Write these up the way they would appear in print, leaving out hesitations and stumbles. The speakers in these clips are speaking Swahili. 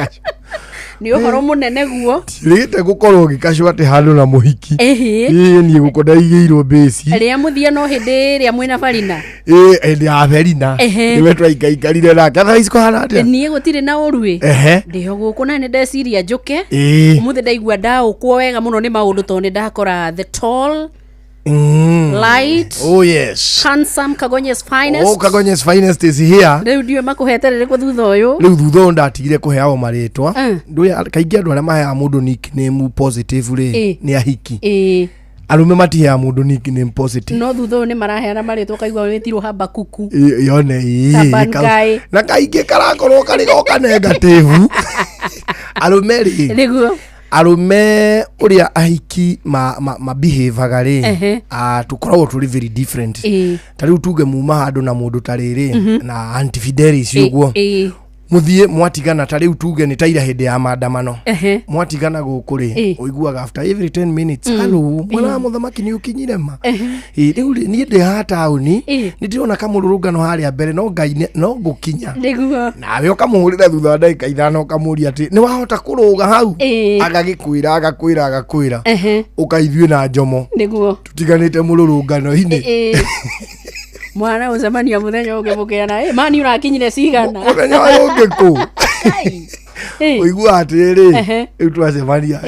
gikacu ni uhoro munene guo rite gukorwo gikacu ati handu na muhiki ni gukonda igeirwo base ria muthia no hindi ria mwina farina ndi ya Verina niwe twaikaikarire na katha isiko hana atia ni gutire na urui ndiho guku na ndeciria njuke muthi ndaigua ndaukwo wega muno ni maundu to ni ndakora the tall light handsome Kagonye's finest Kagonye's finest is here riu ndiwe makuheterere ku thutha uyu riu thutha ndatigire kuheawo maritwa ndu kaingi andu aria mahea mundu nickname positively ni ahiki arume matihea mundu nickname positive no thutha ni maraheana maritwa kaigwa wetirwo Habakuku yone na kaingi karakorwo karigoka negative arume riguo arume uria ahiki ma behavior ri tukoragwo turi very different tari utuge muma handu na mundu tariri na antifidelis uguo muthie mwatigana tari utuge ni taira hindi ya maandamano mwatigana gukuri uiguaga after every 10 minutes hello mwana muthamaki ni ukinyire ma riu ni ndi ha tauni ni ndirona kamururungano haria mbere no ngai no gukinya nawe ukamuhurira thutha ndagika 5 ukamuria ati ni wahota kuruga hau agagikwira ukaithue na njomo niguo tutiganite mururungano ini mwana ucemania muthenya ungimukira na mani urakinyire cigana muthenya ungiku uigua atiri riu twacemania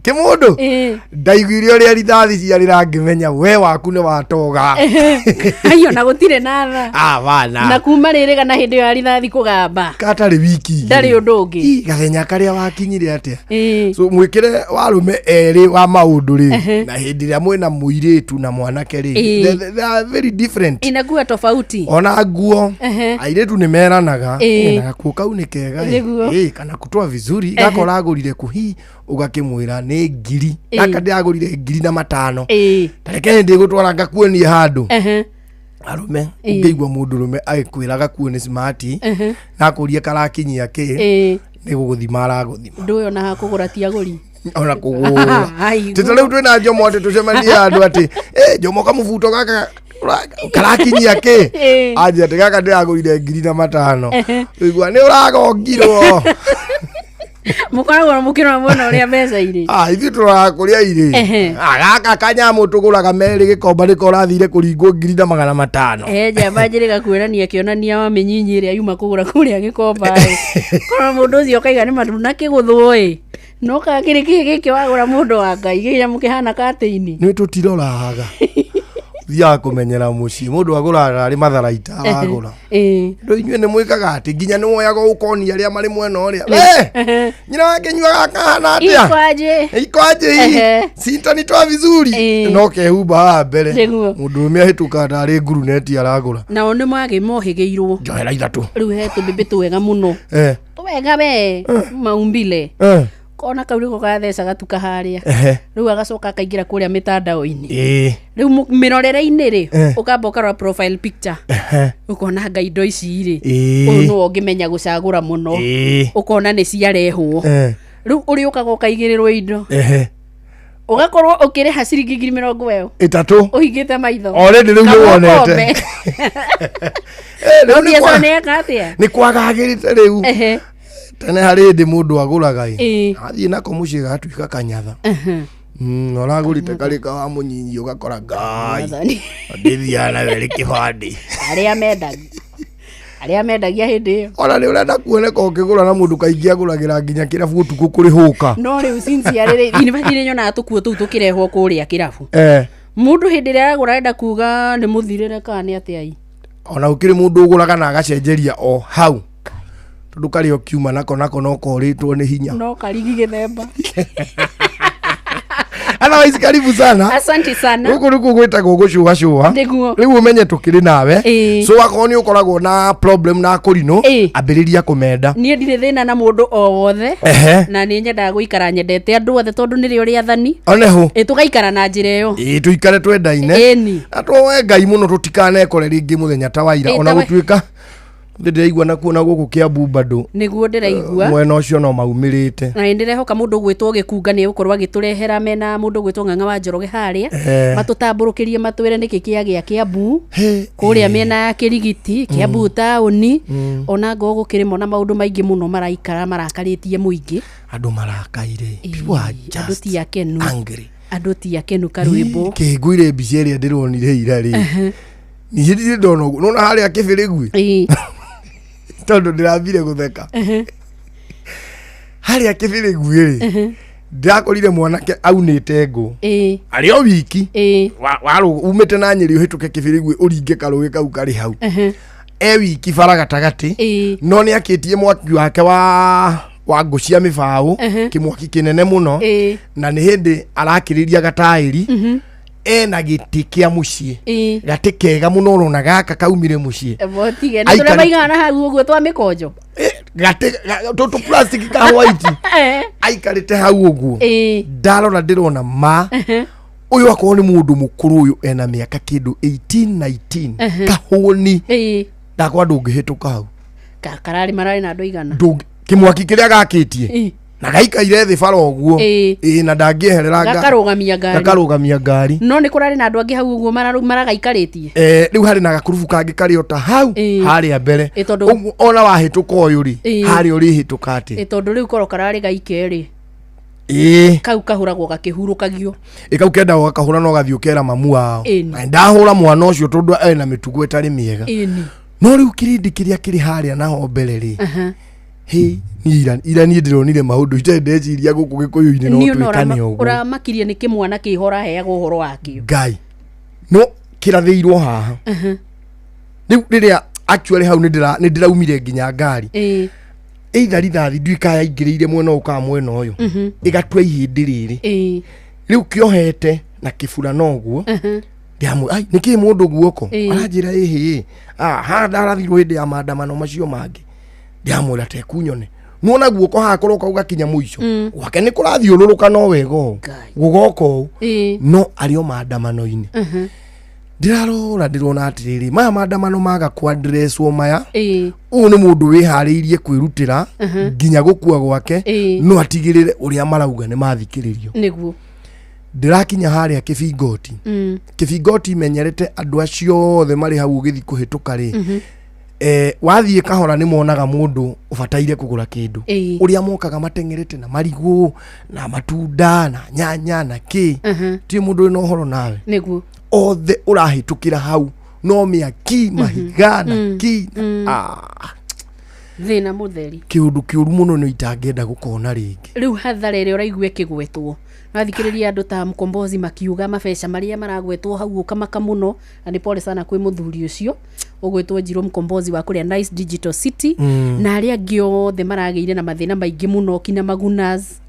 kimundu ndaiguire uria rithathi ciarĩ rangimenya we waku ni watoga ayo na gutire na bana na kuma rĩrĩ kana hindi ya rithathi kugamba katari wiki ndari undu ungi gathenya karia wakinyire atia so mwikire warume eri wa maundu ri na hindi ria mwena muiritu na mwanake ri they are very different inakuwa tofauti ona nguo airetu ni meranaga na gakuo kau ni kega kana kutoa vizuri gakora agurire kuhi ugakimwira ni ngiri gaka ndiagurire ngiri na 5 tareke ndi gutwara ngakuonie handu arume ungeigwa mundu rume agikwira gakuo ni smart na kuria karakinyia ki ni guguthima araguthima nduyo na hakugura ti aguri ona kugura tete riu twina njomo ati tucemania andu ati njomo kamubuto gaka karakinyia ki aje ati gaka ndiagurire ngiri na 5 uigwa ni uragongirwo mukoragwo mukirwa mwana uria mbeca iri ithu turakuria iri gaka kanyamu tuguraga meri gikomba riko rathire kuringwo 500 njamba njiri gakwirania kionania wa minyinyiri iria yuma kugura kuria gikomba kono mundu ucio kaiga ni matu na kiguthwo no kakiri giki wagura mundu wa ngai ginya mukihana kateini ni tutiroraga ya kumenyera muci mundu aguraga ari matharaita agura ndo inywe ni mwikaga ati ginya ni moyaga ukoni aria mari mwena uria nyina wake nyuaga kana atia ikwaje sinta ni twa vizuri no kehumba mbere mundu umia hituka ndari nguru neti aragura na one mwage mohigeirwo njohera 3 riu hetu bibitu wega muno tuwega we maumbile kona kauriko gatheca gatuka haria riu agacoka akaingira kuria mitandao-ini riu mirorere-ini ri ukamba ukarora profile picture ukona ngaindo ici ri no ngimenya gucagura muno ukona ni ciarehwo riu uri ukaga ukaigirirwo indo ugakorwo ukiriha ciringi 30 uhingite maitho already riu wonete ni kwagagirite riu tene hari ndi mundu aguraga athie nako mucie gatuika kanyatha oragurite karika wa munyinyi ugakora ngai ndithia na weri kibandi aria mendagia hindi iyo ona ni urenda kuoneka ukigura na mundu kaingi aguragira nginya kirabu tuku kurihuka no riu sinci arire university nyona tukuo tu tukirehwo kuria kirabu mundu hindi ria agura enda kuga ni muthirire kana ni atiai ona ukiri mundu uguraga na agacenjeria o hau tondu kari okiuma nako no koritwo ni hinya no karigi githemba ana waisi karibu sana asante sana guku riku gwitagwo gucuha riu umenye tukiri nawe so akoni ukoragwo na problem na kurino ambiriria kumenda nie ndire thina na mundu o wothe na ni nyenda guikara nyendete andu othe tondu ni rio ria thani oneho tugaikara na njira iyo tuikare twendaine atwe ngai muno tutikane kore ringi muthenya ta waira ona gutuika ndiraigua na kuona guku Kiambu bado niguo ndiraigua mwena ucio no maumirite na ndirehoka mundu gwitwo Gikunga ni gukorwa giturehera mena mundu gwitwo Ng'ang'a wa Njoroge haria matutamburukirie matwire niki kiagia Kiambu kuria mena ya Kirigiti Kiambu tauni ona ngo gukirimo na maundu maingi muno maraikara marakaritie muingi andu marakaire andu ti akenu andu ti akenu karwimbo kiguire mbica iria ndironire ira ri ni ndi ndona uguo nona haria Kibirigui tondu ndirambire gutheka haria Kibirigui ri ndakorire mwanake aunite ngo ari o wiki waru umite na Nyeri uhituke Kibirigui uringe karugi kau kari hau wiki baragatagati no ni akitie mwaki wake wa ngucia mibao kimwaki kinene muno na ni hindi arakiriria gatairi na giti kia mucii gati kega muno rona gaka kaumire mucii botige na tore baigana hau uguo twa mikojo gati to plastic ka white aikarite hau uguo ndarora ndirona ma uyu akoo ni mundu mukuru uyu ena miaka kindu 18-19 kahuni ndakwa ndungihituka hau karari marari na ndoigana kimwaki kiria gakitie na gaikaire thi bara uguo na ndangieherera gakarugamia ngari no ni kurari na andu angi hau uguo maragaikaritie riu hari na gakurubu kangi kariota hau hari mbere ona wahituka uyu ri hari uri hituka ati tondu riu koro karari gaikeri kau kahuragwo gakihurukagio kau kenda gakahura no gathiukera mamu wao na ndahura mwana ucio tondu ena mitugo itari miega no riu kirindi kiria kiri haria naho mbere ri ira ni ndironire maundu itendeciria guku Gikuyu-ini no twikane uguo uramakirie ni kimwana kihora heagwo uhoro wakio ngai no kiratheirwo haha riu riria actually hau ni ndiraumire nginya ngari either rithathi ndwikaya ingiriire mwena uka mwena uyu igatua ihindi riri riu kiohete na kibura noguo ndiamu ai niki mundu guoko aranjira ha ndarathirwo hindi ya maandamano macio mangi ndiamwira te kunyone nuona guoko hakorwo kauga kinya muico wake ni kurathiururuka no wego gugoko no ario maandamano-ini ndirona atiriri maya maandamano maga kwadresswo maya u ni mundu wihariirie kwirutira nginya gukua gwake no atigirire uria marauga ni mathikiririo niguo ndirakinya haria Kibingoti menyerete andu acio othe mari hau ugithi kuhituka ri wathie kahora ni monaga mundu ubataire kugura kindu uria mokaga matengerete na marigu na matunda na nyanya na ki ti mundu no horo nawe niguo othe urahitukira hau no miaki mahiga na ki thina mutheri kiundu kiuru muno ni itangenda gukona ringi riu hathara ire uraigwe kigwetwo nathikiriria andu ta Mkombozi makiuga mabeca maria maragwetwo hau ukamaka muno na ni pole sana kwi muthuri ucio ugwetwo Njiro Mkombozi wa kuria Nice Digital City na aria angi othe marageire na mathina maingi muno kina Magunas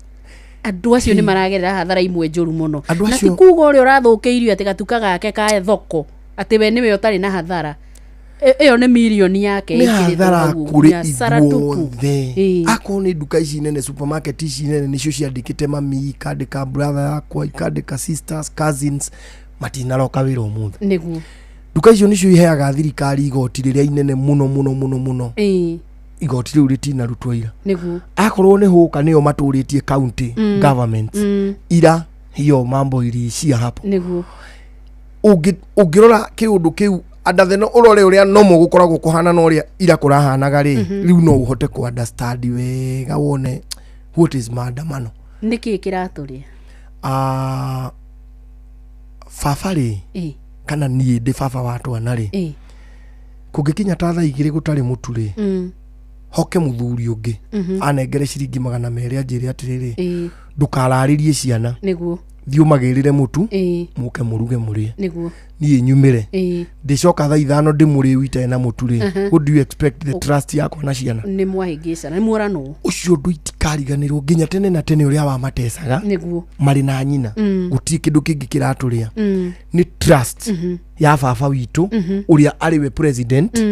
andu acio ni maragerera hathara imwe njuru muno na ti kuga uria urathukiirio ati gatuka gake ka thoko ati we niwe utari na hathara iyo ni milioni yake ni hathara kuri igwothe ako ni duka ici nene supermarket ici nene nicio ciandikite mami ikandika brother yakwa ikandika sisters cousins matinaroka wira umuthi niguo duka icio nicio iheaga thirikari igoti riria inene muno igoti riu ritina rutwo ira niguo akorwo ni huka niyo maturitie county government ira hiyo mambo iliishia hapo niguo ungirora kiundu kiu andatheno urore uria no mugukoragwo kuhana no uria ira kurahanaga ri riu no uhote ku understand wega wone what is maandamano niki kiraturia fafari kana nie ndi baba watu anari kugikinya ta thaa igiri gutari muturi hoke muthuri ungi anengere ciringi 200 anjire atiriri ndukararirie ciana niguo thiumagirire mutu muke muruge murie niguo nie nyumire ndicoka thaa 5 ndimuri wita na muturi what do you expect the trust yako na ciana ni mwahingisa ni murano ucio ndu itikariganirwo nginya tene na tene uria wa matesaga niguo mari na nyina guti kindu kingi kiraturia ni trust ya baba witu uria ari we president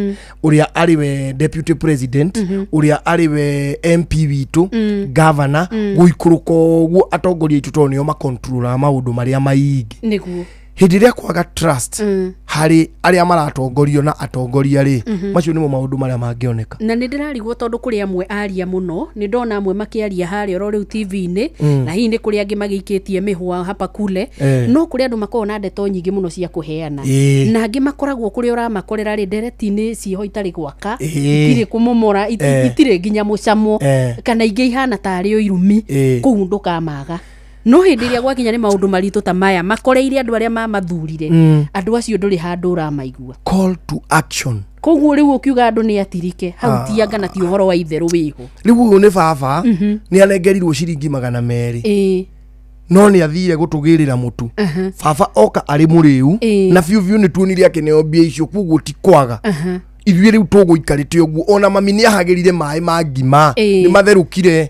uria ari we deputy president uria ari we MP witu governor guikuruko guo atongoria itu tonio ma control maundu maria maingi niguo Hidiria kwaga trust hari aria maratongorio na atongoria ri macio nimo maundu maria mangioneka na nindirarigwo tondu kuri amwe aria muno ni ndona amwe makiaria hari ro riu TV-ini na hihi ni kuri angi magikitie mihwa hapa kule no kuri andu makoo na ndeto nyingi muno cia kuheana na angi makoragwo kuri uramakorera ri ndereti-ini ciho itari gwaka itire kumomora itire nginya mucamo kana ingi ihana tari o irumi kuu ndukamaga no hindiria gwakinya ni maundu maritu ta maya makoreire andu aria mamathurire andu acio nduri handu uramaigua call to action koguo riu ukiuga andu ni atirike hau tianga na ti uhoro wa itheru wiho riu ni baba ni anengerirwo ciringi 200 no ni athire gutugirira mutu baba oka ari muriu na biu ni tuonire akeneo mbia icio kuguo ti kwaga ithuĩ rĩu tũgũikarĩte ũguo ona mami nĩ ahagĩrire maĩ ma ngima nĩ matherũkire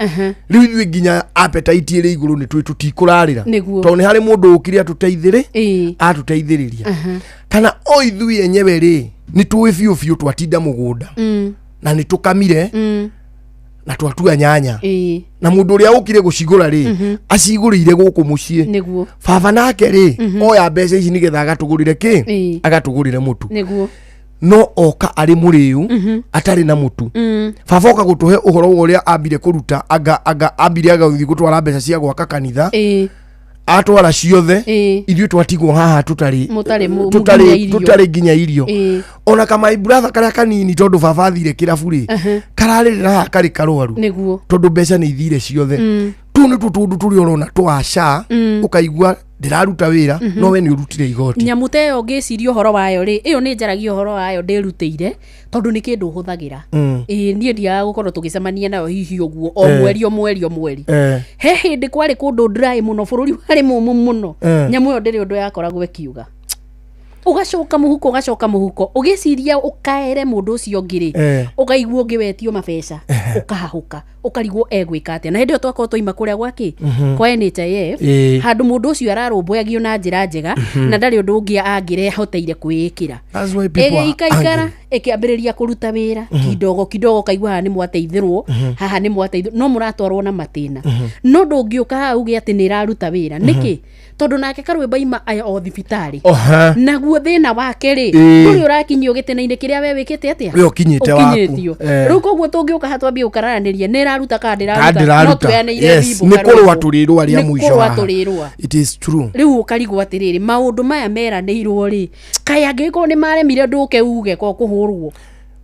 rĩu ithuĩ nginya appetite ĩrĩ igũrũ nĩ tũtikũrarĩra tondũ nĩ harĩ mũndũ ũkire atũteithĩre atũteithĩrĩria kana o ithuĩ enyewe rĩ nĩ tũĩ biũ biũ twatinda mũgũnda na nĩ tũkamire na twatua nyanya na mũndũ ũrĩa ũkire gũcigũra rĩ acigũrĩire gũkũ mũciĩ baba nake rĩ oya mbeca ici nĩgetha agatũgũrĩre kĩ agatũgũrĩre mũtu no oka ari muriu atari na mutu baba oka gutuhe uhoro uria ambire kuruta aga ambire agathi gutwara mbeca cia gwaka kanitha atwara ciothe ithuĩ twatigwo haha tutari nginya irio ona kama brother karia kanini tondu baba athire kirabu ri kararĩrĩra haha kari karwaru tondu mbeca nĩ ithire ciothe tu nĩ tutundu turi orona twaca ukaigua ndiraruta wira no we ni urutire igoti nyamute yo ngiciria uhoro wayo ri iyo ni njaragia uhoro wayo ndirutire tondu ni kindu huthagira nie ndia gukorwo tugicemania nayo hihi uguo o mweri he hindi kwari kundu dry muno bururi wari mumu muno nyamu yo ndiri undu yakoragwo kiuga ugacoka muhuko ugiciria ukaere mundu ucio ngiri ugaigwo ngiwetio mabeca ukahahuka ukarigwo egwika atia na hindi yo twako toima kuria gwaki kwa NHIF handu mundu ucio ararumboyagio na njira njega na ndari undu ungi angirehoteire kwikira ikaikara ikiambiriria kuruta wira kidogo kaigwa haha ni mwateithirwo no muratwarwo na matina no ndungiuka hau gi ati ni iraruta wira niki tondu nake karwimba ima aya o thibitari naguo thina wake ri turi urakinyio gitena-ini kiria we wikite atia we ukinyite waku riu koguo tungiuka hatwambie ukararaniria ni iraruta ka ndiraruta no tweaneire bibu ni kurwa turirwa ria muico it is true riu ukarigwo atiriri maundu maya meranirwo ri kaya ngiko ni maremire nduke uge ko kuhurwo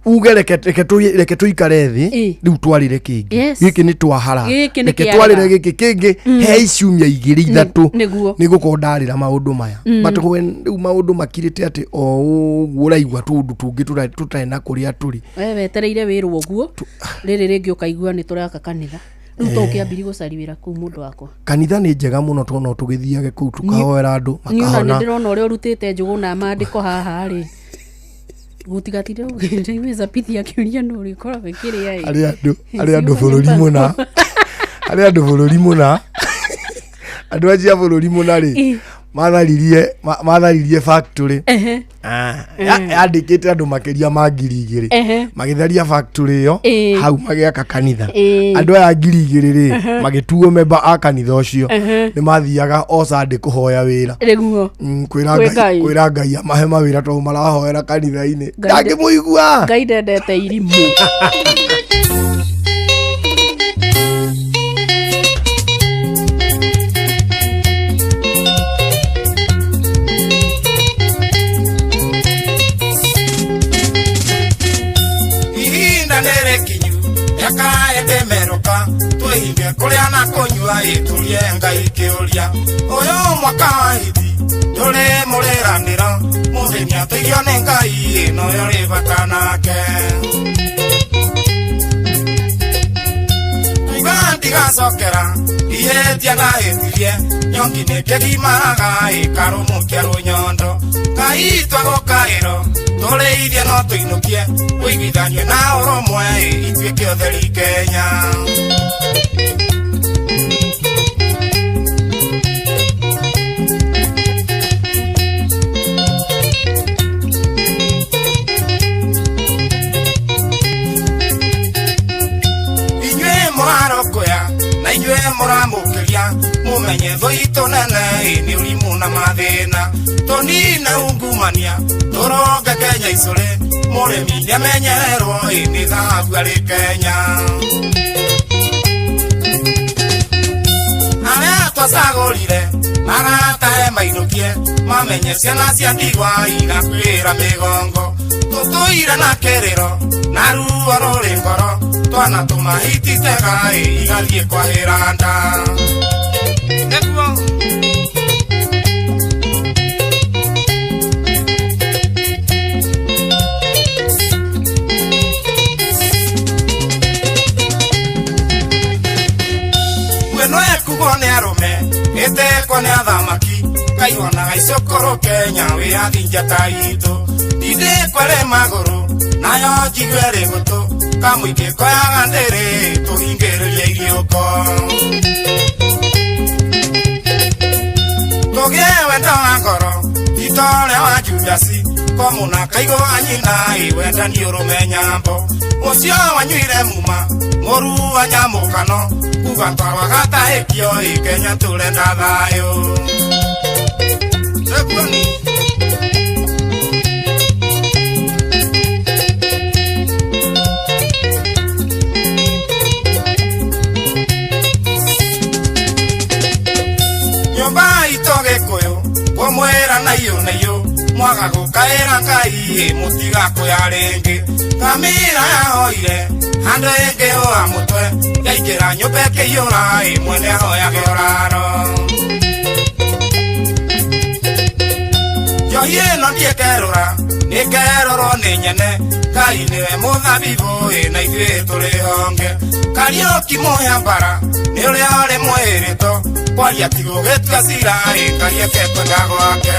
uge reke tuikare thi riu twarire kingi giki ni twahara reke twarire giki kingi he icumia igiri ithatu niguko ndarira maundu maya but riu maundu makirite ati o uraigwa tundu tungi tutaena kuria turi we wetereire wirwo guo riri ringi ukaigua ni turaka kanitha riu tokiambiri gucari wira ku mundu wako kanitha ni njega muno tono tugithiage ku tukahoera andu makahona ni ndirona uria urutite njugu na mandiko haha ri gutigatire ugeza pithia kiuria no rikora bekire ai ari andu bururi muna andu ajia bururi muna ri matharirie factory andikite andu makiria ma 2,000 magitharia factory yo hau magiaka kanitha andu aya 2,000 ri magituo member a kanitha ucio ni mathiaga o Sunday kuhoya wira riguo kwira Ngai amahe mawira to marahoera kanitha-ini ndangimuigua Ngai ndendete irimu tuige kuria na kunyua iturie Ngai kiuria uyu mwaka wa hithi turi muriranira muthini atuigio ni Ngai no yori bata nake tuiga ndigacokera ihetia na itirie nyongi ni kĩgimaraga ikarumukia runyondo Ngai twagukaĩro tũrĩithie no tũinũkie ũiguithanio na ũrũmwe ituĩke ũtheri Kenya inyuĩ mũrarokoya na inyue muramukiria mumenye thoito nene ni ulimu na mathina tonina ungumania turonge Kenya icure murimi niamenyererwo ni thahabu ari Kenya aria twacagurire maratae mainukie mamenye ciana cia ndigwa igakwira migongo tutuire na kiriro na ruo ruri ngoro twana tumahititega igathie kwahira nda niguo kuone arume etekwa ni athamaki kaihona gaicokoro Kenya wiathinja taitu inde kwere maguru nayo njigwe ri gutu kamuike koyaga ndiri tuhingiririe iriuko tugie wenda wa ngoro itore wa Judasi komuna kaigo anyina wenda ni urume nyambo ucio wanyuire muma moru wa nyamukano kuga twawagata ekio Kenya turenda thayo Sebuni nyomba itoge koyo komwera nayo mwaga gukaira Ngai mutiga kuya ringi kamira yahoire hando enge oa mutwe yaikira nyumba kiyura mwene hoya gioraro yoye no diekerura nikeroro ni nyene Ngai niwe muthabibu na ithuĩ tũrĩ honge Kariuki muya mbara ni uria uri mwirito kwaria tigũgĩtua cira Ngai ekwenga gwake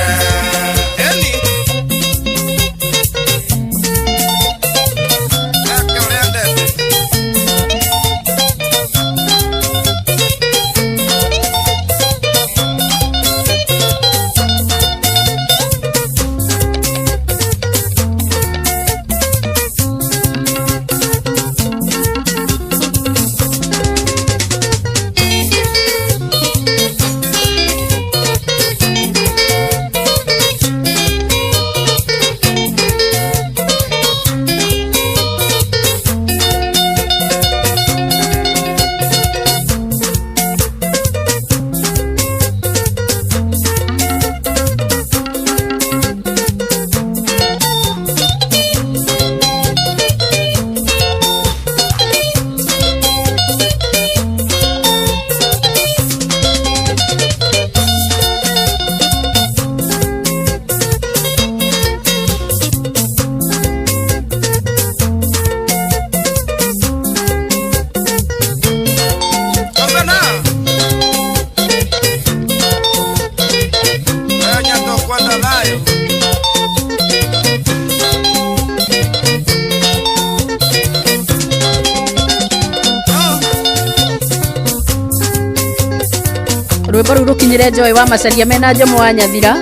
rwimbo ruru kinyire Joy wa Macharia mena Njomo wa Nyathira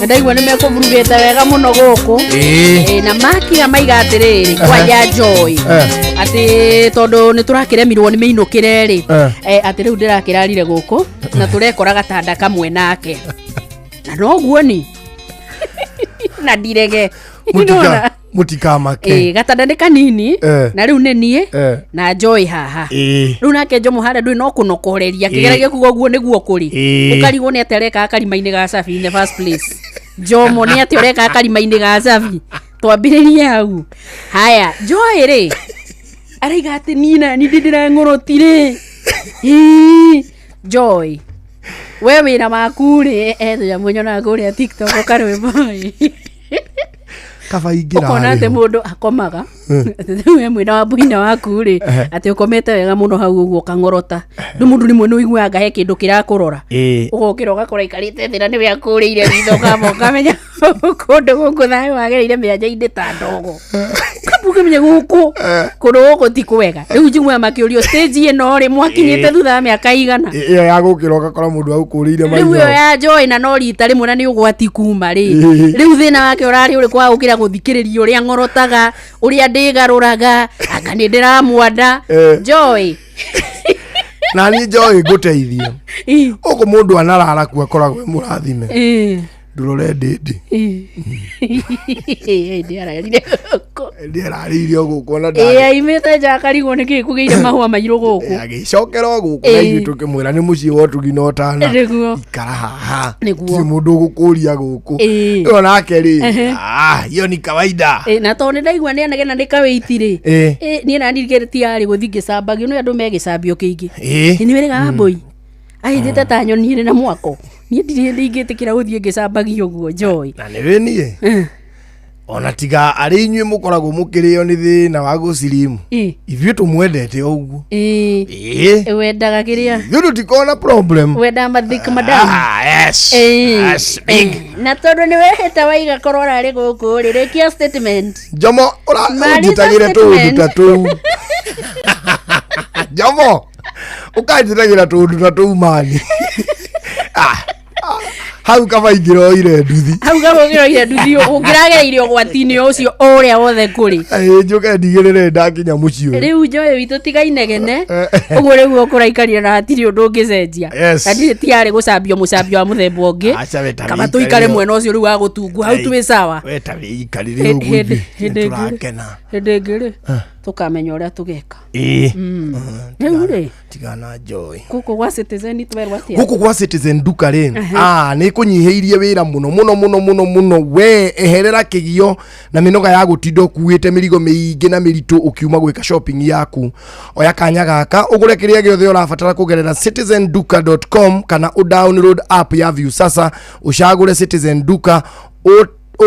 ndaigua ni mekuvurugite wega muno guku na maki amaiga atiriri kwaja Joy ati tondu ni turakiremirwo ni meinukire ri ati riu ndirakirarire guku na turekora gatanda kamwe nake na noguo ni na ndirege mutikamake gatanda ni kanini na riu ni nie na Joy haha riu nake Njomo hara ndui no kunokoreria kigeragia kugo guo niguo kuri ukarigwo ni atereka karima-ini ga Safi in the first place Njomo ni atereka karima-ini ga Safi twambiririe hau haya Joy ri araiga ati nina ni ndira ngorotire Joy wewe na makuri ya munyona kuri TikTok karwimbo kabaingira ukona ate mundu akomaga we mwina wa buina waku ri ati ukomete wega muno hau uguo kangorota ndu mundu ni mwene uiguaga he kindu kirakurora ugokira ugakora ikarite thira ni we akurire ritho kamo kamenya kundu guku thayo wagereire mianja-ini ta ndogo kabuge menye guku kundu guku ti kwega riu njimwe makiurio stage ino ri mwakinyite thutha wa miaka igana iyo ya gukira ugakora mundu agukurire maitho riu ya Joy na no rita rimwe na ni ugwati kuma ri riu thina wake urari uri kwa ukira guthikiriria uria ngorotaga uria ndigaruraga anga ni ndiramwanda Joy na ni Joy guteithia uko mundu anarara ku akoragwe murathime ndurore ndindi ndiararire guku na imete jakarigo niki kugeire mahua mairo guku agicokera guku na ithu tukimwira ni mucii wotugi no tana ikara haha si mundu gukuria guku iyo nake ri iyo ni kawaida na tone ndaigua ni anagena ni kaweitire ni na ndirigeti ari guthinge cambagio no andu megicambio kingi ni werega boy ai ndita ta nyoni na mwako ni ndigĩtĩkĩra gũthiĩ ngĩcambagio guo Joy na nĩ we niĩ ona tiga arĩ inyuĩ mũkoragwo mũkĩrĩo nĩ thĩna wa gũcirimu ithuĩ tũmwendete o ũguo wendaga kĩrĩa ithuĩ tũtikona problem wenda mathik madam yes big na tondũ nĩ wehĩte waiga korwo ararĩ gũkũ rĩrĩkia statement Jomo ũnjitagĩre tũũndũ ta tũu Jomo ũkanjitagĩra tũũndũ ta tũu mani hau kama ingĩroire nduthi ũngĩragereire ũgwati-inĩ ũcio ũrĩa wothe kũrĩ njũke ndigĩrĩre ndakinya mũciĩ ũyũ rĩu Joy witũ tigainegene ũguo rĩu ũkũraikarire na hatirĩ ũndũ ũngĩcenjia na ndirĩ tiarĩ gũcambio mũcambio wa mũthemba ũngĩ kama tũikare mwena ũcio rĩu wa gũtungu hau twĩ sawa weta wĩikarire ũguo nĩtũrakena hĩndĩ ĩngĩ rĩ tũkamenya ũrĩa tũgeka rĩu rĩ tigana Joy gũkũ gwa Citizen twerwo atĩa gũkũ gwa Citizen Duka rĩ nĩ kũnyihĩirie wĩra mũno we eherera kĩgio na mĩnoga ya gũtinda ũkuĩte mĩrigo mĩingĩ na mĩritũ ũkiuma gwĩka shopping yaku oya kanya gaka ũgũre kĩrĩa gĩothe ũrabatara kũgerera citizenduka.com kana download app ya Viusasa ũcagũre Citizen Duka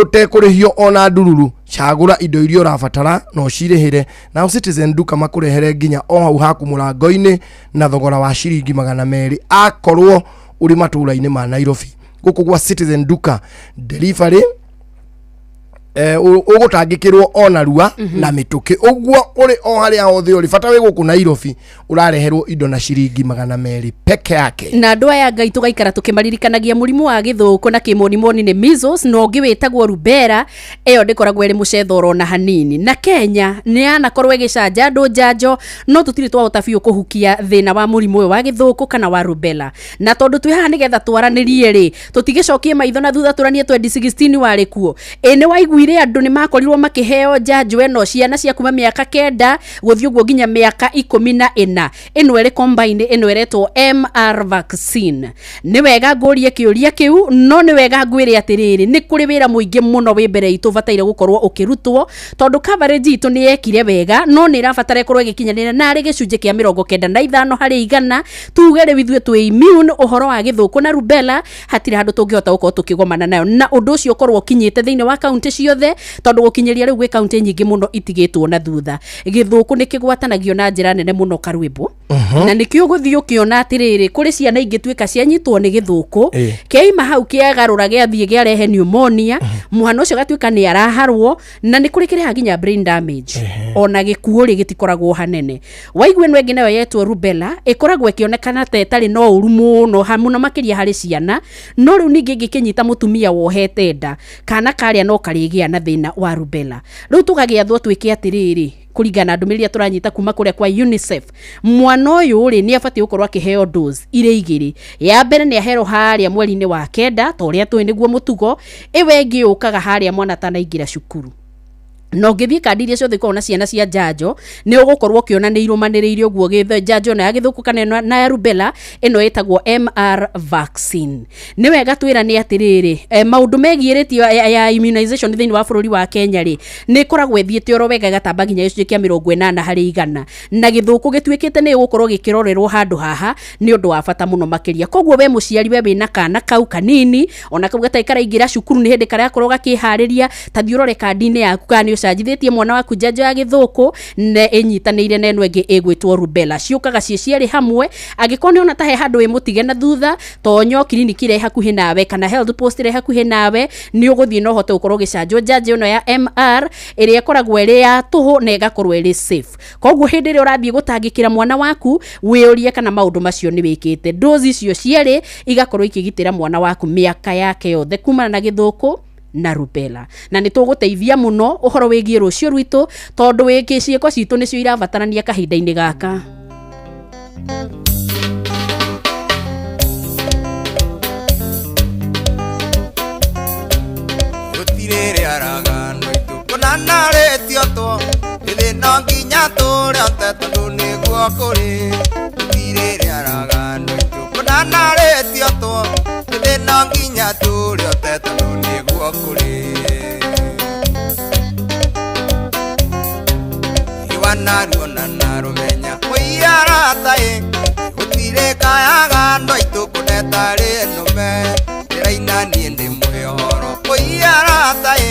utekũrĩhio ona ndururu cagũra indo iria ũrabatara no cirĩhĩre na Citizen Duka makũrehere nginya o hau haku mũrango-inĩ na thogora wa ciringi 200 akorwo uri matũra-inĩ ma Nairobi gũkũ gwa Citizen Duka delivery ũgũtangĩkĩrwo ona rua na mĩtũkĩ ũguo ũrĩ o harĩa hothe ũrĩ bata wĩ gũkũ Nairobi ũrareherwo indo na ciringi 200 peke yake na andũ aya Ngai tũgaikara tũkĩmaririkanagia mũrimũ wa gĩthũkũ na kĩmonimoni nĩ measles no ũngĩ wĩtagwo rubella ĩyo ndĩkoragwo ĩrĩ mũcethoro na hanini na Kenya nĩ yanakorwo ĩgĩcanja andũ njanjo no tũtirĩ twahota biũ kũhukia thĩna wa mũrimũ ũyũ wa gĩthũkũ kana wa rubella na tondũ twĩ haha nĩgetha twaranĩrie rĩ tũtigĩcokie maitho na thutha tũranie 2016 warĩ kuo nĩ waigua ire andũ nĩ makorirwo makĩheo njanjo ĩno ciana cia kuma mĩaka 9 gũthiĩ ũguo nginya mĩaka 14 ĩno ĩrĩ combine ĩno ĩretwo MR vaccine nĩ wega ngũrie kĩũria kĩu no nĩ wega ngwĩre atĩrĩrĩ nĩ kũrĩ wĩra mũingĩ mũno wĩ mbere itũ bataire gũkorwo ũkĩrutwo tondũ coverage itũ nĩ yekire wega no nĩ ĩrabatara ĩkorwo ĩgĩkinyanĩra narĩ gĩcunjĩ kĩa 95 harĩ 100 tuge rĩ ithuĩ twĩ immune ũhoro wa gĩthũkũ na rubella hatirĩ handũ tũngĩhota gũkorwo tũkĩgomana nayo na ũndũ ũcio ũkorwo ũkinyĩte thĩinĩ wa kaunti ciothe tondu gukinyeria riu gwe kaunti nyingi muno itigitwo na thutha githuku ni kigwatanagio na njira nene muno Karwimbo na nikio guthii ukiona atiriri kuri ciana ingituika cianyitwo ni githuku keima hau kiagarura giathie giarehe pneumonia muhano ucio gatuika ni araharwo na ni kuri kire haginya brain damage ona gikuo ri gitikoragwo hanene waigwe no engine yetwo rubella ikoragwo ikionekana ta etari no uru muno hamuna makiria hari ciana no riu ningi gikinyita mutumia wohete nda kana karia no karigia na thina wa rubella riu tugagiathwo twike atiriri kuringana ndumiria turanyita kuma kuria kwa UNICEF mwana uyu ri ni abati gukorwo akiheo dose ire igiri ya mbere ni ahero haria mweri-ini wa 9 to ria twi niguo mutugo iwe ngi ukaga haria mwana tanaingira cukuru no ngithie kandi iria ciothe ikorwo na ciana cia njanjo ni ugukorwo ukiona ni irumaniriire uguo githe njanjo na ya githuku kana na ya rubella ino etagwo MR vaccine ni wega twira ni atiriri maundu megiritio ya immunization thiini wa bururi wa Kenya ri ni koragwo ethiete oro wega gatamba ginya gicunjĩ kia 80 harĩ 100 na githuku gituikite ni gukorwo gikirorerwo handu haha ni undu wa bata muno makiria koguo we muciari we wina kana kau kanini ona kau gataikara ingira cukuru ni hindi karia akorwo gakihariria ta thiurore kandi-ini yaku kana ucanjithitie mwana waku njanjo ya githuku ne inyitanĩire na eno ĩngĩ ĩgwĩtwo rubella ciũkaga ciĩciarĩ hamwe angĩkorwo nĩ ona ta he handũ wĩ mũtige na thutha tonyo kiriniki ĩrĩa hakuhĩ nawe kana health post ĩrĩa hakuhĩ nawe nĩ ũgũthiĩ na ũhote gũkorwo gĩcanjwo njanjo ĩno ya MR ĩrĩa ĩkoragwo ĩrĩ ya tũhũ na ĩgakorwo ĩrĩ safe koguo hĩndĩ ĩrĩa ũrathiĩ gũtangĩkĩra mwana waku wĩũrie kana maũndũ macio nĩ wĩkĩte dozi icio cierĩ igakorwo ikĩgitĩra mwana waku mĩaka yake yothe kumana na gĩthũkũ na rubella na nituguteithia muno uhoro wigie rucio rwitu tondu wiki cieko citu nicio irabatarania kahinda-ini gaka Gutirire aragano itukunanare tioto ithe no nginya tũrĩote tondũ nĩguo kũrĩ. Gutirire aragano itukunanare tioto ithe no nginya tũrĩote tondũ nĩguo kũrĩ. Iwanaruo na narũmenya mũiarataĩ gũtirĩ kayagano itukunetari nũme ndĩraina niĩ ndĩ mwĩhoro mũiarataĩ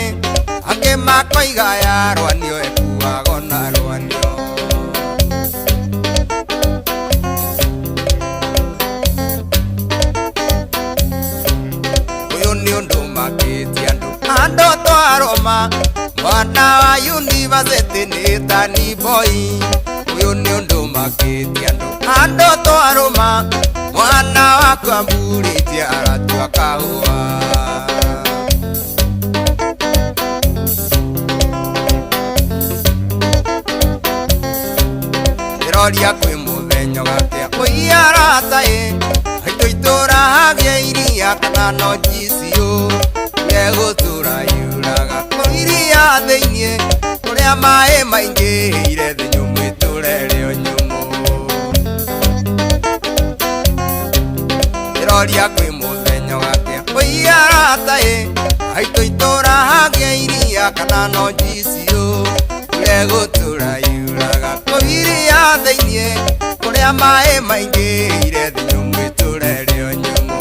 angĩ makoiga yarwanio ekuago na rwanio. Ũyũ nĩ ũndũ makĩtie andũ twarũma mwana wa yunivasĩtĩ nĩ Tani Boy. Ũyũ nĩ ũndũ makĩtie andũ twarũma mwana wa Kwambũrĩte aratua kahũa. Ndĩroria kwĩ mũthenya gakĩa mũiarataĩ aitũ itũra hagĩa iria kana no GCO gegũtũra yuraga iria thĩiniĩ kũrĩa maĩ maingĩhĩire thĩ nyũmũ itũra ĩrĩo nyũmũ. Ndĩroria kwĩ mũthenya gakĩa mũiarataĩ aitũ itũra hagĩa iria kana no GCO gegũtũra yuraga iria thĩiniĩ kũrĩa maĩ maingĩhĩire thĩ nyũmũ itũra ĩrĩo nyũmũ.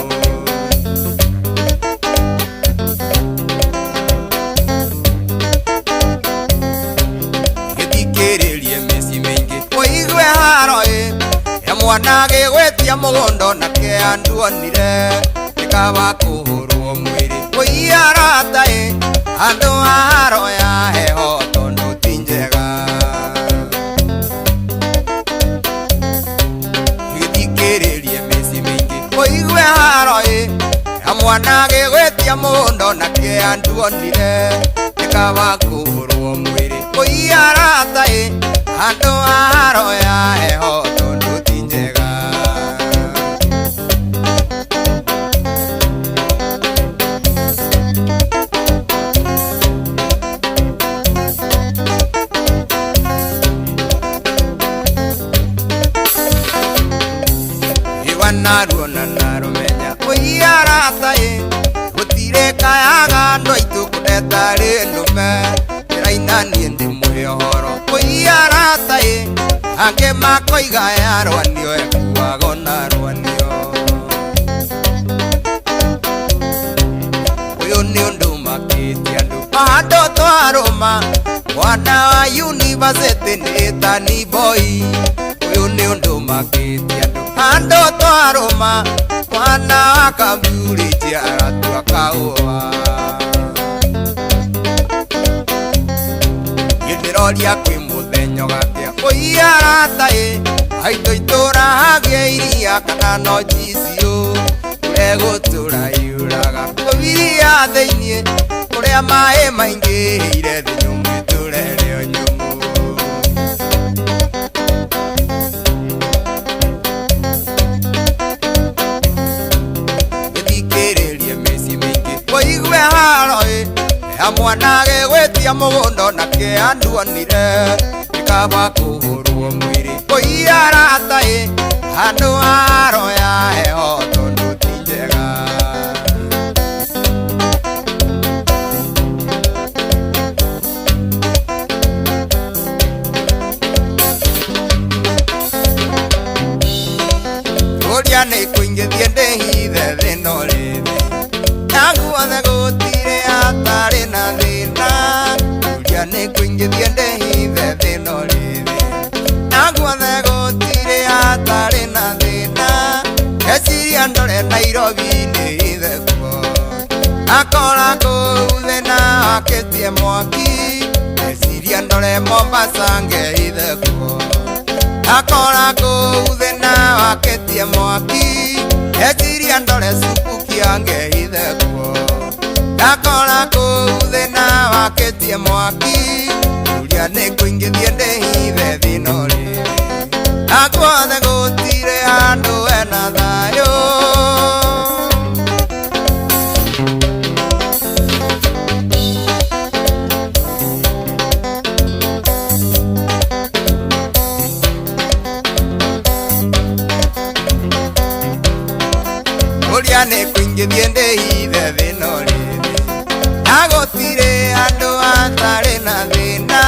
Gĩthikĩrĩrie mĩciĩ mĩingĩ mũigue haroĩ ya mwana gĩgwĩtia mũgũnda nake anduonire ĩkaba kũhũrwo mwĩrĩ. Mũiarataĩ andũ haro ya heho tondũ ti njega. Gĩthikĩrĩrie mĩciĩ mĩingĩ mũigue haroĩ ya mwana gĩgwĩtia mũgũnda nake anduonire ĩkaba kũhũrwo mwĩrĩ. Mũiarataĩ andũ haro ya heho tondũ ti njega. Iwanaruo na narũmenya mũiarataĩ gũtirĩ kayagano itukunetari nũme ndĩraina niĩ ndĩ mwĩhoro mũiarataĩ angĩ makoiga yarwanio ekuago na rwanio. Ũyũ nĩ ũndũ makĩtie andũ twarũma mwana wa yunivasĩtĩ nĩ Tani Boy. Ũyũ nĩ ũndũ makĩtie andũ twarũma mwana wa Kwambũrĩte aratua kahũa. Ndĩroria kwĩ mũthenya gakĩa mũiarataĩ aitũ itũra hagĩa iria kana no GCO gegũtũra yuraga iria thĩiniĩ kũrĩa maĩ maingĩhĩire thĩ nyũmũ itũra ĩrĩo nyũmũ. Gĩthikĩrĩrie mĩciĩ mĩingĩ mũigue haroĩ ya mwana gĩgwĩtia mũgũnda nake anduonire ĩkaba kũhũrwo mwĩrĩ. Mũiarataĩ handũ haro ya heho tondũ ti njega. Ũrĩa nĩ kũingĩthie ndĩhithe thĩno rĩthĩ naguothe gũtirĩ hatarĩ na thĩna. Ũrĩa nĩ kũingĩthie ndĩhithe thĩno rĩthĩ naguothe gũtirĩ hatarĩ na thĩna. Ngeciria ndore Nairobi ndĩhithe kuo akora kũu thĩna wakĩtie mwaki. Ngeciria ndore Mombasa ngehithe kuo akora kũu thĩna wakĩtie mwaki. Ngeciria ndore Subukia ngehithe kuo akora kũu thĩna wakĩtie mwaki. Ũrĩa nĩ kũingĩthie ndĩhithe thĩno rĩrĩ naguothe gũtirĩ ndiane kuingithie ndihithe thina rithi agotire andu atari na thina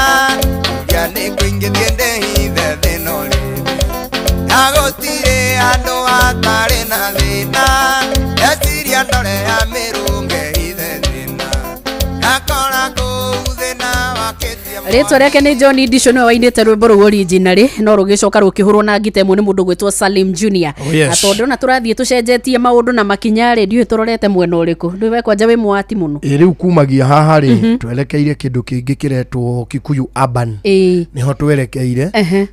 ndiane kuingithie ndihithe thina rithi agotire andu atari na thina esiria ndore ya mirunge hithe thina akora kuu thina wakitia Rĩtwa rĩake nĩ John Diccio nĩwe wainĩte rwĩmbo rũu originally no rũgĩcoka rũkĩhũrwo na ngita ĩmwe nĩ mũndũ gwĩtwo Salim Junior. Na tondũ na tũrathiĩ tũcenjetie maũndũ na makinya rĩ ndiũĩ tũrorete mwena ũrĩkũ. Ndũĩ kwanja wĩ mwati mũno. Rĩu kumagia haha rĩ twerekeire kĩndũ kĩngĩ kĩretwo Kikuyu Urban. Nĩho twerekeire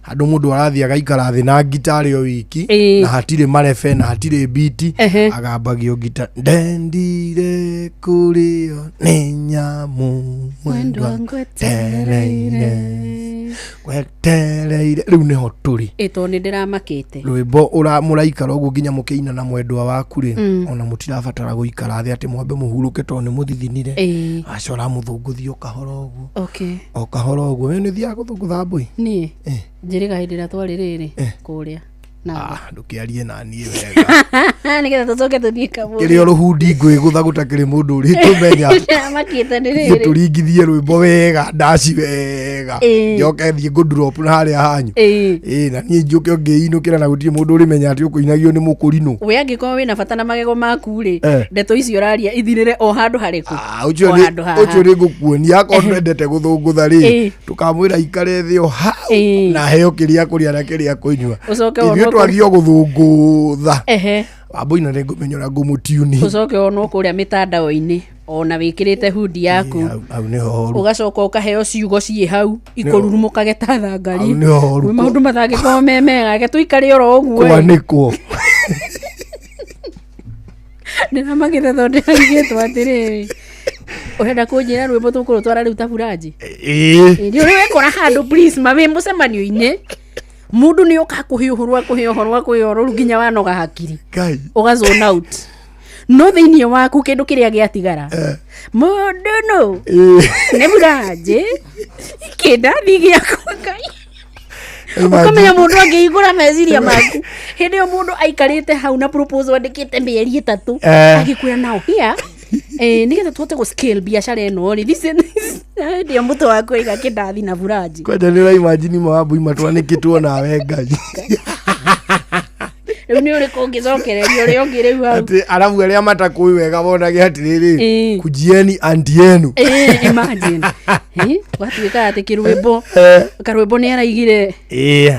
andũ mũndũ arathiĩ agaikara thĩ na gitari o wiki na hatirĩ marebe na hatirĩ beat agambagio gita ndendire kũrĩo nĩ nyamũ mwendwa gwetereire rĩu nĩho tũrĩ ĩto nĩ ndĩramakĩte rwĩmbo mũraikara ũguo nginya mũkĩina na mwendwa waku rĩ ona mũtirabatara gũikara thĩ atĩ mwambe mũhurũke tondũ nĩ mũthithinire acora mũthũngũthio kahoro ũguo o kahoro ũguo we nĩ thiaga gũthũngũtha mbũi niĩ njĩrĩga hĩndĩ ĩrĩa twarĩ rĩrĩ kũrĩa ndũkĩarie na niĩ wega nĩgetha tũcoke tũthiĩ kamũri kĩrĩa rũhundi ngwĩgũtha gũtakĩrĩ mũndũ ũrĩ tũmenya tũringithie rwĩmbo wega ndaci wega njoke thiĩ ngũ-drop na harĩa hanyu na niĩ njũke ngĩinũkĩra na gũtirĩ mũndũ ũrĩmenya atĩ ũkũinagio nĩ mũkũrinũ we angĩkorwo wĩna bata na magego maku rĩ ndeto icio ũraria ithirĩre o handũ harĩkũ ũcio nĩ ngũkuonia akorwo ndwendete gũthũngũtha rĩ tũkamwĩra ikare thĩ o hau na heo kĩrĩa kũrĩa na kĩrĩa kũnyua twagio gũthũngũtha Wambũi na nĩngũmenyora ngũmũtiuni ũcoke onwo kũrĩa mĩtandao-inĩ ona wĩkĩrĩte hundi yaku ũgacoka ũkaheo ciugo ciĩ hau ikũrurumũkage ta thangari kwĩ maũndũ mathangĩkorwo me mega reke tũikare oro ũguo kwanĩkwo ndĩramakĩte tondũ ndĩrarigĩtwo atĩrĩrĩ ũrenda kũnjĩra rwĩmbo tũkũrũtwara rĩu ta buraji nĩ ũrĩwekora handũ please mawĩ mũcemanio-inĩ mundu ni oka kuhiuhurwa nginya wanoga hakiri ugazona out no thiini waku kindu kiria giatigara mundu no ne buraje kindathi giakwa kai ukamenya mundu angeigura meciria maku hindi yo mundu aikarite hau na proposal andikite mieri 3 agikwira nao hia nigetha tuhote gå scale biacara ĩno rĩ ndio mũtu waku iga kindathi na buraji kwenda nĩ imagine Wambũi matwanĩkĩtwo nawe Ngai rĩu nĩ ũrĩkũ ũngĩcokereria ũrĩa ũngĩ rĩu hau atĩ arabu arĩa matakũĩ wega bonage atĩrĩrĩ kujieni anti yenu imagine gwatuĩka atĩ kĩrwĩmbo karwĩmbo nĩ araigire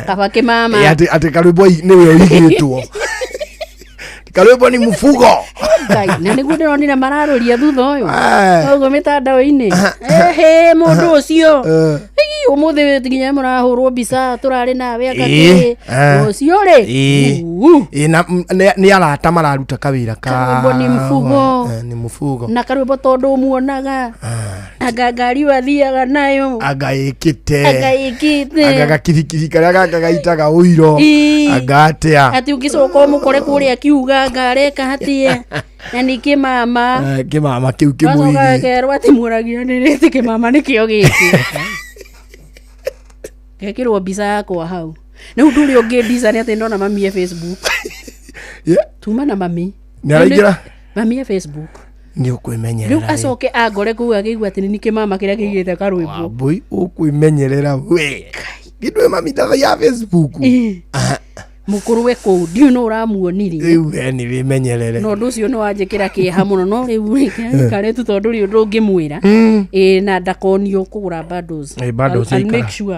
kaba kĩmama atĩ karwĩmbo nĩwe ũigĩtwo karwĩmbo ni mũfugo na nĩguo ndĩronire mararũria thutha ũyũ ũguo mĩtandao-inĩ mũndũ ũcio ũmũthĩ nginya mũrahũrwo mbica tũrarĩ nawe akakĩ ũcio rĩ nĩ arata mararuta kawĩra karwĩmbo nĩ mũfugo na karwĩmbo tondũ muonaga ngari wathiaga nayo agaĩkĩte agagakirikithi karĩa gaka gaitaga ũiro agatea atĩ ũngĩcoka ũmũkore kũrĩa kiuga ngareka hatie na nĩ kĩmama kĩu kĩmũigi kerwo atĩ mũragiranĩrĩte kĩmama nĩkĩo gĩkĩ gekĩrwo mbica yakwa hau rĩu ndũrĩ ũngĩ mbica nĩ atĩ ndona mami ya Facebook tuma na mami nĩaraingĩra mami ya Facebook nĩ ũkwĩmenyerera rĩu acoke angore kũu akĩigua atĩ nĩ kĩmama kĩrĩa kĩigĩte karwĩmbo Wambũi ũkwĩmenyerera we gĩndũĩ mami ndatha ya Facebook mũkũrũwe kũu ndiũ no ũramuonire rĩu nĩ wĩmenyerere no ũndũ ũcio nĩ wanjĩkĩra kĩeha mũno no rĩu karetu tondũ rĩ ũndũ ũngĩmwĩra na ndakonio kũgũra bundles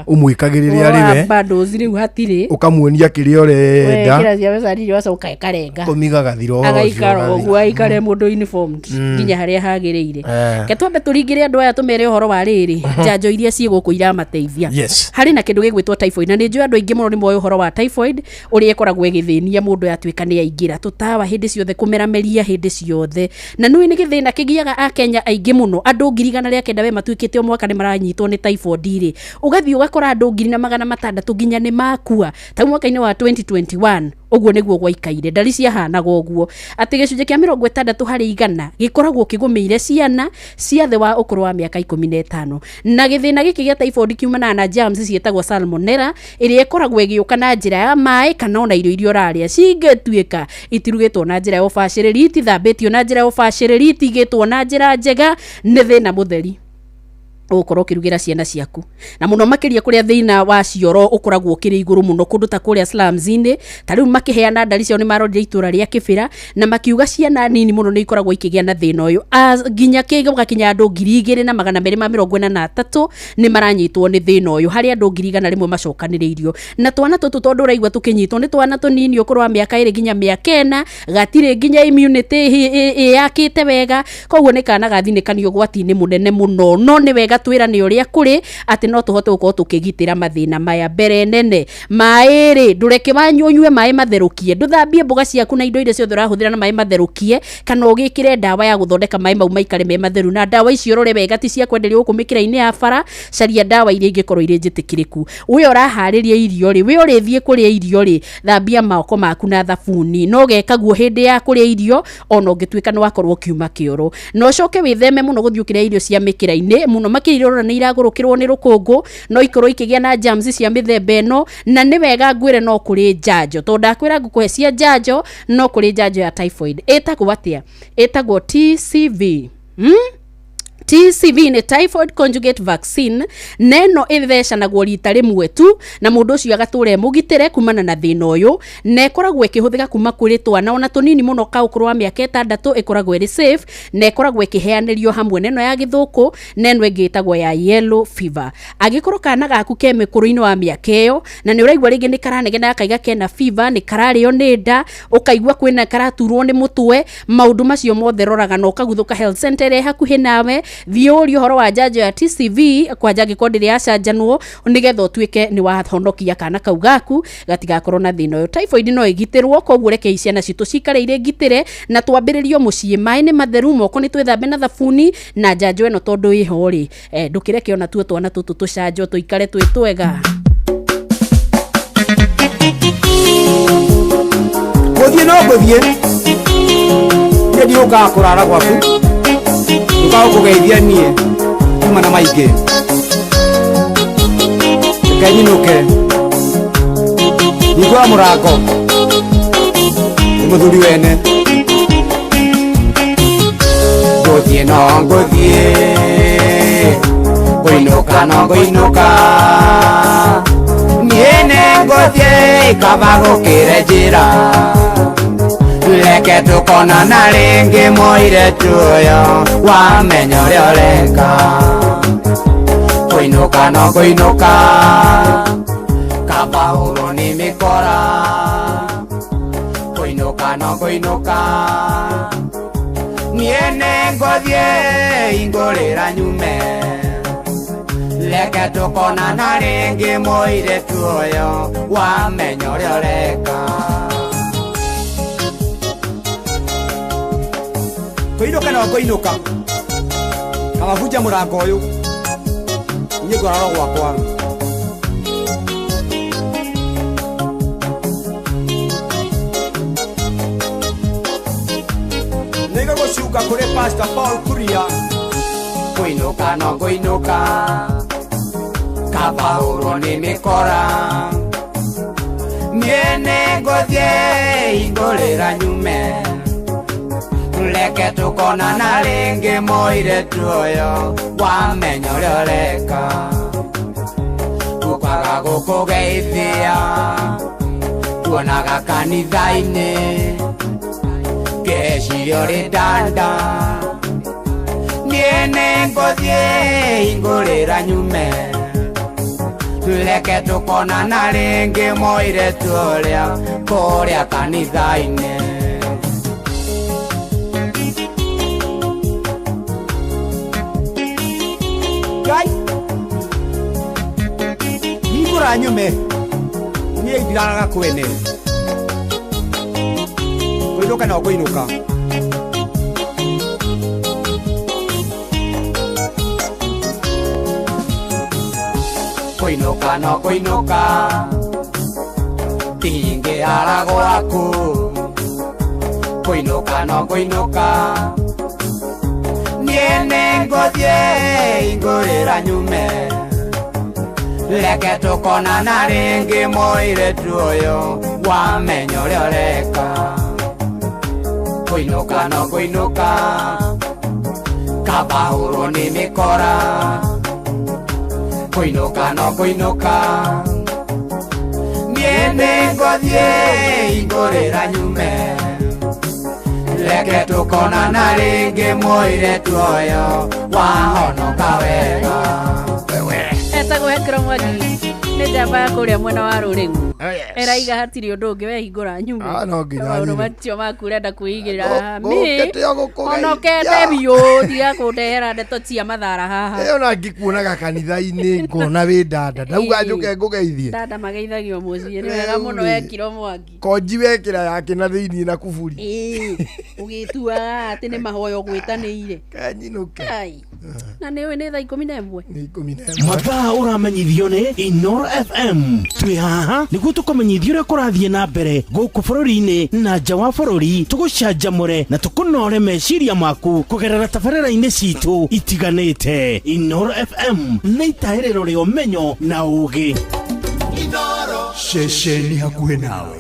ũmwĩkagĩrĩria rĩwe bundles rĩu hatirĩ ũkamuonia kĩrĩa ũrenda kĩrĩa cia mbeca rĩrĩ wacoka ĩkarenga komiga gathiro agaikara ũguo aikare mũndũ uniformed nginya harĩa hagĩrĩire ke twambe tũringĩre andũ aya tũmere ũhoro wa rĩrĩ njanjo iria ciĩ gũkũ iramateithia harĩ na kĩndũ gĩgwĩtwo typhoid na nĩ njũĩ andũ aingĩ mũno nĩ moĩ ũhoro wa typhoid ũrĩa ĩkoragwo ĩgĩthĩnia mũndũ yatuĩka nĩ aingĩra tũtawa hĩndĩ ciothe kũmerameria hĩndĩ ciothe na nĩ nĩ gĩthĩna kĩgiaga Akenya aingĩ mũno andũ 100,000 we matuĩkĩte o mwaka nĩ maranyitwo nĩ typhoid rĩ ũgathiĩ ũgakora andũ 600,000 nginya nĩ makua ta mwaka-inĩ wa 2021 Oguo niguo gwaikaire ndari ciahanaga oguo ati gicunje kia 60 hari 100 gikoragwo kigumeire ciana cia the wa ukuru wa miaka 15 na githina giki gia typhoid kiumana na germs cietagwo salmonella iria ikoragwo igiuka na njira ya mai kana ona irio uraria cingetuika itirugitwo na njira ya ubaciriri itithambitio na njira ya ubaciriri itigitwo na njira njega ni thina mutheri ukorwo kirugira ciana ciaku na muno makiria kuria thina wa cioro ukoragwo kiri iguru muno kundu ta kuria slums-ini tariu makiheana ndari cio ni marorire itura ria Kibira na makiuga ciana nini muno ni ikoragwo ikigia na thina uyu ginya kiga kinya andu 2243 ni maranyitwo ni thina uyu hari andu 100 macokaniriirio na twana tutu tondu raigwa tukinyitwo ni twana tunini ukorwo miaka 2 ginya miaka 4 gatire ginya immunity yakite wega koguo ni kana gathinikanio gwati-ini munene muno no ni wega twirane uria kuri ati no tuhote gukorwo tukigitira mathina maya mbere nene mairi ndureke banyonywe mai matherukie nduthambie mboga ciaku na indo iria ciothe urahuthira na mai matherukie kana ugikire ndawa ya guthondeka mai mau maikare me matheru na ndawa icio rore wega ti cia kwenderio ukumikira-ini ya bara caria ndawa iria ingikorwo iri njitikiriku we urahariria irio ri we urithie kuria irio ri thambia mako maku na thabuni no gekaguo hindi ya kuria irio ona ungituika ni wakorwo kiuma kioro no coke witheme muno guthiukira irio cia mikira-ini muno makirora ni iragurukirwo ni rukungu no ikorwo ikigia na germs cia mithemba eno na ni wega ngwire no kuri njanjo to ndakwira ngukuhe cia njanjo no kuri njanjo ya typhoid etagwo atia etagwo TCV TCV ni typhoid conjugate vaccine neno ithecanaguo rita rimwe tu na mundu ucio agature mugitire kumana na thina uyu na ikoragwo ikihuthika kuma kuri twana ona tunini muno ka ukuru wa miaka 6 ikoragwo iri safe na ikoragwo ikiheanirio hamwe neno ya githuku neno ingitagwo ya yellow fever agikorwo kana gaku ke mikuru-ini wa miaka iyo na ni uraigwa ringi ni karanegena akaiga kena fever ni karario ni nda ukaigwa kwina karaturwo ni mutwe maundu macio mothe roraga no kaguthuka health center iri hakuhi nawe thiori horo wa njanjo ya TCV kwa njangi kodire ya canjanwo nigetho tuike ni wahonokia kana kau gaku gatigakorwo na thina uyu typhoid no igitirwo koguo reke ciana citu cikareire gitire na twambiririo mucii mai ni matheru moko ni twithambe na thabuni na njanjo eno tondu iho ri ndukireke ona tuo twana tutu tucanjo tuikare twi twega guthie no guthie ndi uka kurara gwaku ukao kugeithia nie kuma na maige kanyinuke nigwa murango muthuri wene guthie no guthie guinuka no guinuka niene guthie ikabagukire njira leke tukona na ringi moire tuyo wamenya uria ureka kuinuka no kuinuka kabauro ni mikora kuinuka no kuinuka niene ngothie ingurira nyume leke tukona na ringi moire tuyo wamenya uria ureka kuinuka no kuinuka kamabuja murango uyu nye goraro gwakwa nega gushuka kuri Pastor Paul Kuria kuinuka no kuinuka kabauro ni mikora niene ngothie ingurira nyume leke tukona na ringi moire tuyo wamenya uria ureka ukwaga gukugeithia tuonaga kanitha-ini ngeciria uri ndanda niene ngothie ingurira nyume leke tukona na ringi moire turia kuria kanitha-ini Gai Nigura nyume Nye idiranaga kwene Kuinuka na kuinuka Kuinuka no kuinuka Tinge kwiara gwaku kuinuka no kuinuka niene ngothie ingurira nyume leke tukona na ringi moire tuyo wamenyo lioreka kuinuka no kuinuka kabahuro ni mikora kuinuka no kuinuka niene ngothie ingurira nyume leke tukona na ringi moire tuyo wahonoka wega etagwo Hekro Mwangi nĩ njamba ya kũrĩa mwena wa Rũrĩng'u eraiga hatirĩ ũndũ ũngĩ wehingũra nyume maũndũ macio maku ũrenda kwĩigĩra honokete biũ tiga kũndehera ndeto cia mathara haha ĩyo na ngĩkuonaga kanitha-inĩ ngona wĩ ndanda ndauga njũke ngũgeithie ndanda mageithagio mũciĩ nĩ wega mũno Hekro Mwangi konji wekĩra yake na thĩinĩ na kuburi ũgĩtuaga atĩ nĩ mahoya ũgwĩtanĩire kanyinũke na nĩ ũĩ nĩ thaa 11 nĩ 11 mathaa ũramenyithio nĩ Inoro FM twĩ haha nĩguo tũkũmenyithia ũrĩa kũrathiĩ na mbere gũkũ bũrũri-inĩ na nja wa bũrũri tũgũcanjamũre na tũkũnore meciria maku kũgerera tabarĩra-inĩ citũ itiganĩte. Inoro FM nĩ itaĩrĩro rĩa ũmenyo na ũũgĩ. Inoro ceceni hakuhĩ nawe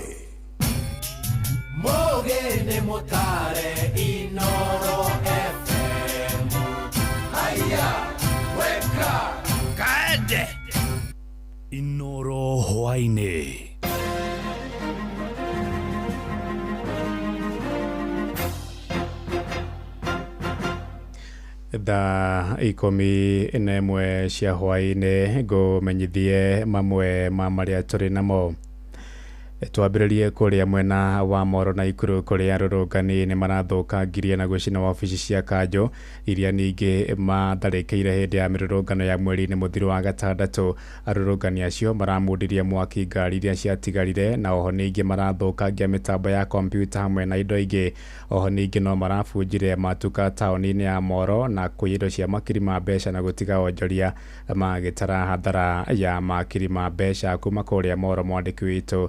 mũũgĩ nĩ mũtare Inoro FM haya weka kaende Inoro hwainĩ. Thaa 11 cia hwainĩ ngũmenyithie mamwe ma marĩa tũrĩ namo. Twambĩrĩrie kũrĩa mwena wa Moro na Ikuru kũrĩa arũrũngani nĩ marathũkangirie na gwĩcina wabici cia kanjũ iria ningĩ matharĩkĩire hĩndĩ ya mĩrũrũngano ya mweri-inĩ mũthiru wa gatandatũ. Arũrũngani acio maramũndirie mwaki ngari iria ciatigarire na oho ningĩ marathũkangia mĩtambo ya kompyuta hamwe na indo ingĩ. Oho ningĩ no marabunjire matuka taũni-inĩ ya Moro na kũiya indo cia makiri ma mbeca na gũtiga wonjoria magĩtara hathara ya makiri ma mbeca kuma kũrĩa Moro. Mwandĩki witũ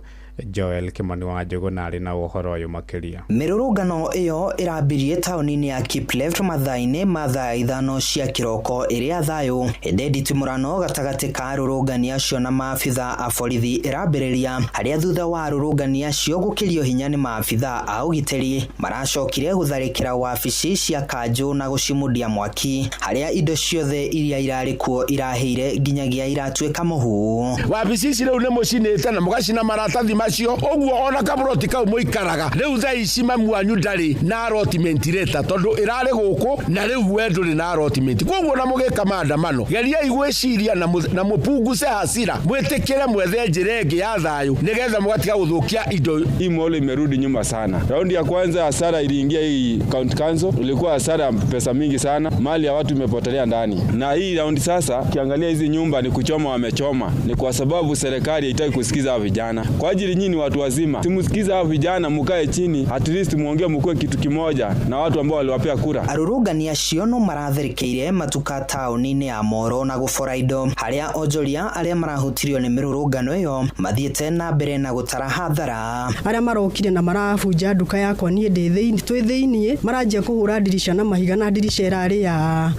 Joel Kimani wa Njũgũna arĩ na ũhoro ũyũ makĩria. Mĩrũrũngano ĩyo ĩrambirie taũni-inĩ ya Kipleft mathaa-inĩ ma thaa 5 cia kĩroko ĩrĩa thayũ. Hĩndĩ nditimũrano gatagatĩ ka arũrũngani acio na maabitha a borithi ĩrambĩrĩria, harĩa thutha wa arũrũngani acio gũkĩrio hinya nĩ maabitha a ũgitĩri maracokire gũtharĩkĩra wabici cia kanjũ na gũcimundia mwaki, harĩa indo ciothe iria irarĩ kuo irahĩire nginyagia iratuĩka mũhu. Wabici ici rĩu nĩ mũcinĩte na mũgacina maratathi macio ũguo ona kaburoti kau mũikaraga rĩu thaa ici mamu wanyu ndarĩ na allotment reta tondũ ĩrarĩ gũkũ na rĩu we ndũrĩ na allotment. Koguo na mũgĩka maandamano geriai gwĩciria na mũpunguce hasira, mwĩtĩkĩre mwethe njĩra ĩngĩ ya thayũ nĩgetha mũgatiga gũthũkia indo. Hii mall imerudi nyuma sana. Raundi ya kwanza hasara iliingia hii county council, ilikuwa hasara pesa mingi sana, mali ya watu imepotelea ndani. Na hii raundi sasa kiangalia hizi nyumba ni kuchoma wamechoma, ni kwa sababu serikali haitaki kusikiza hao vijana. Kwa ajili nyinyi watu wazima simusikiza hao vijana, mukae chini at least muongee mkue kitu kimoja na watu ambao waliwapea kura. Arũrũngani acio no maratharĩkĩire matuka taũni-inĩ ya Moro na gũbora indo, harĩa onjoria arĩa marahutirio nĩ mĩrũrũngano ĩyo mathiĩte na mbere na gũtara hathara. Arĩa marokire na marabunja nduka yakwa niĩ twĩ thĩinĩ maranjia kũhũra ndirisha na mahiga, na ndirisha ĩrarĩ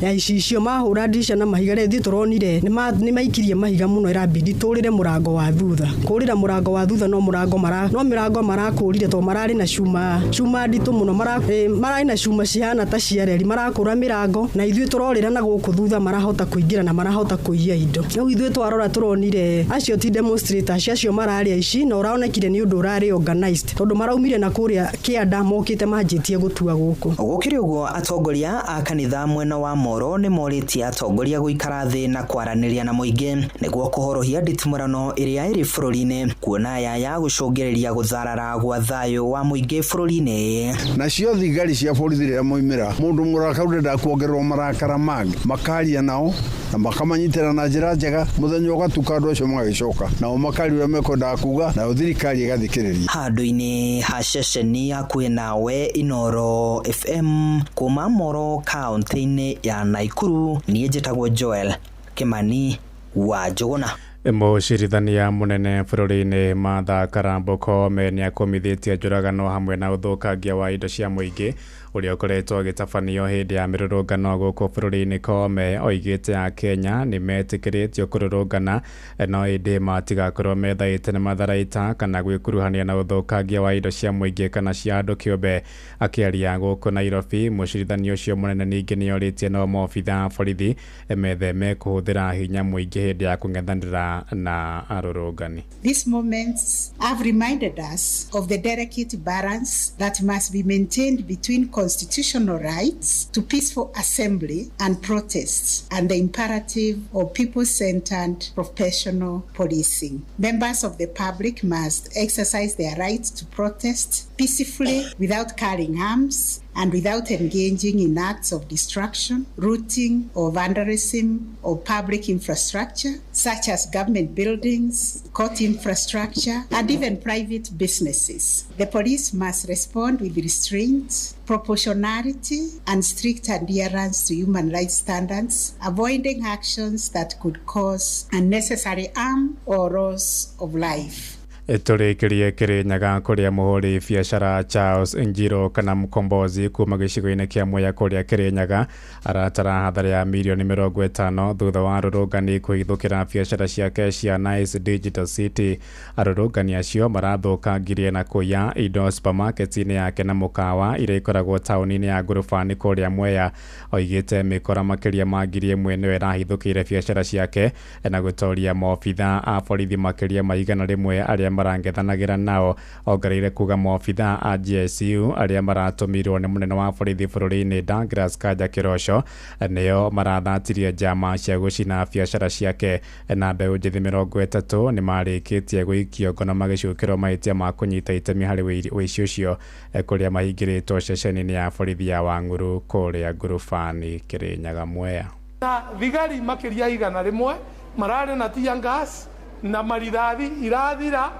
ya icicio mahũra ndirisha na mahiga rĩu tũronire nĩ maikirie mahiga mũno, ĩrambidi tũrĩre mũrango wa thutha. Kũrĩra mũrango wa thutha no mĩrango marakũrire to mararĩ na cuma nditũ mũno, mararĩ na cuma cihana ta cia reri, marakũra mĩrango na ithuĩ tũrorĩra na gũkũ thutha marahota kũingĩra na marahota kũiya indo. Rĩu ithuĩ twarora tũronire acio ti demonstrators acio mararĩa ici, na ũraonekire nĩ ũndũ ũrarĩ organized tondũ maraumire na kũrĩa kĩanda mokĩte manjĩtie gũtua gũkũ. Gũkĩrĩ ũguo atongoria a kanitha mwena wa Moro nĩ morĩtie atongoria gũikara thĩ na kwaranĩria na mũingĩ nĩguo kũhorohia nditimũrano ĩrĩa ĩrĩ bũrũri-inĩ, kuona ya gũcũngĩrĩria gũtharara gwa thayũ wa mũingĩ bũrũri-inĩ. Nacio thigari cia borithi rĩrĩa moimĩra mũndũ mũrakaru ndenda kuongererwo marakara mangĩ, makaria nao na makamanyitĩra na njĩra njega, mũthenya ũgatuka andũ acio magagĩcoka nao makari ũrĩa mekwendaga kuga nayo thirikari ĩgathikĩrĩria. Handũ-inĩ ha ceceni hakuhĩ nawe Inoro FM kuma Moro kaunti-inĩ ya Naikuru, niĩ njĩtagwo Joel Kimani wa Njũgũna. Mũcirithania mũnene bũrũri-inĩ Martha Karamba Koome nĩ akomithitie njũragano hamwe na ũthũkangia wa indo cia mũingĩ ũrĩa ũkoretwo ũgĩtabanio hĩndĩ ya mĩrũrũngano gũkũ bũrũri-inĩ. Koome oigĩte a Kenya nĩ metĩkĩrĩtio kũrũrũngana no ĩndĩ matigakorwo methaĩte nĩ matharaita kana gwĩkuruhania na ũthũkangia wa indo cia mũingĩ kana cia andũ kĩũmbe. Akĩaria gũkũ Nairobi, mũcirithania ũcio mũnene ningĩ nĩ orĩtie no maobitha a borithi metheme kũhũthĩra hinya mũingĩ hĩndĩ ya kũng'ethanĩra na arũrũngani. These moments have reminded us of the delicate balance that must be maintained between constitutional rights to peaceful assembly and protests and the imperative of people-centered professional policing. Members of the public must exercise their right to protest peacefully without carrying arms and without engaging in acts of destruction, looting, or vandalism of public infrastructure, such as government buildings, court infrastructure, and even private businesses. The police must respond with restraint, proportionality, and strict adherence to human rights standards, avoiding actions that could cause unnecessary harm or loss of life. Tũrĩkĩrie Kĩrĩnyaga kũrĩa mũhũri biacara Charles Njiro kana Mkombozi kuma gĩcigo-inĩ kĩa Mwea kũrĩa Kĩrĩnyaga aratara hathara ya mirioni 50 thutha wa arũrũngani kũhithũkĩra biacara ciake cia Nice Digital City. Arũrũngani acio marathũkangirie na kũiya indo supermarket-inĩ yake na mũkawa iria ikoragwo taũni-inĩ ya Ngũrũbani kũrĩa Mwea. Oigĩte mĩkora makĩria ma 1,000 nĩyo ĩrahithũkĩire biacara ciake na gũtoria maobitha a borithi makĩria ma 100 arĩa marang'ethanagĩra nao. Ongereire kuga maobitha a GSU arĩa maratũmirwo nĩ mũnene wa borithi bũrũri-inĩ Douglas Kanja Kĩroco nĩo marathatirie njama cia gũcina biacara ciake, na mbeũ njĩthĩ 30 nĩ marĩkĩtie gũikio ngono magĩcukĩrwo mahĩtia ma kũnyita itemi harĩ ũici ũcio kũrĩa mahingĩrĩtwo ceceni-inĩ ya borithi ya Wang'uru kũrĩa Ngũrũbani Kĩrĩnyaga Mwea. Na thigari makĩria 100 mararĩ na tear gas na marithathi irathira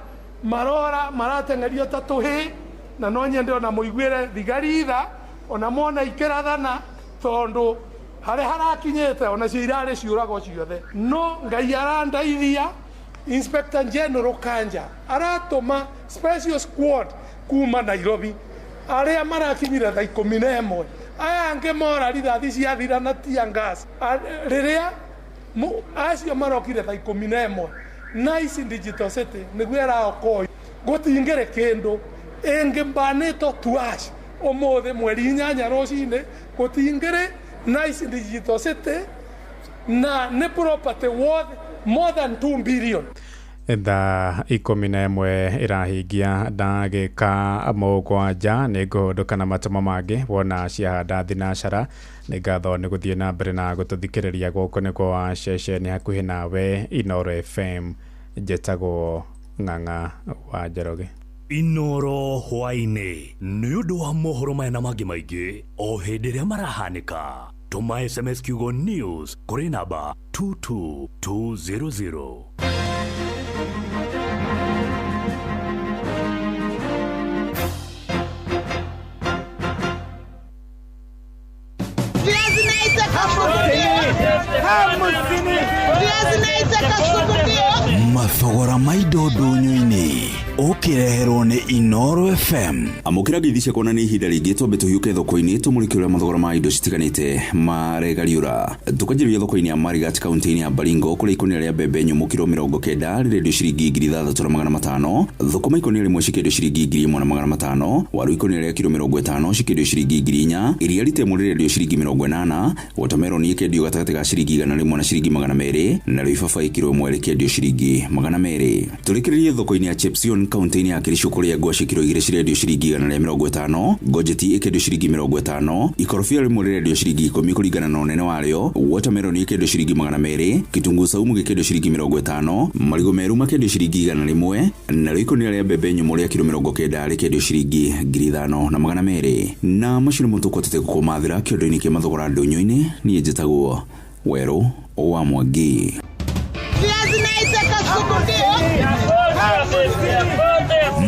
marora marateng'erio ta tũhĩ, na no nyende ona mũiguĩre thigari itha ona mona ikĩrathana tondũ harĩa harakinyĩte ona cio irarĩ ciũrago ciothe. No Ngai arandaithia, Inspector General Kanja aratũma special squad kuma Nairobi arĩa marakinyire thaa 11 aya angĩ mora rithathi ciathira na tear gas rĩrĩa acio marokire thaa 11 Nice Digital City nĩguo ĩraokoi gũtingĩrĩ kĩndũ ĩngĩmbanĩtwo tuash ũmũthĩ mweri 8 rũcinĩ gũtingĩrĩ Nice Digital City na nĩ property worth more than 2 billion. Thaa 11 ĩrahingia ndagĩka 7 nĩ ngũhũndũka na matũmo mangĩ wona ciahanda thinacara. Nĩ ngatho nĩ gũthiĩ na mbere na gũtũthikĩrĩria gũkũ nĩ kwa ceceni hakuhĩ nawe Inoro FM. Njĩtagwo Ng'ang'a wa Njoroge. Inoro hwainĩ nĩ ũndũ wa mohoro maya na mangĩ maingĩ o hĩndĩ ĩrĩa marahanĩka. Tũma SMS kiugo news kũrĩ namba 22200. Mathogora ma indo ndũnyũ-inĩ ũkĩreherwo nĩ Inoro FM. Amũkĩra ngeithi cia kuona nĩ ihinda rĩngĩ twambe tũhiũke thoko-inĩ tũmũrĩke ũrĩa mathogora ma indo citiganĩte maregariũra. Tũkanjĩrĩria thoko-inĩ ya Marigat kaunti-inĩ ya Baringo kũrĩa ikũnia rĩa mbembe nyũmũ kiro 90 rĩrendio ciringi 6,500. Thũkũma ikũnia rĩmwe cikĩendio ciringi 1,500. Waru ikũnia rĩa kiro 50 cikĩendio ciringi 4,000. Iria rĩtemũ rĩrendio ciringi 80. Watermelon ikĩendio gatagatĩ ga ciringi 100 na ciringi 200. Na rĩu ibabaĩ kiro 1 rĩkĩendio ciringi 200. Tũrĩkĩrĩrie thoko-inĩ ya Chepsion kaunti-inĩ ya Kericho kũrĩa ngwacĩ kiro 2 cirendio ciringi 150. Gojeti ikĩendio ciringi 50. Ikorobia rĩmwe rĩrendio ciringi 10 kũringana na ũnene warĩo. Watermelon ikĩendio ciringi 200. Kitunguu saumu gĩkĩendio ciringi 50. Marigũ meru makĩendio ciringi 100. Na rĩu ikũnia rĩa mbembe nyũmũ rĩa kiro 90 rĩkĩendio ciringi 5,200. Na macio nĩmo tũkwatĩte gũkũmathĩra kĩondo-inĩ kĩa mathogora ndũnyũ-inĩ. Niĩ njĩtagwo Werũ wa Mwangi.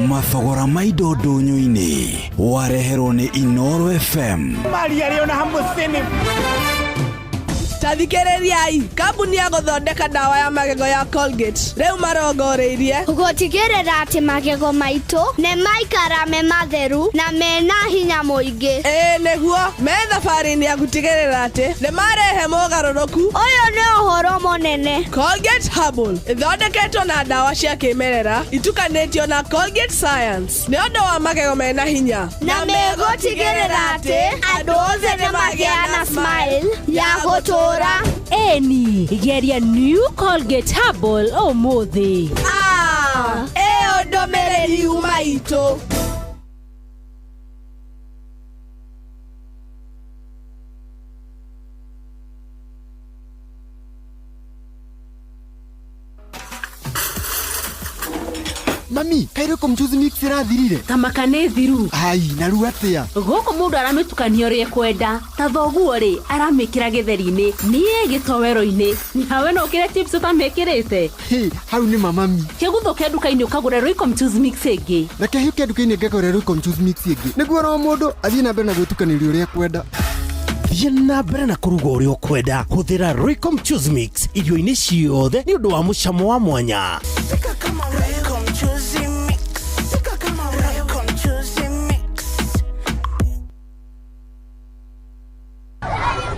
Mathogora ma indo ndũnyũ-inĩ wareherwo nĩ Inoro FM. Maria rĩona hamwe Tathikĩrĩriai, kambuni ya gũthondeka ndawa ya magego ya Colgate rĩu marongoreirie gũtigĩrĩra atĩ magego maitũ nĩ maikara me matheru na mena hinya mũingĩ. Nĩguo me thabarĩ-inĩ ya gũtigĩrĩra atĩ nĩ marehe mogarũrũku. Ũyũ nĩ ũhoro mũnene. Colgate Herbal ĩthondeketwo na ndawa cia kĩmerera itukanĩtio na Colgate Science nĩ ũndũ wa magego mena hinya na megũtigĩrĩra atĩ andũ othe nĩ magĩa na smile ya gũtũra. Eni geria new Colgate Herbal ũmũthĩ. Ĩyo ndũmĩrĩri uma itũ. Mami, kairoko mchuzi mix irathirire. Tamaka nĩ thiru. Ai, naru atia. Gũkũ mũndũ aramĩtukania ũrĩa kwenda. Ta thoguo rĩ, aramĩkĩra gĩtheri-inĩ, niĩ gĩtowero-inĩ. Nawe no ũkĩre chips ũtamĩkĩrĩte. Hau nĩ mami. Kĩgũthũke nduka-inĩ ũkagũra Royco mchuzi mix ĩngĩ. Reke hiũke nduka-inĩ ngagũra Royco mchuzi mix ĩngĩ. Nĩguo no mũndũ athiĩ na mbere na gwĩtukanĩria ũrĩa kwenda. Thiĩ na mbere na kũruga ũrĩa ũkwenda. Hũthĩra Royco mchuzi mix irio-inĩ ciothe nĩ ũndũ wa mũcamo wa mwanya.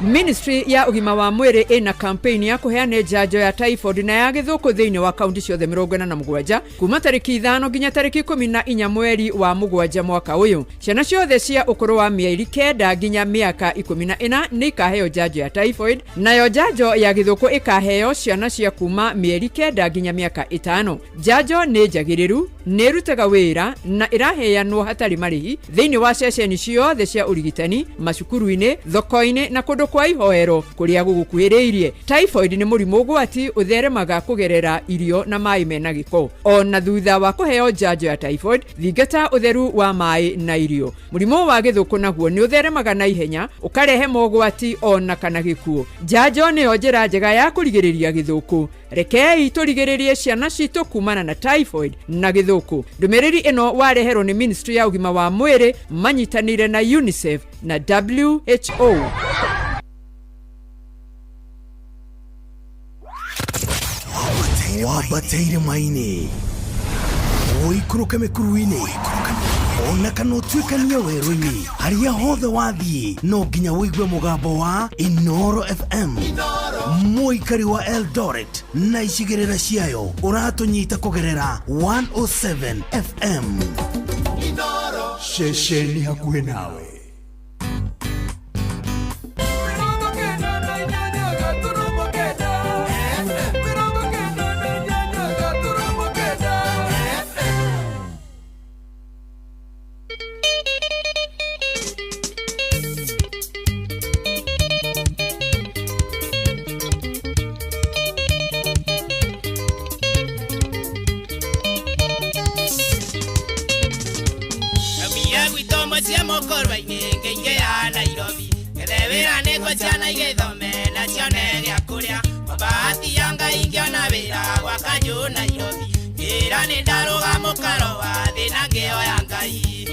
Ministry ya ugima wa mwiri ina campaign ya kuheana njanjo ya typhoid na ya githuku thiini wa kaunti ciothe 47 kuma tariki 5 nginya tariki 14 mweri wa mugwanja mwaka uyu. Ciana ciothe cia ukuru wa mieri 9 nginya miaka 14 ni ikaheo njanjo ya typhoid, nayo njanjo ya githuku ikaheo ciana cia kuma mieri 9 nginya miaka 5. Njanjo ni njagiriru, ni rutaga wira na iraheanwo hatari marihi thiini wa ceceni ciothe cia urigitani, macukuru-ini, thoko-ini na kundu kwa ihoero kuria gugukuhiriirie. Typhoid ni murimu gwati utheremaga kugerera irio na mai mena giko. Ona thutha wa kuheo njanjo ya typhoid, thingata utheru wa mai na irio. Murimu wa githuku naguo ni utheremaga na ihenya ukarehe mogwati ona kana gikuo. Njanjo ni njira njega ya kurigiriria githuku. Rekei turigiririe ciana citu kumana na typhoid na githuku. Ndumiriri ino wareherwo ni Ministry ya ugima wa mwiri manyitanire na UNICEF na WHO. Wabateire maini oikuruke mekuru-ini ona kana utuikania werũ-inĩ haria hothe wathiĩ no nginya wĩigue mũgambo wa Inoro FM. Mũikari wa Eldoret na icigĩrĩra ciayo ũratũnyita kũgerera 107 FM. Ceceni hakuhĩ nawe. Chana igethome na cione gĩa kũrĩa mabati yanga ingiona wĩra gwa kanjũ Nairobi ĩra nĩ ndarũga mũkaro wa thĩ na ngĩo ya Ngai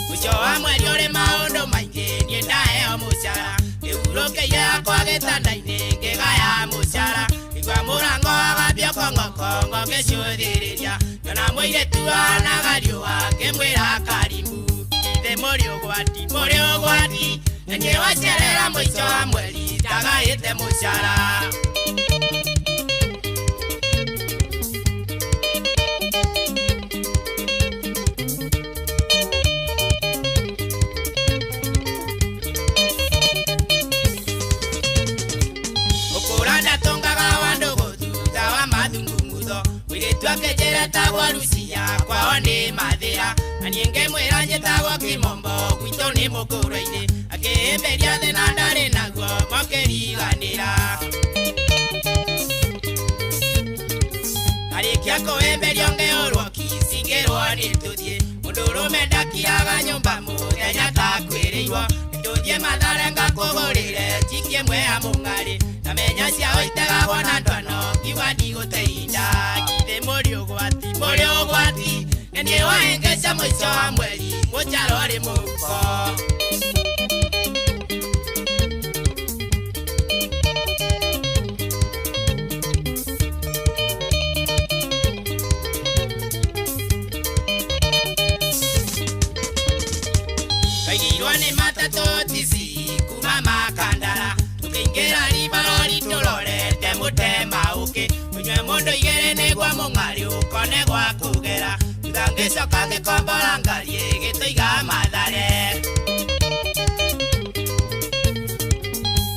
mũico wa mweri ũrĩ maũndũ maingĩ niĩ ndaheo mũcara rĩurũkĩire akwa gĩtanda-inĩ ngĩgaya mũcara igua mũrango agambia kongokongo ngĩcũthĩrĩria nyona mũirĩtu anaga riũa ngĩmwĩra karimu Muri ogwati Nenye wacerera mũico wa mweri ndagaĩte mũcara Mũkũra ndatongaga wa ndũgũ thutha wa mathungumutho mũirĩtu akĩnjĩra tagwo Rucia kwao nĩ mathĩra na niĩ ngĩmwĩra njĩtagwo Kimombo gwitũ nĩ mũkũrũ-inĩ akĩhĩmbĩria thĩ na ndarĩ naguo makĩriganĩra arĩkia kũhĩmbĩrio ngĩhũrwo kici ngĩrwo nĩ tũthiĩ mũndũrũme ndakiraga nyũmba mũthenya takwĩrĩirwo nĩtũthiĩ Mathare ngakũgũrĩre njiki ĩmwe ya mũng'arĩ na menya ciao itegagwo na ndwano kiuga ndigũtehinda githĩ mũrĩ ũgwati Nenie wahengeca mũico wa mweri mũcara ũrĩ mũhuko ni matatu tisi kuma makandara tukiingira ribarori tulorete mutema uke tunywe mundu igere nigwa mung'ari ukone gwa kugera tuthangicoka gikombora ngari gituiga mathare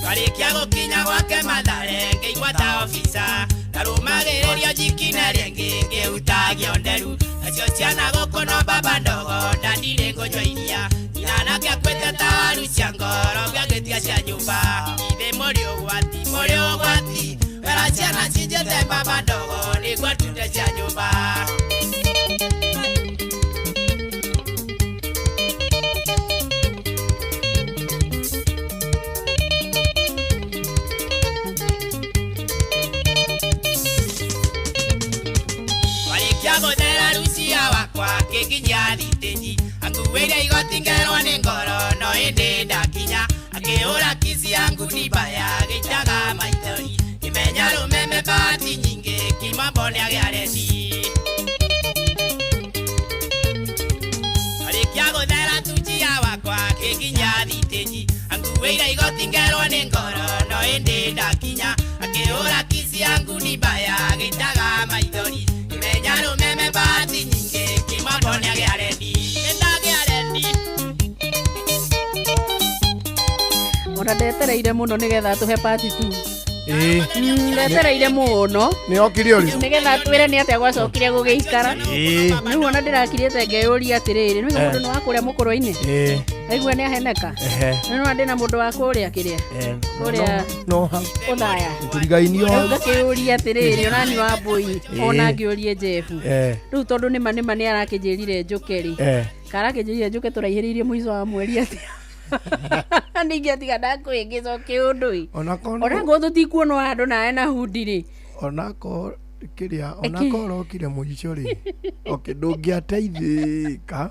twarikia gukinya gwake mathare ngĩigua ta ofisa narumagĩrĩrio njikine rĩngĩ ngĩhutagia ũnderu nacio ciana gũkũ no baba ndogo na ndirĩ ngũnyua iria inanake akwĩte ta waru cia ngoro ngagĩtia cia nyũmba ithe mũrĩ ũgwati wera ciana cinjĩte baba ndogo nĩguo tunde cia nyũmba kikinya thitĩnji anguĩria igoti ngerwo nĩ ngoro no ĩndĩ ndakinya akĩhũra kisi yangu ni baya gĩitaga maithori kĩmenya rũmeme bahati nyingĩ kimambo nĩagĩa rendi arĩkia gũthera tunjia wakwa kikinya thitĩnji anguĩria igoti ngerwo nĩ ngoro no ĩndĩ ndakinya akĩhũra kisi yangu ni baya gĩitaga maithori kĩmenya rũmeme bahati nyingĩ Mabone agerendi, ndagerendi. Ora ndetereire muno nigetha tuhe party tu. Ndetereire muno. Ni okire uri. Nigetha twire ni atia gwacokire gugĩikara. Niu ona ndirakirite ngeyũria atiriri, niu mundu ni wa kuria mukuru-ini. Aigua ni aheneka. Niu ndi na mundu wa kuria kiria. Kuria. No. Uthaya. Turigainio. Ngakĩyũria atiriri, ona ni wa Mbui, ona ngĩyũrie Jefu. Riu tondu ni manima ni arakĩnjĩrire njũkeri. Karakĩnjĩrire njũke tũraihĩrĩirie mũico wa mweri atia. Ningi atiga ndakwĩngĩco kĩũndũ onako tũtikuona handũ nawe na hundi rĩ onako rokire mũico rĩ ndũngĩateithĩka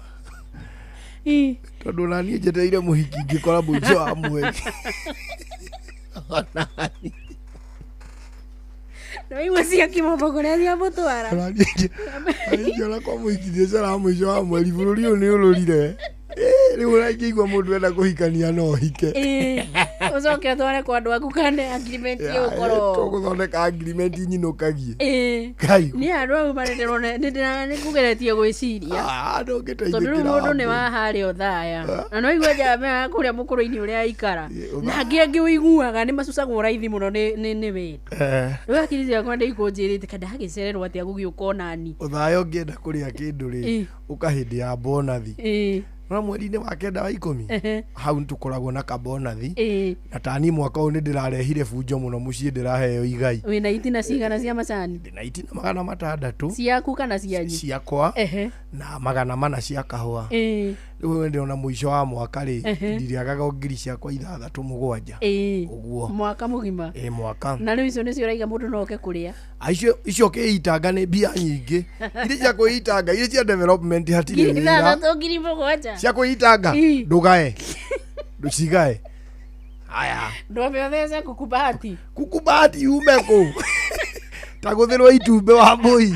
tondũ naniĩ njetereire mũhiki ngĩkora mũico wa mweri Nĩwaigua cia kĩmombo kũrĩa ciamũtwara ona kwa mũhiki thiĩcera mũico wa mweri bũrũri ũyũ nĩ ũrũrire rĩu ũraigua mũndũ enda kũhikania no hike ũcoke ũtware kwa andũ aku kande agreement ĩyo ũkorwo tũgũthondeka agreement nyinũkagie nĩ andũ au mareterwo nĩkũgeretie gwĩciria tondũ rĩu mũndũ nĩ waharĩa ũthaya na noigua njambe kũrĩa mũkũrũ-inĩ ũrĩa aikara na angĩ ũiguaga nĩ macucagwo raithi mũno nĩ wendo rĩu akiri ciakwa ndĩikũnjĩrĩte kana hagĩcererwo atĩa gũgĩũka onani ũthaya ũngĩenda kũrĩa kĩndũ rĩ ũka hĩndĩ ya bonathi na mweri-inĩ wa kenda wa 10 hau nĩtũkoragwo na kabonathi na tani mwaka ũyũ nĩndĩrarehire bunjo mũno mũciĩ ndĩraheo igai wĩna itina cigana cia macani ndĩna itina 600 ciaku kana cianyu ciakwa na 400 cia kahũa rĩu ndĩrona mũico wa mwaka rĩ ndirĩagaga ngiri ciakwa 6-7 ũguo mwaka mũgima mwaka na rĩu icio nĩcio ũraiga mũndũ noke kũrĩa icio kĩitanga nĩ mbia nyingĩ iria cia kwĩitanga iria cia development hatirĩ wĩra cia kwĩitanga ndũgae ndũcigae haya ndũmĩothece kukubahati yume kũ tagũthĩrwo itumbĩ wa Mbui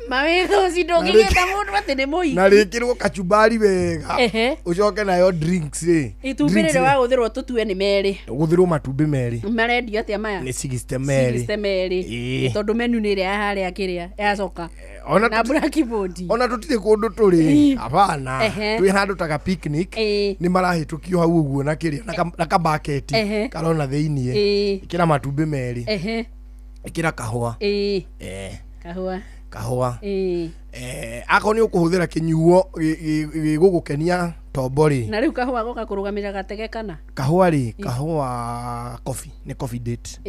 mawĩtho cindũngĩgĩta mũndũ atĩ nĩ mũhiki na rĩkĩrwo kachumbari wega ũcoke nayo drinks rĩ itumbĩ rĩrĩ wagũthĩrwo tũtue nĩ merĩ ũgũthĩrwo matumbĩ merĩ marendio atĩa maya nĩ 60 merĩ tondũ menu nĩ ĩrĩa ya harĩa kĩrĩa yacoka na blackboard ona tũtirĩ kũndũ tũrĩ hapana twĩ handũ ta picnic nĩ marahĩtũkio hau ũguo na kĩrĩa na kabaketi karona thĩiniĩ ĩkĩra matumbĩ merĩ ĩkĩra kahũa kahũa akorwo nĩ ũkũhũthĩra kĩnyuo gĩgũgũkenia tombo rĩ na rĩu kahũa goka kũrũgamĩra gatege kana kahũa rĩ kahũa coffee nĩ coffee date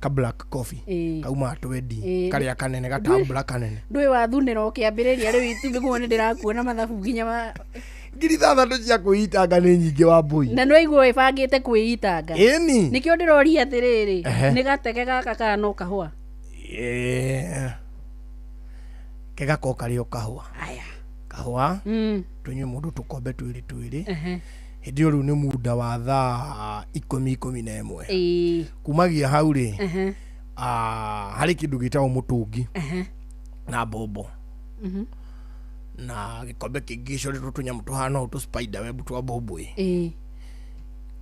ka black coffee kauma 20 karĩa kanene gatambũra kanene ndũĩ wathunĩra ũkĩambĩrĩria rĩu itumbĩ guo nĩ ndĩrakuona mathabu nginya ngiri 6 cia kwĩitanga nĩ nyingĩ wa Mbui na nĩwaigua ĩbangĩte kwĩitanga ĩni nĩkĩo ndĩroria atĩrĩrĩ nĩ gatege gaka kana no kahũa kegako karĩ o kahũa kahũa tũnyue mũndũ tũkombe twĩrĩ hĩndĩ ĩyo rĩu nĩ muda wa thaa 10-11 kumagia hau rĩ harĩ kĩndũ gĩtagwo mũtũngi na mbombo na gikombe kingi cio tunyamå tuhana å tå spider web twa mbåmbåä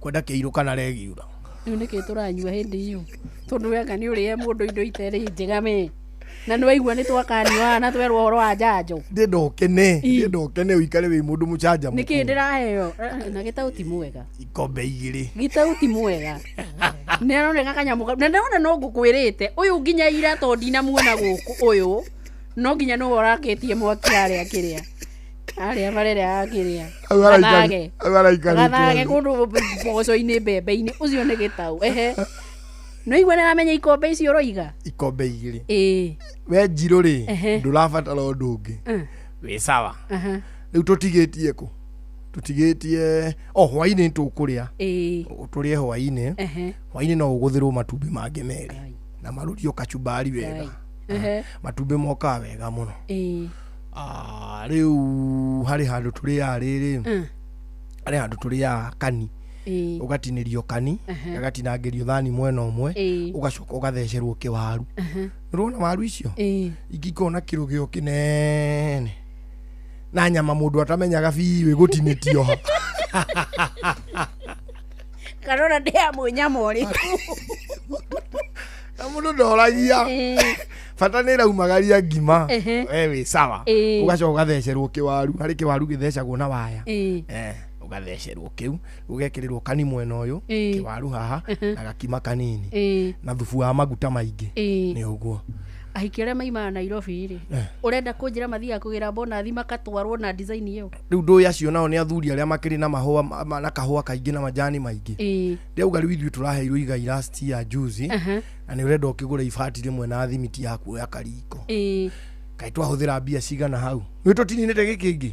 kwenda kä irå kana regiura rä u nä kä tå ranyua hä ndä ä yo tondå wega nä å rä e må ndå indo iterä njega me na nä waigua nä twakanyuana twerwo å horo wa njanjo ndä ndokene å ikare wä må ndå må canja nä kä ndä raheo na gä taå ti mwega ikombe igä rä gä taå ti mwega nä aroneka kanyamå na ndona no ngå kwä rä te å yå nginya ira to ndinamuona gå kå å yå no nginya nä we orakä tie mwaki arä a kä rä a arä a marere akä rä a gathage kå ndå mboco-inä mbembe-inä å cio nä gä taå ehe no igua nä ramenya ikombe icio roiga ikombe igä rä we njirå rä ndå rabatara å ndå å ngä wä sawa rä u tå tigä tie kå tå tigä tie hwainä tå kå rä a tå rä e hwainä no å gå thä rwo matumbä mangä merä na marå rio kachumbari wega matumbä mokaga wega må no rä u harä handå tå rä aga rä rä harä handå tå rä aga kani å gatinä rio kani gagatinangä rio thani mwena å mwe å gacoka å gathecerwo kä waru nä rwona waru icio ingikona kä rå gä o kä nene na nyama må ndå atamenyaga biwä gå tinä tio kanona ndä amwe nyama å rä na må ndå ndoragia bata nä raumagaria ngima we wä sawa å gacoka å gathecerwo kä waru harä kä waru gä thecagwo na waya å gathecerwo kä u å gekä rä rwo kani mwena å yå kä waru haha na gakima kanini na thubu wa maguta maingä nä å guo ahiki arĩa maimaga Nairobi rĩ ũrenda kũnjĩra mathiaga kũgĩra bonathi makatwarwo na design ĩyo rĩu ndũĩ acio nao nĩ athuri arĩa makĩrĩ na mahũa na kahũa kaingĩ na majani maingĩ ndĩauga rĩu ithuĩ tũraheirwo igai last year juzi na nĩ ũrenda ũkĩgũra ibati rĩmwe na thimiti ya kuoya kariko kaĩ twahũthĩra mbia cigana hau nĩ tũtininĩte gĩkĩngĩ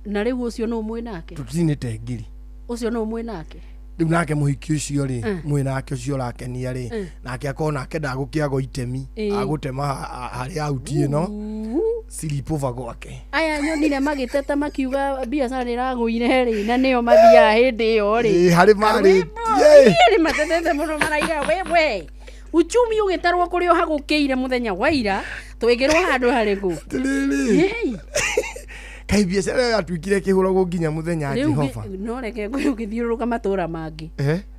na rĩu ũcio no mwĩ nake tũtininĩte ngiri ũcio no mwĩ nake rĩu nake mũhiki ũcio rĩ mwĩ nake ũcio ũrakenia rĩ nake akorwo nake ndagũkĩagwo itemi agũtema harĩa ahuti ĩno silipover gwake aya nyonire magĩteta makiuga biacara nĩ ĩragũire rĩ na nĩo mathiaga hĩndĩ ĩyo rĩ harĩ marĩ nĩ matetete mũno maraiga we uchumi ũgĩtarwo kũrĩa ũhagũkĩire mũthenya wa ira twĩkĩrwo handũ harĩkũ kai biacara yatuikire kĩhũragwo nginya mũthenya Jehova no reke ngũgĩthiũrũrũka matũra mangĩ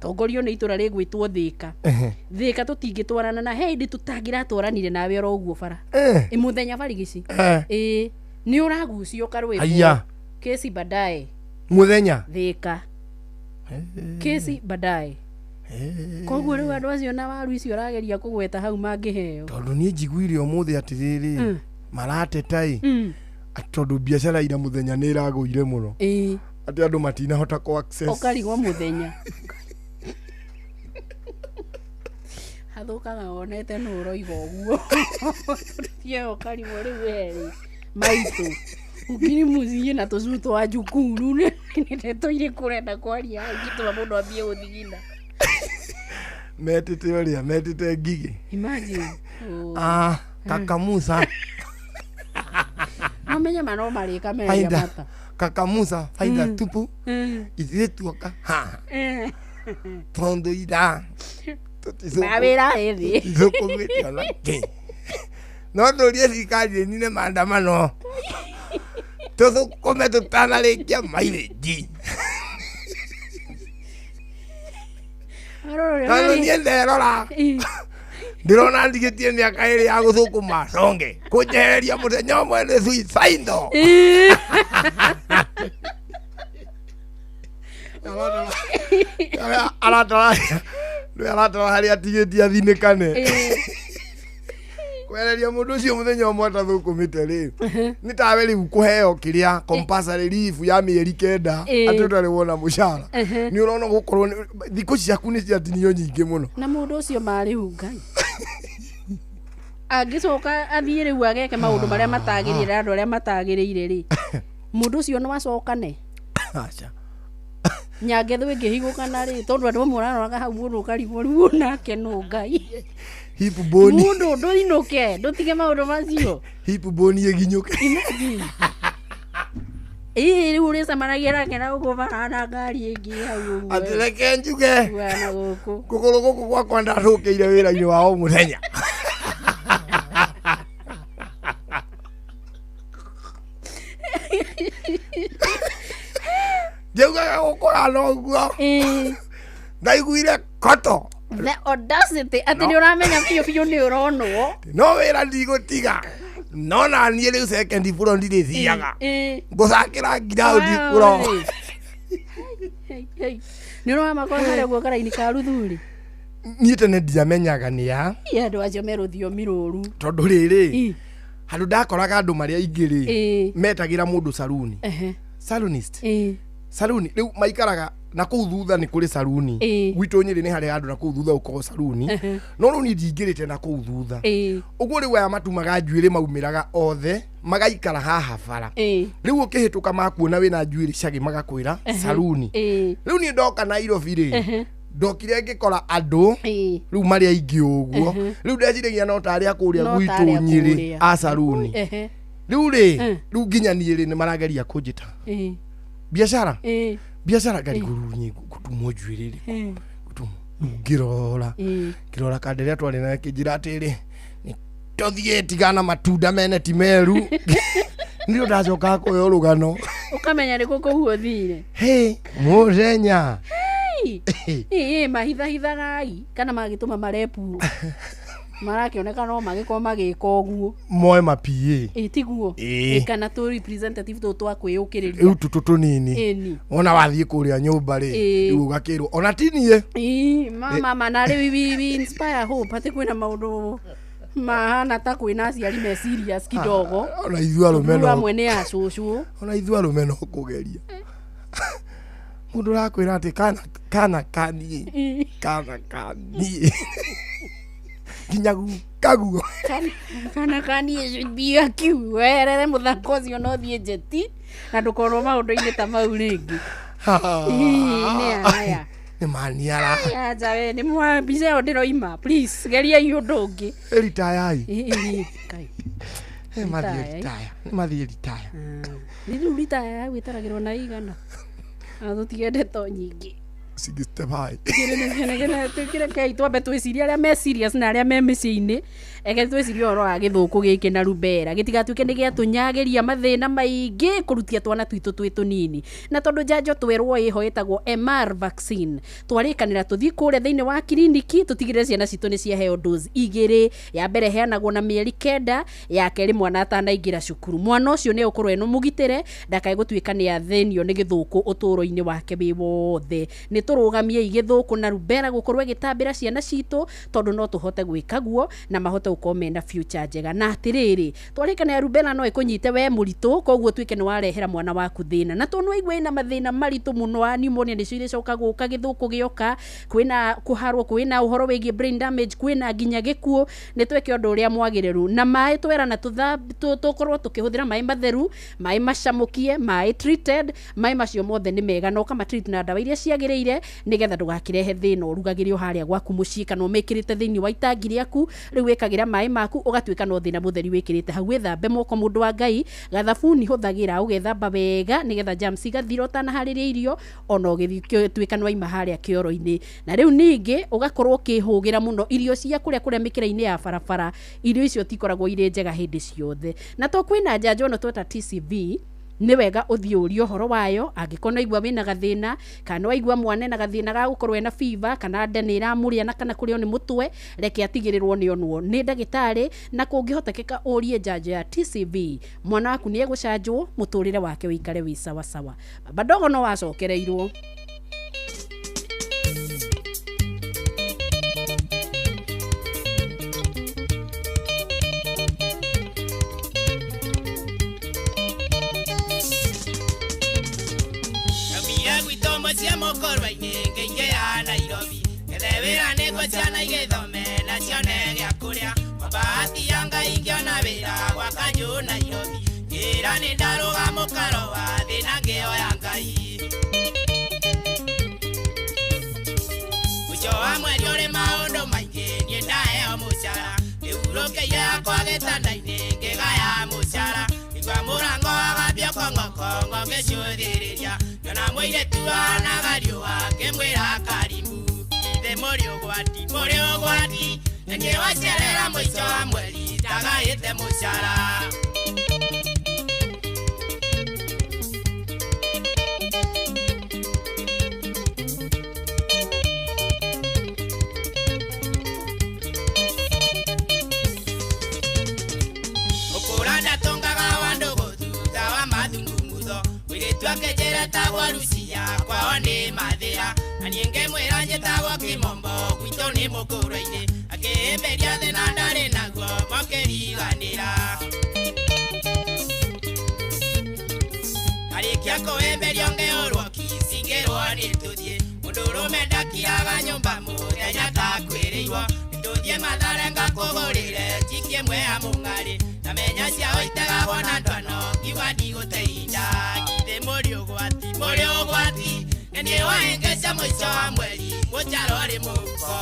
tongorio nĩ itũra rĩgwĩtwo Thĩka Thĩka tũtingĩtwarana na hĩndĩ tũtangĩratwaranire nawe oro ũguo bara mũthenya barigici nĩ ũragucio karwĩmbo kesi baadaye mũthenya Thĩka kesi baadaye koguo rĩu andũ acio na waru icio ũrageria kũgweta hau mangĩheo tondũ niĩ njiguire ũmũthĩ atĩrĩrĩ marateta tondũ biacara ira mũthenya nĩ ĩragũire mũno atĩ andũ matinahota kũ access ũkarigwo mũthenya hathũkaga wonete nũ ũroiga ũguo tie ũkarigwo rĩu werĩ maitũ ukiri muzie na tũcu twa njukuru nĩ tũirĩ kũrenda kwaria ngĩtũma mũndũ ambie gũthigina metete ũrĩa metete ngigĩ imagine kaka Musa Mamenye mano marĩka meria mata kaka Musa faida tupu ithuĩ tuoka tondo ira mawĩra ĩthĩ tũkũgwĩtio na kĩ no tũrie thirikari ĩnine maandamano tũthũkũme tũtanarĩkia mairĩnji tondũ niĩ nderora ndĩrona ndigĩtie mĩaka ĩrĩ ya gũthũkũma conge kũnjehereria mũthenya ũmwe nĩ suicide aratara harĩa atigĩtie athinĩkane kwehereria mũndũ ũcio mũthenya ũmwe atathũkũmĩte rĩ nĩ tawe rĩu kũheo kĩrĩa compulsory leave ya mĩeri 9 atĩ ũtarĩ wona mũcara nĩ ũrona gũkorwo thikũ ciaku nĩ ciatinio nyingĩ mũno na mũndũ ũcio marĩu Ngai angĩcoka athiĩ rĩu ageke maũndũ marĩa matagĩrĩire andũ arĩa matagĩrĩire rĩ mũndũ ũcio no acokane acha nyangetho ĩngĩhigũkana rĩ tondũ andũ mũraroraga hau mũndũ ũkarigwo rĩu nake no Ngai hip bone mũndũ ndũinũke ndũtige maũndũ macio hip bone ĩginyũke rĩu ũrĩcemanagia nake na gũkũ bahana ngari ĩngĩ hau ũguo atĩ reke njuge kũgũrũ gũkũ gwakwa ndarũkĩire wĩra-inĩ wa o mũthenya Ndeugaga gukora no guo. Ndaiguire koto. The audacity ati ni uramenya biũ ni uronwo. No wira ndigutiga. No na niĩ rĩu second floor ndirĩthiaga. Ngũcakĩra ground kũro. Nĩ ũrona kwa harĩa guokara-inĩ ka Ruthuri. Niĩ tene ndiamenyaga nĩ ya. Andũ acio me rũthiomi rũru. Tondũ rĩrĩ handũ ndakoraga andũ marĩa aingĩ rĩ metagĩra mũndũ saluni. Salonist. Saluni rĩu maikaraga na kũu thutha nĩ kũrĩ saluni. Gwitũ nyĩrĩ nĩ harĩ andũ na kũu thutha ũkorwo saluni. No rĩu niĩ ndingĩrĩte na kũu thutha. Ũguo rĩu aya matumaga njuĩrĩ maumĩraga othe magaikara haha bara. Rĩu ũkĩhĩtũka makuona wĩna njuĩrĩ cagi magakwĩra saluni. Rĩu niĩ ndoka Nairobi rĩ ndokire ngĩkora andũ rĩu marĩ aingĩ ũguo. Rĩu ndeciragia no tarĩ akũrĩa gwitũ Nyĩrĩ a saluni. Rĩu rĩ rĩu nginya niĩ rĩ nĩ marageria kũnjĩta biashara ngari gurunyi gutumwo njuĩrĩ rĩ gutumwo ngirora kanderia twarĩ na kĩnjĩra atĩrĩ tũthiĩ tigana matunda mene ti meru nĩ ndacoka kuoya rũgano ukamenya rĩ kũu ũthire mũthenya mahithagai kana magĩtũma marepu marakĩoneka no magĩkorwo magĩka ũguo moe mapie tiguo kana tu representative tu twakwĩyũkĩrĩria rĩu tũtũ nini ona wathiĩ kũrĩa nyũmba rĩ rĩu ũgakĩrwo ona tinie mama na rĩu we inspire hope atĩ kwĩna maũndũ mahana ta kwĩna aciari me serious kidogo ona ithuĩ arũme no amwe nĩ acũcũ ona ithuĩ arũme no kũgeria mũndũ rakwĩra atĩ kana kanie kinyagu kaguo kana should be akiu werere muthako ũcio no thiĩ njeti na ndũkorwo maũndũ-inĩ ta mau rĩngĩ nĩ maniara jawe nĩ mwa bize ndĩroima please geria ũndũ ũngĩ retire mathiĩ retire rĩu retire gwĩtaragĩrwo na igana tũtigende to nyingĩ 65 tukire twambe twĩciria arĩa me serious na arĩa me mĩciĩ-inĩ eke twĩciria ũhoro wa gĩthũkũ gĩkĩ na rubera gĩtigatuĩke nĩ gĩatũnyagĩria mathĩna maingĩ kũrutia twana twitũ twĩ tũnini na tondũ njanjo twerwo ĩho ĩtagwo MR vaccine twarĩkanĩra tũthiĩ kũrĩa thĩinĩ wa kiriniki tũtigĩrĩre ciana citũ nĩ ciaheo dose 2 ya mbere heanagwo na mĩeri 9 ya kerĩ mwana atanaingĩra cukuru mwana ũcio nĩ ũkorwo eno mũgitĩre ndakae gũtuĩka nĩ athĩnio nĩ gĩthũkũ ũtũũro-inĩ wake wĩ wothe nĩ tũrũgamie gĩthũkũ na rubera gũkorwo gĩtambĩra ciana citũ tondũ no tũhote gwĩka guo na mahote gũkorwo mena future njega na atĩrĩrĩ twarĩkana ya rubera no ĩkũnyite we mũritũ koguo tuĩke nĩ warehera mwana waku thĩna na tondũ waigua ina mathĩna maritũ mũno wa pneumonia nĩcio irĩcoka gũka gĩthũkũ gĩoka kwĩna kũharwo kwĩna ũhoro wĩgiĩ brain damage kwĩna nginya gĩkuũ nĩ tweke ũndũ ũrĩa mwagĩrĩru na maĩ twerana tũkorwo tũkĩhũthĩra maĩ matheru maĩ macamũkie maĩ treated maĩ macio mothe nĩ mega no kama treat na ndawa iria ciagĩrĩire nigetha ndũgakirehe thĩna ũrugagĩrio harĩa gwaku mũciĩ kana ũmĩkĩrĩte thĩinĩ wa itangi rĩaku rĩu wĩkagĩra maĩ maku ũgatuĩka no thĩna mũtheri wĩkĩrĩte hau wĩthambe moko mũndũ wa Ngai gathabuni hũthagĩra ũgethamba wega nigetha germs igathira ũtanaharĩria irio ona ũgĩtuĩka no ima harĩa kĩoro-inĩ na rĩu ningĩ ũgakorwo ũkĩhũgĩra mũno irio cia kũrĩa mĩkĩra-inĩ ya barabara irio icio tikoragwo irĩ njega hĩndĩ ciothe na to kwĩna njanjo ono tweta TCV nĩ wega ũthiĩ ũrio ũhoro wayo angĩkorwo no igua wĩna gathĩna kana waigua mwana na gathĩna ga gũkorwo ena fever kana nda nĩ ĩramũrĩa na kana kũrĩo nĩ mũtwe reke atigĩrĩrwo nĩ onwo nĩ ndagĩtarĩ na kũngĩhotekeka ũrie njanjo ya TCV mwana waku nĩ egũcanjwo mũtũrĩre wake wĩikare wĩ sawa sawa baba ndogo no wacokereirwo cia mũkorwa-inĩ ngĩingĩ ya Nairobi gethewĩra nĩguo ciana igĩthome na cione gĩa kũrĩa mabahati ya Ngai ingĩona wĩra gwa Kanjũ Nairobi ngĩra nĩ ndarũga mũkaro wa thĩ na ngĩoya Ngai mũico wa mweri ũrĩ maũndũ maingĩ niĩ ndaheo mũcara rĩurũkĩire yakwa gĩtanda-inĩ ngĩgaya mũcara igua mũrango agambia kongokongo ngĩcũthĩrĩria na mũirĩtu anaga riũa ngĩmwĩra karibu ithe mũrĩ ũgwati na niĩ wacerera mũico wa mweri ndagaĩte mũcara Gitwake jera tagwa Rusia kwao ni mathira na nienge mwira njitagwo Kimombo gwito ni mukuru-ini akihimbiria thina ndari naguo mokiriganira arikia kuhimbirio ngeurwo kisingirwo ni tuthie mundurume ndakiraga nyumba muthenya takwiriirwo nituthie Mathare ngakugurire chikie mwea mung'ari na menya ciao itegagwo na ndono kiuga ndiguteinda githe muri ugwati nenie wahengeca mwico wa mweri mucharo ri muko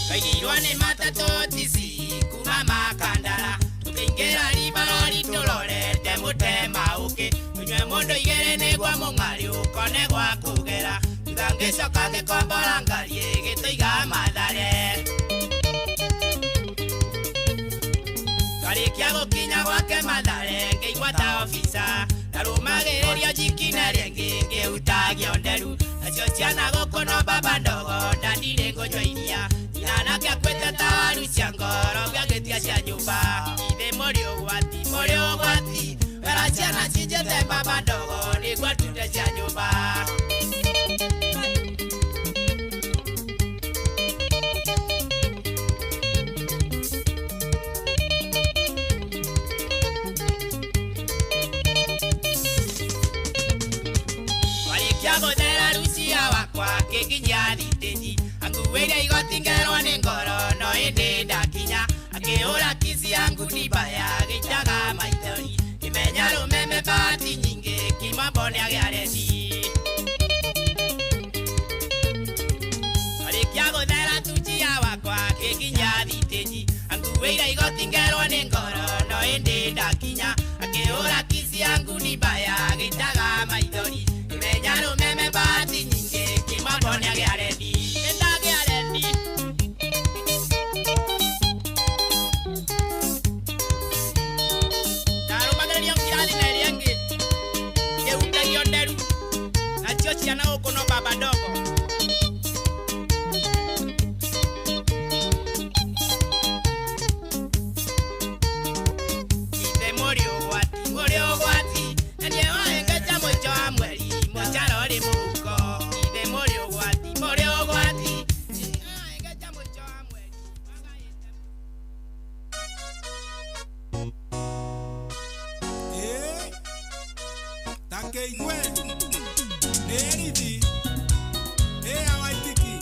kaigirwa ni matatu tisi kuma Makandara tukiingira ribarori turorete mutema uki tunywe mundu igere nigwa mung'ari ukone gwa kugera ngicoka ngikombora ngari gituiga Mathare ngarikia gukinya gwake Mathare ngĩigua ta ofisa narumagĩrĩrio njikine rĩngĩ ngĩhutagia nderu nacio ciana gũkũ no baba ndogo na ndirĩ ngũnyua iria nyanake akwĩte ta waru cia ngoro ngagĩtia cia nyũmba ithe mũrĩ ũgwati wera ciana cinjĩte baba ndogo nĩguo tunde cia nyũmba kikinya thitĩji anguĩria igoti ngerwo nĩ ngoro no ĩndĩ ndakinya akĩhũra kisi yangu ndibaya gĩitaga maithori kĩmenya rũmeme bahati nyingĩ Kimombo nĩagĩa rendi arĩkia gũthera tujia wakwa kikinya thitĩji anguĩria igoti ngerwo nĩ ngoro no ĩndĩ ndakinya akĩhũra kisi yangu ndibaya gĩitaga maithori kĩmenya rũmeme bahati nyingĩ Kimombo nĩagĩa rendi nĩndagĩa rendi ndarũmagĩrĩria kirathi na ĩrĩa ĩngĩ ngĩhutagio nderu nacio ciana gũkũ no baba ndogo ithe mũrĩ ũgwati na niĩ wahengeca mũico wa mweri mũcharo rĩ mũhuko ithe mũrĩ ũgwati takeigue nĩ erithi awaitiki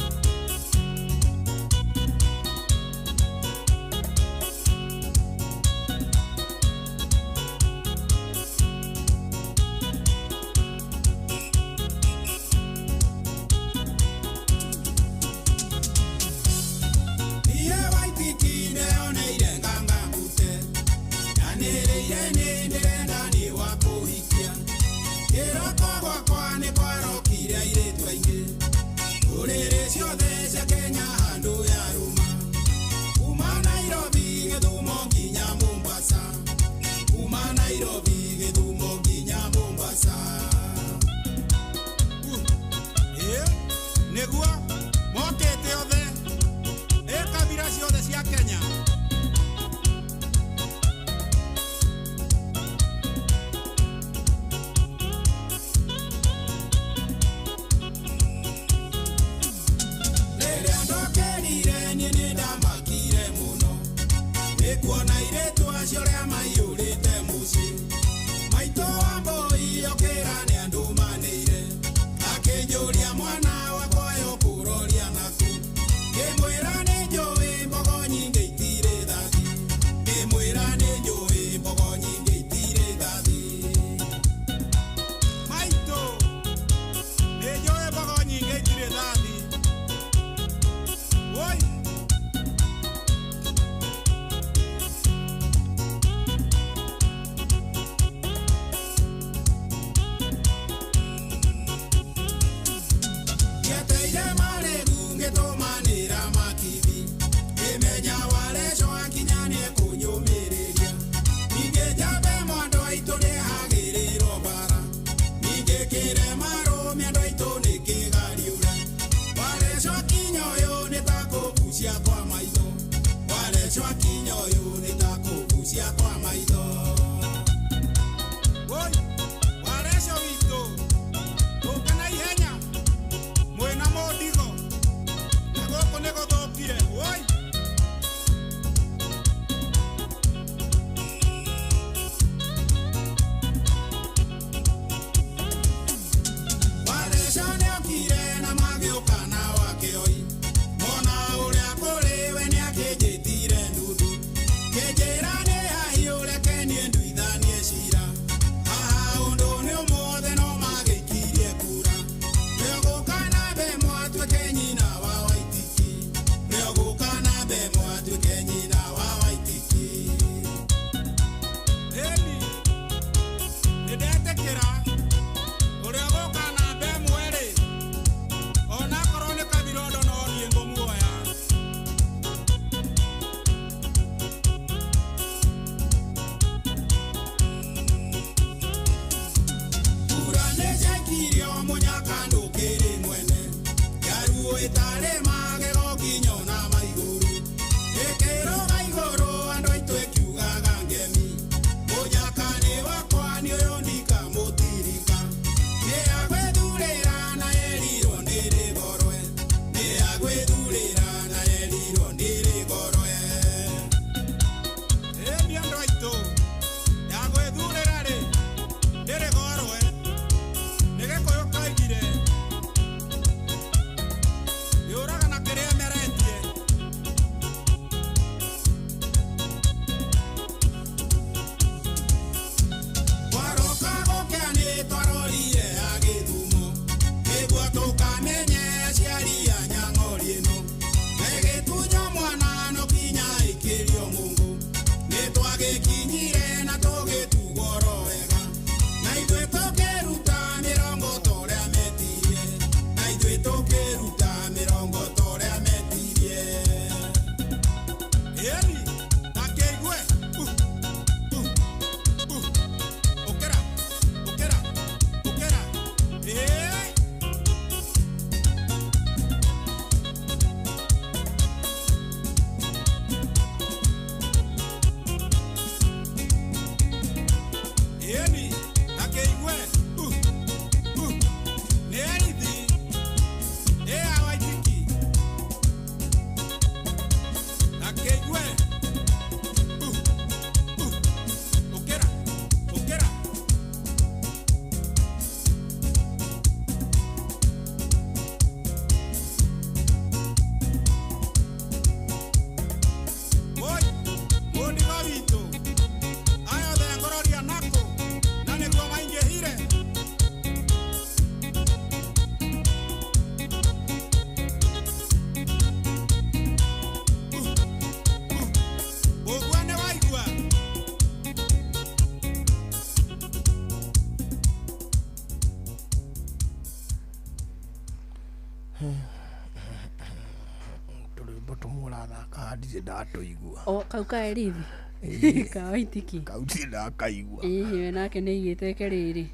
O kauka erithi kawaitiki kautira kaigua nake nĩ igĩteke rĩrĩ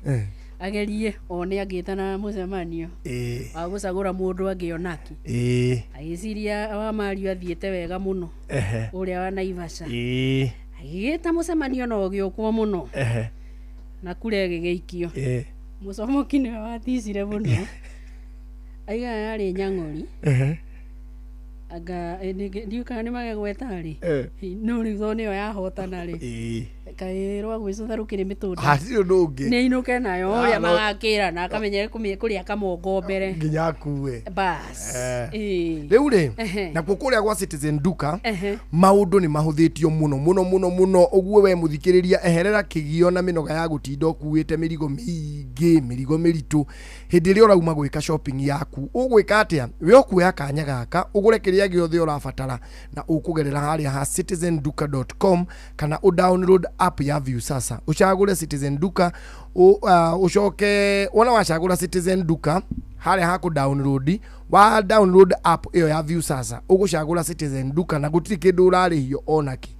agerie one agĩtana mũcemanio wa gũcagũra mũndũ angĩonaki agĩciria wa Mario athiĩte wega mũno ũrĩa wa Naivasha agĩgĩta mũcemanio na ũgĩũkwo mũno na kure gĩgĩikio mũcomoki nĩwe waticire mũno aiga yarĩ Nyang'ori aga ndiuka nĩ magegweta rĩ no rĩ thone yo yahotana rĩ kairwa gwicutharukire mitunda hacio ndungi nĩ inuke nayo ũrĩa magakĩra na akamenyere kũrĩa kamongo mbere nginya kuwe bas rĩu rĩ na kũrĩa gwa Citizen Duka maũndũ nĩ mahũthĩtio mũno ũguo we mũthikĩrĩria eherera kĩgio na mĩnoga ya gũtinda ũkuĩte mĩrigo mĩingĩ mĩrigo mĩritũ hĩndĩ ĩrĩa ũrauma gwĩka shopping yaku ũgwĩka atĩa we ũkuoya kanya gaka ũgũre kĩrĩa gĩothe ũrabatara na ũkũgerera harĩa ha citizenduka.com kana download app ya Viusasa ucagure Citizen Duka ucoke wona wacagura Citizen Duka harĩa ha ku download app iyo ya Viusasa ugucagura Citizen Duka na gutiri kindu urarihio onaki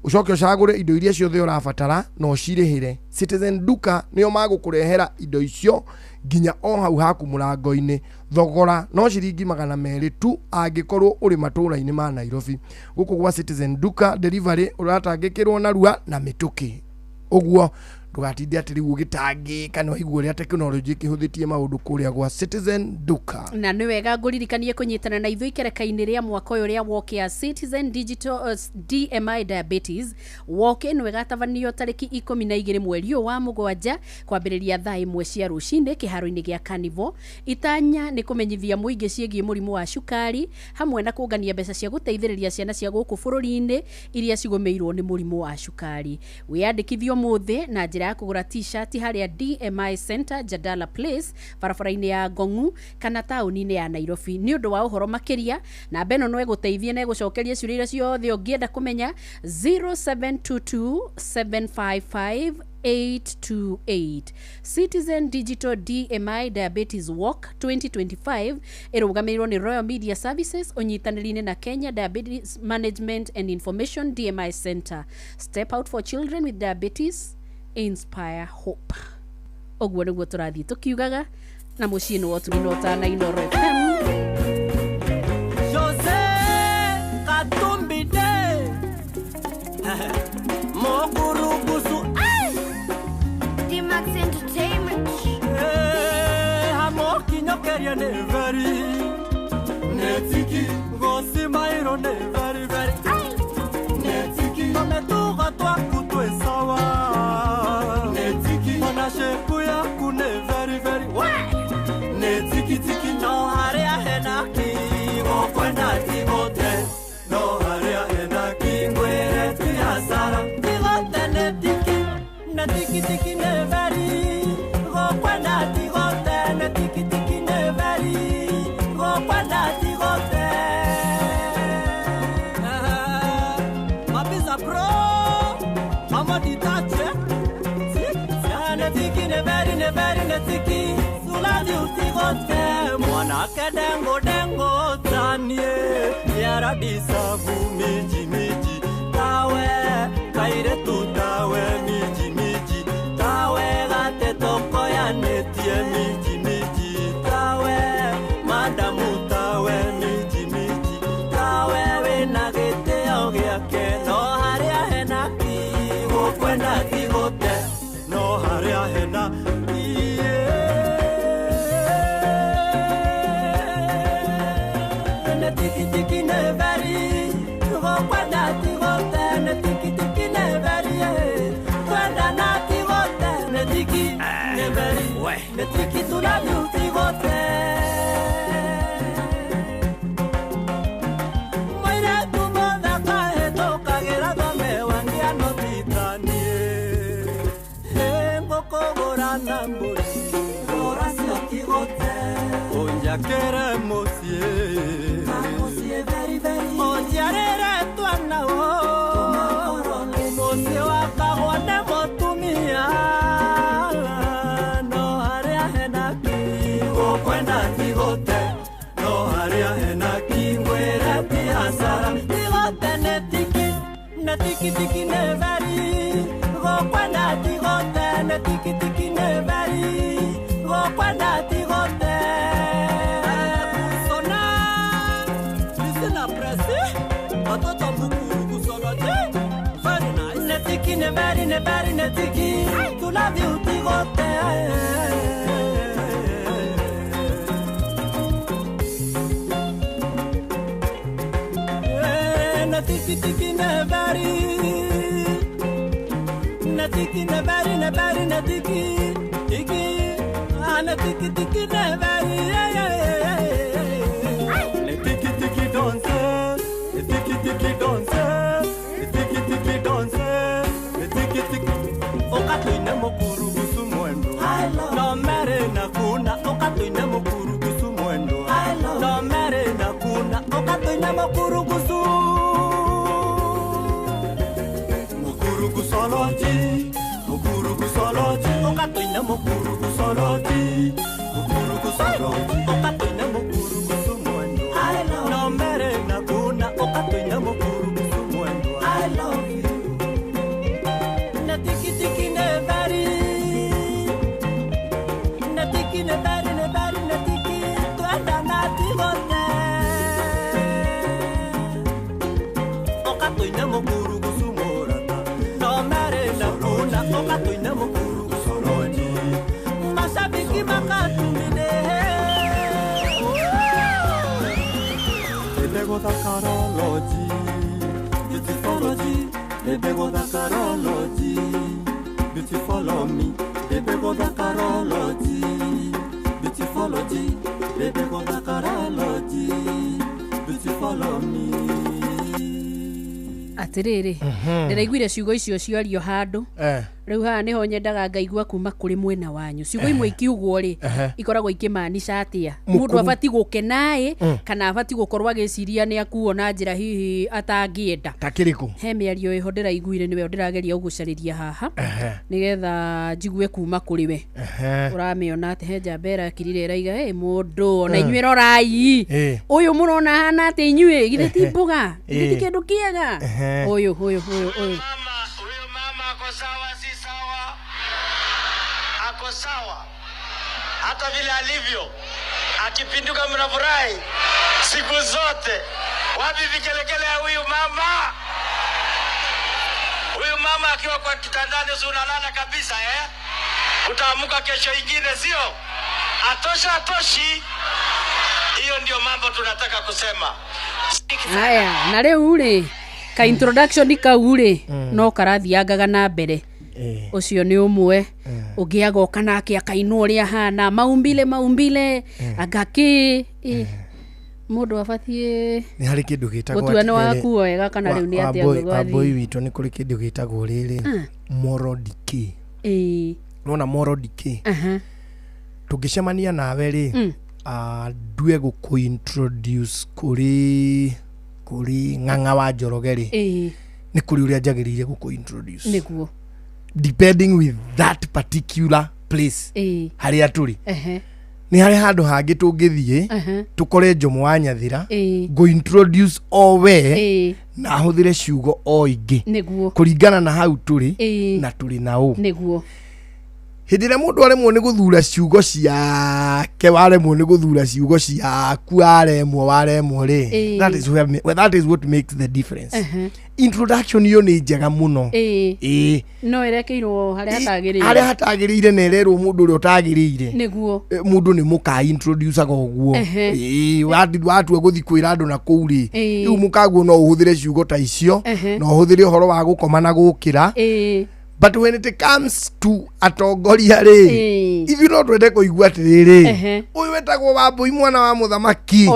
ucoke ucagure indo iria ciothe urabatara no cirihire Citizen Duka niyo magũkũrehera indo icio nginya o hau haku mũrango-inĩ thogora no ciringi 200 tu angĩkorwo ũrĩ matũũra-inĩ ma Nairobi gũkũ gwa Citizen Duka delivery uratangĩkĩrwo na rua na mĩtũkĩ ũguo ndũgatinde atĩ rĩu ũgĩtangĩ kana ũigua ũrĩa tekinoronjĩ ĩkĩhũthĩtie maũndũ kũrĩa gwa Citizen Duka na nĩ wega ngũririkanie kũnyitana na ithuĩ ikereka-inĩ rĩa mwaka ũyũ rĩa walk ya Citizen Digital DMI Diabetes walk ĩno ĩgatabanio tarĩki 12 mweri ũyũ wa mũgwanja kwambĩrĩria thaa 1 cia rũcinĩ kĩharo-inĩ gĩa Carnival itanya nĩ kũmenyithia mũingĩ ciĩgiĩ mũrimũ wa cukari hamwe na kũngania mbeca cia gũteithĩrĩria ciana cia gũkũ bũrũri-inĩ iria cigũmĩirwo nĩ mũrimũ wa cukari wĩyandĩkithio mũthĩ na njĩra ya kũgũra t-shirt harĩa DMI Center Jadala Place barabara-inĩ ya Ngong'u kana taũni-inĩ ya Nairobi nĩ ũndũ wa ũhoro makĩria na beno no egũteithie na egũcokeria ciũria iria ciothe ũngĩenda kũmenya 0722-755-828 Citizen Digital DMI Diabetes Walk 2025 ĩrũgamĩrĩirwo nĩ Royal Media Services ũnyitanĩri-inĩ na Kenya Diabetes Management and Information DMI Center. Step out for children with diabetes, inspire hope. oguo niguo turathie tukiugaga na muciĩ no tũrino ta na Inooro FM. Jose Katumbide Mogurugusu D-Max Entertainment Hamoki nyokeria ne very Netiki Gosi Mairo ne very very Netiki Mametuga twaku twe sawa Netiki Mana sheku yaku ne very very Netiki tiki no haria henaki Gokwenda tigote No haria henaki Ngwere tiasara Tigote netiki Netiki tiki ne very Gokwenda tigote Netiki tiki ne very Gokwenda tigote Mapisa pro Mama ditache Netiki ne very netiki Sulavi utigote Mwanake dengo dengo tanie Yarabisa miji miji Tawe kaire tutawe miji miji Tawe gate toko ya netie miji miji Tawe madamu tawe miji miji Tawe wina gete ogiake No haria henaki Gokwenda tigote No haria henaki Tiki tiki ne very, go kwenda tigote. Ne tiki tiki ne very, kwenda na tigote. Ne tiki ne very, ne tiki tulabi tigote. Moira tu moda kae toka gera dome wangia no titanie. Ngoko gorana mburi, gorasio tigote. Onja kere mosie. Very, very Ojarere tuana o Mose wakagone motumia No haria henaki Gokwenda tigote No haria henaki Ngwere tiasara Tigote netiki Netiki tiki neveri Gokwenda tigote Netiki tiki neveri Gokwenda tigote Netiki neveri netiki Tulavi utigote Netiki tiki neveri Netiki neveri netiki Tiki Netiki tiki neveri Netiki tiki danse Netiki tiki danse Netiki tiki danse Okatuine mokuru gusu mwendo No mere na kuna Okatuine mokuru gusu mwendo No mere na kuna Okatuine mokuru gusu Mokuru gusoloji Mokuru gusoloji Okatuine mokuru gusoloji Mokuru gusoloji Okatuine mokuru gusu mwendo No mere na kuna Okatuine mokuru gusu mwendo I love you Netiki tiki neveri Netiki neveri netiki Tuenda na tigote Okatuine mokuru gusu morata No mere na kuna Okatuine mokuru gusu loji Mashabiki makatumine Ebego da karoloji Beautifology Ebego da karology Beautiful on me Ebego da karology Beautifology Ebego da karology Beautiful on me Atiriri ndiraiguire ciugo icio ciario handu riu haha niho nyendaga ngaigua kuma kuri mwena wanyu ciugo imwe ikiugwo ri ikoragwo ikimaanisha atia mundu abati gukenae kana abati gukorwa giciria ni akuo na njira hihi atangienda takiriku he miario iho ndiraiguire niwe ndirageria ugucariria haha nigetha jigue kuma kuri we uramiona ati he jambera kirire raiga mundu na inywe rorai uyu murona hana ati inywe githe ti mbuga githe ti kindu kiega uyu sawa, hata vile alivyo akipinduka mnafurahi siku zote. Wapi vikelekele ya huyu mama? Huyu mama akiwa kwa kitandani unalala kabisa Utaamuka kesho ingine, sio? Atoshi. Hiyo ndio mambo tunataka kusema. Haya, na leo ule ka introduction kaure no karathiangaga na mbere. Ucio ni umwe ugiaga kanake akainwo ria hana maumbile agaki mundu abatie ni hari kindu gitagwo gutuana waku wega kana riu ni atia gwathi boy wito ni kuri kindu gitagwo riri moral decay. Nona moral decay. Tugicemania nawe ri ndue gukuintroduce kuri ng'ang'a wa Njoroge ri ni kuri uria njagirire gukuintroduce niguo depending with that particular place haria turi ni hari handu hangi tungithie tukore Njomo wa Nyathira go introduce owe na huthire ciugo o ingi niguo kuringana na hau turi na turi nao niguo hindire mundu aremwo ni guthura ciugo ciake waremwo ni guthura ciugo ciaku waremwo ri that is what makes the difference. Introduction yo ni njega muno no erekeirwo haria hatagirire na ererwo mundu uri utagirire niguo mundu ni muka introduce aga uguo watu guthi kwira andu na kuuri riu mukaguo no uhuthire ciugo ta icio no uhuthire uhoro wa gukoma na gukira but when it comes to atongoria ri if you not wende kuigua atiriri uyu wetagwo Wambui mwana wa muthamaki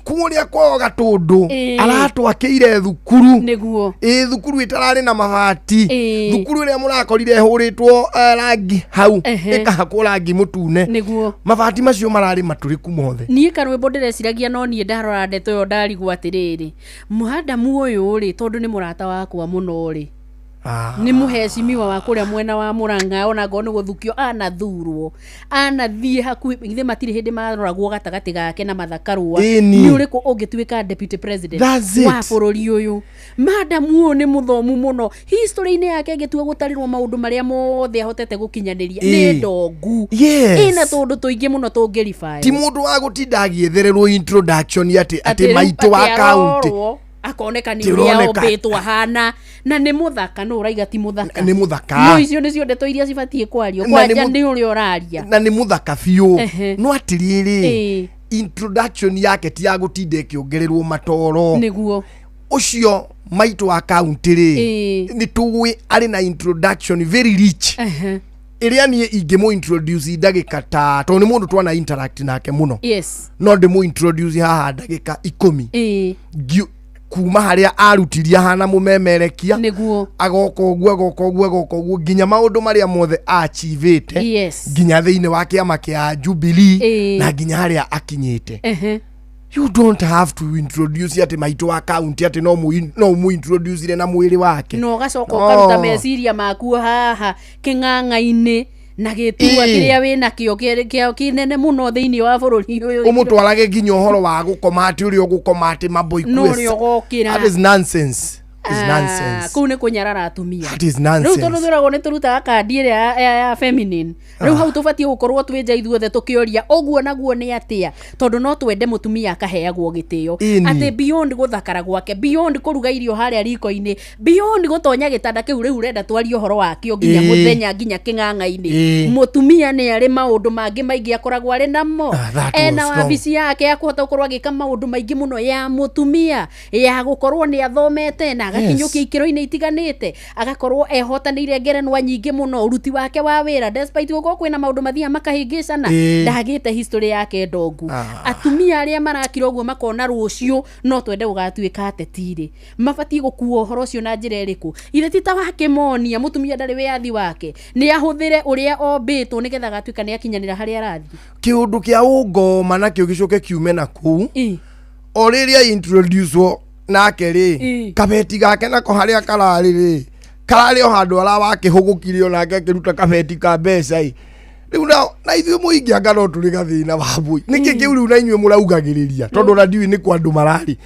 kuria kwao Gatundu aratwakiire thukuru niguo thukuru itarari na mabati thukuru ria murakorire ihuritwo rangi hau ikahakwo rangi mutune niguo mabati macio marari maturiku mothe nie karwimbo ndireciragia no nie ndarora ndeto yo ndarigwo atiriri muhadamu uyu ri tondu ni murata wakwa muno ri ni muheshimiwa wa kuria mwena wa Murang'a ona ngo ni guthukio anathie haku ithe matiri hindi maroragwo gatagati gake na mathakarwa ni uriku ungituika deputy president wa bururi uyu madamu ni muthomu muno history-ini yake ngitua gutarirwo maundu maria mothe ahotete gukinyaniria ni ndongu ina tondu tuingi muno tungirify ti mundu wa gutinda agithererwo introduction ati maitu wa county akoneka ni uria obetwa hana na ni muthaka no uraiga ti muthaka ni muthaka no icio nicio ndeto iria cibatie kwario kwanja ndi uria uraria na ni muthaka biu no atiriri introduction yake ti ya gutinda kiongererwo matoro niguo ucio maitu wa county ri ni tugwi ari na introduction very rich iria ni ingimo introduce ndagika ta to ni mundu twana interact nake muno no ndimo introduce haha ndagika 10 kuma haria arutiria hana mumemerekia niguo agoka uguo ginya maundu maria mothe achievite ginya thiini wa kiama kia Jubilee na ginya haria akinyite you don't have to introduce ati maitu wa county ati no mu introduce na mwiri wake no gacoka ukaruta meciria maku haha king'ang'a-ini na gitua kiria wina kio kinene muno thiini wa bururi uyu umutwarage ginya uhoro wa gukoma ati uri ugukoma ati maboy no uri ugokira that is nonsense. Is nonsense. Kune kunyarara atumia. That is nonsense. Riu turuthirago ni turuta kandi ire ya feminine. Riu hau tubatie gukorwo twinja ithuothe tukioria oguo naguo ni atia tondu no twende mutumia akaheagwo gitio ati beyond guthakara gwake beyond kuruga irio haria riko-ini beyond gutonya gitanda kiu riu renda twario horo wakio ginya muthenya ginya king'ang'a-ini mutumia ni ari maundu mangi maingi akoragwo ari namo ena wabici yake akuhota gukorwo agika maundu maingi muno ya mutumia ya gukorwo ni athomete na agakinyukia ikiro-ini itiganite agakorwo ehotanire ngerenwa nyingi muno uruti wake wa wira despite gukorwo kwina maundu mathia makahingicana ndagite history yake ndongu atumia aria marakira uguo makona rucio no twende gugatuika atetiri mabatie gukuo horo cio na njira iriku ithe tita wake monia mutumia ndari wiathi wake ni ahuthire uria obitwo nigetha gatuika ni akinyanira haria arathi kiundu kia ungoma na kio gicoke kiume na ku oriria introduce nake ri kabeti gake nako haria karari o handu ara wake hugukirio nake kiruta kabeti ka mbeca riu na ithuĩ muingi anga no turi gathina Wambui niki kiu riu na inyuĩ muraugagiriria tondu na ndiwi ni kwa andu marari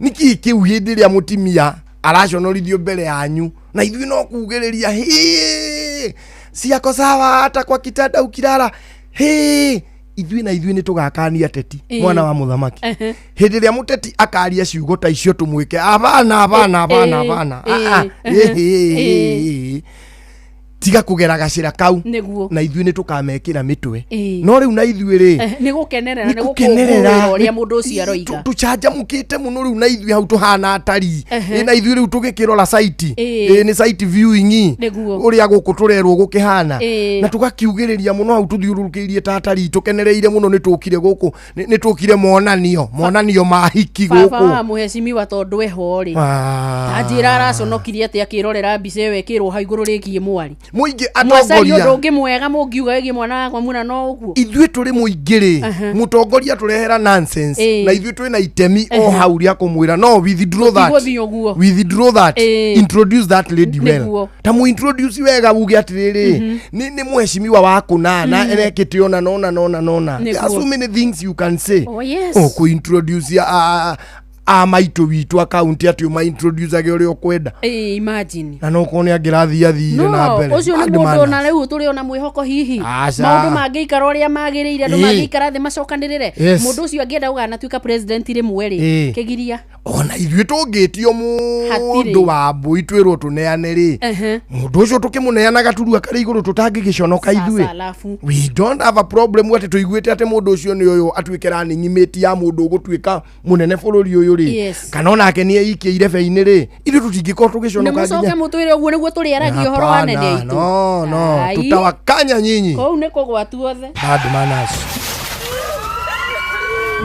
niki kiu hindi ria mutimia araconorithio mbere yanyu na ithuĩ no kugiriria siako sawa hata kwa kitanda ukilala. Ithui na ithui nitugakania teti mwana wa muthamaki. Hindi ria muteti akaria ciugo ta icio tumwike abana. Tiga kugera gacira kau na ithui nitukamekira mitwe. No riu na ithui ri ni gukenerera uria mundu ucio aroiga tuchanja mukite muno riu na ithui hau tuhana atari na ithui riu tugikirora site ni site viewing uria guku turerwo gukihana na tugakiugiriria muno hau tuthiurukirie tatari tukenereire muno nitukire guku nitukire monanio mahiki guku baba muheshimiwa tondu eho ri ajira araconokirie ati akirorera mbica we kirwo ha iguru rikie mwari muingi atongoria ndungi mwega mungiuga igi mwana wakwa muna no uguo ithui turi muingiri mutongoria turehera nonsense na ithui turi na itemi o hauria kumwira no withdraw that introduce that lady well ta mu introduce wega buge atiriri ni muheshimiwa wako na erekete ona nona so many things you can say ku introduce maito witu akaunti ati uma introduce age uri okwenda imagine na no kone agirathia thire na mbere ucio ni mundu na riu turi ona mwihoko hihi maundu mangiikara uria magirire andu mangiikara thi macokanirire mundu ucio angienda ugana tuika president rimwe ri kigiria ona ithui tungitio mundu wa mbui twirwo tuneane ri mundu ucio tukimuneana gaturua kari iguru tutangigiconoka ithui we don't have a problem ati tuiguite ati mundu ucio ni uyu atwikira ni nyimeti ya mundu ugutwika munene bururi uyu ri kana ona ake ni eikie irebe-ini ri ithu tutingiko tugiconoka nginya mucoke mutwire uguo niguo turi aragio horo wa nene itu no tutawakanya nyinyi kou niko gwatu othe bad manners.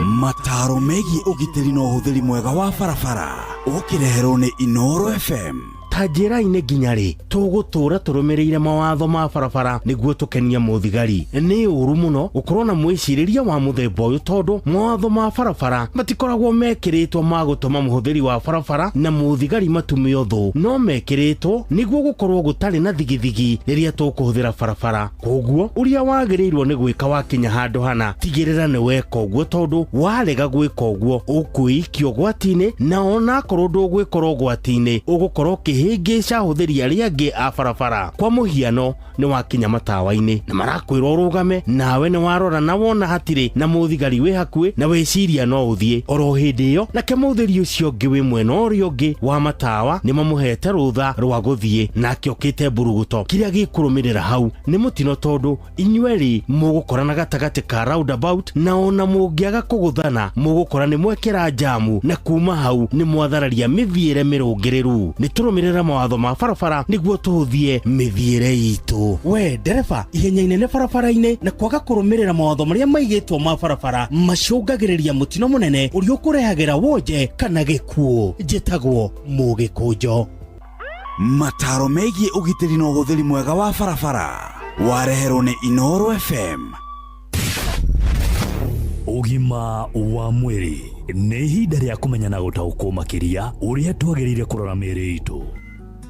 Mataro megi ugitiri no huthiri mwega wa barabara ukireherwo ni Inoro FM. Tajira-ine nginya ri tugutura turumireire mawatho ma barabara niguo tukenia muthigari ni uru muno ukorwo na mwiciriria wa muthemba uyu tondu mawatho ma barabara matikoragwo mekiritwo ma gutuma muhuthiri wa barabara na muthigari matumio thu no mekiritwo niguo gukorwo gutari na thigithigi riria tukuhuthira barabara koguo uria wagirirwo ni gwika wakinya handu hana tigirira ni weka uguo tondu warega gwika uguo ukuikio gwatine na ona korwo ndugwikorwo gwatine ugukorwo hingisha huthiri aria angi a barabara kwa muhiano ni wakinya matawa-ini na marakwirwo rugame nawe ni warora na wona hatiri na muthigari wi hakui na weciria no uthie oro hindi iyo nake muthiri ucio ngi wi mwena uria ungi wa matawa ni mamuhete rutha rwa guthie nake okite buruguto kiria gikurumirira hau ni mutino tondu inyweri mugukorana gatagati ka roundabout na ona mungiaga kuguthana mugukora ni mwekera jamu na kuma hau ni mwathararia mithiire mirungiriru ni turumirira mawatho ma barabara niguo tuhuthie mithiire itu we dereva ihenya inene barabara-ini na kwaga kurumirira mawatho maria maigitwo ma barabara macungagiriria mutino munene uria ukurehagira wonje kana gikuo njitagwo mugikunjo. Mataro megie ugitiri no huthiri mwega wa barabara wareherwo ni Inoro FM. Ugima wa mwiri ni ihinda ria kumenya na gutaukwo makiria uria twagirire kurora miri itu.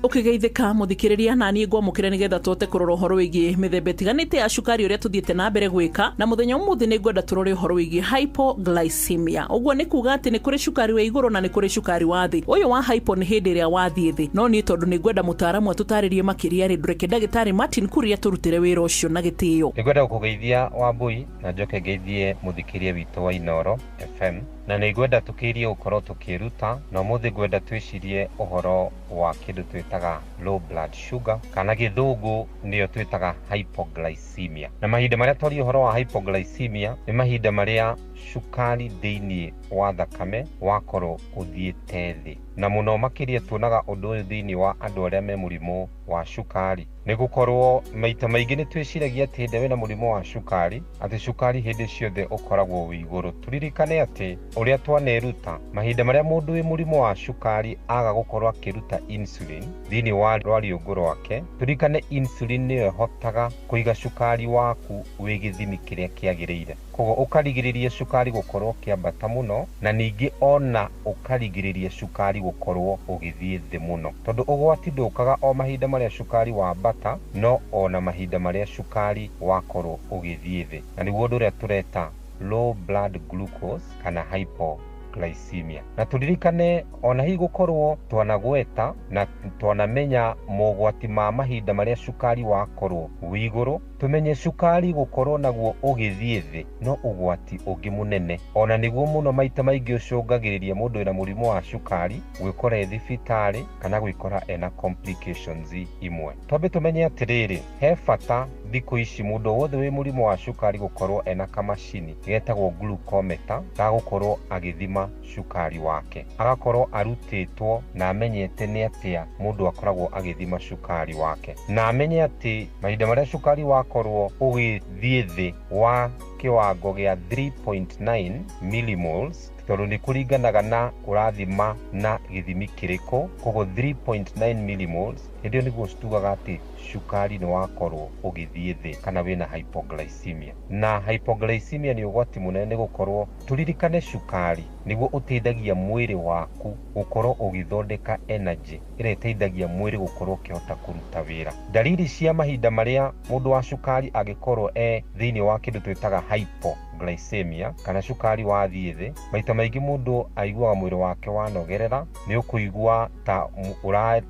Ukigeithika muthikiriria na ni ngwamukire nigetha tote kurora horo wigi mithembe itiganite ya cukari uria tuthiete na mbere gwika na muthenya umuthi ni ngwenda turore horo wigi hypoglycemia. Uguo ni kuga ati ni kuri cukari wa iguru na ni kuri cukari wa thi. Uyu wa hypo ni hindi ria wathie thi no ni tondu ni ngwenda mutaaramu atutaririe makiria ri ndureke ndagitari Martin Kuria turutire wira ucio na gitio. Ni ngwenda kugeithia Wambui na njoke ngeithie muthikiria witu wa Inoro FM na ni ngwenda tukirie ukorwo tukiruta na muthi ngwenda twicirie uhoro wa kindu twitaga low blood sugar kana githungu niyo twitaga hypoglycemia. Na mahinda maria twari uhoro wa hypoglycemia ni mahinda maria cukari thiini wa thakame wakorwo uthiete thi na muno makiria tuonaga undu uyu thiini wa andu aria me murimu wa cukari ni gukorwo maita maingi ni twiciragia ati ndewe na murimu wa cukari ati cukari hindi ciothe ukoragwo wi iguru. Turirikane ati uria twaneruta mahinda maria mundu wi murimu wa cukari aga gukorwo akiruta insulin thiini wa rwariungu rwake. Turirikane insulin niyo hotaga kuiga cukari waku wi githimi kiria kiagirire koguo ukarigiriria cukari gukorwo kiambata muno na ningi ona ukarigiriria cukari gukorwo ugithie thi muno tondu ugwati ndukaga o mahinda maria cukari wa bata no ona mahinda maria cukari wakorwo ugithie thi na niguo ndu uria tureta low blood glucose kana hypoglycemia. hypoglycemia. Na turirikane ona hii gukorwo twanagweta na twanamenya mogwati ma mahinda maria cukari wakorwo wiguru, tumenye cukari gukorwo naguo ugithie thi no ugwati ungi munene, ona niguo muno maita maingi ucungagiriria mundu ena murimu wa cukari gwikora thibitari kana gwikora ena complications imwe. Twambe tumenye atiriri, he bata thiku ici mundu wothe wi murimu wa cukari gukorwo ena kamacini getagwo glucometer ga gukorwo agithima cukari wake, agakorwo arutitwo na amenyete ni atia mundu akoragwo agithima cukari wake, na amenye ati mahinda maria cukari wakorwo ugithie thi wa kiwango gia 3.9 millimoles, tondu ni kuringanaga na urathima na githimi kiriko. Koguo 3.9 millimoles ndio niguo tugaga ati cukari ni wakorwo ugithie thi kana wina hypoglycemia. Na hypoglycemia ni ugwati munene gukorwo turirikane cukari niguo uteithagia mwiri waku gukorwo ugithondeka energy ire teithagia mwiri gukorwo kihota kuruta wira. Dalili cia mahinda maria mundu wa cukari agikorwo thiini wa kindu twitaga hypoglycemia kana cukari wathie thi, maita maingi mundu aiguaga mwiri wake wanogerera, ni ukuigua ta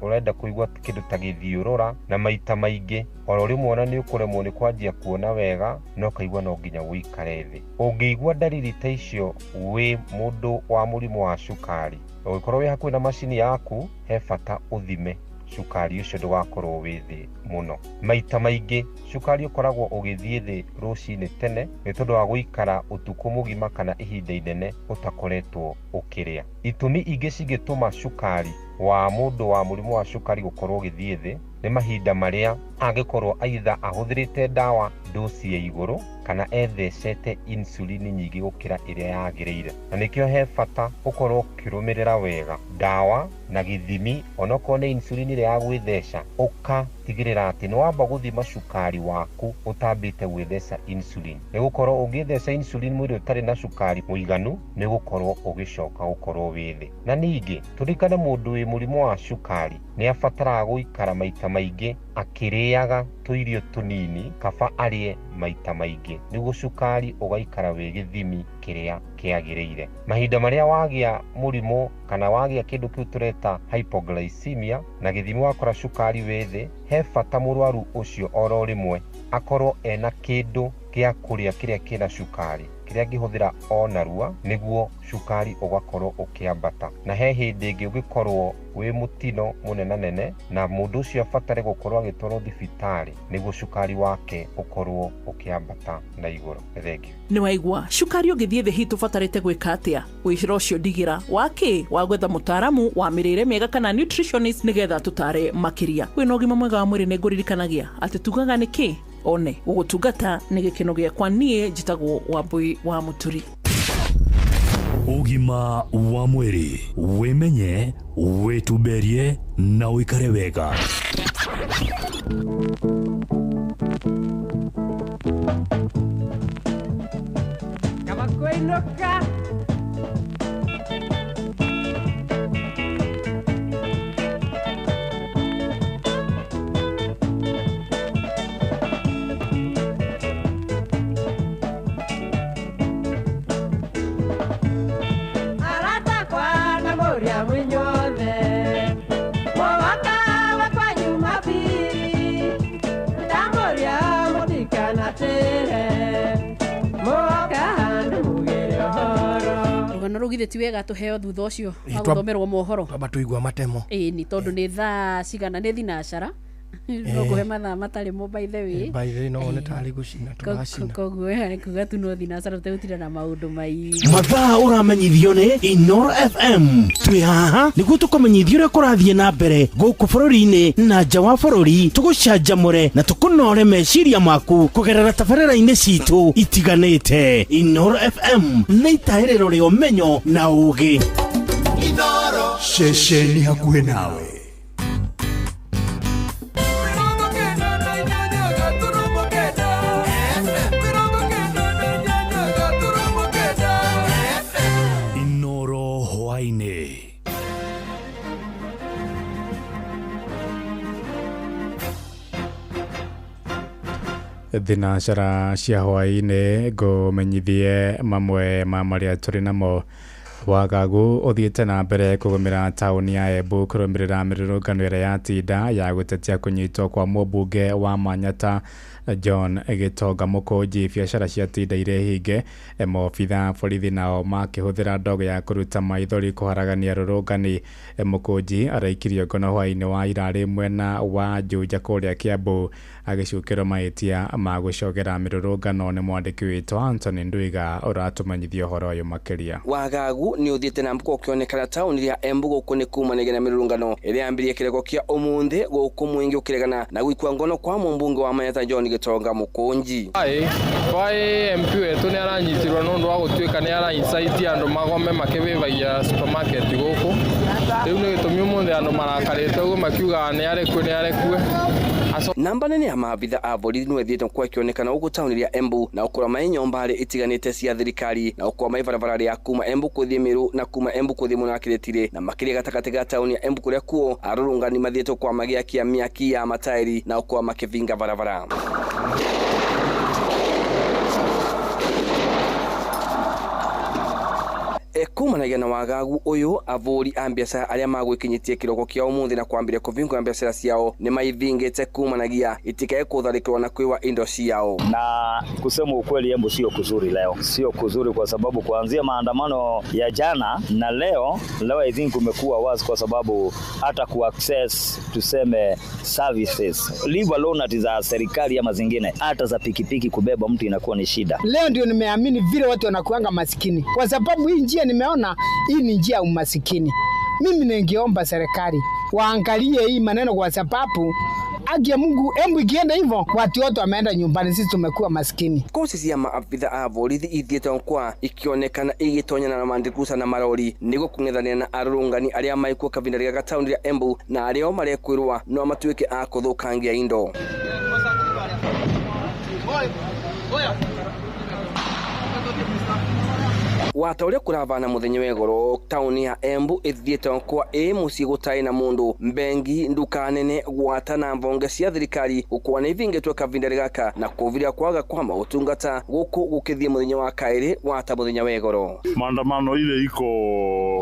urenda kuigua kindu ta githiurura, na maita maingi oro rimwe ona ni ukuremwo ni kwanjia kuona wega no kaigua no nginya uikare thi. Ungiigua dalili ta icio wi mundu wa murimu wa cukari, ugikorwo wi hakuhi na macini yaku, he bata uthime cukari ucio ndugakorwo wi thi muno. Maita maingi cukari ukoragwo ugithie thi rucini tene ni tondu wa guikara utuku mugima kana ihinda inene utakoretwo ukiria. Itumi ingi cingituma cukari wa mundu wa murimu wa cukari gukorwo ugithie thi ni mahinda maria angikorwo aitha ahuthirite dawa dosi ya iguru kana ethecete insulin nyingi gukira iria yagiriire, na nikio he bata ukorwo ukirumirira wega dawa na githimi. Onoko ne insulin iria yagwitheca ukatigirira ati ni wamba guthima cukari waku utambite gwitheca insulin, ni gukorwo ungitheca insulin mwiri utari na cukari muiganu ni gukorwo ugicoka gukorwo withi. Na ningi turikane mundu wi murimu wa cukari ni abataraga guikara maita maingi akiriaga tuirio tunini kaba arie maita maingi niguo cukari ugaikara wi githimi kiria kiagiriire. Mahinda maria wagia murimu kana wagia kindu kiu tureta hypoglycemia na githimi wakora cukari withi, he bata murwaru ucio oro rimwe akorwo ena kindu gia kuria kiria kina cukari kiria gihuthira onarua niguo cukari ugakorwo ukiambata. Na he hindi ingi ugikorwo wi mutino munenanene na mundu ucio abatare gukorwo agitwarwo thibitari niguo cukari wake ukorwo ukiambata na iguru. Thengio. Ni waigua cukari ugithie thi hitu batarite gwika atia? Wihira ucio ndigira waki wa gwetha mutaaramu wa mirire miega kana nutritionist nigetha tutare makiria. Wina ugima mwega wa mwiri ni nguririkanagia ati tugaga niki one gugutungata ni gikeno giakwa nie njitagwo Wambui wa Muturi. Ugima wa mwiri, wimenye, wituberie na uikare wega. Kama kuinuka rugithe ti wega tuheo thutha ucio aguthomerwo mohoro twamba tuigua matemo ni tondu ni thaa cigana ni thinacara no kuhe mathaa matari mo by the way no ne tari gucina turacina koguo kuga tu no thinacara tutira na maundu mai mathaa uramenyithio ni Inoro FM. Twi haha niguo tukumenyithio uria kurathie na mbere guku bururi-ini na nja wa bururi, tugucanjamure na tukunore meciria maku kugerera tabarĩra-inĩ citu itiganĩte. Inoro FM nĩ itahĩrĩro rĩa ũmenyo na ũũgĩ. Inoro ceceni hakuhĩ nawe. Thinacara cia hwaĩ-inĩ ngumenyithie mamwe ma maria turi namo Wagagu uthiĩte na mbere kũgũmĩra taũni ya Embu kũrũmĩrĩra mĩrũrũngano ĩrĩa yatinda ya gũtetia kũnyitwo kwa mũmbunge wa Manyata John Gitonga Mũkũnji. Biacara ciatinda irĩ hinge, maobitha borithi nao makĩhũthĩra ndogo ya kũruta maithori kũharagania rũrũngani. Mũkũnji araikirio ngono hwaĩ-inĩ wa ira mwena wa Juja kũrĩa Kiambu, agĩcukĩrwo mahĩtia ma gũcogera mĩrũrũngano nĩ mwandĩki witũ Anthony Ndwiga ũratũmenyithia ũhoro ũyũ makĩria. Wagagu nĩ ũthiĩte na mbere ũkĩonekana taũni ya Embu gũkũ nĩ kumanagĩa na mĩrũrũngano ĩrĩa yambirie kĩrego kĩa ũmũthĩ gũkũ mwĩingĩ ũkĩregana na gũikua ngono kwa mũmbunge wa Manyata John Gitonga Mũkũnji. MP wetu nĩ aranyitirwo nĩ ũndũ wa gũtuĩka nĩ araincite andũ magome makĩbĩbagia supermarket gũkũ. Rĩu nĩ gĩtũmi ũmũthĩ andũ marakarĩte ũguo makiuga nĩ arekue. Namba nene ya maabitha a borithi nĩ wethiĩte kwa kĩonekana gũkũ taũni ya Embu na ũkora mai nyũmba harĩ itiganĩte cia thirikari na ũkora mai barabara ya kuma Embu kũthiĩ Meru na kuma Embu kũthiĩ Mũnakĩrĩtire na makĩria gatagatĩ ga taũni ya Embu kũrĩa kuo arũrũngani mathiĩtwo kwa magĩakia mĩaki ya matairi na ũkora makĩvinga barabara. Kumanagia na wagagu ũyũ avũri a biacara arĩa magwĩkinyitie kĩroko kĩa ũmũthĩ na kwambĩrĩria kũvinga biacara ciao nĩ maivingĩte kumanagia itikae kudharikwa na kuiwa indo ciao. Na kusema ukweli, Embu sio kuzuri leo, sio kuzuri kwa sababu kuanzia maandamano ya jana na leo I think kumekuwa wazi, kwa sababu hata ku access tuseme services leave alone ati za serikali ama zingine, hata za pikipiki kubeba mtu inakuwa ni shida. Leo ndio nimeamini vile watu wanakuanga maskini, kwa sababu hii njia nimeona hii ni njia umasikini. Mimi ningeomba serikali waangalie hii maneno, kwa sababu agia Mungu Embu ikienda hivyo watu wote wameenda nyumbani, sisi tumekuwa maskini. Kosi ya maabitha a borithi ithiĩte kwa ikionekana igitonyana na mandikusa na marori nĩguo kung'ethania na arũrũngani arĩa maikuo kavinda ga taũni ya Embu na arĩa marekwĩrwo no matuĩke a kũthũkangia indo. Wata ũrĩa kũravana mũthenya wa igũrũ taũni ya Embu ithiĩte kwa mũciĩ gũtarĩ na mũndũ, mbengi, nduka nene, gwata na mbonge cia thirikari gũkwana ivingĩtwo kavinda gaka na kũviria kwaga kwa maũtungata gũkũ gũkĩthiĩ mũthenya wa kaĩrĩ wata mũthenya wa igũrũ. Maandamano ile iko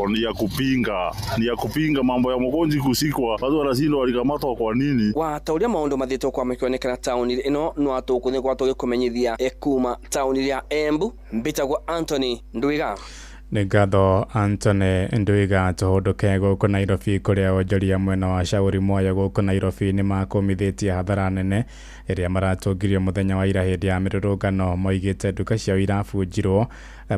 ni ya kupinga mambo ya Mũkũnji kusikwa, watu wanashindwa walikamatwa kwa nini. Wata ũrĩa maũndũ mathiĩtwo kwa makĩonekana taũni ĩno no atũkũnĩ kwa tũgĩkũmenyithia kuma taũni ya Embu. Mbitagwo Anthony Ndwiga. Nĩ ngatho Anthony Ndwiga. Tũhũndũke gũkũ Nairobi kũrĩa onjoria mwena wa Shauri Moyo gũkũ Nairobi nĩ makũmithĩtie hathara nene ĩrĩa maratũngirio mũthenya wa ira hĩndĩ ya mĩrũrũngano. Moigĩte nduka ciao irabunjirwo,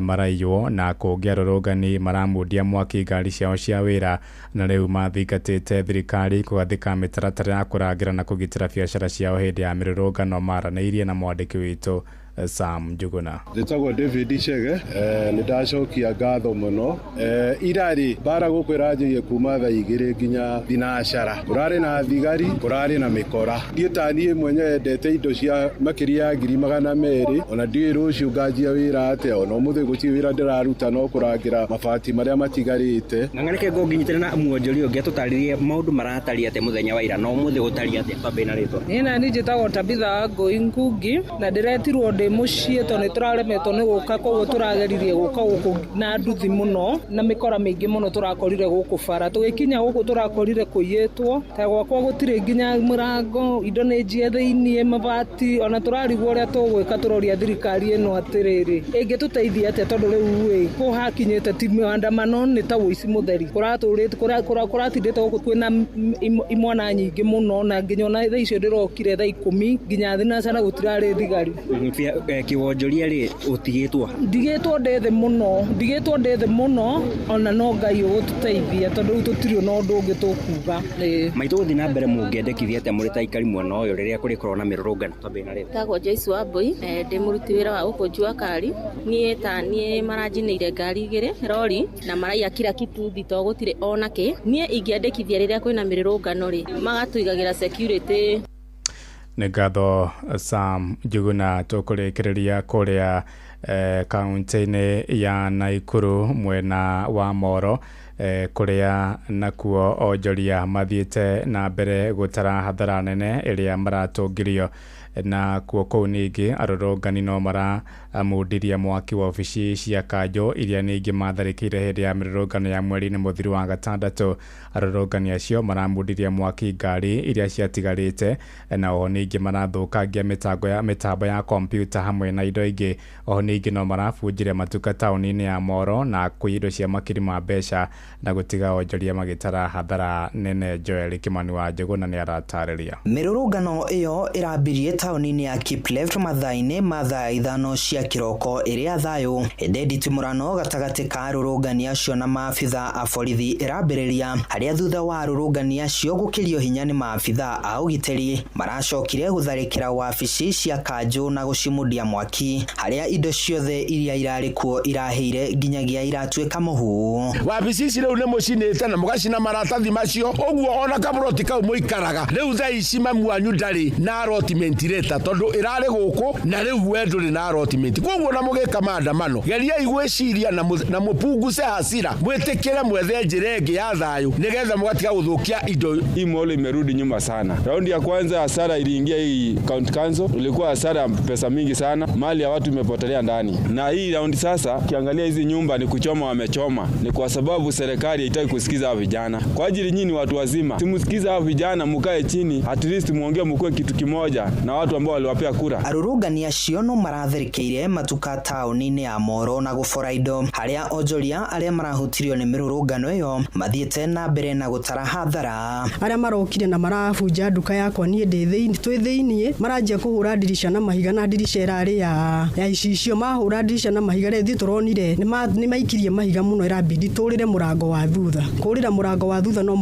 maraiywo na kũngĩa rũrũngani maramundia mwaki ngari ciao cia wĩra, na rĩu mathingatĩte thirikari kũgathĩka mĩtaratara ya kũrangĩra na kũgitĩra biacara ciao hĩndĩ ya mĩrũrũngano. Maranĩirie na mwandĩki witũ Sam Njuguna. Njĩtagwo David Chege, nĩ ndacokia ngatho mũno. Irarĩ bara gũkũ ĩranjĩrie kuma thaa 2 nginya thinacara, kũrarĩ na thigari, kũrarĩ na mĩkora. Ndiĩ ta niĩ mwenyewe ndete indo cia makĩria ya 200,000, ona ndiĩ rũciũ nganjia wĩra atĩa, ona ũmũthĩ gũtirĩ wĩra ndĩraruta no kũrangĩra mabati marĩa matigarĩte. Ng'ang'anĩke ngũnginyitĩre na muonjoria ũngĩ atũtarĩrie maũndũ maratariĩ atĩa mũthenya wa ira na ũmũthĩ gũtariĩ atĩa. Twambe na rĩtwa. Niĩ nani njĩtagwo Tabitha Ngũi Ngugi na ndĩretirwo ndĩ muciĩ tondũ nĩtũraremetwo nĩ gũka, koguo tũrageririe gũka gũkũ na nduthi mũno na mĩkora mĩingĩ mũno tũrakorire gũkũ bara. Tũgĩkinya gũkũ tũrakorire kũiyĩtwo, ta gwakwa gũtirĩ nginya mũrango, indo nĩ njie thĩiniĩ, mabati, ona tũrarigwo ũrĩa tũgwĩka. Tũroria thirikari ĩno atĩrĩrĩ ĩngĩtũteithia atĩa, tondũ rĩu kũhakinyĩte ti maandamano, nĩ ta ũici mũtheri kũratindĩte gũkũ. Kwĩna imwana nyingĩ mũno na nginya ona thaa icio ndĩrokire thaa 10 nginya thinacara gũtirarĩ thigari. Kĩwonjoria rĩ ũtigĩtwo? Ndigĩtwo ndĩ thĩ mũno, ona no Ngai ũgũtũteithia tondũ rĩu tũtirĩ na ũndũ ũngĩ tũkuga. Maitũ gũthiĩ na mbere mũngĩendekithia atĩa mũrĩ ta aikari mwena ũyũ rĩrĩa kũrĩkorwo na mĩrũrũngano? Twambe na rĩtwa. Ndagwo Joyce Wambui, ndĩ mũruti wĩra wa ũkũnji wa ngari. Niĩ maranjinĩire ngari 2 rori na maraiya kila kitu thito gũtirĩ ona kĩ. Niĩ ingĩendekithia rĩrĩa kwĩna mĩrũrũngano rĩ magatuigagĩra security. Nĩ ngatho Sam Njuguna. Tũkũrĩkĩrĩria kũrĩa kaunti-inĩ ya Naikuru mwena wa Moro kuria nakuo onjoria mathiete na mbere gutara hathara nene iria maratungirio na kuo kou ningi arorongani no maramundiria mwaki wa ofici cia kanjo iria ningi matharikire hindi ya mirurungano ya mweri-ini muthiru wa gatandatu. Arorongani acio maramundiria mwaki ngari iria ciatigarite na oho ningi marathukangia mitambo ya kompyuta hamwe na indo ingi. Oho ningi no marabunjire matuka tauni-ini ya Moro na kwi indo cia makiri ma mbeca na gutiga onjoria magitara hathara nene. Joel Kimani wa Njuguna ni aratariria. Mirurungano iyo irambirie tauni-ini ya Kipleft mathaa-ini ma thaa 5 cia kiroko iria thayo ededi murano gatagati ka arorongani acio na maabitha a borithi irambiriria haria thutha wa arorongani acio gukirio hinya ni maabitha a ugiteri maracokire gutharikira wabici cia kanjo na gucimundia mwaki haria indo ciothe iria irari kuo iraheire nginyagia iratuika muhu. Wabici ici riu ni mucinite na mugacina maratathi macio uguo ona kaburoti kau muikaraga riu thaa ici mamuanyu ndari na allotment leta tondu irari guku na riu wendu ni na allotment koguo na mugika maandamano geria igwiciria na mupunguse hasira mwitikire mwethe njira ingi ya thayu nigetha mugatiga guthukia indo. Hii molo imerudi nyuma sana. Raundi ya kwanza hasara iliingia hii county council, ilikuwa hasara pesa mingi sana, mali ya watu imepotelea ndani. Na hii raundi sasa kiangalia hizi nyumba ni kuchoma wamechoma, ni kwa sababu serikali haitaki kusikiza hao vijana. Kwa ajili nyinyi watu wazima simusikiza hao vijana, mukae chini at least muongee mkue kitu kimoja na watu ambao waliwapea kura. Arorongani acio no marathirikire matuka tauni-ini ya Moro na gubora indo haria onjoria aria marahutirio ni mirurungano iyo mathiete na mbere na gutara hathara. Aria marokire na marabunja nduka yakwa nie ndi thiini twi thiini maranjia kuhura dirisha na mahiga na dirisha irari ya icicio mahura dirisha na mahiga rethi turonire ni maikirie mahiga muno irabidi turire murango wa thutha kurira murango wa thutha no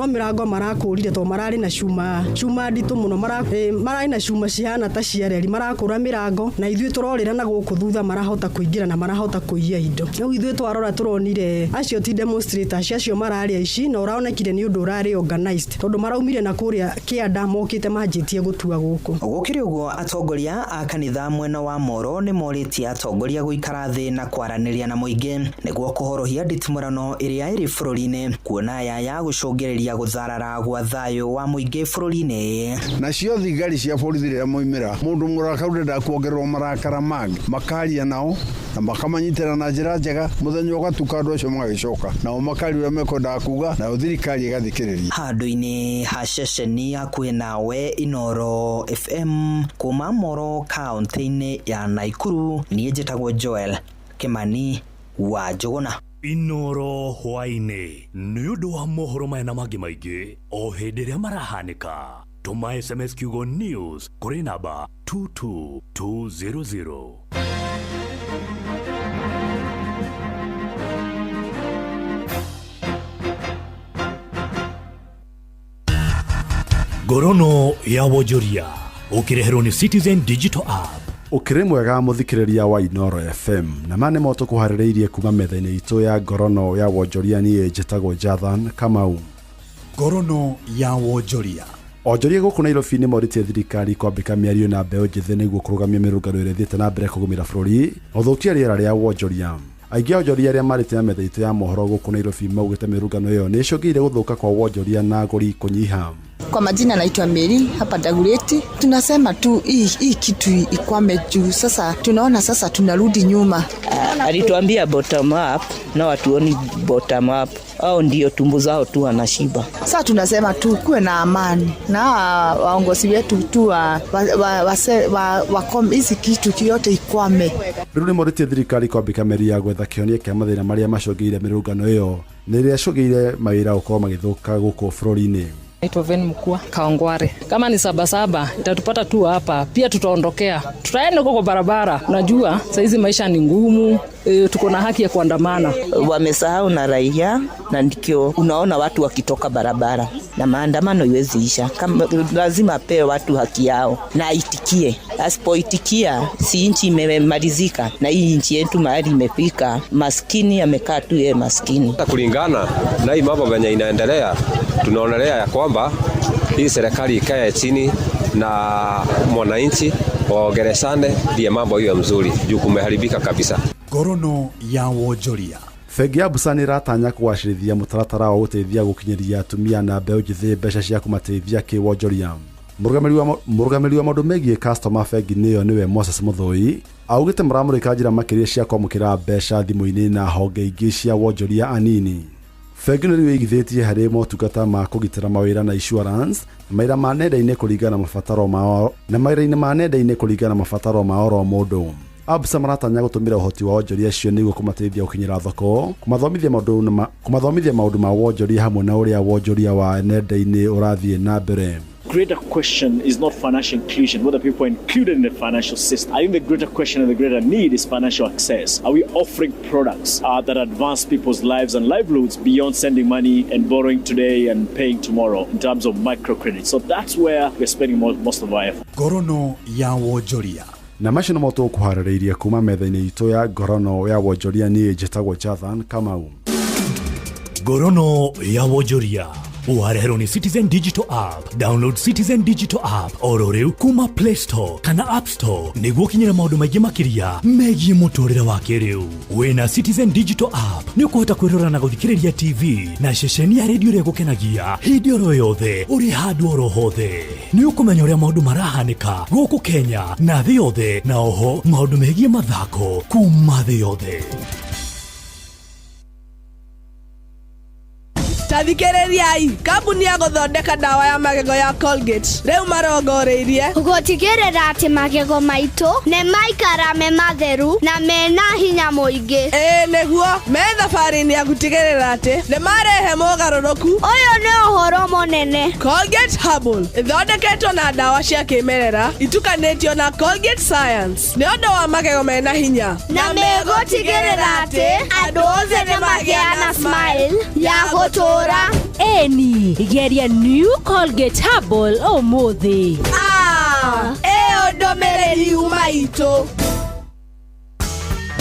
mirango marakurire to marari na cuma nditu muno marari na cuma cihana ta ciareri marakura mirango na ithui turorira na guku thutha marahota kuingira na marahota kuiya indo. No ithui twarora turonire acio ti demonstrators acio mararia ici na uraonekire ni undu urari organized tondu maraumire na kuria kianda mokite manjitie gutua guku. Gukiri uguo atongoria a kanitha mwena wa Moro ni moritie atongoria guikara thi na kwaraniria na muingi niguo kuhorohia nditimurano iria iri bururi-ini kuona ya gucungireria gutharara gwa thayo wa muingi bururi-ini. Na cio thigari cia borithi riria moimira mundu murakaude ndakuongererwo marakara makaria nao na makamanyitira na njira njega muthenya ugatuka andu acio magagicoka nao makari uria mekwenda kuga na thirikari igathikiriria. Handu-ini ha ceceni hakuhi nawe Inoro FM kuma Moro kaunti-ini ya Naikuru nie njitagwo Joel Kimani wa Njuguna. Inoro hwaini ni undu wa mohoro mena mangi maingi o hindi ria marahanika. Tuma SMS kiugo news kuri namba 22200. Ngorono ya wonjoria ukireherwo ni Citizen Digital App. Ukire mwega muthikiriria wa Inoro FM na mane moto kuhaririirie kuma metha-ini itu ya ngorono ya wonjoria nie njitagwo Jathan Kamau. Ngorono ya wonjoria onjoria guku Nairobi ni moritie thirikari kwambika miario na mbeo njithe niguo kurugamia mirungano iria thiete na mbere kugumira bururi uthukia riera ria wonjoria. Aingi onjoria aria marite na metha itu ya mohoro guku Nairobi maugite mirungano iyo ni icungiire guthuka kwa wonjoria na ngori kunyiha. Kwa majina naitwa Mary hapa Dagureti. Tunasema tu hii kitu ikwame juu. Sasa tunaona sasa tunarudi nyuma. Alituambia bottom up na watuoni bottom up. Hao ndio tumbo zao tu wanashiba. Sasa tunasema tu kuwe na amani na waongozi wetu tu wakome hizi kitu kiyote ikwame. Rudi morite thirikari kwambika meri ya gwetha kionia kia mathina maria macungiire mirungano iyo niria cungiire mawira ukorwo magithuka guku bururi-ini. Naitwa Ven Mkua Kaongware. Kama ni Sabasaba itatupata tu hapa, pia tutaondokea. Tutaenda kwa barabara. Unajua saizi maisha ni ngumu, tuko na haki ya kuandamana. Wamesahau na raia na ndikio unaona watu wakitoka barabara na maandamano iwezi isha. Kama lazima apewe watu haki yao na aitikie. Asipoitikia si nchi imemalizika na hii nchi yetu mahali imefika. Maskini amekaa tu yeye maskini. Kulingana na hii mambo venye inaendelea tunaonelea ya kwamba hii serikali ikae chini na mwananchi waongeleshane ndio mambo hiyo mzuri juu kumeharibika kabisa. Ngorono ya wonjoria Bengi ya Busani ratanya kũgacĩrithia mũtaratara wa gũteithia gũkinyeria atumia na mbeũ njĩthĩ mbeca cia kũmateithia kĩwonjoria. Mũrũgamĩrĩri wa maũndũ megiĩ customer bengi nĩyo nĩwe Moses Muthũi augĩte maramũrĩka njĩra makĩria cia kwamũkĩra mbeca thimũ-inĩ na honge ingĩ cia wonjoria anini. Bengi nĩ rĩu ĩigithĩtie harĩ motungata ma kũgitĩra mawĩra na insurance na mawĩra ma nenda-inĩ kũringana na mabataro mao ro mũndũ. Absa maratanya gũtũmĩra ũhoti wa wonjoria acio nĩguo kũmateithia gũkinyĩra thoko, kũmathomithia maũndũ ma wonjoria hamwe na ũrĩa wonjoria wa nenda-inĩ ũrathiĩ na mbere. Greater question is not financial inclusion, whether people are included in the financial system. I think the greater question and the greater need is financial access. Are we offering products that advance people's lives and livelihoods beyond sending money and borrowing today and paying tomorrow in terms of microcredit? So that's where we're spending most of our effort. Ngorono ya wonjoria. Na macio nĩmo tũkũharĩrĩirie kuma metha-inĩ itũ ya ngorono ya wonjoria niĩ njĩtagwo Jathan Kamau. Ngorono ya wonjoria uhareherwo ni Citizen Digital App. Download Citizen Digital App oro rĩu kuma Play Store kana App Store nĩguo kinyĩra maũndũ maingĩ makĩria megiĩ mũtũrĩre wa kĩrĩu. Wĩna Citizen Digital App nĩ ũkũhota kwĩrora na gũthikĩrĩria TV na ceceni ya redio ĩrĩa gũkenagia hĩndĩ oro yothe ũrĩ handũ oro hothe. Nĩ ũkũmenya ũrĩa maũndũ marahanĩka gũkũ Kenya na thĩ yothe, na oho maũndũ megiĩ mathako kuma thĩ yothe. Tathikĩrĩriai, kambuni ya gũthondeka ndawa ya magego ya Colgate rĩu marongoreirie gũtigĩrĩra atĩ magego maitũ nĩ maikara me matheru na mena hinya mũingĩ. Nĩguo me thabarĩ-inĩ ya gũtigĩrĩra atĩ nĩ marehe mũgarũrũku. Ũyũ nĩ ũhoro mũnene. Colgate Herbal ĩthondeketwo na ndawa cia kĩmerera itukanĩtio na Colgate Science nĩ ũndũ wa magego mena hinya na megũtigĩrĩra atĩ andũ othe nĩ magĩa na smile ya gũtũra. Eni geria new Colgate Herbal ũmũthĩ. Ĩyo ndũmĩrĩri umaitũ.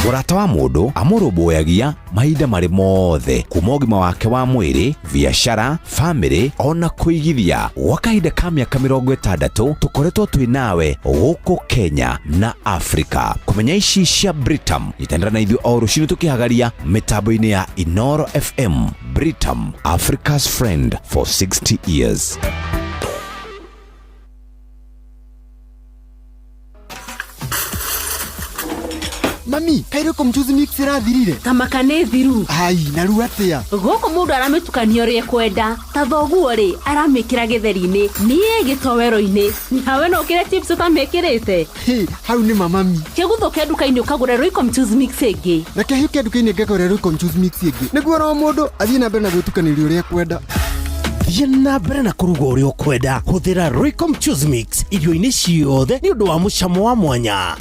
Mũrata wa mũndũ amũrũmbũyagia mahinda marĩ mothe, kuma ũgima wake wa mwĩrĩ, biacara, family ona kũigithia. Gwa kahinda ka mĩaka 60 tũkoretwo twĩ nawe gũkũ Kenya na Afrika. Kũmenya ici cia Britam itendera na ithuĩ o rũciinĩ tũkĩhagaria mĩtambo-inĩ ya Inoro FM. Britam, Africa's friend for 60 years. Mami, kairo kumchuzi mix irathirire. Kamaka nĩ thiru. Hai, naru atia. Gũkũ mũndũ aramĩtukania ũrĩa kwenda. Ta thoguo rĩ, aramĩkĩra gĩtheri-inĩ, niĩ gĩtowero-inĩ. Nawe no kĩrĩa chips ũtamĩkĩrĩte. Hau nĩ mami. Kĩgũthũke nduka-inĩ ũkagũra Royco Mchuzi mix ĩngĩ. Na kĩhiũke nduka-inĩ ngagũra Royco Mchuzi mix ĩngĩ. Nĩguo ro mũndũ athiĩ na mbere na gwĩtukanĩria ũrĩa kwenda. Thiĩ na mbere na kũruga ũrĩa ũkwenda. Hũthĩra Royco Mchuzi mix irio-inĩ ciothe nĩ ũndũ wa mũcamo wa mwanya.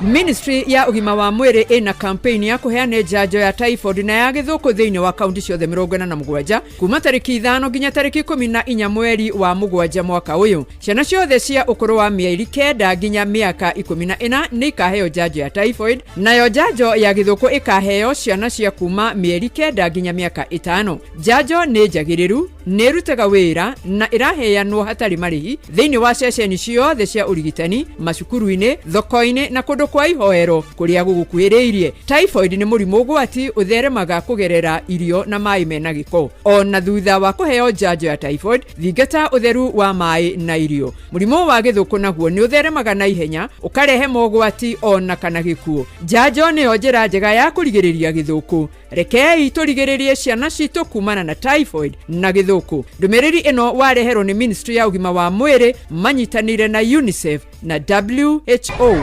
Ministry ya ugima wa mwĩrĩ ina campaign ya kuheana njanjo ya typhoid na ya gĩthũkũ thĩinĩ wa kaunti ciothe 47 kuma tarĩki 5 nginya tarĩki 14 mweri wa mũgwanja mwaka ũyũ. Ciana ciothe cia ũkũrũ wa mĩeri 9 nginya mĩaka 14 nĩ ikaheo njanjo ya typhoid, nayo njanjo ya gĩthũkũ ikaheo ciana cia kuma mĩeri 9 nginya mĩaka 5. Njanjo nĩ njagĩrĩru, nĩ rutaga wĩra na iraheanwo hatarĩ marĩhi thĩinĩ wa ceceni ciothe cia ũrigitani, macukuru-inĩ, thoko-inĩ na kũndũ kwa ihoero kũrĩa gũgũkuhĩrĩirie. Typhoid nĩ mũrimũ ũgwati ũtheremaga kũgerera irio na maĩ mena gĩko. Ona thutha wa kũheo njanjo ya typhoid, thingata ũtheru wa maĩ na irio. Mũrimũ wa gĩthũkũ naguo nĩ ũtheremaga na ihenya, ũkarehe mogwati ona kana gĩkuũ. Njanjo nĩyo njĩra njega ya kũrigĩrĩria gĩthũkũ. Rekei tũrigĩrĩrie ciana citũ kumana na typhoid na gĩthũkũ. Ndũmĩrĩri ĩno wareherwo nĩ Ministry ya ugima wa mwĩrĩ manyitanĩire na UNICEF na WHO.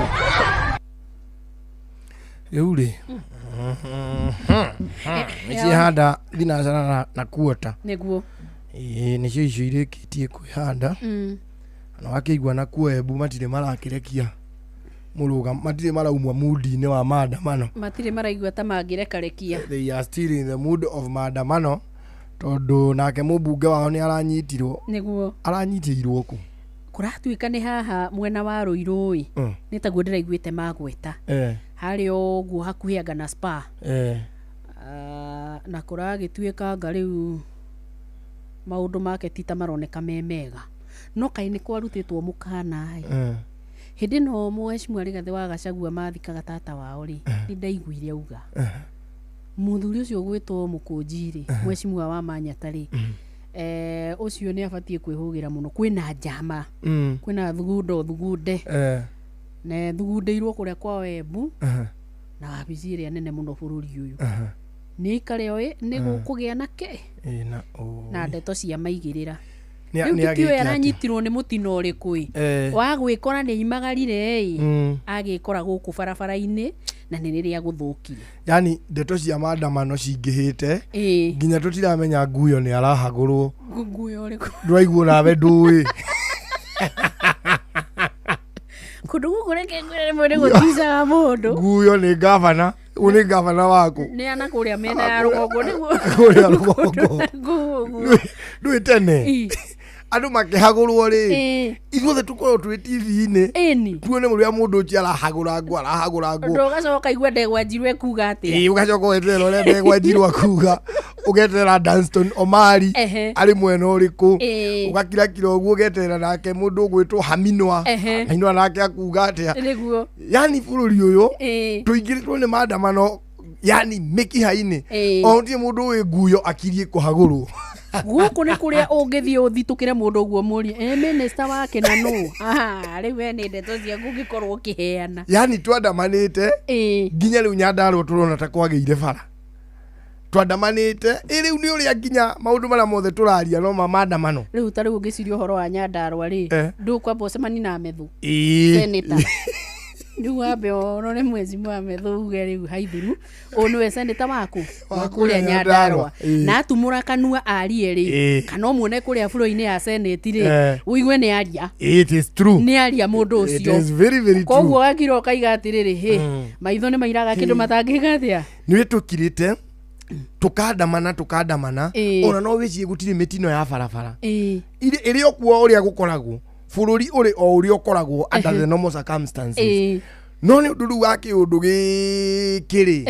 Eure. Nĩcihanda thinacara na kuota. Nĩguo. Nĩcio icio irĩkĩtie kwĩhanda. Na wakĩigua na kuebu matirĩ marakĩrekia mũrũgamo, matirĩ maraumwa mood-inĩ wa maandamano. Matirĩ maraigua ta mangĩrekarekia. They are still in the mood of maandamano tondũ nake mũmbunge wao nĩ aranyitirwo. Nĩguo. Aranyitĩirwo kũ? kuratuika ni haha mwena wa Ruiru ni taguo ndiraiguite magweta hari oguo hakuhi anga na spa na kuragituika anga riu maundu make tita maroneka memega no kai ni kwarutitwo mukana hindi no Mheshimiwa Rigathi wa Gachagua mathikaga tata wao ri ni ndaiguire auga muthuri ucio gwitwo Mukunjiri Mheshimiwa wa Manyatari ucio ni abatie kwihugira muno kwina njama kwina thugunde na thugundeirwo kuria kwa Wembu na wabici iria nene muno bururi uyu ni ikare oi ni gukugia nake na ndeto cia maigirira riu tikio yaranyitirwo ni mutino uriku wa gwikora ni imagarire agikora guku barabara-ini na ni riria guthukire yani ndeto cia maandamano cingihite nginya tutiramenya Nguyo ni arahagurwo Nguyo uriku ndwaiguo nawe ndui kundu gukureke ngwire mwene guticaga mundu Nguyo ni gavana uni gavana waku ni ana kuria mena ya rugongo niguo kuria rugongo ndui tene andu makihagurwo ri ithuothe tukorwo twi TV-ini tuone muria mundu uci arahagura ngwa ndogacoka igua Ndegwa Njiru ekuga atia ugacoka weterera uria Ndegwa Njiru akuga ugeterera Danston Omari ari mwena uriku ugakirakira uguo ugeterera nake mundu ugwitwo Haminwa Haminwa nake akuga atia niguo yani bururi uyu tuingiritwo ni maandamano yani mikiha-ini ontie mundu wi Nguyo akirie kuhagurwo guku ni kuria ungithie uthitukire mundu guo muri minister wake na no riu we ni ndeto cia ngugikorwo ukiheana yani twandamanite nginya riu Nyandarua turona ta kwageire bara twandamanite riu ni uria nginya maundu mara mothe turaria no maandamano riu ta riu ungiciria uhoro wa Nyandarua ri ndukwamba ucemani na Methu senator riu wambe orore Mheshimiwa Methu uge riu haithiru niwe senator waku kuria Nyandarua na atumura kanua arie ri kana muone kuria buro-ini ya senate ri uigue ni aria it is true ni aria mundu ucio it is very very true koguo gakiro kaiga atiriri maitho ni mairaga kindu matangigathia ni tukirite tukandamana ona no wicie gutire mitino ya barabara iri okuo uria gukoragwo bururi uri o uria ukoragwo under the normal circumstances no ni undu wa kiundu gikiri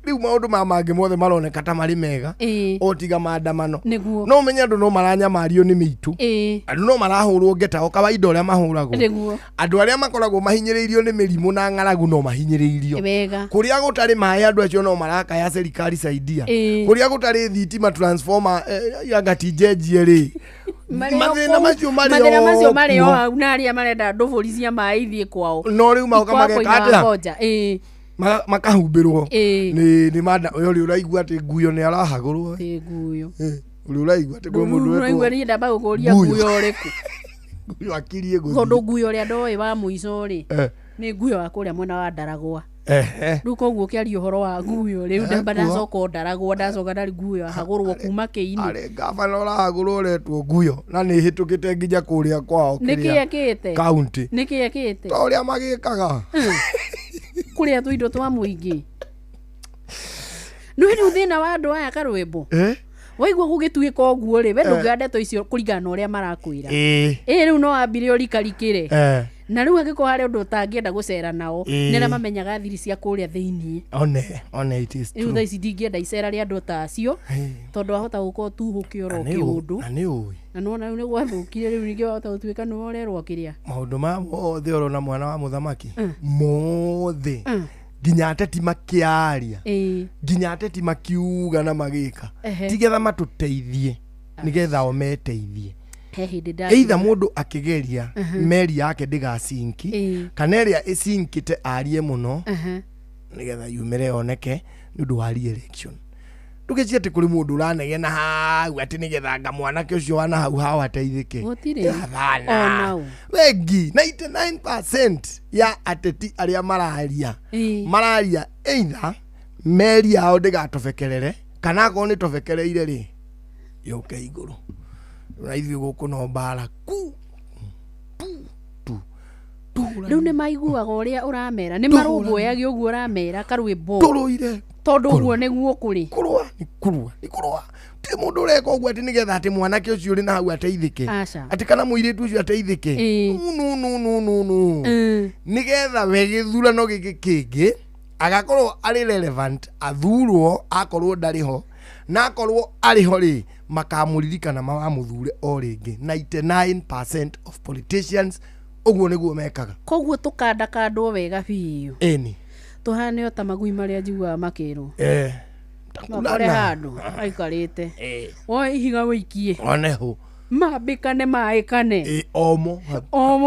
riu maundu mangi mothe maroneka ta mari mega otiga maandamano no menya andu no maranyamario ni mitu andu no marahurwo ngeta o kawaida uria mahuragwo andu aria makoragwo mahinyiriirio ni mirimu na ng'aragu no mahinyiriirio kuria gutari mai andu acio no marakaya serikali saidia kuria gutari thitima transformer yagati jejie ri mathina macio mari o unaria marenda nduburicia mai thie kwao no riu mauka mageka makahumbirwo ni manda uyo ri uraigua ati Nguyo ni arahagurwo Nguyo uri uraigua ati mundu uraigua ni ndamba gukuria Nguyo uriku Nguyo akirie guthi tondu Nguyo ria ndoi wa muico ri ni Nguyo wa kuria mwena wa Ndaragwa riu koguo kiaria uhoro wa Nguyo riu ndamba ndacoka Ndaragwa ndacoka ndari Nguyo ahagurwo kuma kiini ari gavana urahagurwo retwo Nguyo na ni hitukite nginya kuria kwao nikiekite county nikiekite to uria magikaga kuria tuindo twa muingi no ni thina wa andu aya Karwembo waigua gugituika uguo ri we ndungia ndeto icio kuringana na uria marakwira riu no ambire urikarikire na riu agiko hari undu utangienda gucera nao nira mamenyaga thiri cia kuria thiini one it is true riu thaici ndingienda icera ria andu ta acio tondu ahota gukorwo tuhukioro kiundu na ni ui na no na riu gwathukire riu ningi ahota gutuika no orerwo kiria maundu ma mothe orona mwana wa muthamaki mothe nginya ateti makiaria nginya ateti makiuga na magika tigetha matuteithie nigetha o meteithie either mundu akigeria meri yake ndigacinki kana iria icinkite arie muno nigetha yumire oneke ni undu wa re-election ndugicie ati kuri mundu uranegena hau ati nigetha nga mwanake ucio wana hau hawa ateithike ona wengi 99% ya ateti aria mararia either meri yao ndigatobekerere kana ko ni tobekereire ri yoke iguru raithi guku no mbara riu ni maiguaga uria uramera ni marumbuyagia uguo uramera Karwembo turuire tondu uguo niguo kuri kurwa ni kurwa ti mundu reka ogwa ati nigetha ati mwanake ucio ri na hau ateithike ati kana muiritu ucio ateithike no nigetha we githurano giki kingi agakorwo ari relevant athurwo akorwo ndari ho na akorwo ari ho ri makamuririkana mawamuthure o ringi 99% of politicians uguo niguo mekaga koguo tukanda kandwo wega biu eni tuhane o tamagui maria njiguaga makirwo takulana kore handu aikarite oi higa wikie oneho mabikane maikane omo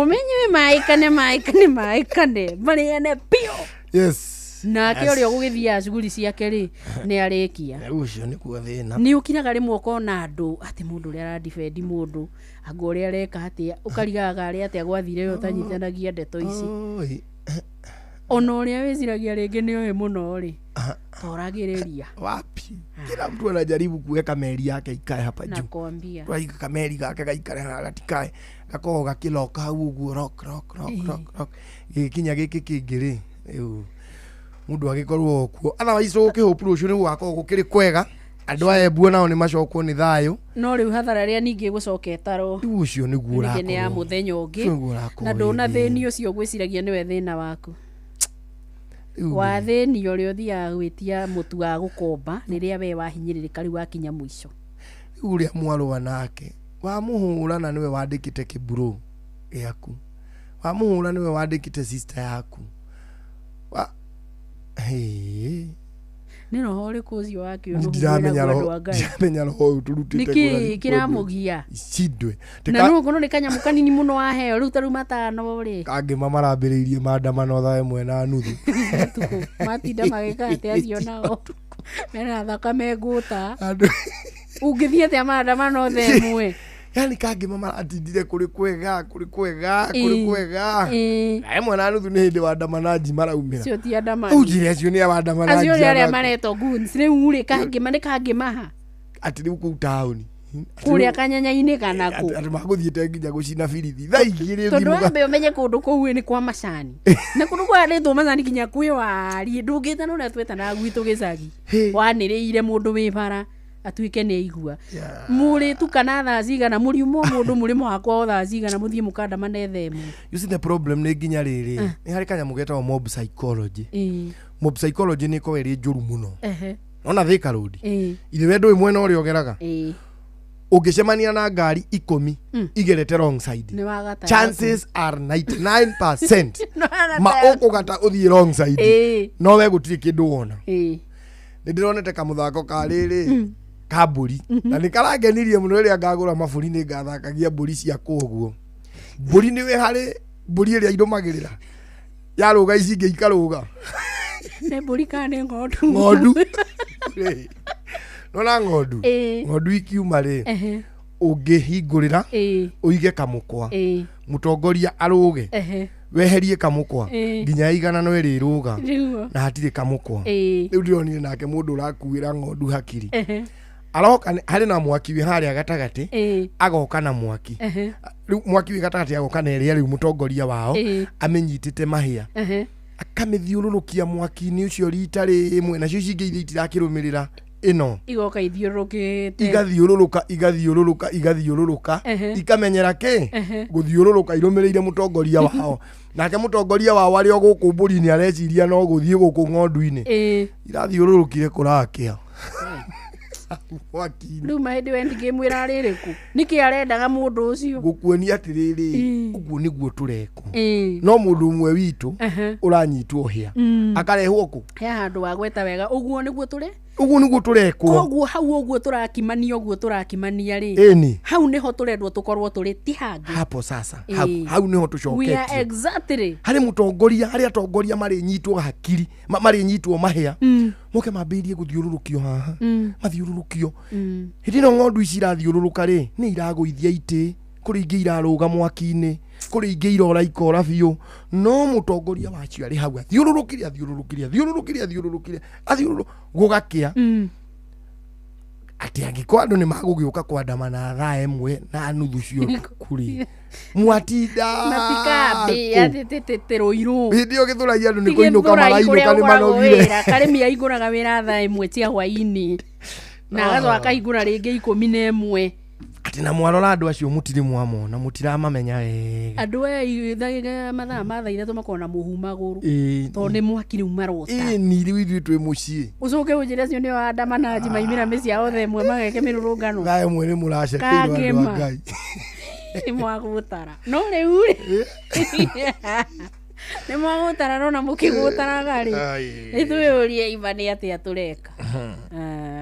menye maikane bari ene pio yes na kĩorio gũgĩthia cuguri ciake ri nĩ arĩkia ucio nĩ kuo thĩna nĩ ũkiraga rĩmwe ũkona andũ atĩ mũndũ ũrĩa aradifendi mũndũ agwo ũrĩa areka atĩa ũkarigaga arĩa atĩa gwathire yo tanyitanagia ndeto ici ona ũrĩa wĩciragia rĩngĩ nĩ oĩ mũno ri toragĩrĩria wapi kila mtu anajaribu kuweka meri yake ikae hapa juu nakwambia twaika kameri gake gaikare gatikae gakorwo gakiloka hau ũguo rock gĩkinya gĩkĩ kĩngĩ rĩ mundu agikorwo kuo otherwise ukihopu ucio ni gwako gukiri kwega andu aya ebuo nao ni macokwo ni thayo no riu hathara ria ningi gucoka etaro ucio ni guura ni ya muthenya ungi na ndona thini ucio gwiciragia niwe thina waku wa thini uria uthia gwitia mutu wa gukomba riria we wahinyiririka riu wakinya mwisho uria mwarwa nake wa muhura na niwe wandikite kiburu yaku wa muhura niwe wandikite sister yaku nino hore kucio wake ndiramenya roho turutite niki kiramugia cidwe na no kono nikanya mukanini muno wa heo riu taru matano ri kange mamarambiriirie maandamano thae mwena nuthu matinda magikate acio nao mena thakame nguta ungithie te maandamano themwe yani kange maratindire kuri kwega ai mwana nuthu ni hindi wa ndamanaji maraumira cio ti andamani ujire acio ni wa ndamanaji acio aria mareto guns riu uri kange maha ati riu ku town kuria kanyanya-ini kana ku ati maguthiete nginya gucina birithi thaigire tondu ambe umenye kundu kou ni kwa macani na kundu kwa ritwo macani kinya kwi wari ndungita no na twetana gwitu gicagi waniriire mundu wi bara atuike ni igua muri tu kana thaa cigana muriumo mundu murimo wakwa thaa cigana muthie mukanda manethemu you see the problem ni nginya riri ni hari kanya mugeta mob psychology mob psychology ni ko eri njuru muno ona Thika Road ile wendo imwe no riogeraga ungicemania na ngari 10 igerete wrong side chances are 99% ma ukugata uthie wrong side no we gutiri kindu wona ni ndironete kamuthako ka riri kaburi na nikarangenirie muno ria ngagura maburi ni ngathakagia mburi cia kuguo mburi ni we hari mburi ria irumagirira yaruga ici ngeikaruga ne mburi kane ngodu nona ngodu ikiuma ri ungihingurira uige kamukwa mutongoria aruge weherie kamukwa nginya igana no iriruga na hatire kamukwa riu ndionire nake mundu urakuira ngodu hakiri aroka hari na mwaki wi haria gatagati agoka na mwaki riu mwaki wi gatagati agoka na iria riu mutongoria wao amenyitite mahia akamithiururukia mwaki-ini ucio rita rimwe na cio cingi iria itirakirumirira ino igoka ithiururukite igathiururuka ikamenyera ki guthiururuka irumirire mutongoria wao nake mutongoria wao ari o guku mburi-ini areciria no guthie guku ng'ondu-ini irathiururukire kurakia wakini riu mahindi wendi ngimwira ririku niki arendaga mundu ucio gukuonia atiriri uguo niguo tureko no mundu umwe witu uranyitwo hia akarehwo ku he handu wa gweta wega uguo niguo tureko koguo hau uguo turakimania ri hau niho turendwo tukorwo turi ti hangi hapo sasa hau niho tucokete we are exactly hari mutongoria hari atongoria mari nyitwo hakiri mari nyitwo mahia moke mambirie guthiururukio haha mathiururukio hindi no ng'ondu ici irathiururuka ri ni iraguithia iti kuri ingi iraruga mwaki-ini kuri ingi irora ikora biu no mutongoria wacio ari hau athiururukire gugakia ati angĩkorwo andũ nĩ magũgĩũka kwandamana thaa ĩmwe na nuthu cio kuri mwatinda matikambe ateteteroiro hĩndĩ ĩyo gĩthũragia andũ nĩ kũinũka marainũka nĩ manogire karĩmi aingũraga wĩra thaa ĩmwe cia hwainĩ na agacoka akaingũra rĩngĩ 11 ati na mwarora andũ acio mũtirĩ mwamona mũtiramamenya wega andũ thagiga mathaa mathaire tũmakona mũhumagũrũ tondũ nĩ mwakiri umarota ni rĩu twĩ mũciĩ ucoke ũnjĩre acio nĩ andamanaji maimĩra mĩcia othe ĩmwe mageke mĩrũrũngano thaa ĩmwe nĩ mũracekeirwo andũ a Ngai nĩ mwagũtara no rĩu nĩ mwagũtara no na mũkĩgũtaraga rĩ nĩtwĩũrie iva nĩ atĩa tũreka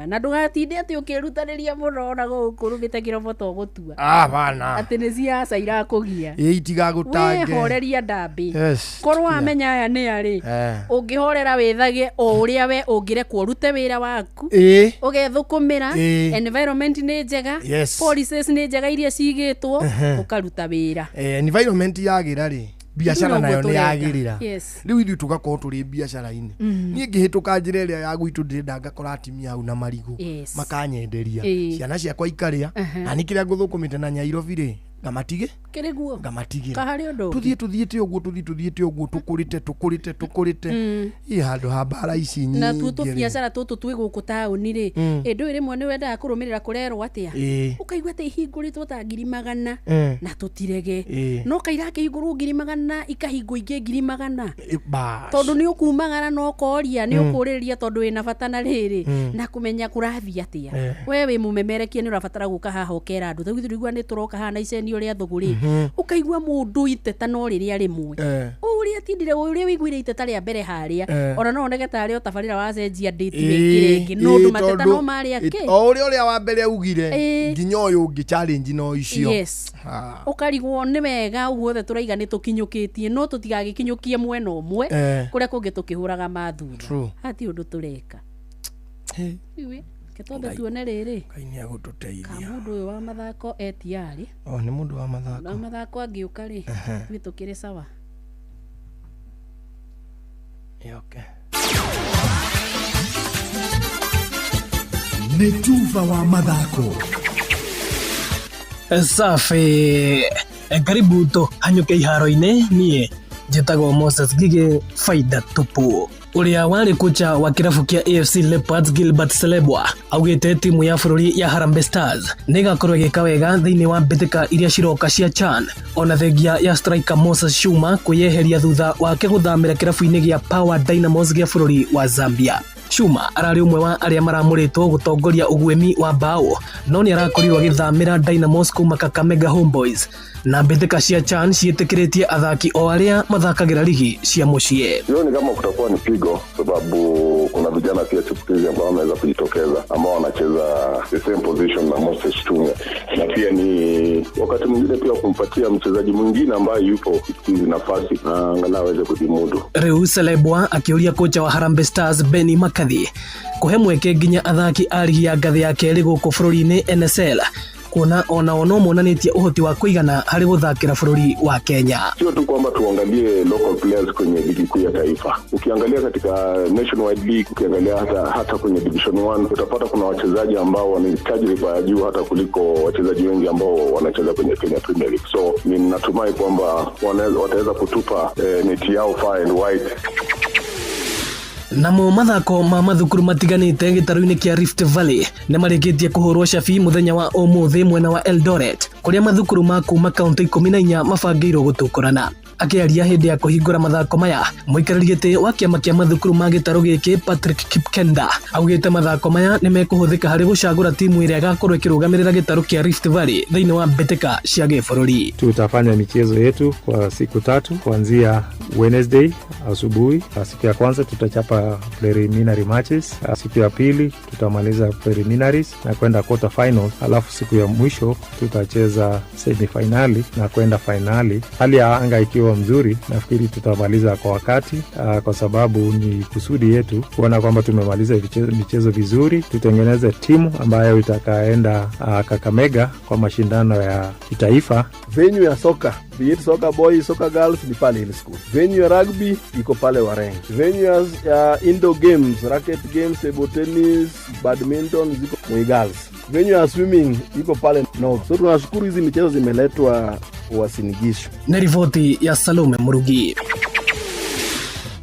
na ndũgatinde atĩ ũkĩrutanĩria mũno na gũkũrũgĩte kĩroboto gũtua bana atĩ nĩ ciaca irakũgia itigagũtange wĩhoreria ndambi korwo amenya aya nĩ arĩ ũngĩhorera wĩthage o ũrĩa we ũngĩrekwo ũrute wĩra waku ũgethũkũmĩra environment nĩ njega policies nĩ njega iria cigĩtwo ũkaruta wĩra environment yagĩra rĩ biashara nayo nĩ yagĩrĩra rĩu ithuĩ tũgakorwo tũrĩ biashara-inĩ niĩ ngĩhĩtũka njĩra ĩrĩa ya gwitũ ndĩrenda ngakora atimia hau na marigũ makanyenderia ciana ciakwa ikarĩa na nĩ kĩrĩa ngũthũkũmĩte na Nyairobi rĩ ngamatige kĩrĩguo ngamatigĩra kaharĩ ũndũ tuthiĩte ũguo tũkũrĩte handũ ha mbara ici nyingĩ na tũbiacara tũtũ twĩ gũkũ taũni rĩ ĩndũ rĩmwe nĩ wendaga kũrũmĩrĩra kũrerwo atĩa ũkaigua atĩ ihingũrĩtwo ta 100,000 na tũtirege no kaira kĩhingũrwo 100,000 ikahingwo ingĩ 100,000 tondũ nĩ ũkumagara no koria nĩ ũkũrĩrĩria tondũ wĩna bata na rĩrĩ na kũmenya kũrathiĩ atĩa we wĩ mũmemerekie nĩ ũrabatara gũka haha ũkera andũ tũgithũ igua nĩ tũroka haha na iceni ũrĩa thũgũrĩ ukaigua mũndũ iteta no rĩrĩa rĩmwe ũrĩa tindire ũrĩa wĩiguire iteta rĩa mbere harĩa ona no onege tarĩ o tabarĩra wacenjia date rĩngĩ no ndũ mateta no marĩa kĩ o ũrĩa wa mbere ugire nginya ũyũ ũngĩ challenge no icio ũkarigwo nĩ wega uguothe tũraiga nĩ tũkinyũkĩtie no tũtigagĩkinyũkie mwena ũmwe kũrĩa kũngĩ tũkĩhũraga mathutha hati ũndũ tũreka Ketombe tuone rĩrĩ Ngai agũtũteithia mũndũ ũyũ wa mathako etiarĩ nĩ mũndũ wa mathako na mathako angĩũka rĩ nĩ tũkĩrĩ sawa nĩ Tuva wa mathako safi karibu to hanyuke iharo-inĩ niĩ njĩtagwo Moses Gige faida tupu uria wari kocha wa kirabu kia AFC Leopards Gilbert Selebwa augite timu ya bũrũri ya Harambee Stars nigakorwo igĩka wega thĩinĩ wa mbĩtĩka iria ciroka cia CHAN ona thengia ya striker Moses Shuma kwĩyeheria thutha wake gũthamĩra kirabu-inĩ gĩa Power Dynamos gĩa bũrũri wa Zambia. Shuma ararĩ ũmwe wa arĩa maramũrĩtwo gũtongoria ũguĩmi wa mbao no nĩ arakorirwo agĩthamĩra Dynamos kuma Kakamega Homeboys na mbĩtĩka cia CHAN ciĩtĩkĩrĩtie athaki o arĩa mathakagĩra ligi cia mũciĩ. Sioni kama kutakuwa ni pigo sababu kuna vijana pia chipukizi ambao wanaweza kujitokeza ambao wanacheza the same position na Moses Shuma na pia ni wakati mwingine pia kumpatia mchezaji mwingine ambaye yupo chipukizi nafasi na angalau aweze kujimudu. Rĩu Selebwa akĩũria kocha wa Harambee Stars Benny Makathi kũhe mweke nginya athaki a ligi ya ngathĩ ya kerĩ gũkũ bũrũri-inĩ NSL kuona ona ono monanĩtie ũhoti wa kũigana harĩ gũthakĩra bũrũri wa Kenya. Sio tu kwamba tuangalie local players kwenye ligi kuu ya taifa. Ukiangalia katika Nationwide League, ukiangalia hata kwenye Division 1 utapata kuna wachezaji ambao wana tajriba ya juu hata kuliko wachezaji wengi ambao wanacheza kwenye Kenya Premier League. So ninatumai kwamba wataweza kutupa neti yao far and wide. Namo mathako ma mathukuru matiganĩte gĩtarũ-inĩ kĩa Rift Valley nĩ marĩkĩtie kũhũrwo cabi mũthenya wa ũmũthĩ mwena wa Eldoret kũrĩa mathukuru ma kuma kaunti 14 mabangĩirwo gũtũkũrana. Akĩaria hĩndĩ ya kũhingũra mathako maya mũikarĩri gĩtĩ wa kĩama kĩa mathukuru ma gĩtarũ gĩkĩ Patrick Kipkenda augĩte mathako maya nĩ mekũhũthĩka harĩ gũcagũra timu ĩrĩa ĩgakorwo ĩkĩrũgamĩrĩra gĩtarũ kĩa Rift Valley thĩinĩ wa mbĩtĩka cia gĩbũrũri. Tutafanya michezo yetu kwa siku 3 kuanzia Wednesday asubuhi. Siku ya kwanza tutachapa preliminary matches, siku ya pili tutamaliza preliminaries na kwenda quarter finals, alafu siku ya mwisho tutacheza semifinali na kwenda finali. Hali ya anga ikiwa mzuri, nafikiri tutamaliza kwa wakati, kwa sababu ni kusudi yetu kuona kwamba tumemaliza michezo vizuri, tutengeneze timu ambayo itakaenda Kakamega kwa mashindano ya kitaifa. Venue ya soka, be it soccer boys, soccer girls, ni pale ile school. Venue ya rugby iko pale Wareng. Venues ya indoor games, racket games, table tennis, badminton ziko Muigals. Venue ya swimming iko pale North. So tunashukuru hizi michezo zimeletwa Uasin Gishu. Na ripoti ya Salome Murugi.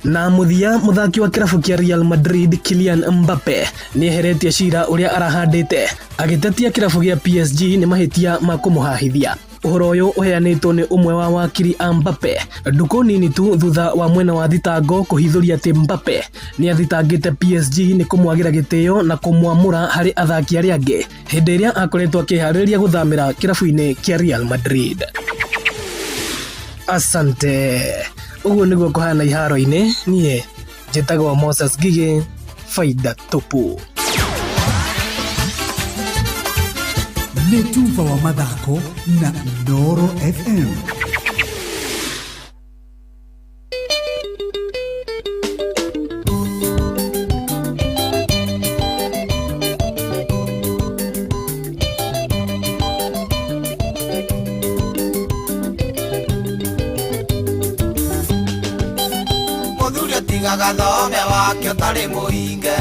Na muthia muthaki wa kirabu kia Real Madrid Kylian Mbappe ni eheretie cira uria arahandite agitetia kirabu gia PSG ni mahitia ma kumuhahithia. Uhoro uyu uheanitwo ni umwe wa wakiri a Mbappe nduko nini tu thutha wa mwena wa thitango kuhithuria ati Mbappe ni athitangite PSG ni kumwagira gitio na kumwamura hari athaki aria angi hindi iria akoretwo akihariria guthamira kirabu-ini kia Real Madrid. Asante. Uguo niguo kuhana iharo-ini nie njitagwo Moses Gige, Faida Tupu. Nĩ Tufa wa mathako na Noro FM. Mũthuri tigaga thome wake ũtarĩ mũhinge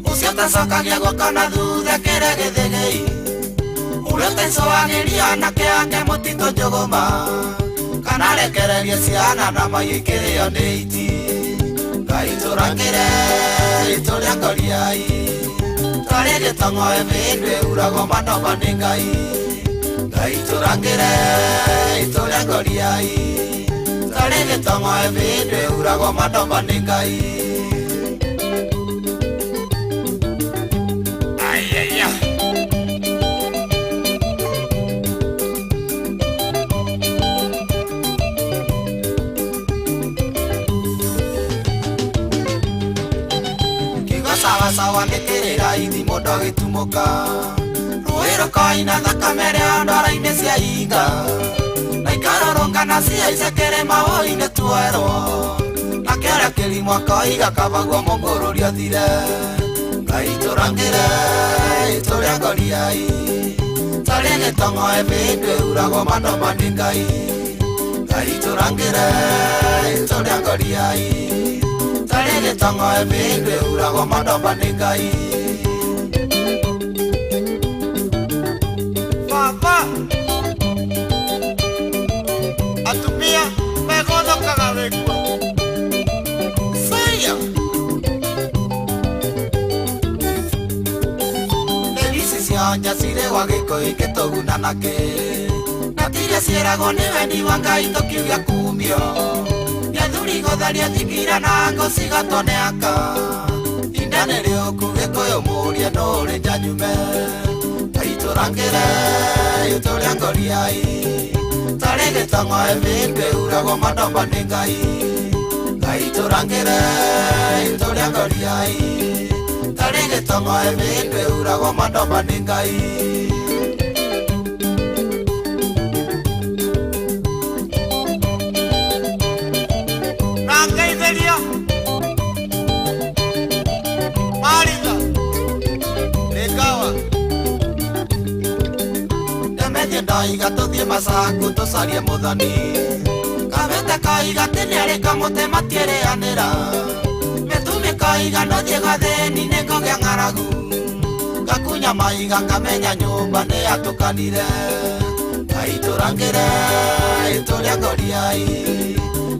ũcio tacokagia gũkana thutha kĩrĩa gĩthĩgĩi ũrĩa taicogagĩria anake ake mũtitũ njũgũma kana rekererie ciana na mahiũ ikĩrĩo nĩ iti. Ngai tũrangĩre ritũ rĩa ngoriai tarĩ gĩtong'oe mĩndũ ĩuragwo manoma nĩ Ngai. Ngai tũrangĩre ritũ rĩa ngoriai tarĩ gĩtong'oe mĩndũ ĩuragwo manoma nĩ Ngai. Sawa nĩkĩrĩra ithi mũndũ agĩtumũka rũĩ rũkoina thakame rĩa ndwara-inĩ cia inga na ikarũrũngana ciaice kĩrĩma hũi-inĩ tuerwo na kĩrĩa kĩrimũ akoiga kabagwo mũngũrũri ũthire. Ngai tũrangĩre ritũ rĩa ngoriai tarĩ gĩtong'oe mĩndũ ĩuragwo manoma nĩ Ngai. Ngai tũrangĩre ritũ rĩa ngoriai tarĩ gĩtong'oe mĩndũ ĩuragwo manoma nĩ Ngai. Baba atumia megũthũkaga wĩkuo Saya nĩgici cia nja cirĩ gwa gĩkũyũ ingĩtũguna nakĩ na tiria ciĩragwo nĩ wendi wa Ngai tũkiugia kumio thuri gotharia thigira na ngoci gatone aka indane rĩũku gĩkũyũ mũria no ũrĩ njanyume. Ngai tũrangĩre ritũ rĩa ngoriai tarĩ gĩtong'oe mĩndũ ĩuragwo manoma nĩ Ngai. Ngai tũrangĩre ritũ rĩa ngoriai tarĩ gĩtong'oe mĩndũ ĩuragwo manoma nĩ Ngai. Ndaiga tũthiĩ macangu tũcarie mũthoni kabete kaiga tene arĩ kamũte matiĩrĩanĩra mĩtumĩ kaiga nothiĩ gathĩni nĩ ngogĩa ng'aragu ngakunya maiga ngamenya nyũmba nĩ yatũkanire. Ngai tũrangĩre ritũ rĩa ngoriai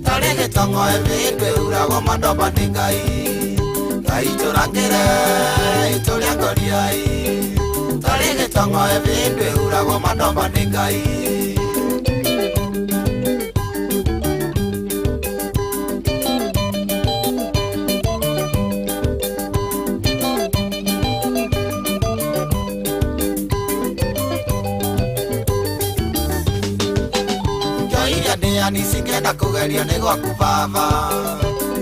tarĩ gĩtong'oe mĩndũ ĩuragwo manoma nĩ Ngai. Ngai tũrangĩre ritũ rĩa ngoriai tarĩ gĩtong'oe mĩndũ ĩuragwo manoma nĩ Ngai. Njoiria ndĩani cingĩenda kũgerio nĩ gwaku baba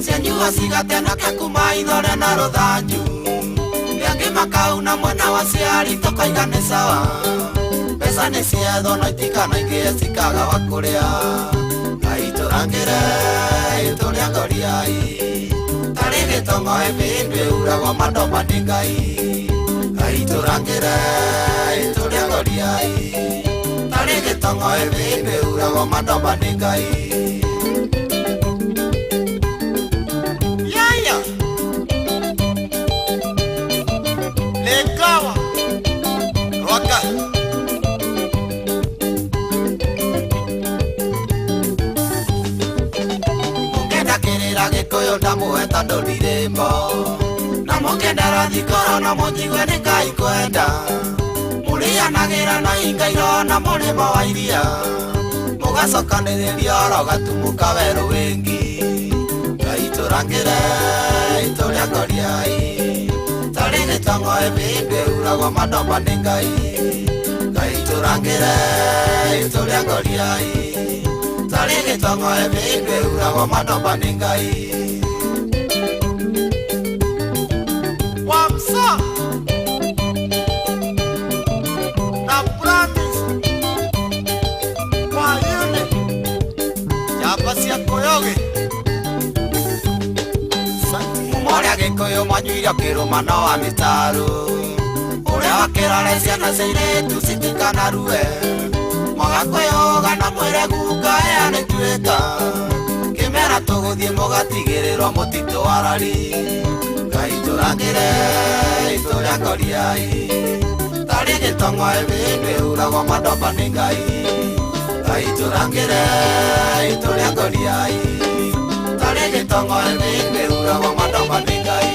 cianyua cigatenokia kuma ithore na rũthanju rĩangĩ makauna mwena wa ciari tũkaiga nĩ sawa mbeca nĩ cietho na itikanaingĩhe cikaga wa kũrĩa. Ngai tũrangĩre ritũ rĩa ngoriai tarĩ gĩtong'oe mĩndũ ĩuragwo manoma nĩ Ngai. Ngai tũrangĩre ritũ rĩa ngoriai tarĩ gĩtong'oe mĩndũ ĩuragwo manoma nĩ Ngai. uyu ndamuheta ndondirembo na mukendera thikoro na mutigwe ni Ngai kwenda murianagira na ingairo na murimo wa iria mugacokaniriria oro gatumuka weru wingi Ngai turangire ituria ngoriai tari gitongo ebimbe uragwo madomba ni Ngai Ngai turangire ituria ngoriai tari gitongo ebimbe uragwo madomba ni Ngai Wamsa na practice kwa yune Chapa cia koyoge Umoria gikoyo manyuiria kirumano wa mitaru Uria wakirare ciana ciairetu citikanarue Mwagakoyoga na mwire guka eane tuika Kimera tuguthie mugatigirirwo mutito warari Ngai turangire ituria ngoriai tari gitongo ebimbe uragwo madomba ni Ngai Ngai turangire ituria ngoriai tari gitongo ebimbe uragwo madomba ni Ngai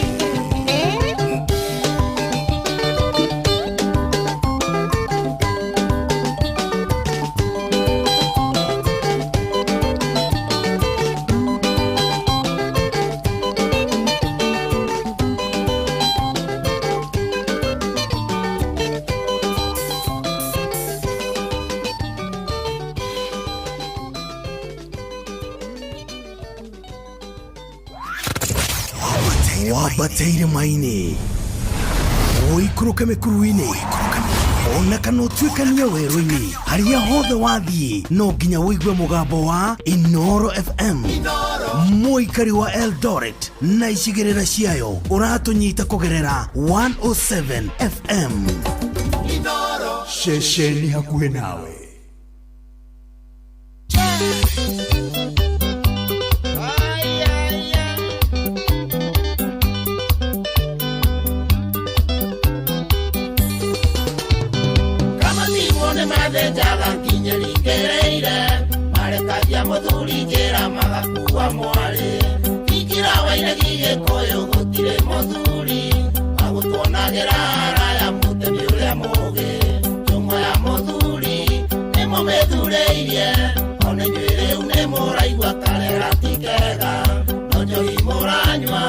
wabateire maini oikuruke mikuruini ona kana utuikania werũ-inĩ harĩa hothe wathiĩ no nginya wĩigue mũgambo wa Inoro FM mũikari wa Eldoret na icigĩrĩra ciayo ũratũnyita kũgerera 107 FM Inoro ceceni hakuhĩ nawe Jaga kinyelingereire marekagia muthuri njira magakuwa mwari ikira waire gigikoyo gutire muthuri agutwonagira araya mutemi uria mugi nyuma ya muthuri nimo methureirie ona nywire une muraigua karera tikega nonjohi muranywa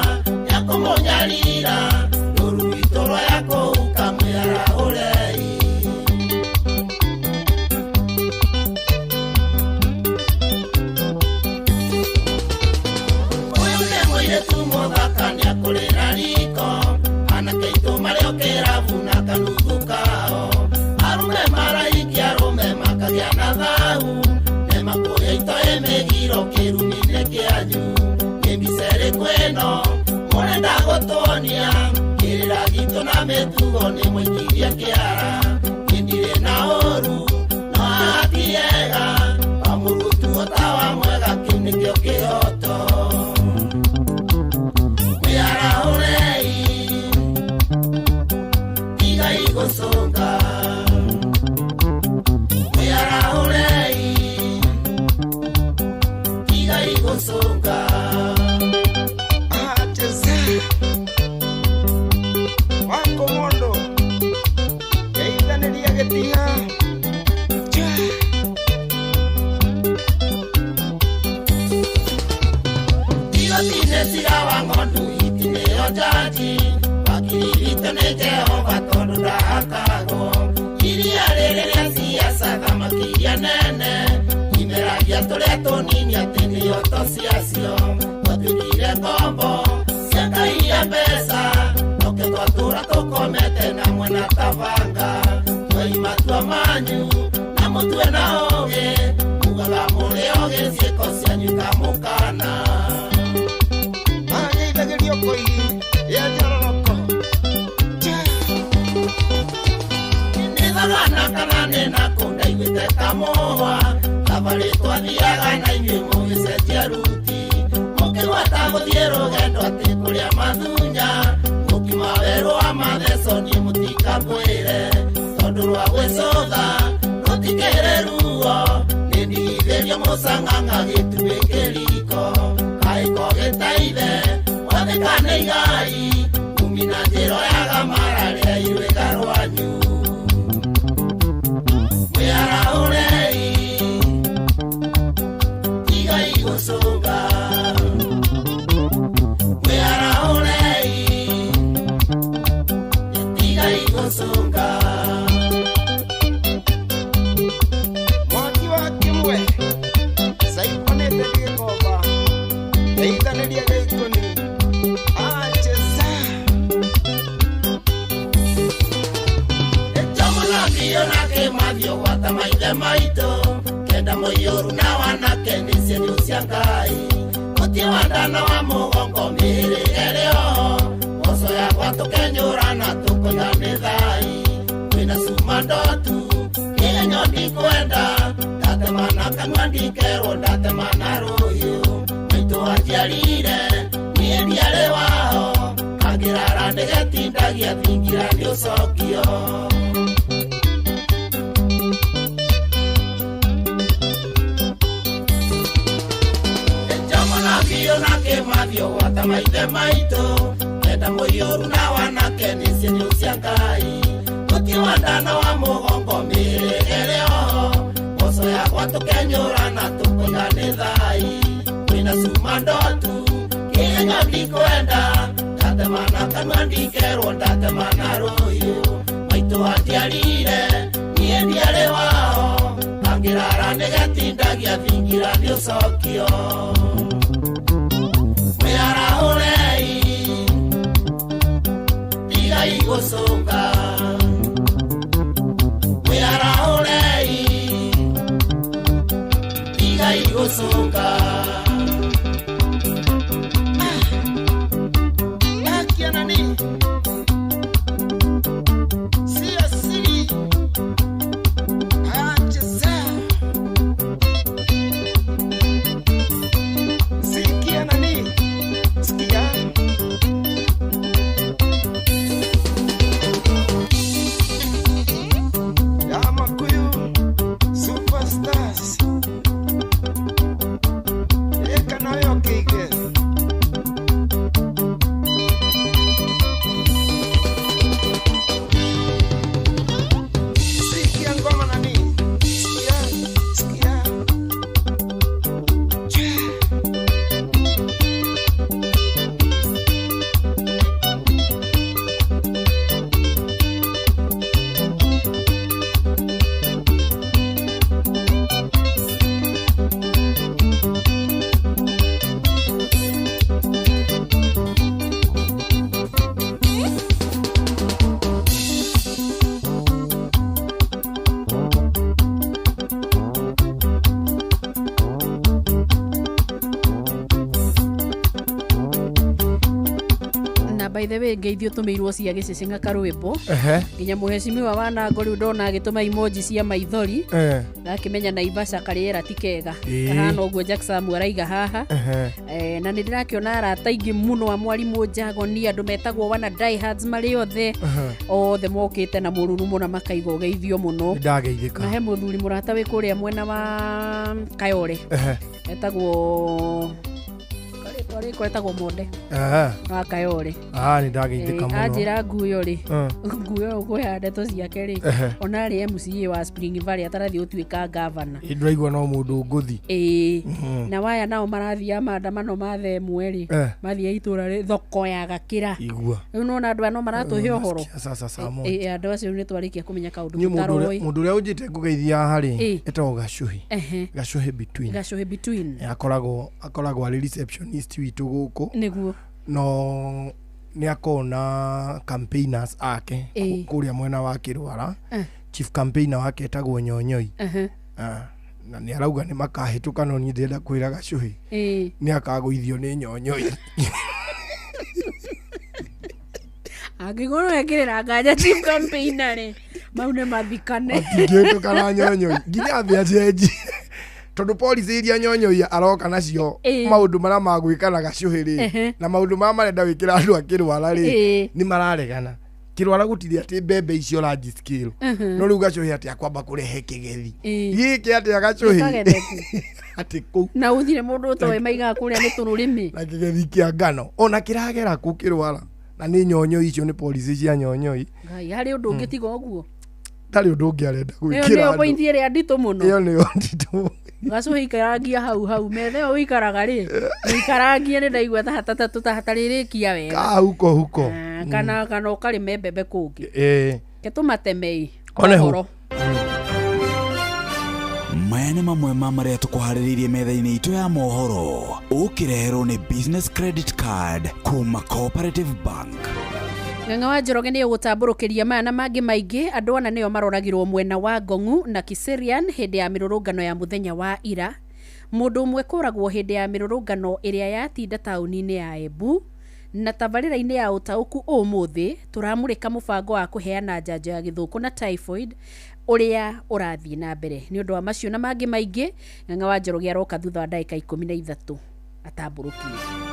yakomonyarira ruru itoro yako ukamwira urei Tumodakania kulera riko anake itumareo keravuna kanuthu kao arume maraiki arume makagia na thau nemakuya itoe megiro kirumine kianyu nembicere kweno murenda gutonia kirira gitu na metugo ni mwikiria kiara kindire na oru no atiega amurutu otawa mwega kiunikio kihoto Songa Muyara urei Iga igo songa Ateza Wango mondo Eita neria getia Iga tine sira wangondu itine ojaji Wakirivito ne Jehova todu dakago Iria rere siasa kama kia nene Imeragia toleto nini ateni yoto siasio Watukire kombo Siaka iya pesa Noke kwatura tokomete na mwena tavanga Twe imatua manyu Na mutue na oge Mugala mule oge sieko sianyuka mukana Manye ilegerio koi Ya jaroroko Nizagana kanane na kunda iwite kamoa Kabale twathiaga na inyue mugicenjia ruti Mukigwata guthie rugendo ati kuria mathunya Mukimawerwo amatheco nie mutikambwire Tondu rwa gwicutha rutikire ruo Nindigithĩria mũcang'ang'a gĩtuĩ kĩriko Kaĩ ko gĩtaithe Tukanĩria gĩkũni acheza Etomonakio na kĩmathio gwata maithe maitũ kenda mũiyũru na wanake nĩ cienyo cia Ngai mũtĩ wa ndana wa mũgongo mĩhĩrĩge rĩo moco yakwa tũkenyũrana tũkũnya nĩ thai kwĩna cuma ndotu igenyo ndikwenda ndatemana kanua ndikerwo ndatemana rũhiũ maitũ anjiarire niĩ ndiarĩ wao kangĩrara ndĩgetindagia thingira nĩ ũcokio Etomonakio na kĩmathio gwata maithe maitũ kenda mũiyũru na wanake nĩ cienyo cia Ngai mũtĩ wa ndana wa mũgongo mĩhĩrĩge rĩo moco yakwa tũkenyũrana tũkũnya nĩ thai kwĩna cuma ndotu igenyo ndikwenda ndatemana kanua ndikerwo ndatemana rũhiũ maitũ anjiarire niĩ ndiarĩ wao kangĩrara ndĩgetindagia thingira nĩ ũcokio mwĩarahũrei tigai gũcũnga mwĩarahũrei tigai gũcũnga Akianani sio siri acheza sikia nani sikia ya Makuyu Superstars eka nayo kike sikia ngoma nani sikia sikia na by the way ngeithio tumeirwo cia gĩcecenga karwĩmbo nginya mũhecimiwa wa Nango rĩu ndona agĩtũma emoji cia maithori ndakĩmenya Naivasha karĩera ti kega kahana ũguo Jackson araiga haha na nĩ ndĩrakĩona arata aingĩ mũno a mwarimũ Njagoni andũ metagwo wana diehards marĩ othe mokĩte na mũrurumo na makaiga ũgeithio mũno ndageithĩka na he mũthuri mũrata wĩ kũrĩa mwena wa Kayore etagwo etagwo Monde wa Kayore nĩ ndageithĩka mũno anjĩra nguyo rĩ nguyo ũkũhea ndeto ciake rĩ ona rĩ MCA wa Spring Valley atarathiĩ gũtuĩka governor ndĩraigua no mũndũ ngũthi na waya nao marathiĩ maandamano ma themwe rĩ mathiĩ itũra rĩ thoko ya Gakĩra igua rĩu nona andũ ano maratũhe ũhoro andũ acio nĩ twarĩkia kũmenya kaũndũ tũtaroĩ mũndũ ũrĩa ũnjĩte ngũgeithia harĩ etagwo Gacuhi between akoragwo arĩ receptionist witũ gũkũ nĩguo no nĩ akona campaigners ake kũrĩa mwena wa Kĩrwara chief campaigner wake etagwo Nyonyoi na nĩ arauga nĩ makahĩtũka no niĩ ndĩrenda kwĩra Gacuhi nĩ akagũithio nĩ Nyonyoi angĩkorwo ekĩrĩra nganja chief campaigner rĩ mau nĩ mathikane atingĩhĩtũka na Nyonyoi nginya thĩ acenji tondũ policy iria Nyonyoi aroka nacio maũndũ marĩa magwĩka na Gacuhi rĩ na maũndũ marĩa marenda wĩkĩra andũ a Kĩrwara rĩ nĩ mararegana Kĩrwara gũtirĩ atĩ mbembe icio large scale no rĩu Gacuhi atĩ akwamba kũrehe kĩgethi gĩkĩ atĩ Gacuhi atĩ kũu na ũthire mũndũ ũtoĩ maigaga kũrĩa nĩ tũrũrĩmĩ na kĩgethi kĩa ngano ona kĩragera kũ Kĩrwara na nĩ Nyonyoi icio nĩ policy cia Nyonyoi ngai harĩ ũndũ ũngĩ tiga ũguo tarĩ ũndũ ũngĩ arenda gwĩkĩra andũ ĩyo nĩyo point ĩrĩa nditũ mũno ĩyo nĩyo nditũ Gacuhi ikaragia hau metha ĩyo wĩikaraga rĩ ikaragie nĩ ndaigua tahatarĩrĩkia wega huko kana ũkarĩme mbembe kũngĩ ke tũmatemei one ho maya nĩ mamwe ma marĩa tũkũharĩrĩirie metha-inĩ itũ ya mohoro ũkĩreherwo nĩ business credit card kuma Cooperative Bank. Ng'ang'a wa Njoroge nĩ ũgũtambũrũkĩria maya na mangĩ maingĩ. Andũ ana nĩo maroragirwo mwena wa Ngong'u na Kiserian hĩndĩ ya mĩrũrũngano ya mũthenya wa ira. Mũndũ ũmwe kũragwo hĩndĩ ya mĩrũrũngano ĩrĩa yatinda taũni-inĩ ya Embu. Na tabarĩra-inĩ ya ũtaũku ũmũthĩ tũramũrĩka mũbango wa kũheana njanjo ya gĩthũkũ na typhoid ũrĩa ũrathiĩ na mbere. Nĩ ũndũ wa macio na mangĩ maingĩ, Ng'ang'a wa Njoroge aroka thutha wa ndagĩka 13 atambũrũkie.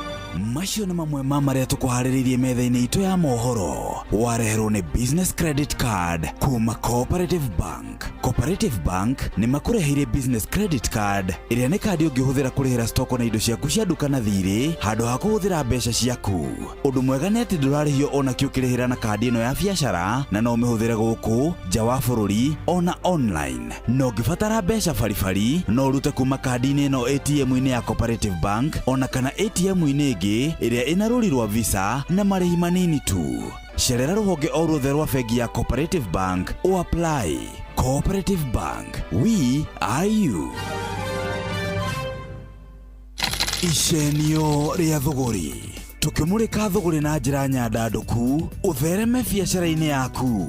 Macio nĩ mamwe ma marĩa tũkũharĩrĩirie metha-inĩ itũ ya mohoro wareherwo nĩ business credit card kuma Cooperative Bank. Cooperative Bank nĩ makũreheire business credit card ĩrĩa nĩ kandi ũngĩhũthĩra kũrĩhĩra stoko na indo ciaku cia nduka na thirĩ handũ ha kũhũthĩra mbeca ciaku. Ũndũ mwega nĩ atĩ ndũrarĩhio ona kĩ ũkĩrĩhĩra na kandi ĩno ya biacara, na no ũmĩhũthĩre gũkũ nja wa bũrũri ona online. No ũngĩbatara mbeca baribari no ũrute kuma kandi-inĩ ĩno ATM-inĩ ya Cooperative Bank ona kana ATM-inĩ ĩngĩ ĩrĩa ĩna rũri rwa visa na marĩhi manini tu. Cerera rũhonge o ruothe rwa bengi ya Cooperative Bank o apply. Cooperative Bank, we are you. Icenio rĩa thũgũri, tũkĩmũrĩka thũgũri na njĩra nyandandũku ũthereme biacara-inĩ yaku.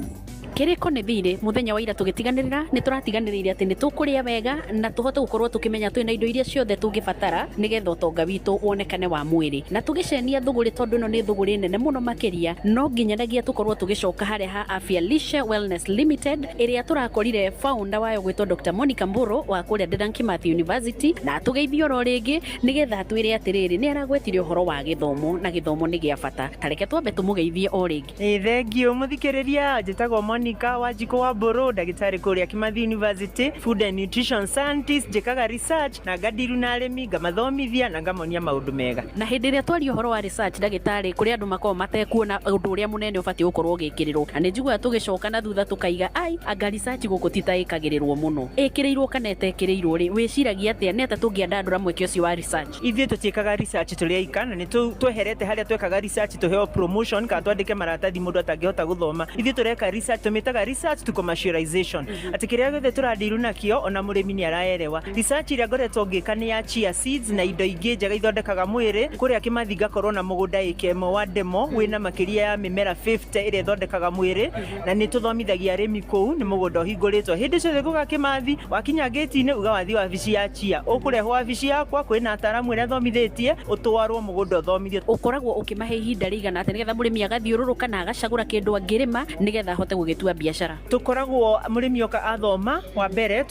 Kiriko nĩ thire muthenya wa ira tugitiganirira ni turatiganiriria ati ni tukuria wega na tuhote gukorwo tukimenya twina indo iria ciothe tungibatara nigetha utonga witu wonekane wa mwiri na tugicenia thuguri tondu no ni thuguri nene muno makiria no nginyanagia tukorwo tugicoka haria ha Afya Lishe Wellness Limited iria turakorire founder wayo gwitwo Dr. Monica Mburu wa kuria Dedan Kimathi University na tugeithio ro ringi nigetha twire atiriri ni aragwetirie uhoro wa githomo na githomo ni gia bata tareke twambe tumugeithie o ringi. Thengio muthikiriria njitagwo Monica Wanjiko wa Mburu ndagitari kuria Kimathi University Food and Nutrition Scientist njikaga research na ngadiru na arimi ngamathomithia na ngamonia maundu mega na hindi ria twari uhoro wa research ndagitari kuri andu makoo matekuona undu uria munene ubati ukorwo ugikirirwo na njigua tugicoka na thutha tukaiga ai anga research guku titaikagirirwo muno ikirirwo kana etekirirwo ri wiciragia atia ni ata tungiandandura mweke ucio wa research ithie tutikaga research tuli aikana ni tweherete haria twekaga research tuheo promotion ka twandike maratathi mundu atangihota guthoma ithie tureka research tumitaga research to commercialization ati kiria gothe turadiru nakio ona murimi ni araerewa research iria ngoretwo ngika ni ya chia seeds na indo ingi njega ithondekaga mwiri kuria Kimathi ngakorwo na mugunda ikemo wa demo wina makiria ya mimera 50 iria ithondekaga mwiri na ni tuthomithagia arimi kuu ni mugunda uhinguritwo hindi ciothe guga Kimathi wakinya gate-ini uga wathi wabici ya chia ukurehwo wabici yakwa kwina ataramu iria thomithitie utwarwo mugunda uthomithio ukoragwo ukimahe ihinda rigana ati nigetha murimi agathiururuka na agacagura kindu angirima nigetha ahote gugitua biashara tukoragwo murimi oka athoma wa mbere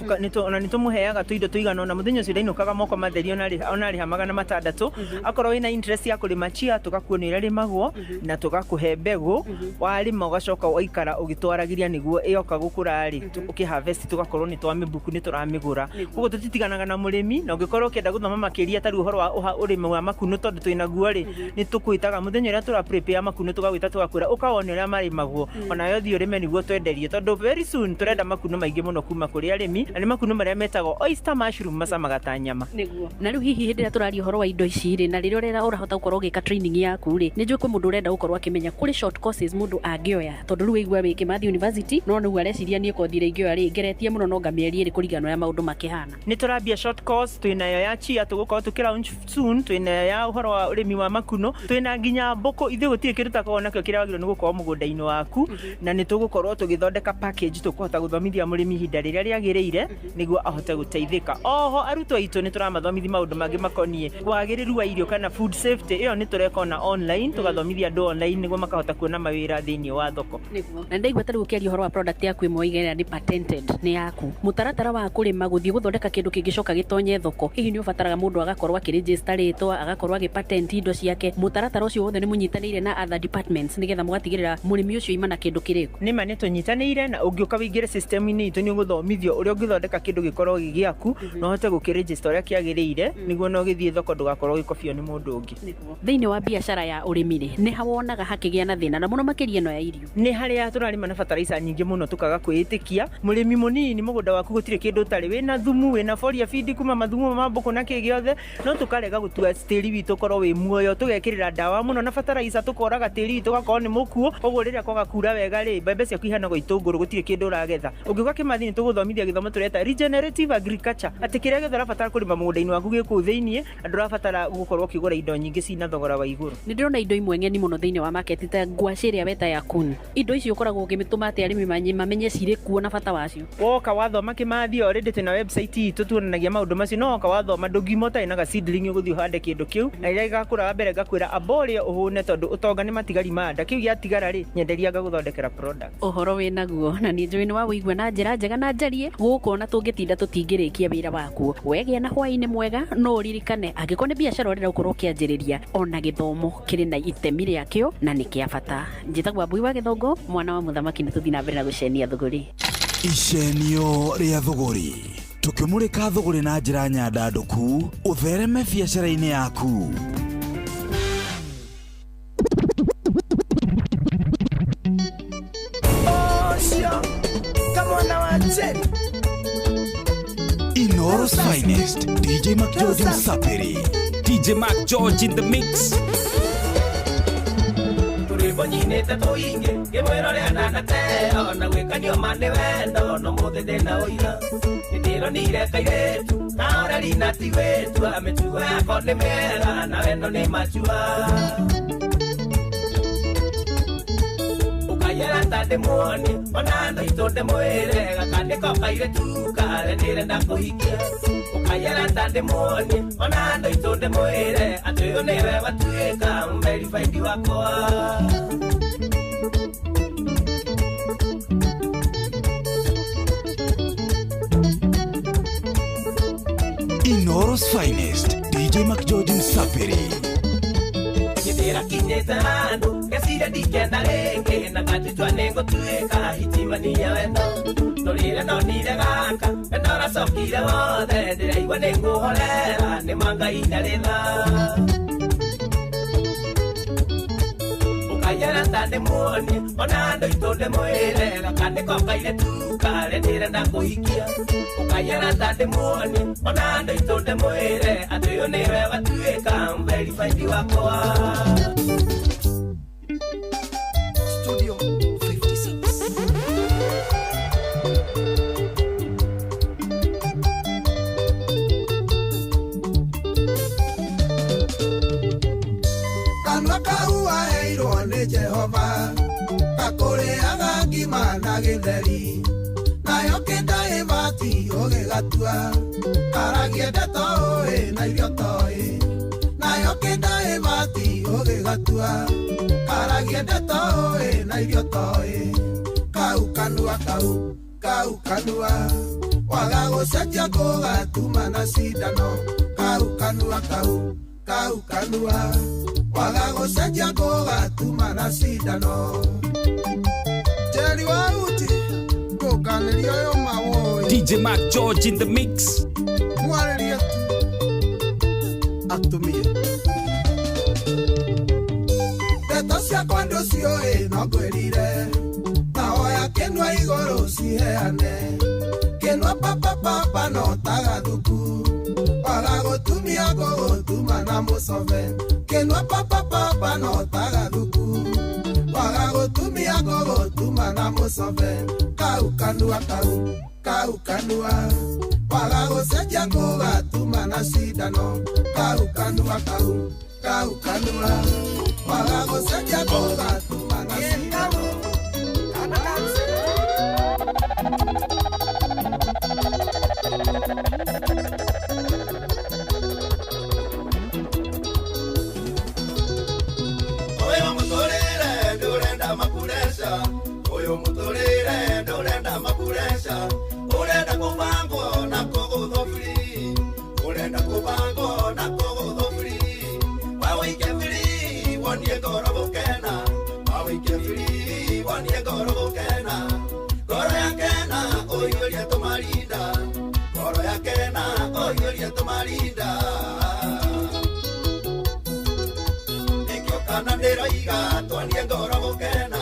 ona nitumuheaga tuindo tuigana ona muthenya ucio ndainukaga moko matheri ona ri hamagana matandatu akorwo ina interest ya kurima chia tugakuonera rimagwo na tugakuhe mbegu warima ugacoka uikara ugitwaragiria niguo ioka gukura ri ukiharvest tugakorwo ni twamibuku ni turamigura uguo tutitiganaga na murimi na ungikorwo ukienda guthoma makiria tari uhoro wa urimi wa makunu tondu twina guo ri ni tukwitaga muthenya ria tura prepare makunu tugagwita tugakwira ukawonera marimagwo ona yo thio rime niguo twenderie tondu very soon turenda makunu maingi muno kuma kuri arimi na ni makunu maria metagwo oyster mushroom macamaga ta nyama niguo na riu hihi hindi ria turari uhoro wa indo ici ri na riria urenda urahota gukorwo gika training yaku ri ni njui kwi mundu urenda gukorwo akimenya kuri short courses mundu angioya tondu riu igua wi Kimathi University no niu areciria ni kothire ingioya ri ngeretie muno no ngamieri ri kurigano ya maundu makihana ni turambia short course twinayo ya chia tugukorwo tukiraunch soon twinayo ya uhoro wa urimi wa makunu twina nginya mboko ithe gutire kindu takorwo nakio kiria wagirwo ni gukorwo mugunda-ini waku na ni tugukorwo tugithondeka package tukuhota guthomithia murimi hinda riria riagiriire niguo ahote guteithika oho arutwo itu ni turamathomithia maundu mangi makonie wagiriru wa irio kana food safety iyo ni tureka na online tugathomithia andu online niguo makahota kuona mawira thiini wa thoko niguo na ndaigua tari gukiaria uhoro wa product yaku imwe igera ni patented ni yaku mutaratara wa kurima guthie guthondeka kindu kingicoka gitonye thoko hihi ni ubataraga mundu agakorwo akiregister ritwa agakorwo agipatent indo ciake mutaratara ucio wothe ni munyitanire na other departments nigetha mugatigirira murimi ucio ima na kindu kiriku ni ma ni tunyitanire na ungiuka wingire system-ini itu ni uguthomithio uria ungithondeka kindu gikorwo gigiaku no hote gukiregister uria kiagiriire niguo no githie thoko ndugakorwo gikobio ni mundu ungi thiini wa biashara ya urimi ri ni hawonaga hakigia na thina na muno makiria no ya irio ni haria turarima na fertilizer nyingi muno tukaga kwitikia murimi munini mugunda waku gutire kindu tari wina thumu wina foria feed kuma mathumu ma mboko na kigiothe no tukarega gutua tiri witu korwo wi muoyo tugekirira dawa muno na fertilizer tukoraga tiri witu gakorwo ni mukuo koguo riria kwaga kura wega ri mbembe ciaku gĩaku ihana gĩtũngũrũ gũtirĩ kĩndũ ũragetha. Ũngĩuka kĩmathi nĩ tũgũthomithia gĩthomo tũreta regenerative agriculture, atĩ kĩrĩa gĩothe ũrabatara kũrĩma mũgũnda-inĩ waku gĩkũ thĩiniĩ, na ndũrabatara gũkorwo ũkĩgũra indo nyingĩ cina thogora wa igũrũ. Nĩ ndĩrona indo imwe ng'eni mũno thĩinĩ wa market ta ngwacĩ ĩrĩa weta ya kuni. Indo icio ũkoragwo ũkĩmĩtũma atĩ arĩmi mamenye cirĩ kuo na bata wacio. Woka wathoma kĩmathi already twĩna website itũ tuonanagia maũndũ macio, no woka wathoma ndũngiuma ũtarĩ na seedling ũgũthiĩ ũhande kĩndũ kĩu, na rĩrĩa gĩgakũra wa mbere ngakwĩra aborĩa ũhũne tondũ ũtonga nĩ matigari manda, kĩu gĩatigara rĩ nyenderia ngagũthondekera product. Ũhoro wĩ naguo na nĩ njũĩ nĩ wa wĩigua na njĩra njega na njarie gũkũ ona tũngĩtinda tũtingĩrĩkia wĩra waku. Wegĩa na hwaĩ-inĩ mwega no ũririkane angĩkorwo nĩ biacara ũrenda gũkorwo ũkĩanjĩrĩria, ona gĩthomo kĩrĩ na itemi rĩakĩo na nĩ kĩa bata. Njĩtagwo Wambui wa Gĩthongo, mwana wa mũthamaki, nĩ tũthiĩ na mbere na gũcenia thũgũri. Icenio rĩa thũgũri, tũkĩmũrĩka thũgũri na njĩra nyandandũku, ũthereme biacara-inĩ yaku. Inoro's finest, DJ Mac George Msapiri. DJ Mac George in the mix. Bonyinete toinge gemwero ria nanate ona gwekanio mane wendo no muthede na oira ndiro nire kairetu na ora lina tiwetu ametugo yako ni mega na wendo ni machua ukayera tande muoni ona ndo itonde mwere gakandiko kairetu kare ndire ndakuhikia ukayera tande muoni ona ndo itonde mwere atuyo niwe watuika verified wakwa. Inoro's finest, DJ Mac George Msapiri. Kidera kinyetando, kesida dikenda lenge, nakatitwa nengo tueka, hitimani ya wendo. Nolile no nile gaka, endora sokile wode, dire iwa nengo holera, ne manga inalena. Ukayera tande muoni, onando itonde mwele, lakane koka ile tuka, rendire na kuhikia. Ukayera tande muoni, onando itonde mwele, atuyo niwe watueka, verified wakoa. Studio 56. Kanwa kaua heirwo nĩ Jehova, gakũrĩaga ngima na gĩtheri, nayo kĩnda ĩbati ũgĩgatua, karagia ndeto ũĩ na irio toĩ, nayo kĩnda ĩbati ũgĩgatua, karagia ndeto ũĩ na irio toĩ, kau kanua kau kanua, waga gũcenjia kũgatuma na cindano, kau kanua kau kanua, waga gũcenjia kũgatuma na cindano. Jerry Wauti kũkanĩria ũyũ mawoi, DJ Mac George in the mix. mwarĩria atumie ndeto ciakwa ndũciũĩ no ngwĩrire, na hoya kĩnua igũrũ ciheane, kĩnua papapapa no tagathuku, waga gũtumia ngũgũtuma na mũcobe, kĩnua papapapa no tagathuku, waga gũtumia ngũgũtuma na mũcobe, kau kanua kau kanua, waga gũcenjia kũgatuma na cindano, kau kanua kau kanua, waga gũcenjia kũgatuma na cindano. Oyo mutorere ndurenda makuresha, oyo mutorere ndurenda makuresha, urenda kubango na kogo free, urenda kubango na kogo free, wawike free wanie gorobo kena, wawike free wanie gorobo kena, goro ya kena oyo ya tomarinda, goro ya kena oyo ya tomarinda. Kana ndero iga twanie ngoro gukena,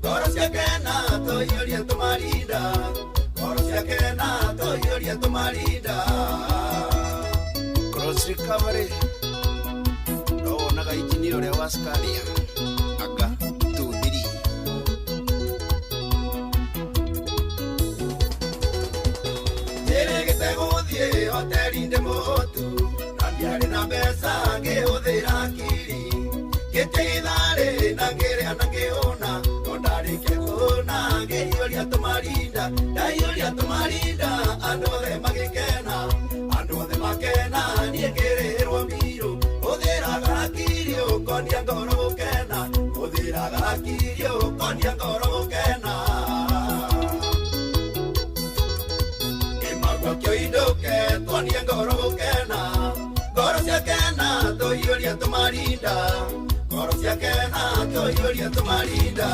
ngoro cia kena toiyuria tumarinda, ngoro cia kena toiyuria tumarinda. Cross recovery no naga injinio ria waskaria aka 2-3 Keteidare nangere anangeona Nondari kekona Geyoria tumarinda Dayoria tumarinda Andore magikena Andore makena Niekere erwamiro Odera gakirio Konia ngoro gukena Odera gakirio Konia ngoro gukena Imagwa kyo idoke Konia ngoro gukena Ngoro siakena Toyoria tumarinda Ngoro siakena Toyoria tumarinda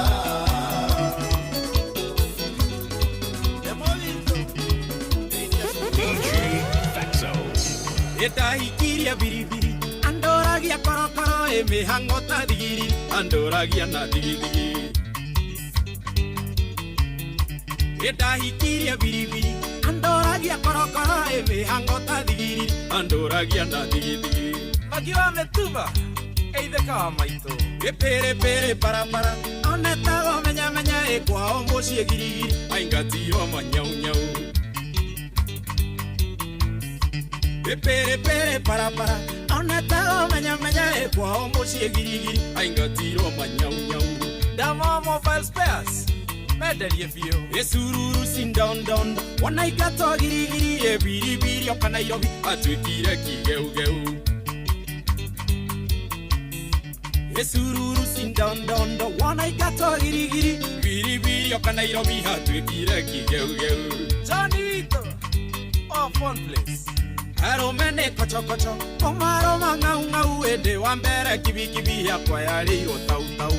Etahikiria biribiri Andoragia korokoro Emehangota digiri Andoragia na digiri Etahikiria biribiri Andoragia korokoro Emehangota digiri Andoragia na digiri Magiwa metuba Eitheka wa maito Epere pere para para Onetago menya menya Ekwao moshi egirigiri Aingatiro manyau nyau Pere pere para para Onetago menya menya Ekwao moshi egirigiri Aingatiro manyau nyau Dama mobile spares Medelie fio Esururu sin down down Wanaigato girigiri Ebiribiri oka Nairobi Atwikire kigeu geu Esururu sin down down Wanaigato girigiri Biribiri oka Nairobi Atwikire kigeu geu Janito Oh fun place Aromene kocho kocho Omaro mangau ngau Ede wambere kibi kibi Yakwa yariro tau tau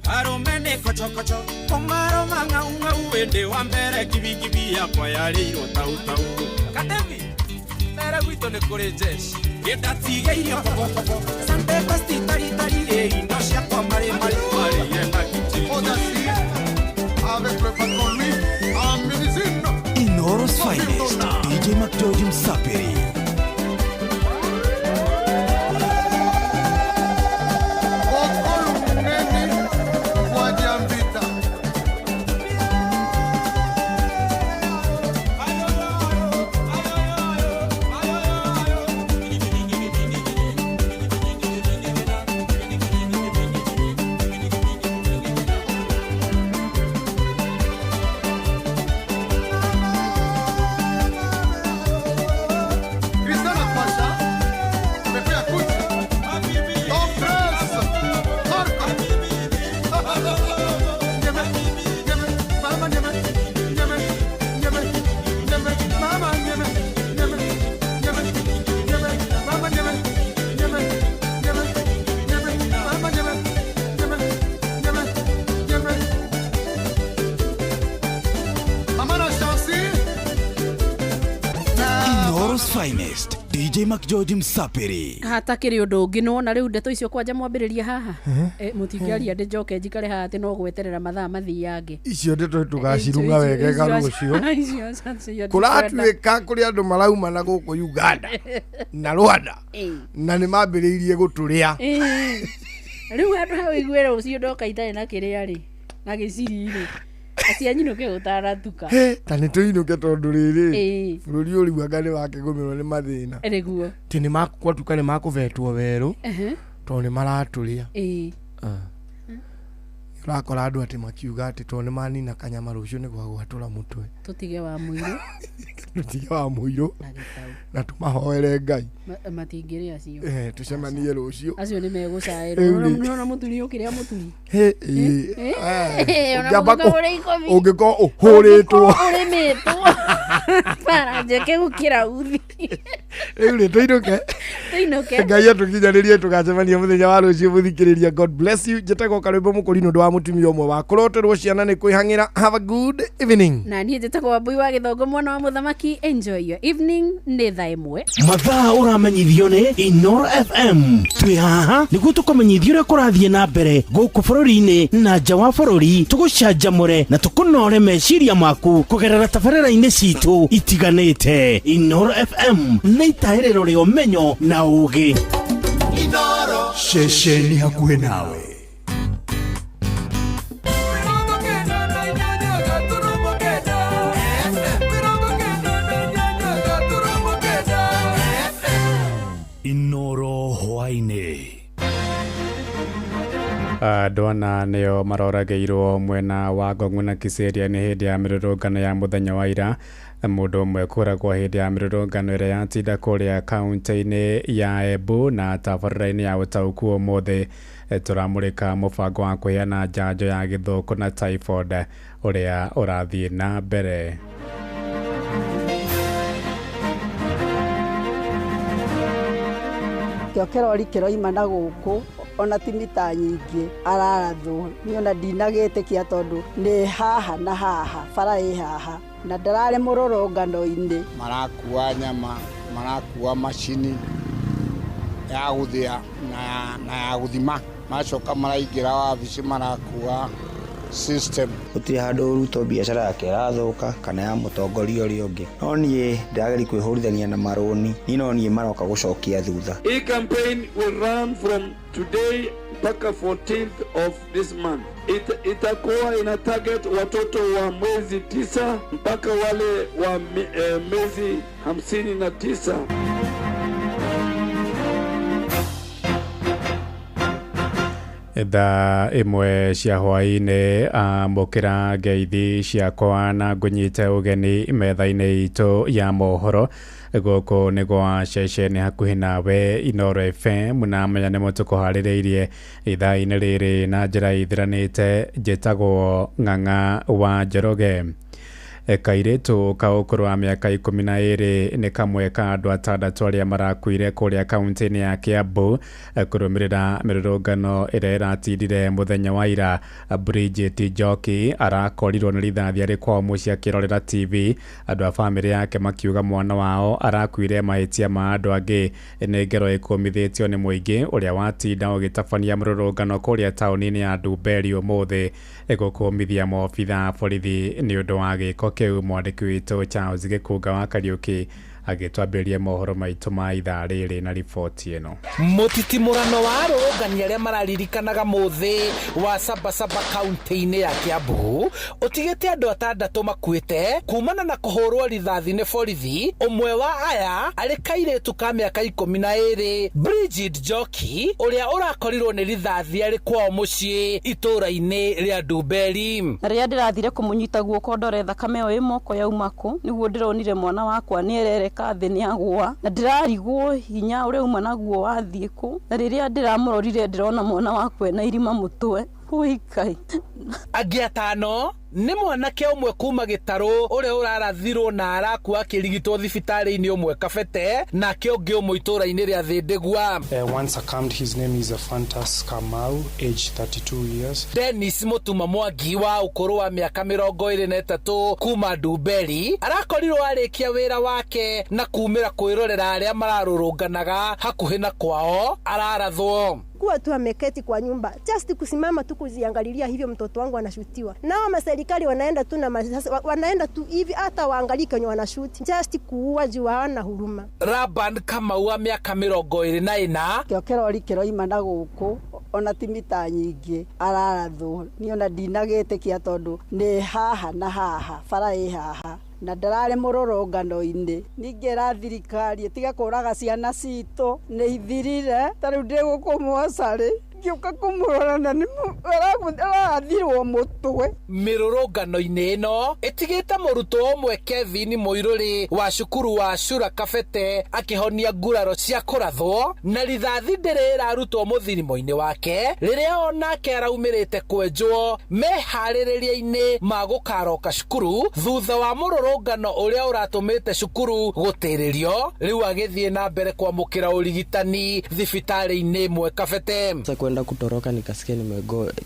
Aromene kocho kocho Omaro mangau ngau Ede wambere kibi kibi Yakwa yariro tau tau Katevi Nere wito ne kore jeshi Geta tige irio popo popo Sante pasti tari tari Indoshia kwa mare mare mare Yena kichi Odasi Avec le patron lui En médecine Inoros Finest, DJ McGeorge Msapiri. Finest, DJ McGeorge Msapiri. Hatakiri undu ungi nona riu ndeto icio kwanja mwambiriria haha mutingiaria ndi njoke njikare haha ati no gweterera mathaa mathiange icio ndeto tugacirunga wegega rucio kuratuika kuri andu marauma na guku Uganda na Rwanda na ni mambiriirie guturia riu andu ha wiguira ucio ndoka itari na kiria ri na giciri ri acianyinuke utaratuka ta nĩ tũinũke tondũ rĩrĩ bũrũri ũrĩ wangane wake gũmĩrwo nĩ mathĩna nĩguo tĩ nĩ makwatuka nĩ makũvetwo werũ tondũ nĩ maratũrĩa ũrakora andũ atĩ makiuga atĩ tondũ nĩ manina kanyama rũciũ nĩ gwagwatũra mũtwe tũtige wa mũirũ tũtige wa mũirũ na tũmahoere Ngai matingĩrĩ acio tũcemanie rũciũ acio nĩ megũcaĩrwo nona mũturi ũkĩrĩa mũturi ũngĩkorwo ũhũrĩtwo ũrĩmĩtwo paranjeke gũkĩra uthi rĩu nĩ tũinũke Ngai atũkinyanĩrie tũgacemania mũthenya wa rũciũ mũthikĩrĩria. God bless you. Njĩtagwo Karwĩmbo Mũkũri nĩ ũndũ wa mũtumia ũmwe wa kũroterwo ciana nĩ kwĩhang'ĩra. Have a good evening. Na niĩ njĩtagwo Wambui wa Gĩthongo mwana wa mũthamaki. Enjoy your evening. Nĩ thaa ĩmwe mathaa ũramenyithio nĩ Inoro FM. Twĩ haha nĩguo tũkũmenyithia ũrĩa kũrathiĩ na mbere gũkũ bũrũri-inĩ na nja wa bũrũri, tũgũcanjamũre na tũkũnore meciria maku kũgerera tabarĩra-inĩ citũ itiganĩte. Inoro FM nĩ itaĩrĩro rĩa ũmenyo na ũũgĩ. Inoro ceceni hakuhĩ nawe. Inoro hwaine. Ndona nĩo marorageirwo mwena wa Ngong'u na Kĩsĩria nĩ hĩndĩ ya mĩrũrũngano ya mũthenya wa ira. Mũndũ ũmwe kũragwo hĩndĩ ya mĩrũrũngano ĩrĩa yatinda kũrĩa kaunti-inĩ ya Embu na tabarĩra-inĩ ya ũtaũku ũmũthĩ. Tũramũrĩka mũbango wa kũheana njanjo ya gĩthũkũ na typhoid ũrĩa ũrathiĩ na mbere. Kĩokerori kĩroima na gũkũ ona timita nyingĩ ararathwo niĩ ona ndinagĩtĩkia tondũ nĩ haha na haha bara ĩ haha na ndararĩ mũrũrũngano-inĩ. Marakua nyama, marakua macini ya gũthĩa na ya gũthima, macoka maraingĩra wabici marakua system. Gũtirĩ handũ Ruto biacara yake ĩrathũka kana ya mũtongoria ũrĩa ũngĩ, no niĩ ndĩrageria kwĩhũrithania na marũni, niĩ no niĩ maroka gũcokia thutha. Hii campaign will run from today mpaka 14th of this month. Itakuwa ina target watoto wa mwezi 9 mpaka wale wa mwezi 59. Thaa imwe cia hwaĩ-inĩ amũkĩra ngeithi ciakwa na ngũnyite ũgeni metha-inĩ itũ ya mohoro gũkũ nĩ gwa ceceni hakuhĩ nawe Inoro FM na menya nĩ mũtũkũharĩrĩirie ithaa-inĩ rĩrĩ na njĩra ithiranĩte. Njĩtagwo Ng'ang'a wa Njoroge. Kairĩtu ka ũkũrũ wa mĩaka 12 nĩ kamwe ka andũ 6 arĩa marakuire kũrĩa kaunti-inĩ ya Kiambu kũrũmĩrĩra mĩrũrũngano ĩrĩa ĩratindire mũthenya wa ira. Bridget Njoki arakorirwo nĩ rithathi arĩ kwao mũciĩ akĩrorera TV. Andũ a bamĩrĩ yake makiuga mwana wao arakuire mahĩtia ma andũ angĩ. Nĩ ngero ĩkũmithĩtio nĩ mũingĩ ũrĩa watinda ũgĩtabania mĩrũrũngano kũrĩa taũni-inĩ ya Ndumberi ũmũthĩ gũkũmithia maobitha borithi nĩ ũndũ wa gĩko kĩu. Mwandĩki witũ Charles Gĩkũnga wa Kariũki agĩtwambĩrĩria mohoro maitũ ma ithaa rĩrĩ na riboti ĩno. Mũtitimũrano wa arũrũngani arĩa mararirikanaga mũthĩ wa Sabasaba kaunti-inĩ ya Kiambu ũtigĩte andũ 6 makuĩte kumana na kũhũrwo rithathi nĩ borithi. Ũmwe wa aya arĩ kairĩtu ka mĩaka 12 Bridget Njoki ũrĩa ũrakorirwo nĩ rithathi arĩ kwao mũciĩ itũũra-inĩ rĩa Ndumberi. Rĩrĩa ndĩrathire kũmũnyita guoko ndore thakame ĩyo ĩ moko yauma kũ nĩguo ndĩronire mwana wakwa nĩerere kathĩ nĩ agũa na ndĩrarigwo hinya ũrĩa uma naguo wathiĩ kũ, na rĩrĩa ndĩramũrorire ndĩrona mwana wakwa na irima mũtwe. Ũikai angĩ 5 nĩ mwanake ũmwe kuma Gĩtarũ ũrĩa ũrarathirwo na arakua akĩrigitwo thibitarĩ-inĩ ũmwe Kabete, nake ũngĩ ũmwe itũũra-inĩ rĩa Thĩndĩgua. One succumbed. His name is Fantas Kamau, age 32 years. Dennis Mutuma Mwangi wa ũkũrũ wa mĩaka 23 kuma Ndumberi arakorirwo arĩkia wĩra wake na kumĩra kwĩrorera arĩa mararũrũnganaga hakuhĩ na kwao ararathwo. Kuwa tu ameketi kwa nyumba, just kusimama tu kuziangalilia hivyo mtoto wangu anashutiwa. Nao maserikali wanaenda tu na wanaenda tu hivi hata waangalie kwenye wanashuti. Just kuua juu hawana huruma. Raban Kamau wa mĩaka 24 Kĩokerori kĩroima na gũkũ ona timita nyingĩ ararathwo niĩ ona ndinagĩtĩkia tondũ nĩ haha na haha bara ĩ haha na ndararĩ mũrũrũngano-inĩ. Ningĩ ra thirikari ĩtiga kũraga ciana citũ nĩ ithirire, tarĩu ndĩ gũkũ mocarĩ ngĩũka kũmũrora na nĩ arathirwo mũtwe. Mĩrũrũngano-inĩ ĩno ĩtigĩte mũrutwo ũmwe Kevin Mũirũrĩ wa cukuru wa Shura Kabete akĩhonia nguraro cia kũrathwo, na rithathi ndĩrĩ ĩrarutwo mũthirimo-inĩ wake rĩrĩa onake araumĩrĩte kwenjwo meharĩrĩria-inĩ ma gũkaroka cukuru thutha wa mũrũrũngano ũrĩa ũratũmĩte cukuru gũtĩrĩrio, rĩu agĩthiĩ na mbere kwamũkĩra ũrigitani thibitarĩ-inĩ ĩmwe Kabete. Kwenda kutoroka nikasikia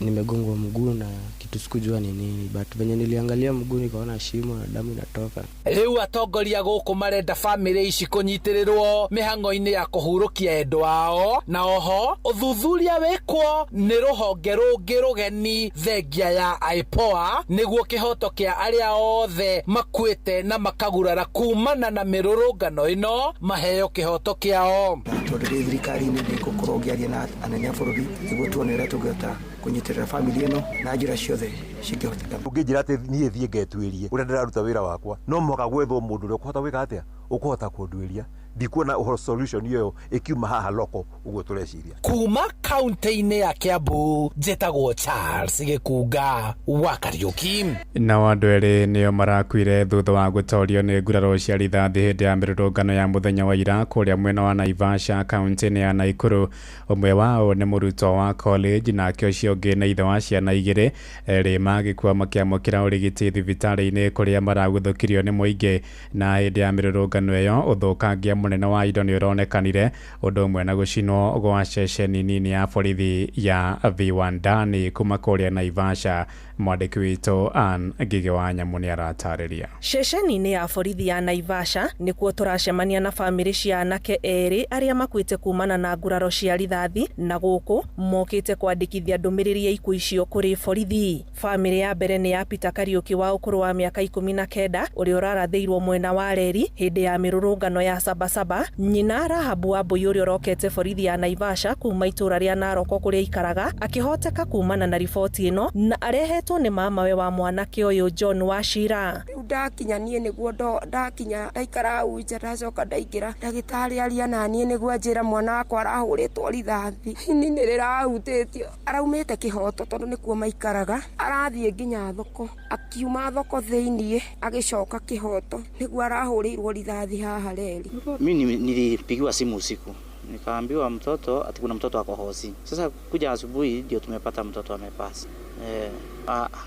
nimegongwa mguu na kitu sikujua ni nini, but venye niliangalia mguu nikaona shimo na damu inatoka. Rĩu atongoria gũkũ marenda bamĩrĩ ici kũnyitĩrĩrwo mĩhang'o-inĩ ya kũhurũkia endwa ao, na oho ũthuthuria wĩkwo nĩ rũhonge rũngĩ rũgeni thengia ya IPOA nĩguo kĩhoto kĩa arĩa othe makuĩte na makagurara kumana na mĩrũrũngano ĩno maheo kĩhoto kĩao. Tondũ thirikari-inĩ nĩgũkorwo ngĩaria na anene a bũrũri nĩguo tuone ũrĩa tũngĩhota kũnyitĩrĩra bamĩrĩ ĩno na njĩra ciothe cingĩhoteka. Ũngĩnjĩra atĩ niĩ thiĩ ngetuĩrie ũrĩa ndĩraruta wĩra wakwa, no mũhaka gwethwo mũndũ ũrĩa ũkũhota gwĩka atĩa, ũkũhota kũnduĩria ndikuona solution iyo ikiuma haha loko uguo tureciria. Kuma kaunti-inĩ ya Kiambu, njĩtagwo Charles Gĩkunga wa Kariũki. Na andũ erĩ nĩo marakuire thutha wa gũtorio nĩ nguraro cia rithathi hĩndĩ ya mĩrũrũngano ya mũthenya wa ira kũrĩa mwena wa Naivasha kaunti-inĩ ya Naikuru. Ũmwe wao nĩ mũrutwo wa college nake ũcio ũngĩ nĩ ithe wa ciana igĩrĩ, erĩ magĩkua makĩamũkĩra ũrigiti thibitarĩ-inĩ kũrĩa maragũthũkirio nĩ mũingĩ. Na hĩndĩ ya mĩrũrũngano ĩyo ũthũkangia mũnene wa indo nĩ ũronekanire, ũndũ ũmwe na gũcinwo gwa ceceni nini ya borithi ya Viwandani kuma kũrĩa Naivasha. Mwandĩki witũ Ann Ngigĩ wa Nyamũ nĩ aratarĩria. Ceceni-inĩ ya borithi ya Naivasha nĩkuo tũracemania na bamĩrĩ cia anake erĩ arĩa makuĩte kumana na nguraro cia rithathi, na gũkũ mokĩte kwandĩkithia ndũmĩrĩri ya ikuũ icio kũrĩ borithi. Bamĩrĩ ya mbere nĩ ya Peter Kariũki wa ũkũrũ wa mĩaka 19 ũrĩa ũrarathĩirwo mwena wa reri hĩndĩ ya mĩrũrũngano ya Sabasaba. Nyina Rahabu Wambui ũrĩa ũrokete borithi ya Naivasha kuma itũra rĩa Narok kũrĩa ikaraga akĩhoteka kumana na riboti ĩno na arehetwo nĩ mamawe wa mwanake ũyũ John Wachira. Ndakinya niĩ nĩguo ndakinya ndaikara hau nja ndacoka ndaingĩra ndagĩtarĩ aria na niĩ nĩguo anjĩra mwana wakwa arahũrĩtwo rithathi. Ini nĩ rĩrahutĩtio, araumĩte kĩhoto tondũ nĩkuo maikaraga, arathiĩ nginya thoko, akiuma thoko thĩiniĩ agĩcoka kĩhoto nĩguo arahũrĩirwo rithathi haha reri. Mimi nilipigiwa simu usiku nikaambiwa mtoto ati kuna mtoto ako hosi. Sasa kuja asubuhi ndio tumepata mtoto amepasa.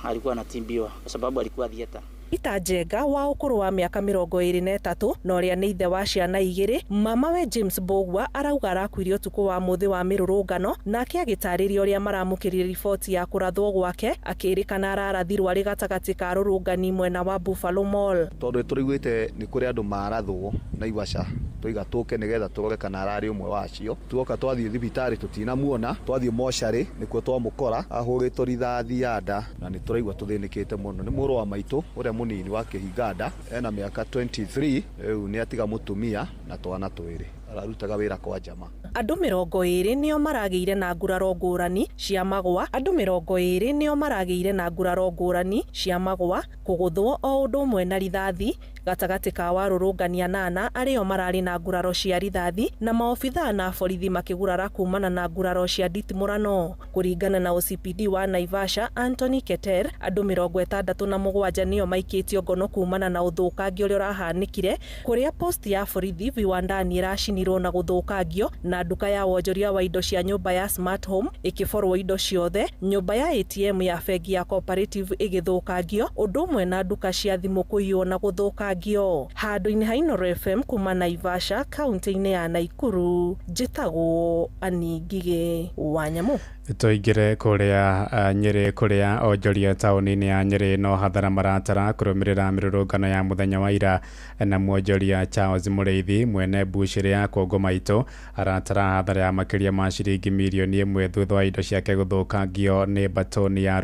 Alikuwa anatimbiwa kwa sababu alikuwa thieta. Peter Njenga wa ũkũrũ wa mĩaka 23 na ũrĩa nĩ ithe wa ciana igĩrĩ, mamawe James Bogwa arauga arakuire ũtukũ wa mũthĩ wa mĩrũrũngano, nake agĩtarĩria ũrĩa maramũkĩrire riboti ya kũrathwo gwake, akĩrĩkana ararathirwo arĩ gatagatĩ ka rũrũngani mwena wa Buffalo Mall. Tondũ tũrĩiguĩte nĩ kũrĩ andũ marathwo Naivasha, tũiga tũke nĩgetha tũrore kana ararĩ ũmwe wacio. Tuoka twathiĩ thibitarĩ tũtinamuona, twathiĩ mocarĩ nĩkuo twamũkora ahũrĩtwo rithathi ya nda, na nĩ tũraigua tũthĩnĩkĩte mũno. Nĩ mũrũ wa maitũ ũrĩa mũnini wa Kĩhinganda, ena mĩaka 23, rĩu nĩ atiga mũtumia na twana twĩrĩ, ararutaga wĩra kwa njama. Andũ 20 nĩo maragĩire na nguraro ngũrani cia magũa, andũ 20 nĩo maragĩire na nguraro ngũrani cia magũa, kũgũthwo o ũndũ ũmwe na rithathi gatagatĩ ka warũrũngania 8 arĩo mararĩ na nguraro cia rithathi, na maobithaa na borithi makĩgurara kumana na nguraro cia nditimũrano. Kũringana na OCPD wa Naivasha Anthony Keter, andũ 67 nĩo maikĩtio ngono kumana na ũthũkangio ũrĩa ũrahanĩkire kũrĩa post ya borithi Viwandani ĩracinirwo na gũthũkangio, na nduka ya wonjoria wa indo cia nyũmba ya Smart Home ĩkĩborwo indo ciothe, nyũmba ya ATM ya bengi ya Cooperative ĩgĩthũkangio, ũndũ ũmwe na nduka cia thimũ kũiywo na gũthũkangio. Handũ-inĩ ha Inooro FM kuma Naivasha kaunti-inĩ ya Naikuru, njĩtagwo Ann Ngigĩ wa Nyamũ. Tũingĩre kũrĩa Nyĩrĩ kũrĩa onjoria taũni-inĩ ya Nyĩrĩ no hathara maratara kũrũmĩrĩra mĩrũrũngano ya mũthenya wa ira, na mwonjoria Charles Mũrĩithi mwene mbucĩrĩ ya Kongo Maitũ aratara hathara ya makĩria ma ciringi mirioni 1 thutha wa indo ciake gũthũkangio nĩ mbatoni ya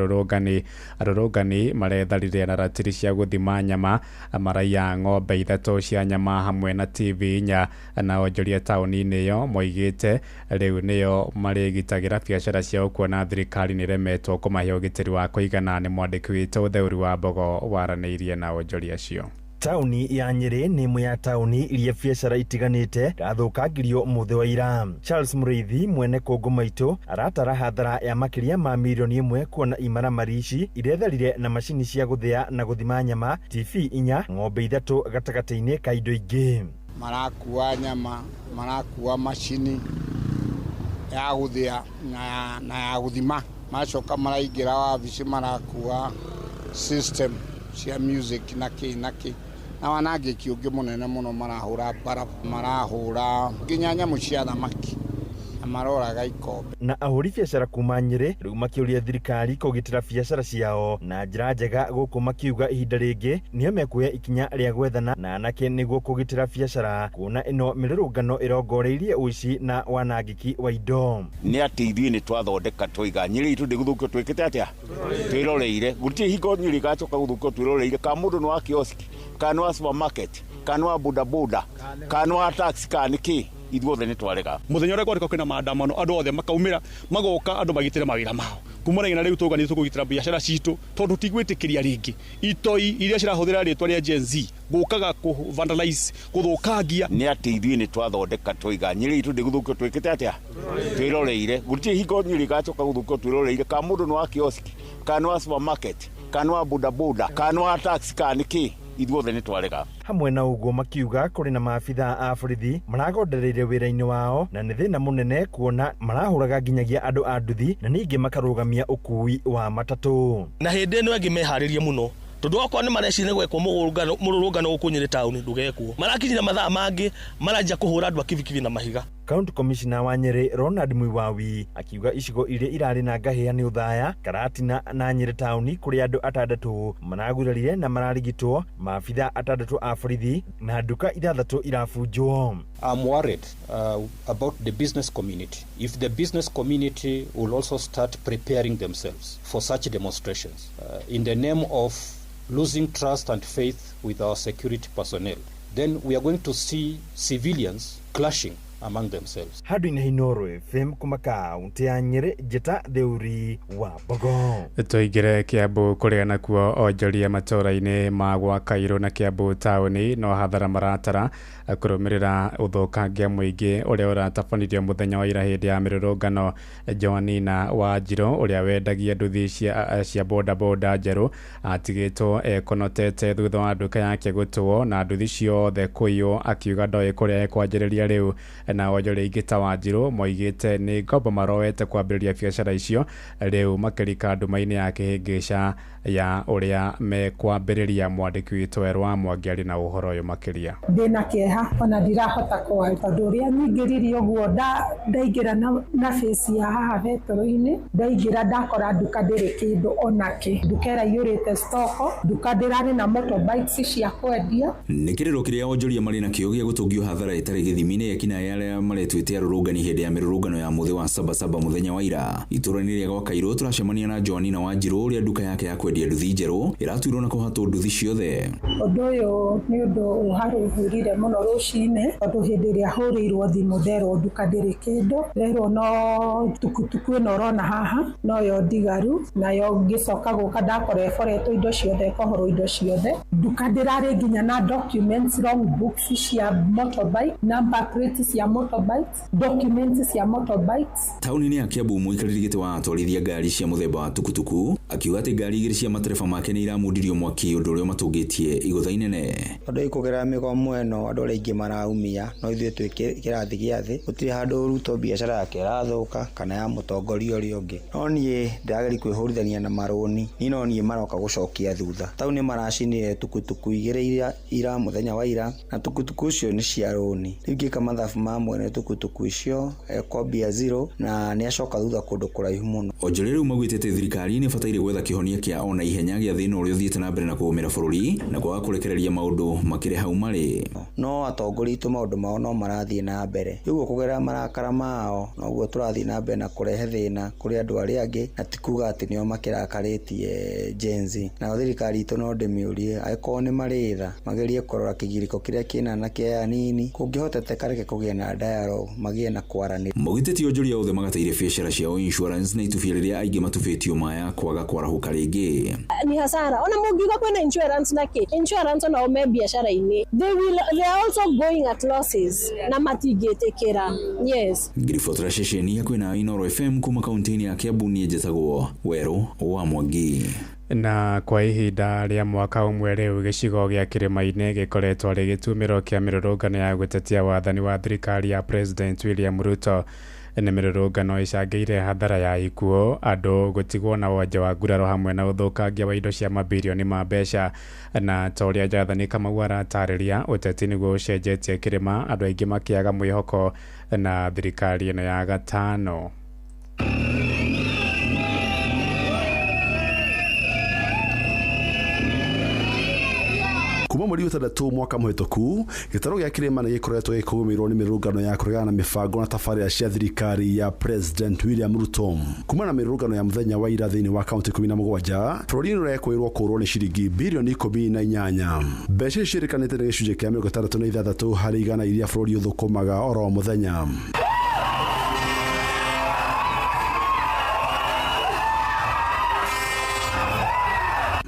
arũrũngani maretharire na ratiri cia gũthima nyama, maraiya ng'ombe 3 cia nyama hamwe na TV 4, na onjoria taũni-inĩ ĩyo moigĩte rĩu nĩyo marĩgitagĩra biacara ciao kuona thirikari nĩ remetwo kũmahe ũgitĩri wa kũigana. Nĩ mwandĩki witũ Theuri wa Mbogo waranĩirie na onjoria acio. Tauni ya Nyĩrĩ nĩ ĩmwe ya tauni iria biacara itiganĩte yathũkangirio mũthĩ wa ira. Charles Mũrĩithi mwene Kongo Maitũ aratara hathara ya makĩria ma mirioni 1 kuona imaramari ici iretharire na macini cia gũthĩa na gũthima nyama, TV 4, ng'ombe 3 gatagatĩ-inĩ ka indo ingĩ. Marakua nyama, marakua macini ya gũthĩa na ya gũthima, macoka maraingĩra wabici marakua system cia music na kĩ na wanangĩki ũngĩ mũnene mũno, marahũra bara, marahũra nginya nyamũ cia thamaki na maroraga ikombe. Na ahũri biacara kuma Nyĩrĩ rĩu makĩũria thirikari kũgitĩra biacara ciao na njĩra njega, gũkũ makiuga ihinda rĩngĩ nĩo mekuoya ikinya rĩa gwethana na anake nĩguo kũgitĩra biacara, kuona ĩno mĩrũrũngano ĩrongoreirie ũici na wanangĩki wa indo. Nĩ atĩ ithuĩ nĩ twathondeka tũiga Nyĩrĩ itũ ndĩgũthũkio twĩkĩte atĩa twĩroreire, gũtirĩ hingo Nyĩrĩ gacoka gũthũkio twĩroreire, ka mũndũ nĩ wa kioski, kana wa supermarket, kana wa bodaboda, kana wa taxi, kana nĩkĩ ithuothe nĩ twarega. Muthenya ũrĩa kwarĩko kwĩna maandamano andũ othe makaumĩra magoka andũ magitĩre mawĩra mao. Kumana na rĩu tũganĩte kũgitĩra biacara citũ tondũ tigwĩtĩkĩria rĩngĩ itoi iria cirahũthĩra rĩtwa rĩa Gen Z gũkaga ku vandalize gũthũkangia. Nĩ atĩ ithuĩ nĩ twathondeka tũiga Nyĩrĩ itũ ndĩgũthũkio twĩkĩte atĩa twĩroreire. Gũtirĩ hingo Nyĩrĩ gacoka gũthũkio twĩroreire. Ka mũndũ nĩ wa kioski kana wa supermarket kana wa bodaboda kana wa taxi kana nĩkĩ ithuothe nĩ twarega. Hamwe na ũguo makiuga kũrĩ na maabitha a borithi maragondereire wĩra-inĩ wao na nĩ thĩna mũnene kuona marahũraga nginyagia andũ a nduthi na ningĩ makarũgamia ũkui wa matatũ. Na hĩndĩ ĩno angĩ meharĩrie mũno tondu okorwo nĩ marecirĩa gwekwo mũrũrũngano gũkũ Nyĩrĩ taũni ndũgekwo. Marakinyira mathaa mangĩ maranjia kũhũra andũ a kibikibi na mahiga. County Commissioner wa Nyĩrĩ Ronald Muiwawi akiuga icigo iria irarĩ na ngahĩha nĩ Uthaya, Karatina na Nyĩrĩ taũni kũrĩ andũ 6 maragurarire na mararigitwo, maabitha 6 a borithi na nduka 6 irabunjwo. I'm worried about the business community. If the business community will also start preparing themselves for such demonstrations in the name of losing trust and faith with our security personnel, then we are going to see civilians clashing among themselves. Hadu-inĩ Hinoro FM kuma kaunti ya Nyĩrĩ, Njeta Theuri wa Bogo. Tũingĩre Kiambu kũrĩa nakuo onjoria matũũra-inĩ ma gwa Kairũ na Kiambu taũni no hathara maratara kũrũmĩrĩra ũthũkangia mũingĩ ũrĩa ũratabanirio mũthenya wa ira hĩndĩ ya mĩrũrũngano. Joanina Wanjirũ ũrĩa wendagia nduthi cia bodaboda njerũ atigĩtwo ekonotete thutha wa nduka yake gũtũwo na nduthi ciothe kũiywo, akiuga ndoĩ kũrĩa ekwanjĩrĩria rĩu. Na onjoria ingĩ ta Wanjirũ moigĩte nĩ ngombo maroete kwambĩrĩria biacara icio rĩu makĩrika nduma-inĩ ya kĩhĩngĩca ya ũrĩa mekwambĩrĩria. Mwandĩki witũ Werwa Mwangi arĩ na ũhoro ũyũ makĩria. Ndĩna kĩeha ona ndirahota kwaria tondũ ũrĩa nyingĩririe ũguo ndaingĩra na face ya haha betoro-inĩ, ndaingĩra ndakora nduka ndĩrĩ kĩndũ onake, nduka ĩraiyũrĩte stoko, nduka ndĩrarĩ na motorbikes cia kwendia. Nĩ kĩrĩro kĩrĩa onjoria marĩ na kĩo gĩa gũtũngio hathara ĩtarĩ gĩthimi-inĩ ekina arĩa maretwĩte arũrũngani hĩndĩ ya mĩrũrũngano ya mũthĩ wa Sabasaba mũthenya wa ira. Itũra-inĩ rĩa gwa Kairũ tũracemania na Joanina Wanjirũ ũrĩa nduka yake ya kwendia nduthi njerũ ĩratuirwo na kũhatwo nduthi ciothe. Ũndũ ũyũ nĩ ũndũ ũharũhũrire mũno rũcinĩ tondũ hĩndĩ ĩrĩa hũrĩirwo thimũ nderwo nduka ndĩrĩ kĩndũ, nderwo no tukutuku ĩno ũrona haha no yo ndigaru, nayo ngĩcoka gũka ndakora ĩboretwo indo ciothe, ĩkohorwo indo ciothe. Nduka ndĩrarĩ nginya na documents, logbooks cia motorbike, number plates cia motorbikes, documents cia motorbikes. Taũni-inĩ ya Kiambu mũikarĩri gĩtĩ wa atwarithia ngari cia mũthemba wa tukutuku akiuga atĩ ngari igĩrĩ cia matereba make nĩ iramundirio mwaki, ũndũ ũrĩa matũngĩtie igũtha inene. Tondũ ikũgerera mĩgomo ĩno andũ arĩa aingĩ maraumia, no ithuĩ twĩ kĩrathi gĩa thĩ gũtirĩ handũ ruto biacara yake ĩrathũka kana ya mũtongoria ũrĩa ũngĩ. No niĩ ndĩrageria kwĩhũrithania na marũni, no niĩ maroka gũcokia thutha. Taũni maracinire tukutuku igĩrĩ ira mũthenya wa ira na tukutuku icio nĩ cia rũni. Rĩu ngĩka mathabu ma mwene tukutuku icio ekobia 0 na nĩ acoka thutha kũndũ kũraihu mũno. Onjoria rĩu maugĩte thirikari nĩ bataire gwetha kĩhonia kĩa ona ihenya gĩa thĩna ũrĩa ũthiĩte na mbere na kũgũmĩra bũrũri na kwaga kũrekereria maũndũ makĩrĩ hau marĩ. No atongoria aitũ maũndũ mao no marathiĩ na mbere. Ũguo kũgerera marakara mao noguo tũrathiĩ na mbere na kũrehe thĩna kũrĩ andũ arĩa angĩ, na ti kuga atĩ nĩo makĩrakarĩtie Gen Z. Na thirikari itũ no ndĩmĩũrie angĩkorwo nĩ marĩ tha magerie kũrora kĩgirĩko kĩrĩa kĩna na kĩa nini, kũngĩhoteka reke kũgĩe na dialogue, magĩe na kwaranĩria. Maugĩte onjoria othe magateire biacara ciao insurance na itubia rĩrĩa aingĩ matubĩtio maya kwaga kwarahũka rĩngĩ. Ni hasara. Ona mũngiuga kwĩna insurance nake, insurance ona ome biacara-inĩ, they are also going at losses na matingĩtĩkĩra. Yes. Ngirifotra ceceni hakuhĩ na Inoro FM kuma kaunti-inĩ ya Kiambu, niĩ njĩtagwo Werũ wa Mwangi. Na kwa ihinda rĩa mwaka ũmwe rĩu gĩcigo gĩa kĩrĩma-inĩ gĩkoretwo rĩ gĩtumĩro kĩa mĩrũrũngano ya gũtetia wathani wa thirikari ya President William Ruto. Nĩ mĩrũrũngano ĩcangĩire hathara ya ikuũ, andũ gũtigwo na wonje wa nguraro hamwe na ũthũkangia wa indo cia mabirioni ma mbeca. Na ta ũrĩa Jathani Kamau aratarĩria, ũteti nĩguo ũcenjetie kĩrĩma, andũ aingĩ makĩaga mwĩhoko na thirikari ĩno ya gatano. Kuma kuma mweri wa 3 mwaka muhituku gitaro gya kirima ni gikoretwo gikumirwo ni mirungano ya kuregana na mibango na tabarĩra cia thirikari ya President William Ruto. Kuma na mirungano ya muthenya wa ira thĩinĩ wa kaunti 17 bũrũri-inĩ ũrekwĩrwo kũrwo nĩ ciringi bilioni 18. Mbeca cirikanĩte nĩ gĩcunjĩ kĩa 66 harĩ igana iria bũrũri ũthũkũmaga oro muthenya.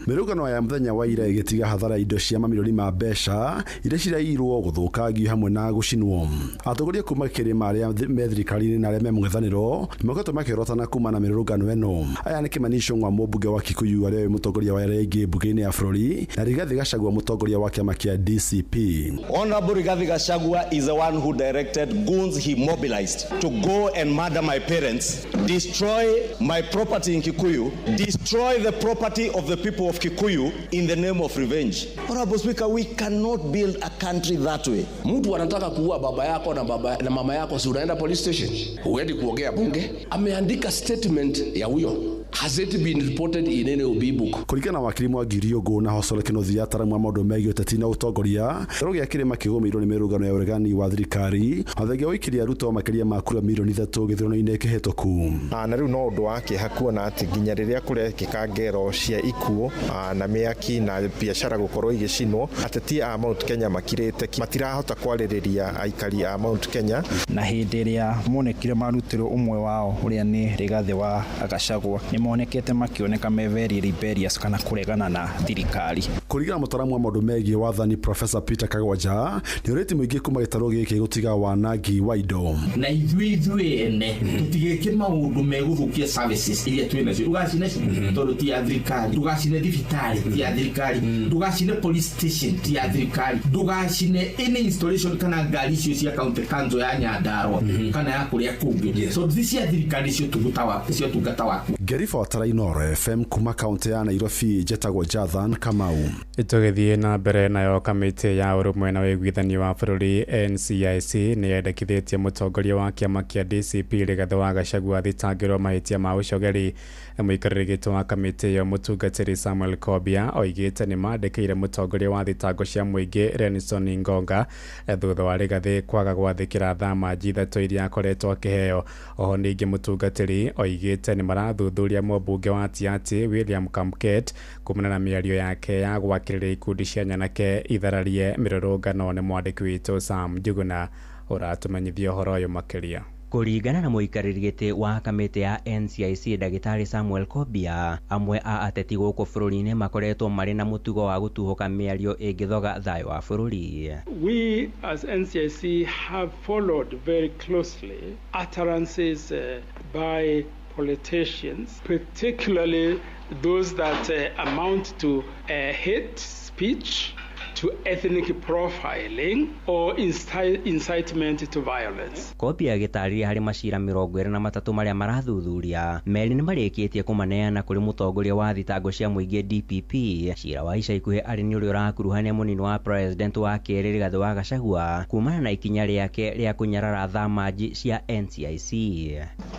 Mirungano ya muthenya wa ira igitiga hathara indo cia mamilioni ma mbeca iria cirairwo guthukangio hamwe na gucinwo. Atongoria kuma kirima aria me thirikari-inĩ na arĩa me mũng'ethanĩro nĩmakoretwo makĩrotana kuma na mirungano ĩno. Aya nĩ Kimani Ichung'wa mũmbunge wa Kikuyu arĩa mũtongoria wa arĩa ingĩ mbunge-inĩ ya bũrũri na Rigathi Gachagua mũtongoria wa kĩama kĩa DCP. Honorable Rigathi Gachagua is the one who directed goons he mobilized to go and murder my parents, destroy my property in Kikuyu, destroy the property of the people of Kikuyu in the name of revenge. Honorable Speaker, we cannot build a country that way. Mtu anataka kuua baba yako na mama yako, si unaenda police station? Huendi kuongea bunge? Ameandika statement ya huyo. Has it been reported in any OB book? Kuringana na wakili Mwangi Rĩũngũ na Hosole Kĩnuthia ataramu a maũndũ megiĩ ũteti na ũtongoria, gĩtaro gĩa kĩrĩma kĩgũmĩirwo nĩ mĩrũngano ya ũregani wa thirikari thengia wa ikiria Ruto makĩria ma kura milioni 3 gĩthurano-inĩ kĩhĩtũku. Na rĩu no ũndũ wa kĩeha kuona atĩ nginya rĩrĩa kũrekĩka ngero cia ikuũ na mĩaki na biacara gũkorwo igĩcinwo, ateti a Mount Kenya makirĩte matirahota kwarĩrĩria aikari a Mount Kenya. Na hĩndĩ ĩrĩa monekire marutĩrwo ũmwe wao ũrĩa nĩ Rigathi wa Gachagua monekete makioneka me very rebellious kana kuregana na thirikari. Kuringana mũtaramu wa maũndũ megiĩ wathani Professor Peter Kagwanja nĩ ũrĩti mũingĩ kuma gĩtaro gĩkĩ gũtiga wanangi wa indo. Na ithuĩ ene tutigĩke maũndũ megũthũkia services iria twĩ nacio. Tugacine tondũ ti ya thirikari, tugacine thibitarĩ ti ya thirikari, tugacine police station ti ya thirikari, tugacine any installation kana ngari icio cia county council ya Nyandarua kana ya kũrĩa kũngĩ. So thisi ya thirikari icio tungata waku. Gerifa Tarainoro FM kuma kaunti ya Nairobi jetagwo Jathan Kamau. Itũgĩthiĩ na mbere nayo kamĩtĩ ya ũrũmwe na wĩiguithanio wa bũrũri NCIC nĩ yendekithĩtie mũtongoria wa kĩama kĩa DCP Rigathi wa Gachagua thitangĩrwo mahĩtia ma ũcogeri. Mũikarĩri gĩtĩ wa kamĩtĩ ĩyo mũtungatĩri Samuel Kobia oigĩte nĩ mandĩkĩire mũtongoria wa thitango cia mũingĩ Renson Ngonga thutha wa Rigathi kwaga gwathĩkĩra thamanji 3 iria akoretwo akĩheo. Oho ningĩ mũtungatĩri oigĩte nĩ marathuthuria mũmbunge wa Tiaty William Kamket kumana na mĩario yake ya gwakĩrĩria ikundi cia nyanake ithararie mĩrũrũngano nĩ mwandĩki witũ Sam Njuguna ũratũmenyithia ũhoro ũyũ makĩria. Kũringana na mũikarĩri gĩtĩ wa kamĩtĩ ya NCIC Ndagĩtarĩ Samuel Kobia, amwe a ateti gũkũ bũrũri-inĩ makoretwo marĩ na mũtugo wa gũtuhũka mĩario ĩngĩthoga thayũ wa bũrũri. We as NCIC have followed very closely utterances by politicians, particularly those that amount to hate speech, to ethnic profiling or incitement to violence. Kobia agĩtarĩria harĩ macira 23 marĩa marathuthuria, merĩ nĩ marĩkĩtie kũmaneana kũrĩ mũtongoria wa thitango cia mũingĩ DPP. Cira wa ica ikuhĩ arĩ nĩ ũrĩa ũrakuruhania mũnini wa president wa kerĩ Rigathi wa Gachagua kumana na ikinya rĩake rĩa kũnyarara thamanji cia NCIC.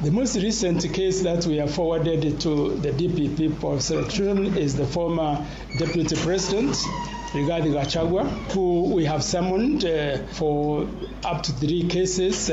The most recent case that we have forwarded to the DPP prosecution is the former deputy president Rigathi Gachagua, who we have summoned for up to 3 cases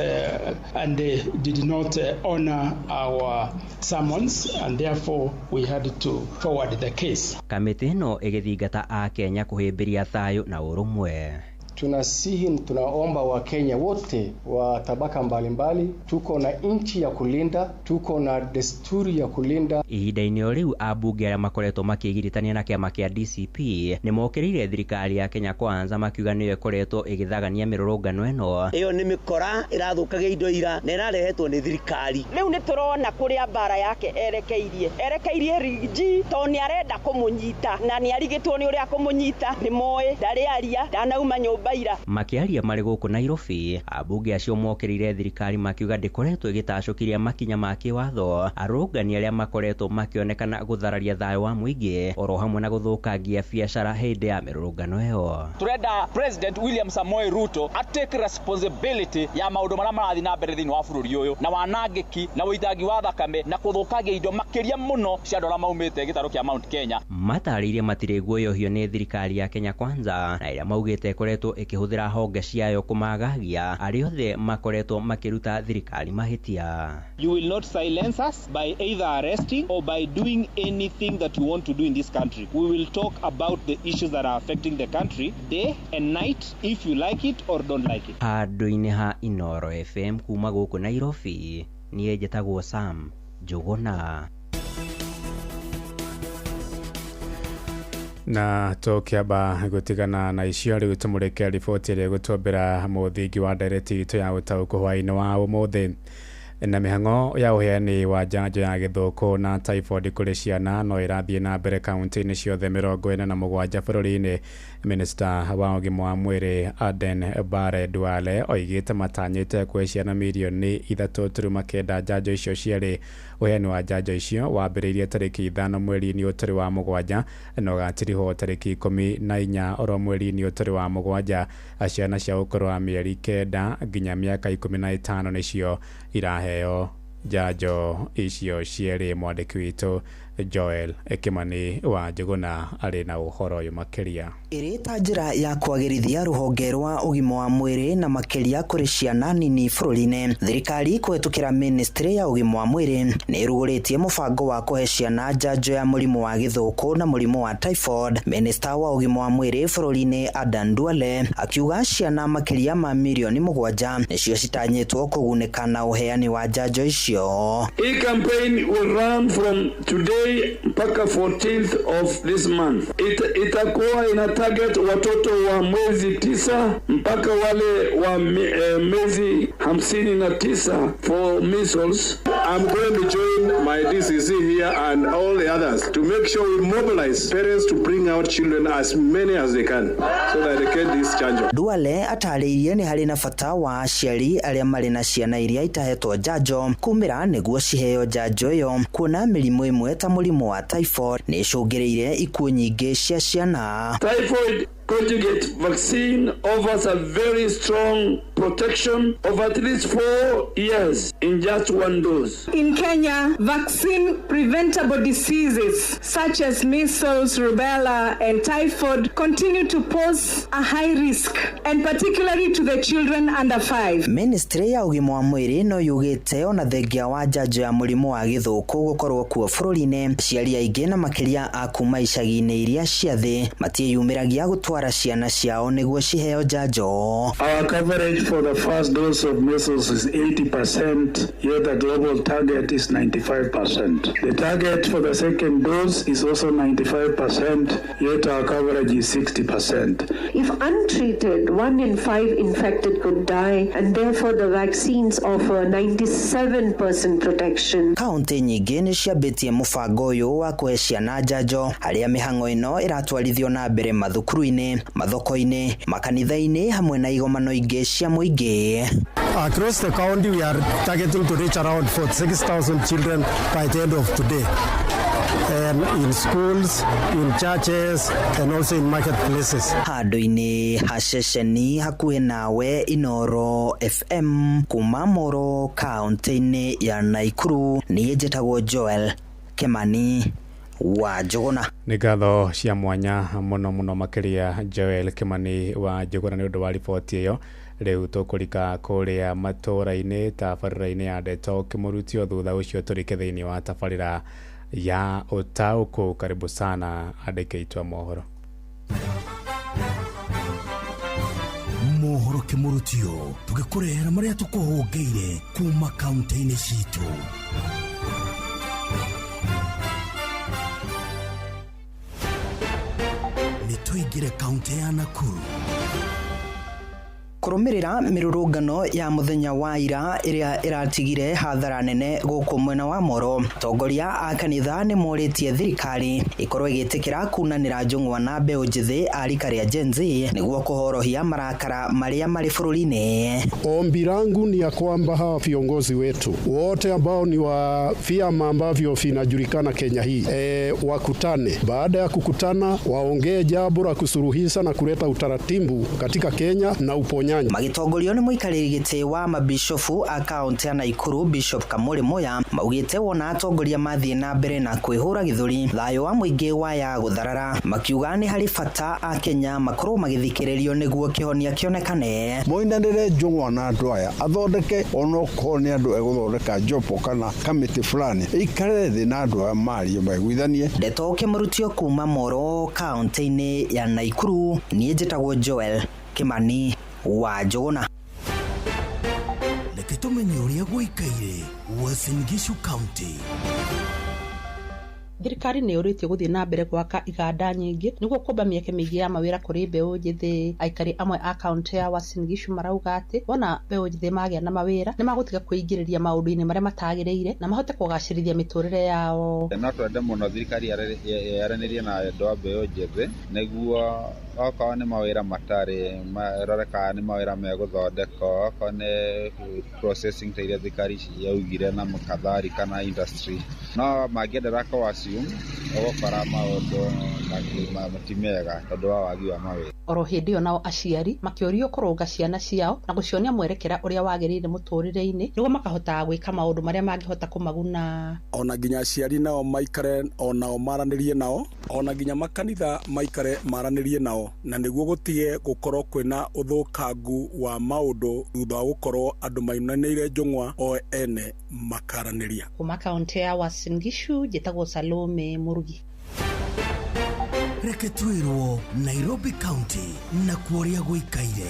and they did not honor our summons and therefore we had to forward the case. Kamĩtĩ ĩno ĩgĩthingata a Kenya kũhĩmbĩria thayũ na ũrũmwe. Tunasihi, tunaomba Wakenya wote wa tabaka mbalimbali, tuko na nchi ya kulinda, tuko na desturi ya kulinda. Ihinda-inĩ o rĩu ambunge arĩa makoretwo makĩgiritania na kĩama kĩa DCP nĩ mokĩrĩire thirikari ya Kenya Kwanza makiuga nĩyo ĩkoretwo ĩgĩthagania mĩrũrũngano ĩno. Ĩyo nĩ mĩkora ĩrathũkagia indo ira na ĩrarehetwo nĩ thirikari. Rĩu nĩ tũrona kũrĩa mbara yake erekeirie Rigi tondũ nĩ arenda kũmũnyita na nĩ arigĩtwo nĩ ũrĩa kũmũnyita, nĩ moĩ ndarĩ aria ndanauma nyũmba baira makiaria mari guku Nairobi abunge acio mokerire thirikari makiuga ndikoretwo igitacokiria makinya ma kiwatho arũngani aria makoretwo makionekana guthararia thayo wa muingi oro hamwe na guthukangia biacara hindi ya mirurungano iyo. Turenda President William Samoei Ruto atake responsibility ya maundu maria marathi na mbere thiini wa bururi uyu na wanangiki na uitangi wa thakame na kuthukangia indo makiria muno cia ndora maumite gitaro kia Mount Kenya. Mataririe matire guoyohio ni thirikari ya Kenya Kwanza na iria maugite koretwo ikihuthira honge ciayo kumagagia ariothe makoretwo makiruta thirikari mahitia. You will not silence us by either arresting or by doing anything that you want to do in this country. We will talk about the issues that are affecting the country day and night if you like it or don't like it. Andu-ini ha Inoro FM kuma guku Nairobi nie njĩtagwo Sam Njuguna. Na tukiamba gutigana na icio riu tumurike riboti iri gutombera muthingi wa ndereti itu ya utauku hwaini wa umuthi na mihango ya uheani wa janjo ya githuku na typhoid kuri ciana no irathie na mbere kaunti-ini ciothe 47 bururi-ini. Minister wa ugima wa mwiri Aden Bare Duale oigite matanyite kwe ciana milioni 3.9 janjo icio ciari. Uheani wa janjo icio wambiriirie tariki 5 mweri-ini utari wa mugwanja no gatiriho tariki 14 oro mweri-ini utari wa mugwanja. Ciana cia ukuru wa mieri 9 nginya miaka 15 nicio iraheo janjo icio cieri. Mwandiki witu Joel Kimani wa Njuguna ari na uhoro uyu makiria. Irita njira ya kwagirithia ruhonge rwa ugima wa mwiri na makiria kuri ciana nini bururi-ini. Thirikari kuhetukira ministry ya ugima wa mwiri ni iruguritie mubango wa kuhe ciana janjo ya murimu wa githuku na murimu wa typhoid. Minister wa ugima wa mwiri bururi-ini Aden Duale akiuga ciana makiria ma milioni 7 nicio citanyitwo kugunika na uheani wa janjo icio. Hii campaign will run from today mpaka 14th of this month. Itakuwa ina target watoto wa mwezi 9 mpaka wale wa mwezi 59 for measles. I'm going to join my DCC here and all the others to make sure we mobilize parents to bring out children as many as they can so that they get this chanjo. Duale atariirie ni hari na bata wa aciari aria mari na ciana iria itahetwo janjo kumira niguo ciheo janjo iyo kuona mirimu imwe ta murimu wa typhoid ni icungiriire ikuũ nyingĩ cia ciana. Typhoid conjugate vaccine offers a very strong protection of at least 4 years in just one dose. In Kenya, vaccine preventable diseases such as measles, rubella, and typhoid continue to pose a high risk, and particularly to the children under 5. Ministry ya ugima wa mwiri no yugite ona thengia wa janjo ya murimu wa githuku gukorwo kuo bururi-ini. Ciari aingĩ na makiria a kuma icagi-inĩ iria cia thĩ matieyumĩragia gũtwara ciana ciao nĩguo ciheo janjo. Our coverage for the first dose of measles is 80%, yet the global target is 95%. The target for the second dose is also 95%, yet our coverage is 60%. If untreated, 1 in 5 infected could die, and therefore the vaccines offer 97% protection. Kaunti nyingĩ nĩ ciambĩtie mũbango ũyũ wa kũhe ciana janjo, harĩa mĩhang'o ĩno ĩratwarithio na mbere mathukuru-inĩ, mathoko-inĩ, makanitha-inĩ hamwe na igomano ingĩ cia mũingĩ. Across the county we are targeting to reach around 46,000 children by the end of today. In schools, in churches, and also in marketplaces. Handũ-inĩ ha ceceni hakuhĩ nawe Inoro FM kuma Moro kaunti-inĩ ya Naikuru. Niĩ njĩtagwo Joel Kimani wa Njuguna. Nĩ ngatho cia mwanya mũno makiria Joel Kimani wa Njuguna nĩ ũndũ wa riboti ĩyo. Rĩu tũkũrika kũrĩa matũra-inĩ tabarĩra-inĩ ya Ndeto Kĩmũrutio thutha ũcio tũrike thĩinĩ wa tabarĩra ya Utauku. Karibu sana andĩke itwa mohoro. Mohoro Kĩmũrutio tũgĩkũrehera marĩa tũkũhũngĩire kuma kaunti-inĩ citũ. Nĩ tũingĩre kaunti ya Nakuru. kurumirira mirurungano ya muthenya wa ira iria iratigire hathara nene guku mwena wa Moro, tongoria a kanitha ni moritie thirikari ikorwo igitikira kunanira njung'wa na mbeu njithi arika ria Gen Z niguo kuhorohia marakara maria mari bururi-ini. Ombi langu ni ya kwamba hawa viongozi wetu wote ambao ni wa vyama ambavyo vinajulikana Kenya hii wakutane. Baada ya kukutana waongee jambo la kusuluhisha na kuleta utaratibu katika Kenya na uponyanyi. Magitongorio ni muikariri giti wa mabishofu akaunti ya Naikuru Bishop Kamuri Moya maugite wona atongoria mathie na mbere na kwihura githuri thayo wa muingi wa ya gutharara makiuga ni hari fata a Kenya makorwo magithikiririo niguo kihonia kionekane. Moindanire njung'wa na andu aya athondeke onoko ni andu eguthondeka jopo kana kamiti fulani ikare thi na andu a mario maiguithanie. Ndeto kimurutio kuma Moro kaunti-ini ya Naikuru ni njitagwo Joel Kimani wa Njuguna. Reke tumenye uria guikaire Uasin Gishu County. Thirikari nĩ yũrĩtio gũthiĩ na mbere gwaka iganda nyingĩ nĩguo kũmba mĩeke mĩingĩ ya mawĩra kũrĩ mbeũ njĩthĩ. Aikari amwe a kaunti ya Uasin Gishu marauga atĩ wona mbeũ njĩthĩ magĩa na mawĩra nĩ magũtiga kwĩingĩrĩria maũndũ-inĩ marĩa matagĩrĩire na mahote kũgacĩrithia mĩtũrĩre yao. No twende mũno thirikari yaranĩrie na andũ a mbeũ njĩthĩ nĩguo okorwo nĩ mawĩra matarĩ maroreka nĩ mawĩra megũthondeka, okorwo nĩ processing ta iria thirikari yaugire na makathari kana industry no mangĩendera kũwacium ũgũkora maũndũ matimega tondũ wa wagi wa mawĩra. Oro hĩndĩ ĩyo nao aciari makĩũrio kũrũnga ciana ciao na gũcionia mwerekera ũrĩa wagĩrĩire mũtũrĩre-inĩ nĩguo makahota gwĩka maũndũ marĩa mangĩhota kũmaguna. Ona nginya aciari nao maikare onao maranĩrie nao, ona nginya makanitha maikare maranĩrie nao na nĩguo gũtige gũkorwo kwĩna ũthũkangu wa maũndũ thutha wa gũkorwo andũ mainanĩire njũng'wa o ene makaranĩria. Kuma kaunti ya Uasin Gishu njĩtagwo Salome Murugi. Reke twĩrwo Nairobi County na kuoria guikaire.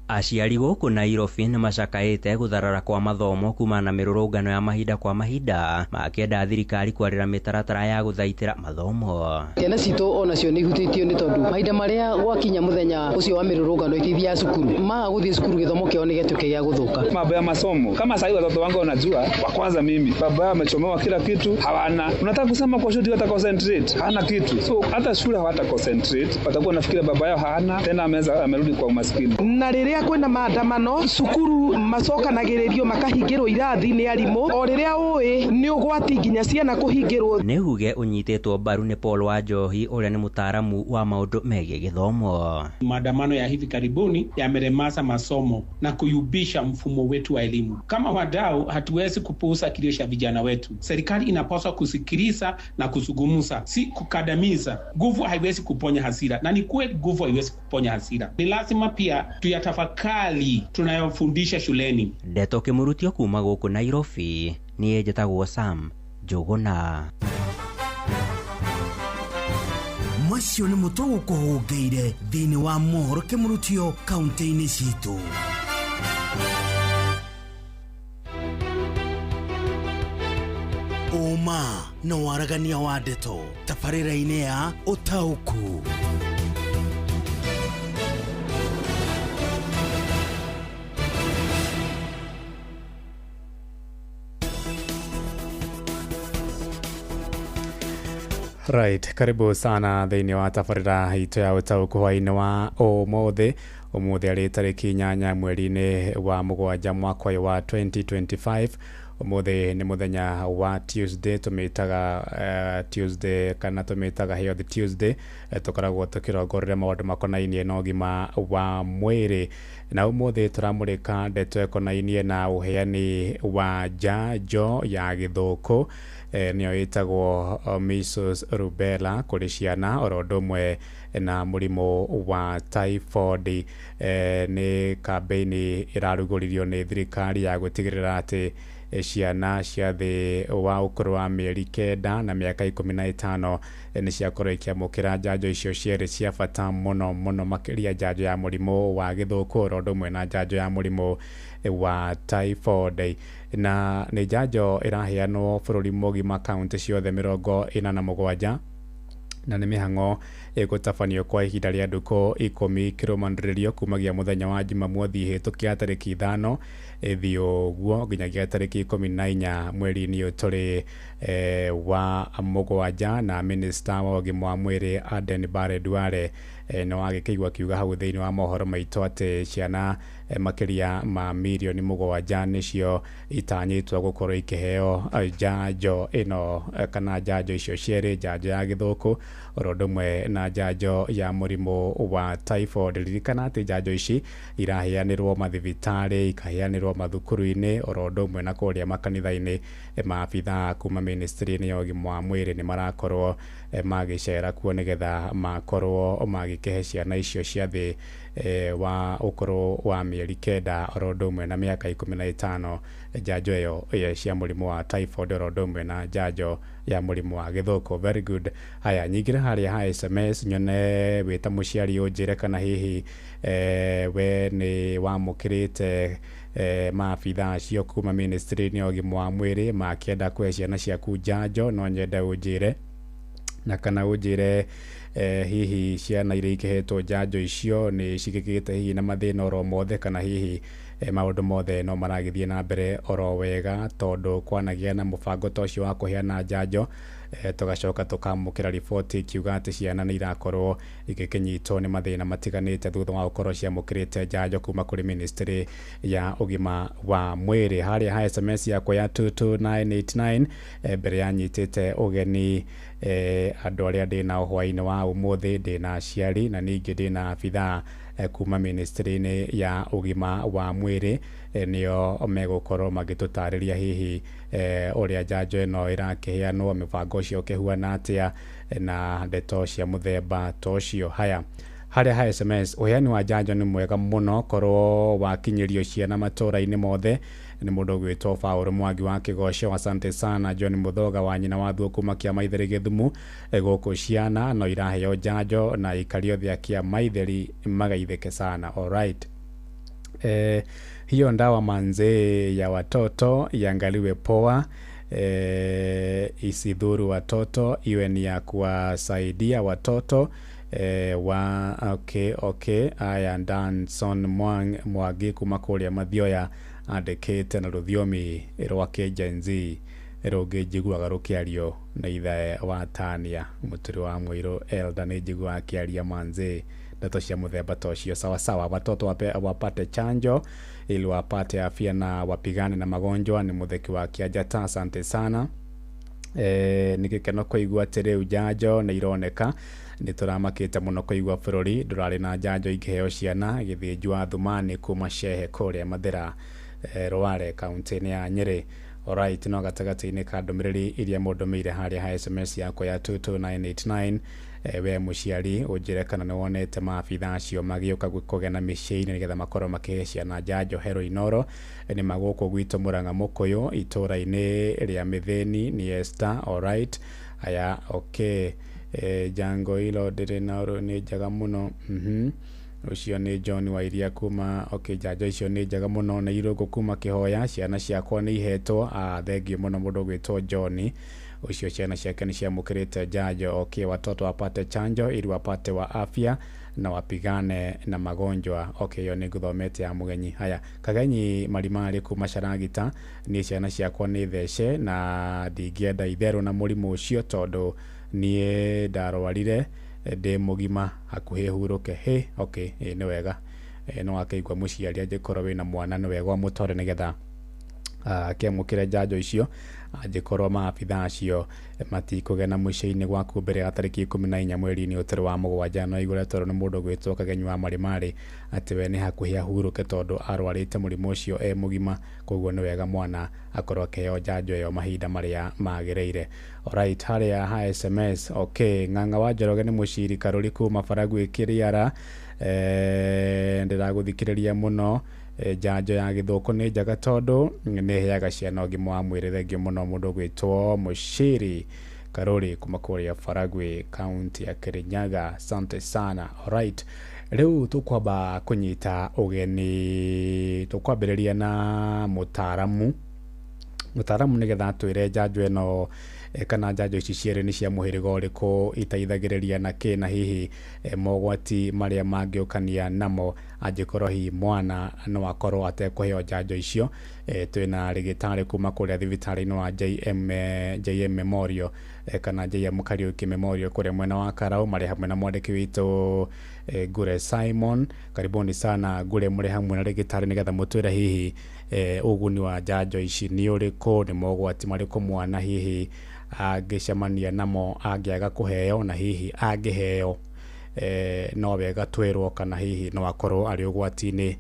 Aciari gũkũ Nairobi nĩ macakaĩte gũtharara kwa mathomo kuma na mĩrũrũngano ya mahinda kwa mahinda makĩenda thirikari kwarĩra mĩtaratara ya gũthaitĩra mathomo. Ciana citũ onacio nĩ ihutĩtio nĩ tondũ mahinda marĩa gwakinya mũthenya ũcio wa mĩrũrũngano ithia cukuru maga gũthiĩ cukuru gĩthomo kĩao nĩ gĩtuĩke gĩa gũthũka. Mambo ya masomo kama sasa watoto wangu wanajua wa kwanza mimi baba amechomewa kila kitu hawana. Unataka kusema kwa shule wata concentrate hana kitu. So hata shule hawata concentrate watakuwa nafikira baba yao hana tena amerudi kwa umaskini. Na rĩrĩa kwĩna maandamano cukuru macokanagĩrĩrio makahingĩrwo irathi nĩ arimũ o rĩrĩa ũĩ nĩ ũgwati nginya ciana kũhingĩrwo. Nĩ uge ũnyitĩtwo mbaru nĩ Paul Wanjohi ũrĩa nĩ mũtaaramu wa maũndũ megiĩ gĩthomo. Maandamano ya hivi karibuni yameremaza masomo na kuyumbisha mfumo wetu wa elimu. Kama wadau hatuwezi kupuuza kilio cha vijana wetu. Serikali inapaswa kusikiliza na kuzungumza, si kukandamiza. Nguvu haiwezi kuponya hasira na ni kweli nguvu haiwezi kuponya hasira. Ni lazima pia tuyatafakari tunayofundisha shuleni. Ndeto Kimurutio kuma gũkũ Nairobi niĩ njĩtagwo Sam Njuguna. Macio nĩ mũtugo kũhũngĩire thĩinĩ wa mohoro Kimurutio kaunti-inĩ citũ. Ũma na waragania wa ndeto tabarĩra-inĩ ya ũtaũku. Right, karibu sana thĩinĩ wa tabarĩra itũ ya ũtaũku hwaĩ-inĩ wa ũmũthĩ arĩ tarĩki 8 mweri-inĩ wa 7 mwaka wa 2025. Ũmũthĩ nĩ mũthenya wa Tuesday, tũmĩtaga Tuesday kana tũmĩtaga Health Tuesday. Tũkoragwo tũkĩrongorera maũndũ makonainie na ũgima wa mwĩrĩ, na ũmũthĩ tũramũrĩka ndeto ĩkonainie na ũheani wa njanjo ya gĩthũkũ nĩyo ĩtagwo measles rubella kũrĩ ciana oro ũndũ ũmwe na mũrimũ wa typhoid. Nĩ kambĩini ĩrarugũririo nĩ thirikari ya gũtigĩrĩra atĩ ciana cia thĩ wa ũkũrũ wa mĩeri 9 na mĩaka 15 nĩ ciakorwo ikĩamũkĩra njanjo icio cierĩ cia bata mũno mũno makĩria njanjo ya mũrimũ wa gĩthũkũ oro ũndũ ũmwe na njanjo ya mũrimũ wa typhoid. Na nĩ njanjo ĩraheanwo bũrũri mũgima kaunti ciothe 47 na nĩ mĩhang'o ĩgũtabanio kwa ihinda rĩa ndukũ 10 kĩrũmanĩrĩrio kumagia mũthenya wa Jumamothi hĩtũkia tarĩki 5 ĩthiĩ ũguo nginyagia tarĩki 14 mweri-inĩ tũrĩ wa mũgwanja, na minista wa ũgima wa mwĩrĩ Aden Bare Duale no agĩkĩigua kiuga hau thĩinĩ wa mohoro maitũ atĩ ciana makĩria ma mirioni 7 nĩcio itanyĩtwo gũkorwo ikĩheo njanjo ĩno kana njanjo icio cierĩ, njanjo ya gĩthũkũ oro ũndũmwe na njanjo ya mũrimũ wa typhoid. Ririkana atĩ njanjo ici iraheanĩrwo mathibitarĩ, ikaheanĩrwo mathukuru-inĩ oro ũndũmwe na kũrĩa makanitha-inĩ. Maabitha kuma ministry-inĩ ya ũgima wa mwĩrĩ nĩ marakorwo magĩcera kuo nĩgetha makorwo magĩkĩhe ciana icio cia thĩ wa ũkũrũ wa mĩeri 9 oro ũndũmwe na mĩaka 15 njanjo ĩyo cia mũrimũ wa typhoid oro ũndũmwe na njanjo ya mũrimũ wa gĩthũkũ. Very good. Haya, nyingĩra harĩa ha SMS nyone wĩta mũciari ũnjĩre kana hihi we nĩ wamũkĩrĩte maabitha acio kuma ministry-inĩ ya ũgima wa mwĩrĩ makĩenda kũhe ciana ciaku njanjo. No nyende ũnjĩre na kana ũnjĩre hihi ciana iria ikĩhetwo njanjo icio nĩ cigĩkĩte hihi na mathĩna oro mothe kana hihi maũndũ mothe no maragĩthiĩ na mbere oro wega, tondũ kwanagia na mũbango ta ũcio wa kũheana njanjo tugacoka tukamũkĩra riboti ikiuga atĩ ciana nĩ irakorwo igĩkĩnyitwo nĩ mathĩna matiganĩte thutha wa gũkorwo ciamũkĩrĩte njanjo kuma kũrĩ ministry ya ũgima wa mwĩrĩ. Harĩa ha SMS yakwa ya 22989 mbere yanyitĩte ũgeni andũ arĩa ndĩna hwaĩ-inĩ wa ũmũthĩ, ndĩna aciari na ningĩ ndĩna abithaa kuma ministry-inĩ ya ũgima wa mwĩrĩ nĩo megũkorwo magĩtũtarĩria hihi ũrĩa njanjo ĩno ĩrakĩheanwo, mũbango ũcio ũkĩhuana atĩa na ndeto cia mũthemba ta ũcio. Haya, harĩa ha SMS, ũheani wa njanjo nĩ mwega mũno korwo wakinyĩrio ciana matũra-inĩ mothe. Nĩ mũndũ gwĩtwo Paul Mwangi wa Kĩgoco, asante sana. John Muthoga wa nyina wa thuo kuma Kĩama Itheri Gĩthumu, gũkũ ciana no iraheo njanjo na ikario thia Kĩama Itheri magaithĩke sana. Alright. Hiyo ndawa manze ya watoto iangaliwe poa, isidhuru watoto, iwe ni ya kuwasaidia watoto okay. Aya, Danson Mwangi kuma kũrĩa Mathioya andĩkĩte na rũthiomi rwa Kĩnjenzi rũngĩ njiguaga rũkĩario na ithe wa Tania mũturi wa Mũirũ Elda, nĩ njiguaga akĩaria manze ndeto cia mũthemba ta ũcio. Sawa sawa, watoto wapate chanjo ili wapate afya na wapigane na magonjwa. Ni Mutheki wa Kĩanjata, asante sana. Nĩ gĩkeno kũigua atĩ rĩu njanjo nĩ ironeka. Nĩ tũramakĩte mũno kũigua bũrũri ndũrarĩ na njanjo ingĩheo ciana gĩthĩnjwa Thumani kuma Shehe kũrĩa Mathĩra Rware kaunti-inĩ ya Nyĩrĩ. Alright, no gatagatĩ-inĩ ka ndũmĩrĩri iria mũndũmĩire harĩa ha SMS yakwa ya 22989 we mũciari ũnjĩre kana nĩ wonete maabitha acio magĩũka kũgena mĩciĩ-inĩ nĩgetha makorwo makĩhe ciana njanjo hero inoro. Nĩ magũkũ gwitũ Mũrang'a Mũkũyũ itũra-inĩ rĩa Mĩthĩni ni Esther. Alright, aya, okay. Jango ilo ndĩrĩ na nĩ njega mũno. Ucio nĩ John wa iria kuma njanjo icio nĩ njega mũno. Na Irũngũ kuma Kĩhoya, ciana ciakwa nĩ ihetwo. Thengiũ mũno mũndũ gwĩtwo John, ucio ciana ciake nĩ ciamũkĩrĩte njanjo. Watoto wapate chanjo ili wapate wa afya na wapigane na magonjwa. Hiyo nĩ ngũthomete ya mũgenyi. Haya, Kagenyi Marimari kuma Caragita, nĩ ciana ciakwa nĩ thece na ndingĩenda itherũ na mũrimũ ũcio tondũ niĩ ndarwarire ndĩ mũgima hakuhĩ hurũke. Okay, nĩ wega. No akaigua mũciari angĩkorwo wĩna mwana nĩ wega ũmũtware nĩgetha akĩamũkĩre njanjo icio angĩkorwo maabitha acio matikũgena mũico-inĩ gwaku mbere ya tarĩki 14 mweri-inĩ ũtarĩ wa mũgwanja. No igũre tondũ nĩ mũndũ gwĩtwo Kagenyi wa Marimari atĩ we nĩ hakuhĩ ahurũke tondũ arwarĩte mũrimũ ũcio mũgima, koguo nĩ wega mwana akorwo akĩheo njanjo ĩyo mahinda marĩa magĩrĩire. Alright, harĩa ha SMS. Okay, Ng'ang'a wa Njoroge nĩ mũciri Karũri kuma Baragwe Kĩrĩara, ndĩragũthikĩrĩria mũno. Njanjo ya gĩthũkũ nĩ njega tondũ nĩ heaga ciana ũgima wa mwĩrĩ. Thengio mũno mũndũ gwĩtwo Mũciri Karũri kuma kũrĩa Baragwe kaunti ya Kirinyaga, asante sana. Alright, rĩu tũkwamba kũnyita ũgeni, tũkwambĩrĩria na mũtaaramu nĩgetha twĩre njanjo ĩno kana njanjo ici cierĩ nĩ cia mũhĩrĩga ũrĩkũ, iteithagĩrĩria na kĩ, na hihi mogwati marĩa mangĩũkania namo angĩkorwo hihi mwana no akorwo atekũheo njanjo icio. Twĩna rĩgĩtarĩ kuma kũrĩa thibitarĩ-inĩ wa JM Memorial kana JM Kariuki Memorial kũrĩa mwena wa Karau, marĩ hamwe na mwandĩki witũ Gure Simon. Karibuni sana Gure, mũrĩ hamwe na rĩgĩtarĩ nĩgetha mũtwĩre hihi ũguni wa njanjo ici nĩ ũrĩkũ, nĩ mogwati marĩkũ mwana hihi angĩcemania namo angĩaga kũheo, na hihi angĩheo no wega twĩrwo kana hihi no akorwo arĩ ũgwati-inĩ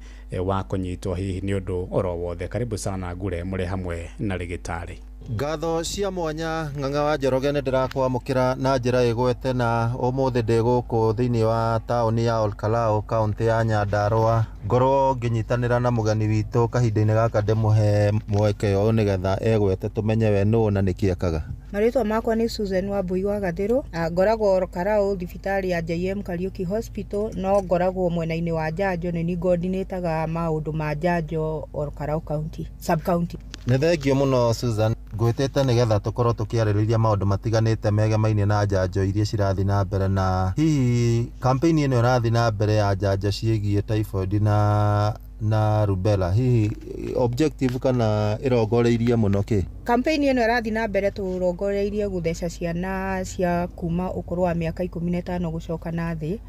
wa kũnyitwo hihi nĩ ũndũ oro wothe. Karibu sana Gure, mũrĩ hamwe na rĩgĩtarĩ. Ngatho cia mwanya Ng'ang'a wa Njoroge nĩ ndĩrakwamũkĩra na njĩra ĩgwete, na ũmũthĩ ndĩ gũkũ thĩinĩ wa taũni ya Olkalau, kaũntĩ ya Nyandarua, ngorwo ngĩnyitanĩra na mũgeni witũ kahinda-inĩ gaka ndĩmũhe mweke ũyũ nĩgetha egwete tũmenye we nũ na nĩkĩ ekaga. Marĩtwa makwa nĩ Susan Wambui wa Gathĩrũ, ngoragwo Olkalau thibitarĩ ya JM Kariuki Hospital, no ngoragwo mwena-inĩ wa njanjo, nĩ ni coordinator maũndũ ma njanjo Olkalau County sub county. Nĩ thengio mũno Susan, ngwĩtĩte nĩgetha tũkorwo tũkĩarĩrĩria maũndũ matiganĩte megemainie na njanjo iria cirathiĩ na mbere, na hihi campaign ĩno ĩrathiĩ na mbere ya njanjo ciĩgiĩ typhoid na rubella, hihi objective kana ĩrongoreirie mũno kĩ? Campaign ĩno ĩrathiĩ na mbere tũrongoreirie gũtheca ciana cia kuma ũkũrũ wa mĩaka 15 gũcoka na thĩ,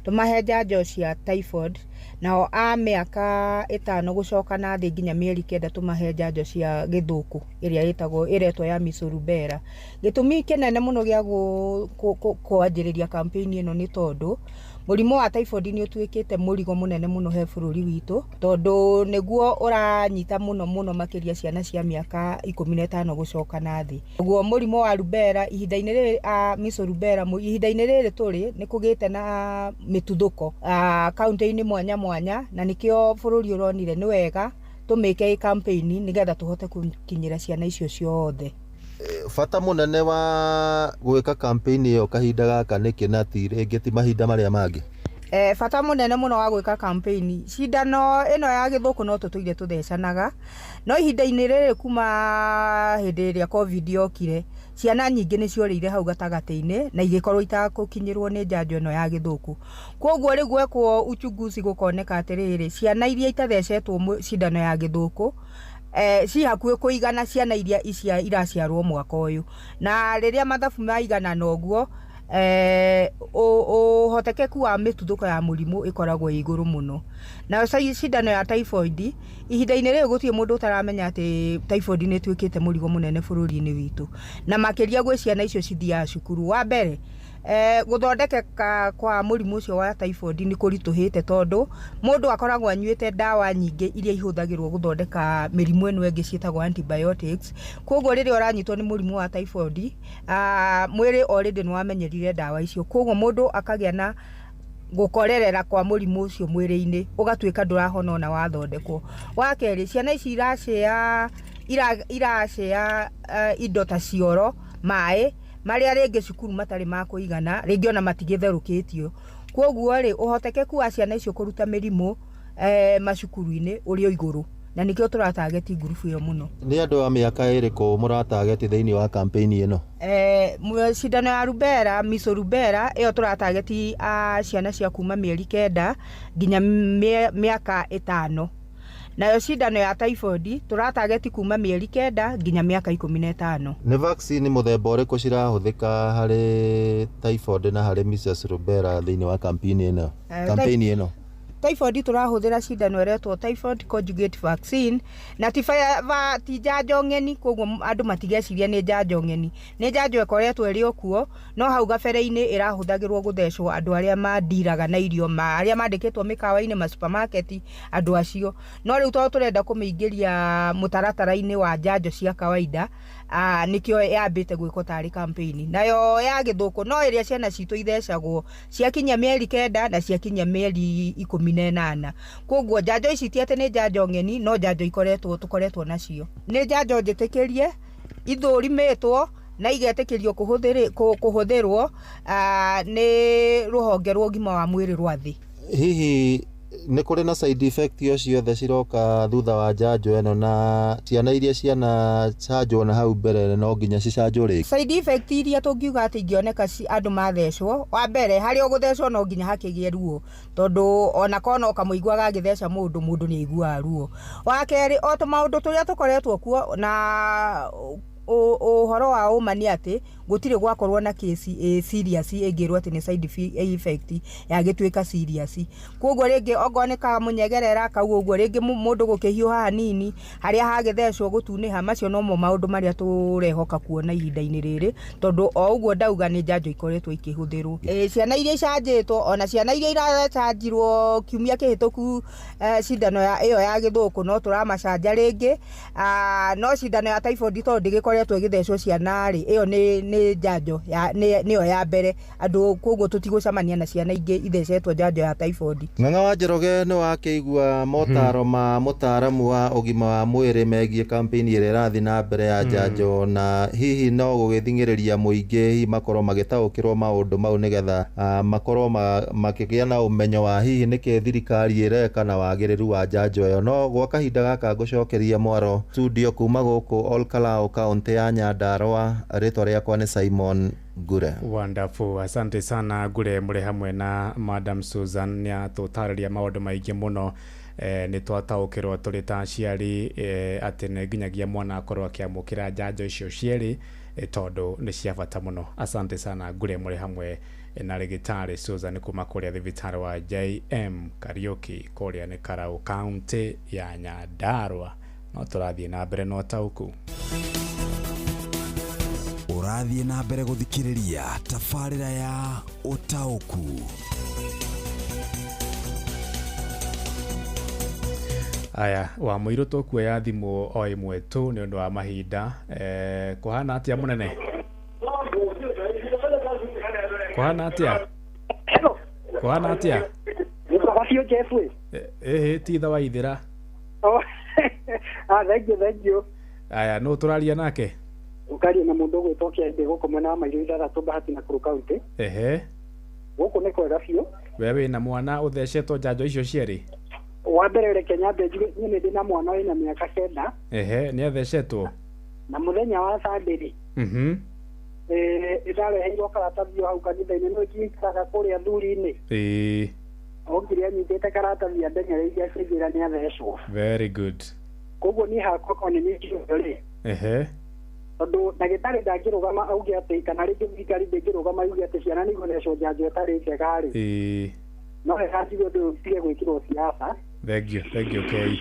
tũmahe njanjo cia typhoid, nao a mĩaka 5 gũcoka na thĩ nginya mĩeri 9 tũmahe njanjo cia gĩthũkũ ĩrĩa ĩretwo ya measles rubella. Gĩtũmi kĩnene mũno gĩa kwanjĩrĩria campaign ĩno nĩ tondũ mũrimũ wa typhoid nĩ ũtuĩkĩte mũrigo mũnene mũno he bũrũri witũ, tondũ nĩguo ũranyita mũno makĩria ciana cia mĩaka 15 gũcoka na thĩ. Ũguo mũrimũ wa rubella ihinda-inĩ rĩrĩ measles rubella ihinda-inĩ rĩrĩ tũrĩ nĩ kũgĩte na mĩtuthũko kaunti-inĩ mwanya, na nĩkĩo bũrũri ũronire nĩ wega tũmĩke campaign nĩgetha tũhote gũkinyĩra ciana icio ciothe. Bata mũnene wa gwĩka campaign ĩyo kahinda gaka nĩkĩ na ti rĩngĩ ti mahinda marĩa mangĩ? Bata mũnene mũno wa gwĩka campaign, cindano ĩno ya gĩthũkũ no tũtũire tũthecanaga, no ihinda-inĩ rĩrĩ kuma hĩndĩ ĩrĩa COVID yokire, ciana nyingĩ nĩ ciorĩire hau gatagatĩ-inĩ na igĩkorwo itakũkinyĩrwo nĩ njanjo ĩno ya gĩthũkũ. Kwoguo rĩu gwekwo uchunguzi gũkoneka atĩrĩrĩ, ciana iria itathecetwo cindano ya gĩthũkũ ci hakuhĩ kũigana ciana iria iraciarwo mwaka ũyũ, na rĩrĩa mathabu maigana noguo ũhotekeku wa mĩtuthũko ya mũrimũ ĩkoragwo igũrũ mũno. Na cindano ya typhoid ihinda-inĩ rĩrĩ gũtirĩ mũndũ ũtaramenya atĩ typhoid nĩ ĩtuĩkĩte mũrigo mũnene bũrũri-inĩ witũ, na makĩria gwĩ ciana icio cithiaga cukuru. Wa mbere gũthondekeka kwa mũrimũ ũcio wa typhoid nĩ kũritũhĩte, tondũ mũndũ akoragwo anyuĩte ndawa nyingĩ iria ihũthagĩrwo gũthondeka mĩrimũ ĩno ĩngĩ ciĩtagwo antibiotics. Kwoguo rĩrĩa ũranyitwo nĩ mũrimũ wa typhoid mwĩrĩ already nĩ wamenyerire ndawa icio, kwoguo mũndũ akagĩa na gũkorerera kwa mũrimũ ũcio mwĩrĩ-inĩ, ũgatuĩka ndũrahona ona wathondekwo. Wa kerĩ, ciana ici iracĩa indo ta cioro, maĩ marĩa rĩngĩ cukuru matarĩ ma kũigana, rĩngĩ ona matigĩtherũkĩtio. Kwoguo rĩ, ũhotekeku wa ciana icio kũruta mĩrimũ macukuru-inĩ ũrĩ o igũrũ, na nĩkĩo tũratageti ngurubu ĩyo mũno. Nĩ andũ a mĩaka ĩrĩkũ mũratageti thĩinĩ wa campaign ĩno? Cindano ya rubella, measles rubella ĩyo tũratageti ciana cia kuma mĩeri 9 nginya mĩaka 5. Nayo cindano ya typhoid tũratageti kuma mĩeri 9 nginya mĩaka 15. Nĩ vaccine mũthemba ũrĩkũ cirahũthĩka harĩ typhoid na harĩ measles rubella thĩinĩ wa campaign ĩno? Typhoid turahũthĩra cindano ĩretwo typhoid conjugate vaccine, na ti njanjo ng'eni, koguo andũ matigeciria nĩ njanjo ng'eni. Nĩ njanjo ĩkoretwo ĩrĩ okuo, no hau gabere-inĩ ĩrahũthagĩrwo gũthecwo andũ arĩa mandiraga na irio, arĩa mandĩkĩtwo mĩkawa-inĩ ma supermarket, andũ acio. No rĩu tondũ tũrenda kũmĩingĩria mũtaratara-inĩ wa njanjo cia kawaida, nĩkĩo yambĩte gwĩkwo tarĩ campaign. Nayo ya gĩthũkũ no ĩrĩa ciana citũ ithecagwo ciakinya mĩeri 9 na ciakinya mĩeri 18. Kwoguo njanjo ici ti atĩ nĩ njanjo ng'eni, no njanjo tũkoretwo nacio. Nĩ njanjo njĩtĩkĩrie, ithũrimĩtwo na igetĩkĩrio kũhũthĩrwo nĩ rũhonge rwa ũgima wa mwĩrĩ rwa thĩ. Hihi nĩ kũrĩ na side effect o ciothe ciroka thutha wa njanjo ĩno, na ciana iria ciana chanjo na hau mbere no nginya cicanjwo rĩngĩ? Side effect iria tũngiuga atĩ ingĩoneka andũ mathecwo, wa mbere harĩa ũgũthecwo no nginya hakĩgĩe ruo, tondũ ona kono kamũigua gagĩtheca mũndũ nĩ aiguaga ruo. Wa kerĩ, o tũmaũndũ tũrĩa tũkoretwo kuo na ũhoro wa ũma nĩ atĩ gũtirĩ gwakorwo na case serious ĩngĩrwo atĩ nĩ side effect yagĩtuĩka serious. Koguo rĩngĩ ongoneka mũnyegerera kau ũguo, rĩngĩ mũndũ gũkĩhiũha hanini, harĩa hagĩthecwo gũtunĩha, macio no mo maũndũ marĩa tũrehoka kuona ihinda-inĩ rĩrĩ, tondũ o ũguo ndauga nĩ njanjo ikoretwo ikĩhũthĩrwo. Ciana iria icanjĩtwo, ona ciana iria iracanjirwo kiumia kĩhĩtũku cindano ĩyo ya gĩthũkũ no tũramacanja rĩngĩ, no cindano ya typhoid tondũ ndĩgĩkoretwo ĩgĩthecwo ciana rĩ, ĩyo nĩ njanjo nĩyo ya mbere andũ, koguo tũtigũcamania na ciana ingĩ ithecetwo njanjo ya typhoid. Ng'ang'a wa Njoroge nĩ wakĩigua motaro ma mũtaramu wa ũgima wa mwĩrĩ megiĩ kampeni ĩrĩa ĩrathiĩ na mbere ya njanjo, na hihi no gũgĩthingĩrĩria mũingĩ makorwo magĩtaũkĩrwo maũndũ mau nĩgetha makorwo makĩgĩa na ũmenyo wa hihi nĩkĩ thirikari ĩreka na wagĩrĩru wa njanjo ĩyo. No gwa kahinda gaka ngũcokeria mwaro studio kuma gũkũ Olkalau kaunti ya Nyandarua, rĩtwa rĩakwa nĩ Simon Ngure. Wonderful, asante sana Ngure, mũrĩ hamwe na Madam Susan nĩ atũtarĩria maũndũ maingĩ mũno. Nĩ twataũkĩrwo tũrĩ ta aciari atĩ nĩ nginyagia mwana akorwo akĩamũkĩra njanjo icio cierĩ, tondũ nĩ cia bata mũno. Asante sana Ngure, mũrĩ hamwe na rĩgĩtarĩ Susan kuma kũrĩa thibitarĩ wa JM Kariuki kũrĩa nĩ Karau kaunti ya Nyandarua. No tũrathiĩ na mbere no taũku. Ũrathiĩ na mbere gũthikĩrĩria tabarĩra ya ũtaũku. Aya, wa mũirũ tũkuoya thimũ o ĩmwe tu nĩ ũndũ wa mahinda. Kũhana atĩa mũnene? Kũhana atĩa? Kũhana atĩa? Nĩtwacio Jeff we. Titha wa Ithĩra. Thank you. Aya, no tũraria nake? Ukaria na mũndũ gwĩtwo Kĩande gũkũ mwena wa Mairũ Ithathatũ Bahati na Kuru County. Gũkũ nĩ kwega biũ. We wĩna mwana ũthecetwo njanjo icio cierĩ? Wa mbere reke nyambe njuge niĩ ndĩ na mwana wĩna mĩaka 9. Nĩ athecetwo? Na mũthenya wa Sunday ĩrareheirwo karatathi hau kanitha-inĩ no ingĩikaraga kũrĩa thuri-inĩ. Okire anyitĩte karatathi andenyereirie acĩnjĩra nĩ athecwo. Very good. Koguo niĩ hakwa konĩ nĩ njũĩ tondũ ndagĩtarĩ ndangĩrũgama auge atĩ kana rĩngĩ thirikari ndĩngĩrũgama yuge atĩ ciana nĩ igũthecwo njanjo ĩtarĩ njega rĩ. No ĩranjigwo ndĩtige gwĩkĩrwo siasa. Thank you Kay.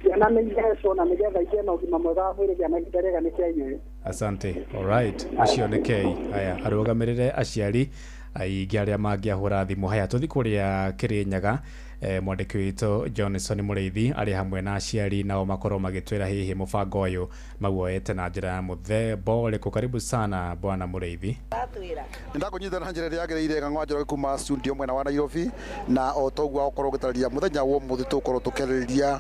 Ciana nĩ ithecwo na nĩgetha igĩe na ũgima mwega wa mwĩrĩ kĩana gĩtarega nĩ kĩanyuĩ. Asante. Alright, acio nĩ Kay. Haya, arũgamĩrĩre aciari aingĩ arĩa mangĩahũra thimũ. Haya, tũthi kũrĩa Kĩrĩnyaga. Mwandĩki witũ Johnson Mũrĩithi arĩ hamwe na aciari nao makorwo magĩtwĩra hihi mũbango ũyũ mauoete na njĩra ya mũthemba ũrĩkũ. Karibu sana bwana Mũrĩithi. Ndakũnyita na njĩra ĩrĩa yagĩrĩire Ng'ang'a wa Njoroge kuma studio mwena wa Nairobi, na o toguo ũkorwo ũgĩtarĩria mũthenya wa ũmũthĩ tũkorwo tũkĩarĩrĩria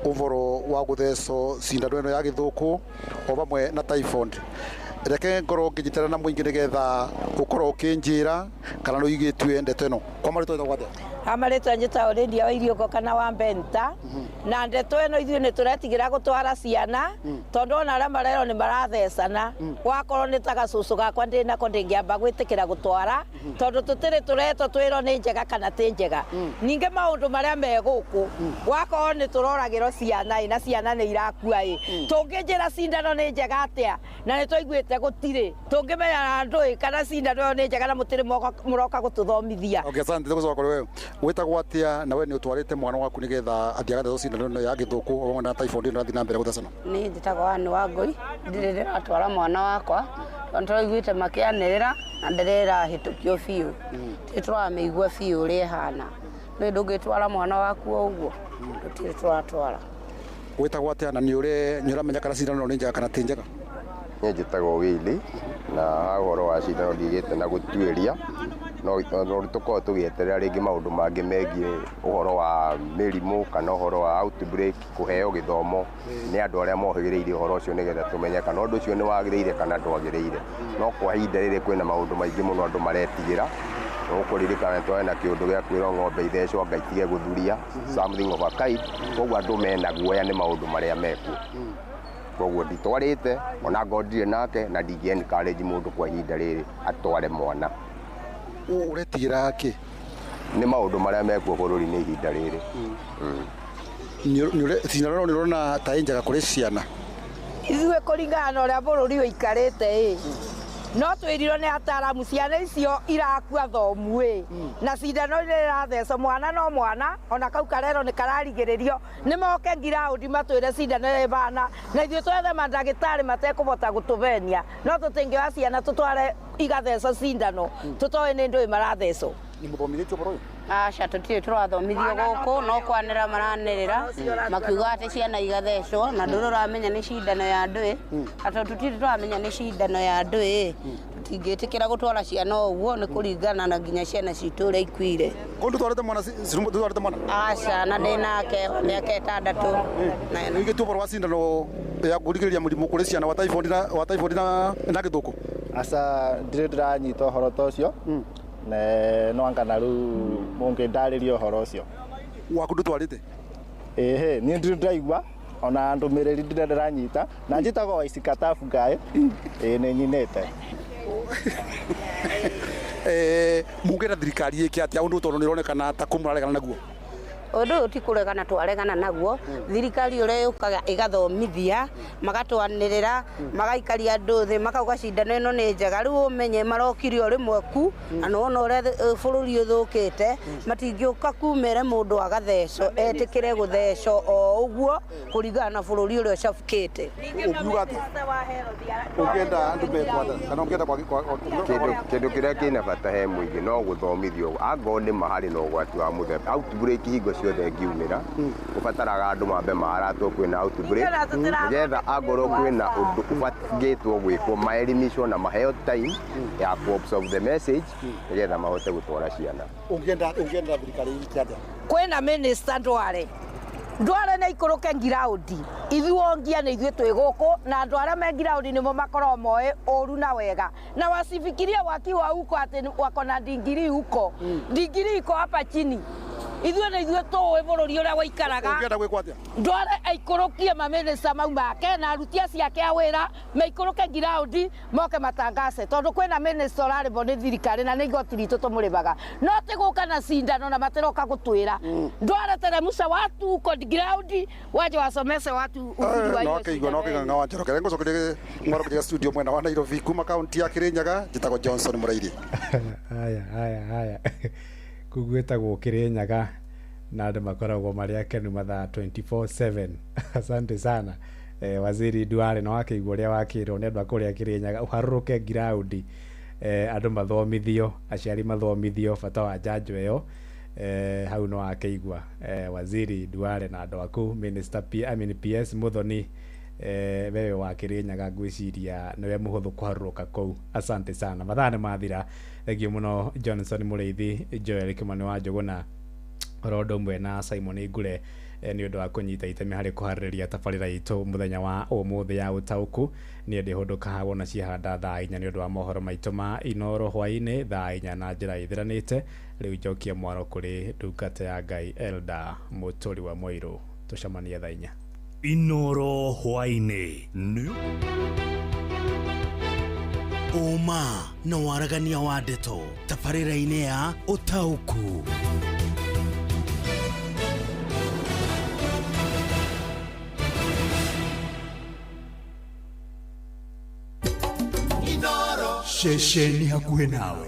ũhoro wa gũthecwo cindano ĩno ya gĩthũkũ o hamwe na typhoid. Reke ngorwo ngĩnyitana na mũingĩ nĩgetha ũkorwo ũkĩnjĩra kana no igĩtue ndeto ĩno. Kwa marĩtwa ĩtagwo atĩa? Amarĩtwa njĩtagwo Lydia wa Iriũngo kana wa Mbenta, na ndeto ĩno ithuĩ nĩ tũretigĩra gũtwara ciana tondũ ona arĩa marerwo nĩ marathecana. Wakorwo nĩ ta gacũcũ gakwa ndĩ nako ndĩngĩamba gwĩtĩkĩra gũtwara tondũ tũtirĩ tũretwo twĩrwo nĩ njega kana ti njega. Ningĩ maũndũ marĩa me gũkũ wakorwo nĩ tũroragĩrwo ciana na ciana nĩ irakua tũngĩnjĩra cindano nĩ njega atĩa na nĩ tũiguĩte gũtirĩ tũngĩmenya ndũĩ kana cindano ĩyo nĩ njega na mũtirĩ mũroka gũtũthomithia. Okay, asante tũgũcoka kũrĩ wewe. Wĩtagwo atĩa na we nĩ ũtwarĩte mwana waku nĩgetha athiĩ agathecwo cindano ĩno ya gĩthũkũ na typhoid ĩno rathiĩ na mbere gũthecana? Niĩ njĩtagwo Anne Wangũi, ndĩrĩ ndĩratwara mwana wakwa tondũ tũraiguĩte makĩanĩrĩra na ndĩrerahĩtũkio biũ, tũramĩigua biũ ũrĩa ĩhana. Nĩ ndũngĩtwara mwana waku o ũguo, tũtirĩ tũratwara. Wĩtagwo atĩa na nĩ ũramenya kana cindano ĩno nĩ njega kana ti njega? Niĩ njĩtagwo Willy, na ũhoro wa cindano ndigĩte na gũtuĩria no tũkorwo tũgĩeterera rĩngĩ maũndũ mangĩ megiĩ ũhoro wa mĩrimũ kana ũhoro wa outbreak kũheo gĩthomo nĩ andũ arĩa mohĩgĩrĩire ũhoro ũcio nĩgetha tũmenye kana ũndũ ũcio nĩ wagĩrĩire kana ndwagĩrĩire. No kwa ihinda rĩrĩ kwĩna maũndũ maingĩ mũno andũ maretigĩra ukuririkana twae na kiundu gia kwira ng'ombe ithecwo ngaitige guthuria something of a kind koguo andu mena guoya ni maundu maria mekuo koguo nditwarite ona ngondirĩ nake na ndingĩ encourage mũndũ kwa ihinda rĩrĩ atware mwana. Ũretigĩra kĩ? Nĩ maũndũ marĩa mekuo bũrũri-inĩ ihinda rĩrĩ. Cindano nĩ ũrona ta njega kũrĩ ciana? Ithuĩ kũringana na ũrĩa bũrũri ũikarĩte no twĩrirwo nĩ ataaramu ciana icio irakua thomu na cindano iria irathecwo mwana no mwana ona kau karero nĩ kararigĩrĩrio nĩ moke ngiraundi matwĩre cindano ĩrĩa ĩbana na ithuĩ twethe mandagĩtarĩ matekũbota gũtũbenia no tũtingĩoya ciana tũtware igathecwo cindano tũtoĩ nĩ ndũĩ marathecwo. Nĩmũthomithĩtio ũboro ũyũ? Aca tũtirĩ tũrathomithio gũkũ no kwanĩra maranĩrĩra makiuga atĩ ciana igathecwo na ndũramenya nĩ cindano ya ndũĩ atĩ tũtirĩ tũramenya nĩ cindano ya ndũĩ tũtingĩtĩkĩra gũtwara ciana ũguo nĩ kũringana na nginya ciana citũ ũrĩa ikuire. Ndũtwarĩte mwana? Aca na ndĩnake mĩaka 6. Nĩgĩtua ũboro wa cindano ya kũrigĩrĩria mũrimũ kũrĩ ciana wa typhoid na gĩthũkũ? Aca ndirĩ ndĩranyita ũhoro ta ũcio no angana rĩu mũngĩndarĩria ũhoro ũcio. Waku ndũtwarĩte? Ĩhĩ niĩ ndirĩ ndaigua ona ndũmĩrĩri ndirĩ ndĩranyita na njĩtagwo Waici Katabu Ngaĩ. Nĩ nyinĩte. Mungĩra thirikari ĩkĩ atĩa ũndũ tondũ nĩ ũronekana ta kũmũraregana naguo? Ũndũ ũyũ ti kũregana twaregana naguo thirikari ũrĩa yũkaga ĩgathomithia magatwanĩrĩra magaikaria andũ thĩ makauga cindano ĩno nĩ njega rĩu ũmenye marokire o rĩmwe ku na nona ũrĩa bũrũri ũthũkĩte matingĩũka kumĩre mũndũ agathecwo etĩkĩre gũthecwo o ũguo kũringana na bũrũri ũrĩa ũcabũkĩte. Ũkiuga atĩ ũngĩenda andũ mekwatha kana ũngĩenda kĩndũ kĩrĩa kĩna bata he mũingĩ no gũthomithio angorwo nĩ maharĩ na ũgwati wa mũthemba outbreak hingo ciothe ngiumĩra ũbataraga andũ mambe maharatwo kwĩna outbreak nĩgetha angorwo kwĩna ũndũ ũbangĩtwo gwĩkwo maelimishwo na maheo time ya ku-absorb the message nĩgetha mahote gũtwara ciana. Ũngĩenda thirikari atĩa? Kwĩna minister ndware na ikũrũke ngiraundi ithuongia nĩ ithuĩ twĩ gũkũ na andũ arĩa me ngiraundi nĩmo makorwo moĩ ũru na wega na wasifikiria wakiwa huko atĩ wako na digrii huko digrii iko hapa chini ithuĩ nĩ ithuĩ tũĩ bũrũri ũrĩa waikaraga. Ũngĩenda gwĩkwo atĩa? Ndware aikũrũkie mamĩnĩsta mau make na aruti acio ake a wĩra maikũrũke ngiraundi moke matangace tondũ kwĩna mĩnĩsta ũrarĩbwo nĩ thirikari na nĩ igoti ritũ tũmũrĩbaga no ti gũka na cindano na matiroka gũtwĩra. Ndware teremsha watu huko graundi waje wasomese watu ufudi wa hiyo. No kĩng'ang'a wa Njoroge ngũcokerie ng'oro kũrĩa studio mwena wa Nairobi kuma kaunti ya Kirinyaga njĩtagwo Johnson Mũrairi. Haya kugwĩtagwo Kirinyaga na andũ makoragwo marĩ akenu mathaa 24/7. Asante sana Waziri Duale no akĩigua ũrĩa wakĩrwo nĩ andũ a kũrĩa Kirinyaga ũharũrũke graundi andũ mathomithio aciari mathomithio bata wa njanjo ĩyo hau no akĩigua Waziri Duale na andũ aku Minister PS Muthoni wewe wa Kirinyaga ngwĩciria nĩwe mũhũthũ kũharũrũka kũu. Asante sana mathaa nĩ mathira. Thengio mũno Johnson Mũrĩithi, Joel Kimani wa Njũgũna Rondo mwe na Simon Ngure nĩ ũndũ wa kũnyita itemi harĩ kũharĩrĩria tabarĩra itũ mũthenya wa ũmũthĩ ya ũtaũku. Niĩ ndĩhũndũka wona ciahanda thaa 4 nĩ ũndũ wa mohoro maitũ ma Inoro hwaĩ-inĩ thaa 4 na njĩra ithiranĩte. Rĩu njokia mwaro kũrĩ ndungata ya Ngai Elda Mũtũri wa Moirũ. Tũcemanie thaa 4 Inoro hwaĩ-inĩ Oma na waragania wa ndeto tabarĩra-inĩ ya ũtaũku. Inoro shesheni hakuhĩ nawe.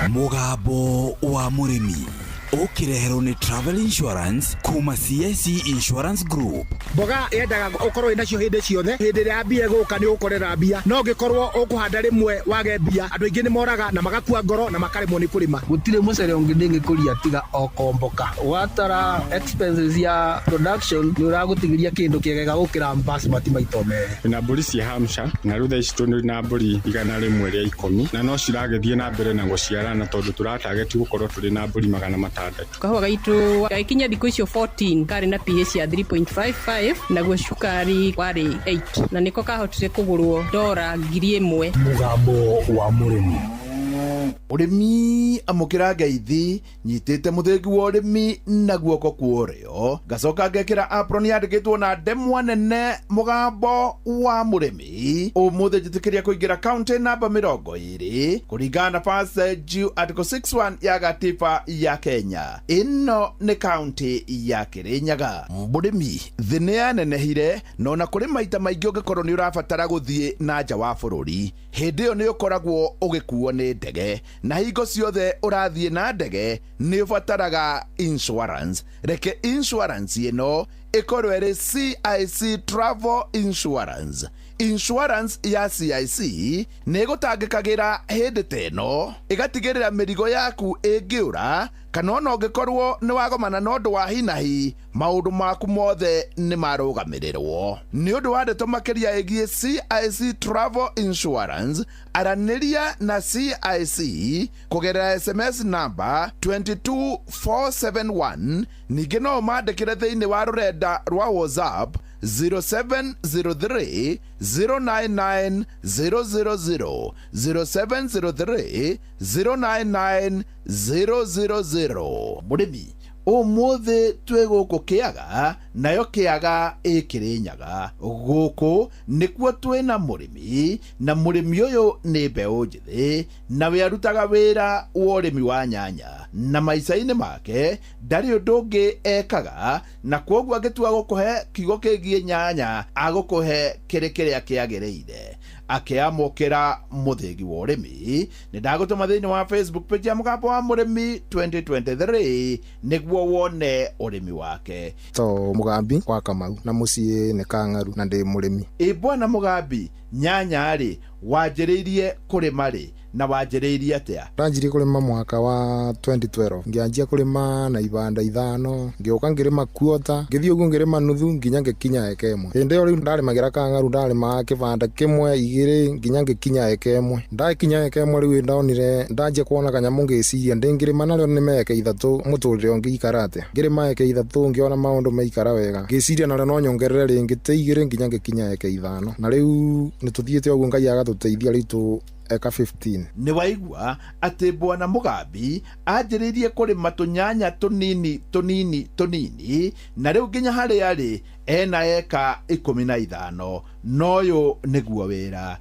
Mugambo wa mũrĩmi Ukireherwo ni travel insurance kuma CIC Insurance Group. Boga yendaga ukorwo inacio hindi ciothe, hindi ria mbia guka ni ukorera mbia, no ngikorwo ukuhanda rimwe wage mbia, andu aingi ni moraga na magakua ngoro na makaremwo ni kurima. Gutire mucere ungi ndingikuria tiga okomboka. Watara expenses ya production ni uragutigiria kindu kiegega gukira basmati maito mere. Na mburi cia Hampshire na rutha ici tuni na mburi 100 ria 10 na no ciragethie na mbere na guciarana tondu turatarget gukorwo turi na mburi 600. Kahua gaitu gaikinya thikũ icio 14 kari na pH ya 3.55 naguo cukari wari 8 na niko kahotire kugurwo $1,000. Mugambo wa murimi. Urimi amukira ngeithi nyitite muthengi wa urimi na guoko kuorio gacoka ngekira apron yandikitwo na ndemwa nene mugambo wa murimi umuthe njitikiria kuingira county namba 20 kuringana na passage article 61 ya gatiba ya Kenya. Ino ni county ya Kirinyaga. Murimi thine yanenehire no na kuri maita maingi ungikorwo ni urabatara guthie na nja wa bururi hindi yo ni ukoragwo ugikuo ni ndege na hingo ciothe urathie na ndege ni ubataraga insurance. Reke insurance ino ikorwo iri CIC Travel Insurance. Insurance ya CIC ni igutangikagira hindi teno igatigirira mirigo yaku ingiura kana ona ungikorwo ni wagomana na undu wa hinahi maundu maku mothe ni marugamirirwo. Ni undu wa ndeto makiria igie CIC Travel Insurance araniria na CIC kugerera SMS number 22471. Ningi no mandikire thiini wa rurenda rwa WhatsApp 0703 099 000 0703 099 000. Murimi umuthe twe guku kiaga nayo kiaga Kirinyaga. Guku nikuo twina murimi na murimi uyu ni mbeu njithi na we arutaga wira wa urimi wa nyanya na maica-ini make ndari undu ungi ekaga na kwoguo agitua gukuhe kiugo kigie nyanya agukuhe kiria kiagiriire akiamukira muthengi wa urimi. Ni ndagutuma thiini wa Facebook page ya mugambo wa murimi 2023 niguo wone urimi wake. To Mugambi wa Kamau na mucii ni Kangaru na ndi murimi. Bwana Mugambi, nyanya ri wanjiriirie kurima ri na wanjiriirie atia? Ranjiri kurima mwaka wa 2012 ngianjia kurima na ibanda 5 ngioka ngirima kuota ngithii uguo ngirima nuthu nginya ngikinya eka imwe. Hindi yo riu ndarimagira Kangaru ndarima kibanda kimwe 2 nginya ngikinya eka imwe. Ndakinya eka imwe riu ndonire ndanjia kuona kanyamu ngiciria ndingirima nario ni meka 3 muturire ongiikara atia. Ngirima eka 3 ngiona maundu meikara wega ngiciria nario no nyongerere ringi te 2 nginya ngikinya eka 5 na riu nituthiite uguo Ngai agatuteithia ritu eka 15. Ni waigua ati Bwana Mugambi anjiriirie kurima tunyanya tunini na riu nginya hari ari ena eka 15 noyo niguo wira.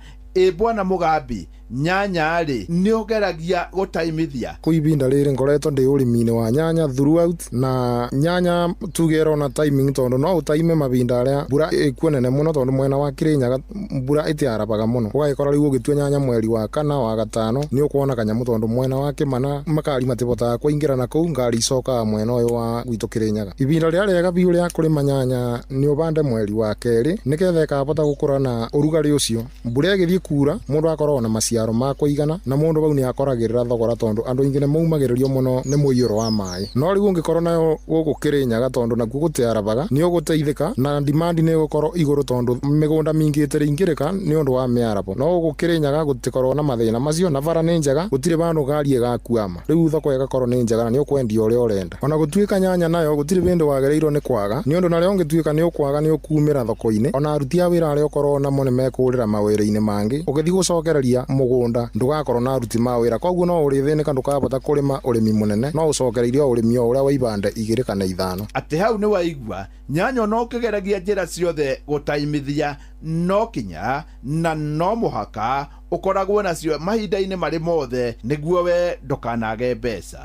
Bwana Mugambi, nyanya ri ni ugeragia gutaimithia? Kuibinda riri ngoretwo ndi urimini wa nyanya throughout na nyanya tugero na timing tondu no utaime mabinda aria mbura ikuonene muno tondu mwena wa Kirinyaga mbura itiarabaga muno. Ugagikora riu ugitue nyanya mweri wa 4 wa 5 ni ukuona kanyamu tondu mwena wa Kimana makari matibotaga kuingira na kuu ngari icoka mwena uyu wa gwitu Kirinyaga. Ibinda ria riega biu ria kurima nyanya ni ubande mweri wa 2 niketha ikabota gukura na urugari ucio. Mbura igithii kura mundu akorwo na maciaro ma kuigana na mundu bau ni akoragirira thogora tondu andu ingi ne maumagiririo muno ni muiyuro wa mai. No riu ungikorwo nayo guku Kirinyaga tondu nakuo gutiarabaga ni uguteithika na demand ni gukorwo iguru tondu migunda mingi itiringirika ni undu wa miarabo. No guku Kirinyaga gutikorwo na mathina macio na bara ni njega gutire bandu garie gakuama. Riu thoko igakorwo ni njega na ni ukwendia uria urenda. Ona gutuika nyanya nayo gutire bindu wagereirwo ni kwaga ni undu nario ungituika ni ukwaga ni ukumira thoko-ini. Ona aruti a wira aria ukorwo na mone mekurira mawira-ini mangi ugithi gucokereria mugunda ndugakorwo na aruti ma wira. Koguo no urithinika ndukabota kurima urimi munene no ucokereirie urimi uria wa ibanda 2 kana 5. Ati hau ni waigua nyanya no ukigeragia njira ciothe gutaimithia no kinya na no muhaka ukoragwo nacio mahinda-ini mari mothe niguo we ndukanage mbeca.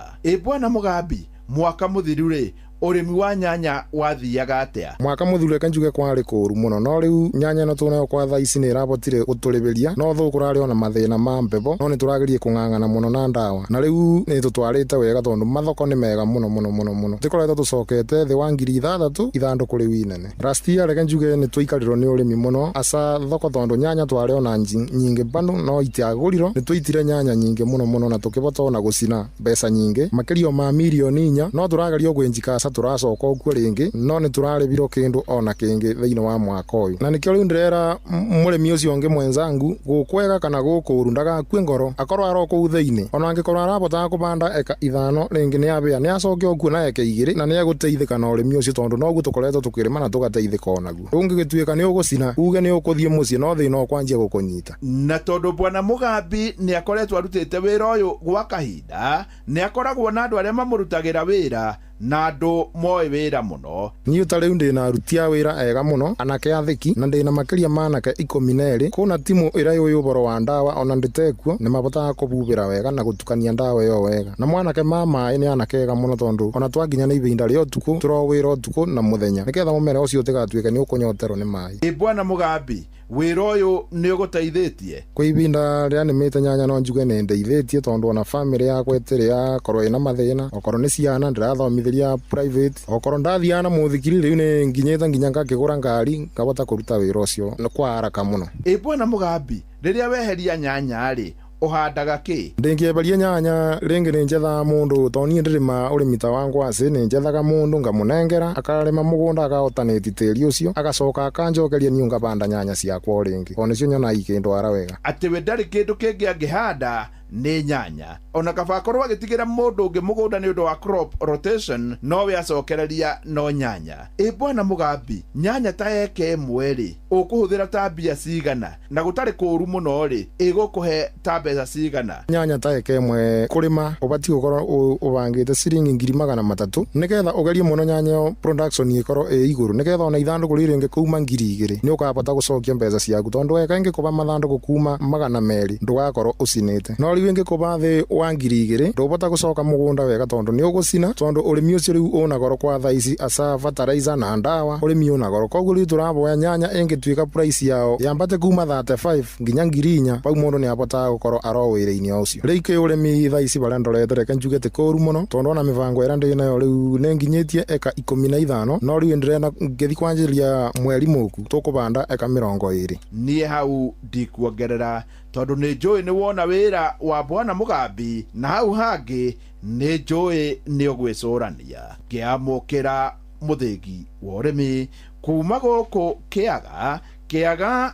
Bwana Mugambi, mwaka muthiru ri urimi wa nyanya wathiaga atia? Mwaka muthure kanjuge kwari kuru muno no riu nyanya no tunayo kwa thaa ici ni rabotire guturibiria no thu kurari ona mathina ma mpepo no ni turagerie kung'ang'ana muno na ndawa na riu ni tutwarite wega tondu mathoko ni mega muno tikoretwo tucokete thi wa 6,000 ithanduku riu inene. Last year reke njuge ni twikarirwo ni urimi muno asa thoko tondu nyanya twari ona nyingi bandu no itiaguriro ni twitire nyanya nyingi muno na tukibota ona gucina mbeca nyingi makirio ma milioni 4 no turagerio gwinjika asa turacoka okuo ringi no ni turarebiro kindu ona kingi thiini wa mwaka uyu na nikio riu ndirera murimi ucio ngi mwenzangu gukwega kana gukuru ndagakue ngoro akorwo aroko thiini ona angikorwo arabota kubanda eka 5 ringi ni abia ni acoke okuo na eka 2 na ni aguteithika na urimi ucio tondu noguo tukoretwo tukirima na tugateithika onaguo ungigituika ni ugucina uge ni ukuthie mucie no thina okwanjia gukunyita na tondu Bwana Mugambi ni akoretwo arutite wira uyu gwa kahinda ni akoragwo na andu aria mamurutagira wira na andu moe wira muno. Niu tariu ndina arutia wira ega muno anake athiki na ndina makiria manake 12 kuna timu ira yuyu boro wa ndawa ona nditekuo ni mabota kububira wega na gutukania ndawa yo wega na mwanake mama ni anake ega muno tondu ona twaginya ni ibinda rio tuku turo wira utuku na muthenya niketha mumere ucio tigatuike ni ukunyotero ni mai. Bwana Mugambi wira uyu ni uguteithitie kwa ibinda ria nimite nyanya no njuge ni ndeithitie tondu ona family yakwa itiri ya korwo ina mathina okorwo ni ciana ndirathomithiria private okorwo ndathiana muthikiri riu ni nginya ngakigura ngari ngabota kuruta wira ucio kwa haraka muno. Bwana Mugambi riria weheria nyanya ri uhandaga ki? Ndingieberia nyanya ringi ni njetha mundu toni ndirima urimi ta wa ngwasi ni njethaga mundu ngamunengera akarima mugunda agaotaneti tiri ucio agacoka akanjokeria ni ngabanda nyanya ciakwa ringi ona cio nyona ikindwara wega ati we ndari kindu kingi angihanda ni nyanya ona kaba korwo agitigira mundu ungi mugunda ni undu wa crop rotation no we acokereria no nyanya. Bwana Mugambi nyanya ta eke mweri ukuhuthira ta mbia cigana na gutari kuru muno ri igukuhe ta mbeca cigana? Nyanya ta eke mwe kurima ubati gukorwo ubangite ciringi 300 niketha ugerie muno nyanya production ikorwo iguru niketha ona ithanduku riringi kuma 2,000 ni ukabota gucokia mbeca ciaku tondu eka ingi kuba mathanduku kuma 200 ndugakorwo ucinite no riu ingi kuba thi wa 2,000 ndubota gucoka mugunda wega tondu ni ugucina tondu urimi ucio riu una goro kwa thaici asa fertilizer na ndawa urimi una goro koguo riu turaboya nyanya ingituika price yao yambate kuma 35 nginya 4,000 pau mundu ni abota gukorwo aro wira-ini ucio riu ki urimi thaici baria ndorete reke njuge ti kuru muno tondu ona mibango ira ndi nayo riu ni nginyitie eka 15 no riu ndirena ngithi kwanjiria mweri muku tukubanda eka 20. Nie hau ndikuongerera tondu ni njui ni wona wira wa Bwana Mugambi na hau hangi ni njui ni ugwicurania ngiamukira muthingi wa urimi kuma guku Kiaga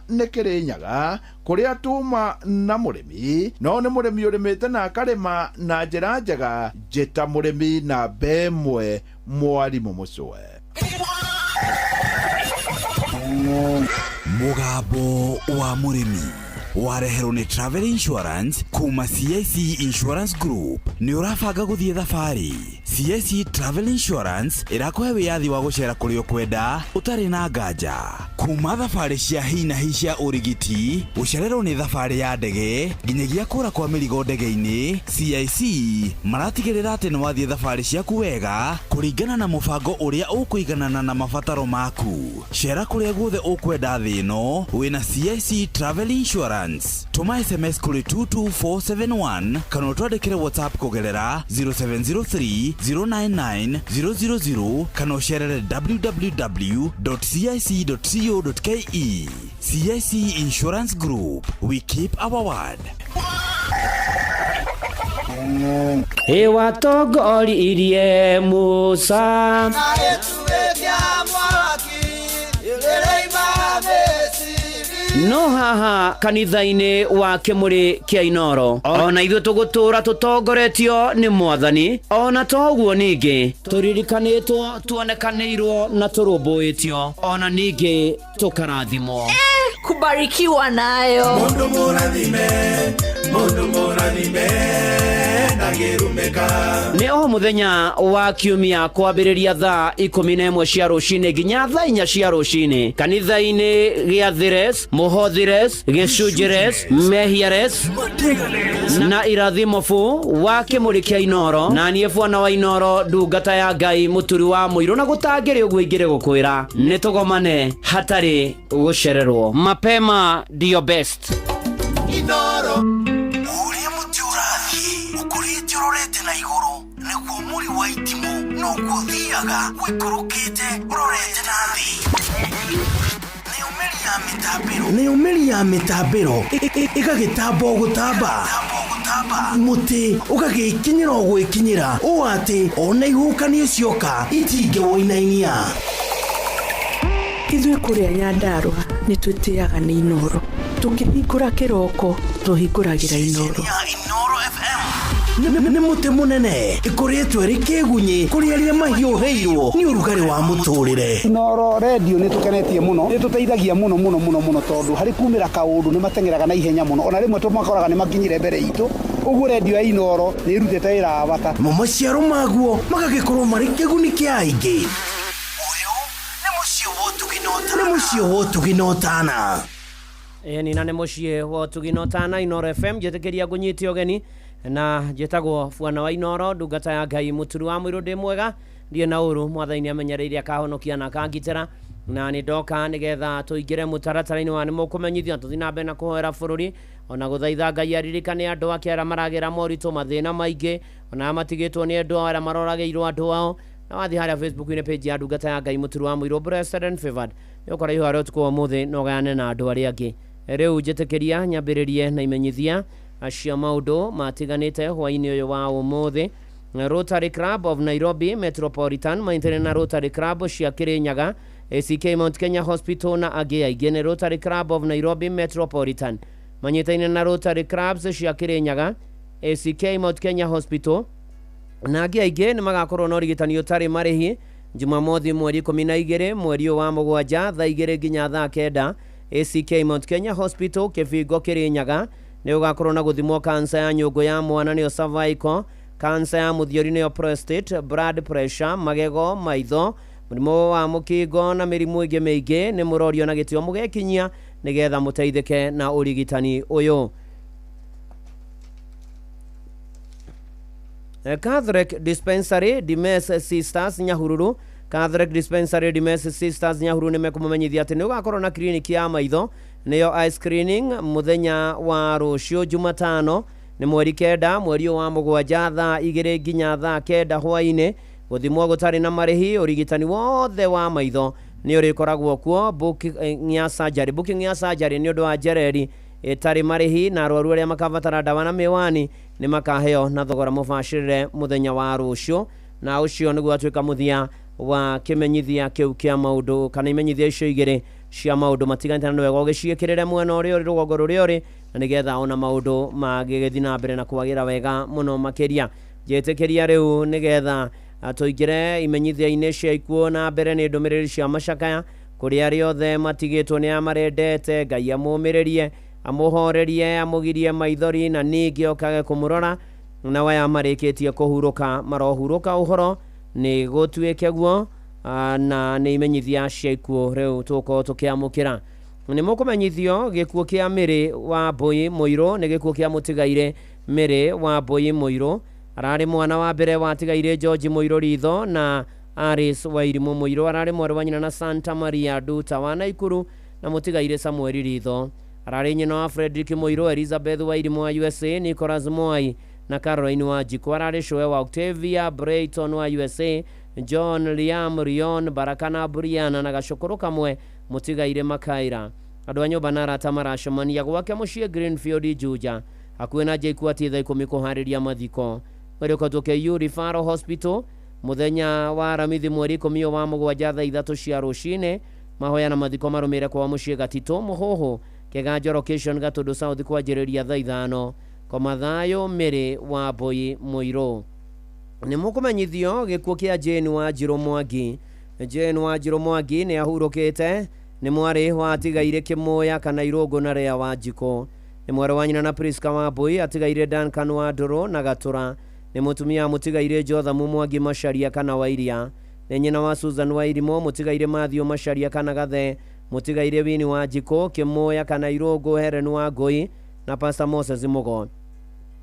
ni Kirinyaga kuria tuma na murimi no ni murimi urimite na akarima na njira njega njita murimi na bemwe mwarimu mucwe. Mugambo wa murimi wareherwo ni Travel Insurance kuma CIC Insurance Group ni urabanga guthie thabari. CIC Travel Insurance irakuhe wiyathi wa gucera kuria kwenda utari na nganja kuma thabari cia hi na hi cia urigiti gucererwo ni thabari ya ndege nginyagia kura kwa mirigo ndege-ini. CIC maratigirira ati ni wathie thabari ciaku wega kuringana na mubango uria ukuiganana na mabataro maku. Cera kuria guothe ukwenda thi ino wina CIC Travel Insurance. Tuma SMS kuri 22471 kana utwandikire WhatsApp kugerera 0703 099 000 kana ucerere www.cic.co.ke. CIC Insurance Group, we keep our word. Ewa togori irie Musa no haha kanitha-ini wa Kimuri kia Inoro ona ithuĩ tũgũtũra tũtongoretio nĩ Mwathani ona toguo ningĩ tũririkanĩtwo tuonekanĩirwo na tũrũmbũĩtio ona ningĩ tũkarathimwo kubarikiwa nayo mundu mũrathime Nĩ o mũthenya wa kiumia kwambĩrĩria thaa 11 cia rũcinĩ nginya thaa 4 cia rũcinĩ kanitha-inĩ gĩa Thires, Mũhothires, Gĩcunjĩres, Mehiares na Irathimofu wa Kĩmũrĩ kĩa Inoro, na niĩ Bwana wa Inoro ndungata ya Ngai Mũturi wa Mũirũ, na gũtangĩrĩ ũguo ingĩrĩ gũkwĩra nĩ tũgomane hatarĩ gũcererwo. Mapema ndio best. Inoro uria muti urathie ukurite urorete na iguru niguo muri wa itimu no guthiaga wikurukite urorete na thi. Nĩ umeri ya mitambiro igagitambo gutamba muti ugagikinyira ogwikinyira o ati ona ihukanie cioka itinge woinainia. Ithuĩ kũrĩa Nyandarua nĩ twĩtĩaga nĩ Inoro, tũkĩhingũra kĩroko tũhingũragĩra Inoro. Nĩ mũtĩ mũnene ĩkoretwo ĩrĩ kĩgunyi kũrĩ arĩa mahiũhĩirwo nĩ ũrugarĩ wa mũtũrĩre. Inoro radio nĩ tũkenetie mũno, nĩ tũteithagia mũno tondũ harĩ kumĩra kaũndũ nĩ matengeraga na ihenya mũno, ona rĩmwe tũmakoraga nĩ makinyire mbere itũ. Ũguo radio ya Inoro nĩ ĩrutĩte wĩra wa bata. Maciaro maguo magagĩkorwo marĩ kĩguni kĩa aingĩ. Nĩ mũciĩ wa Ũtugi-Notana. Eni na nĩ mũciĩ wa Ũtugi-Notana. Inoro FM njĩtĩkĩria ngũnyite ũgeni na njĩtagwo Bwana wa Inoro, ndungata ya Ngai Mũturi wa Mũirũ. Ndĩ mwega, ndiĩ na ũru, Mwathani amenyereire akahonokia na akangitĩra, na nĩ ndoka nĩgetha tũingĩre mũtaratara-inĩ wa nĩ mũkũmenyithio tũthiĩ na mbere na kũhoera bũrũri, ona gũthaitha Ngai aririkane andũ ake arĩa maragera moritũ, mathĩna maingĩ, ona matigĩtwo nĩ andũ arĩa maroragĩirwo andũ ao. Na wathi harĩa Facebook-inĩ page ya ndungata ya Ngai Mũturi wa Mũirũ, Blessed and Favored, nĩ ũkora iho harĩa ũtukũ wa ũmũthĩ na ũgayane na andũ arĩa angĩ. Rĩu njĩtĩkĩria nyambĩrĩrie na imenyithia cia maũndũ matiganĩte hwainĩ ũyũ wa ũmũthĩ. Rotary Club of Nairobi Metropolitan maintere na Rotary Club cia Kirinyaga, ACK Mount Kenya Hospital na angĩ aingĩ. Nĩ Rotary Club of Nairobi Metropolitan manyitaine na Rotary Clubs cia Kirinyaga, ACK Mount Kenya Hospital na angĩ aingĩ nĩ magakorwo na ũrigitani ũtarĩ marĩhi Jumamothi mweri 12 mweri wa mũgwanja thaa 2 nginya thaa 9. ACK Mount Kenya Hospital Kĩbingo Kirinyaga nĩ ũgakorwo na gũthimwo kansa ya nyũngũ ya mwana nĩyo cervical, kansa ya mũthiori nĩyo prostate, blood pressure, magego, maitho, mũrimũ wa mũkingo na mĩrimũ ĩngĩ mĩingĩ. Nĩ mũrorio na gĩtĩo mũgekinyia nĩgetha mũteithĩke na ũrigitani ũyũ. Catholic Dispensary Dimes Sisters Nyahururu, Catholic Dispensary Dimes Sisters Nyahururu nĩ mekũmũmenyithia atĩ nĩ ũgakorwo na kliniki ya maitho nĩyo eye screening mũthenya wa rũciũ Jumatano nĩ mweri 9 mweri wa mũgwanja thaa 2 nginya thaa 9 hwainĩ. Gũthimwo gũtarĩ na marĩhi, ũrigitani wothe wa maitho nĩ ũrĩkoragwo kuo. Booking ya surgery nĩ ũndũ wa njereri ĩtarĩ marĩhi, na arwaru arĩa makabatara ndawa na mĩwani nĩ makaheo na thogora mũbacĩrĩre mũthenya wa rũciũ. Na ũcio nĩguo atuĩka mũthia wa kĩmenyithia kĩu kĩa maũndũ kana imenyithia icio igĩrĩ cia maũndũ matiganĩte, na wega ũgĩciĩkĩrĩre mwena ũrĩa ũrĩ rũgongo rũrĩa ũrĩ, na nĩgetha ona maũndũ magĩgĩthiĩ na mbere na kwagĩra wega mũno makĩria. Njĩtĩkĩria rĩu nĩgetha tũingĩre imenyithia-inĩ cia ikuo na mbere nĩ ndũmĩrĩri cia macakaya kũrĩ arĩa othe matigĩtwo nĩ amarendete. Ngai amũmĩrĩrie, amũhorerie, amũgirie maithori na ningĩ okage kũmũrora, na waya marĩkĩtie kũhurũka marohurũka ũhoro nĩ gũtuĩke guo. Na nĩ imenyithia cia ikuo rĩu tũkorwo tũkĩamũkĩra. Nĩ mũkũmenyithio gĩkuo kĩa Mĩrĩ wa Mbũi Mũirũ nĩ gĩkuo kĩa mũtigaire Mĩrĩ wa Mbũi Mũirũ. Ararĩ mwana wa mbere watigaire George Mũirũ Ritho na Aris Wairimũ Mũirũ. Ararĩ mwarĩ wa nyina na Santa Maria Nduta wa Naikuru na mũtigaire Samuel Ritho. Ararĩ nyina wa Frederick Mũirũ, Elizabeth Wairimũ wa USA, Nicholas Mwai na Caroline Wanjiku. Ararĩ shoe wa Octavia Brayton wa USA, John Liam Rion, Barakana Briana na Gacukuru kamwe mũtigaire Makaira. Andũ a nyũmba na arata maracemania gwake mũciĩ Greenfield Juja hakuhĩ na JKUAT thaa 10 kũharĩria mathiko. Mwerĩko tũke Referral Hospital mũthenya wa Aramithi mweri 10 wa mũgwanja thaa 3 cia rũcinĩ. Mahoya na mathiko marũmĩrĩre kwa mũciĩ Gatito Mũhũhũ, Kĩganjo Location Gatũndũ South kwanjĩrĩria thaa 5. Komathayo Mĩrĩ wa Mbũi Mũirũ. Nĩ mũkũmenyithio gĩkuo kĩa Jane Wanjirũ Mwangi. Jane Wanjirũ Mwangi nĩ ahurũkĩte, nĩ mwarĩ watigaire Kĩmũya kana Irũngũ na Rea Wanjikũ. nĩ mwarĩ wa nyina na Priska Wambui, atigaire Duncan wa Ndũrũ na Gatura, nĩ mũtumia mũtigaire Jothamu Mwangi Macharia kana Wairia, nĩ nyina wa Susan Wairimo, mũtigaire Matthew Macharia kana Gathe, mũtigaire Wini wa Njiko, Kĩmoya kana Irũngũ, Helen wa Ngũi na Pastor Moses Mugo,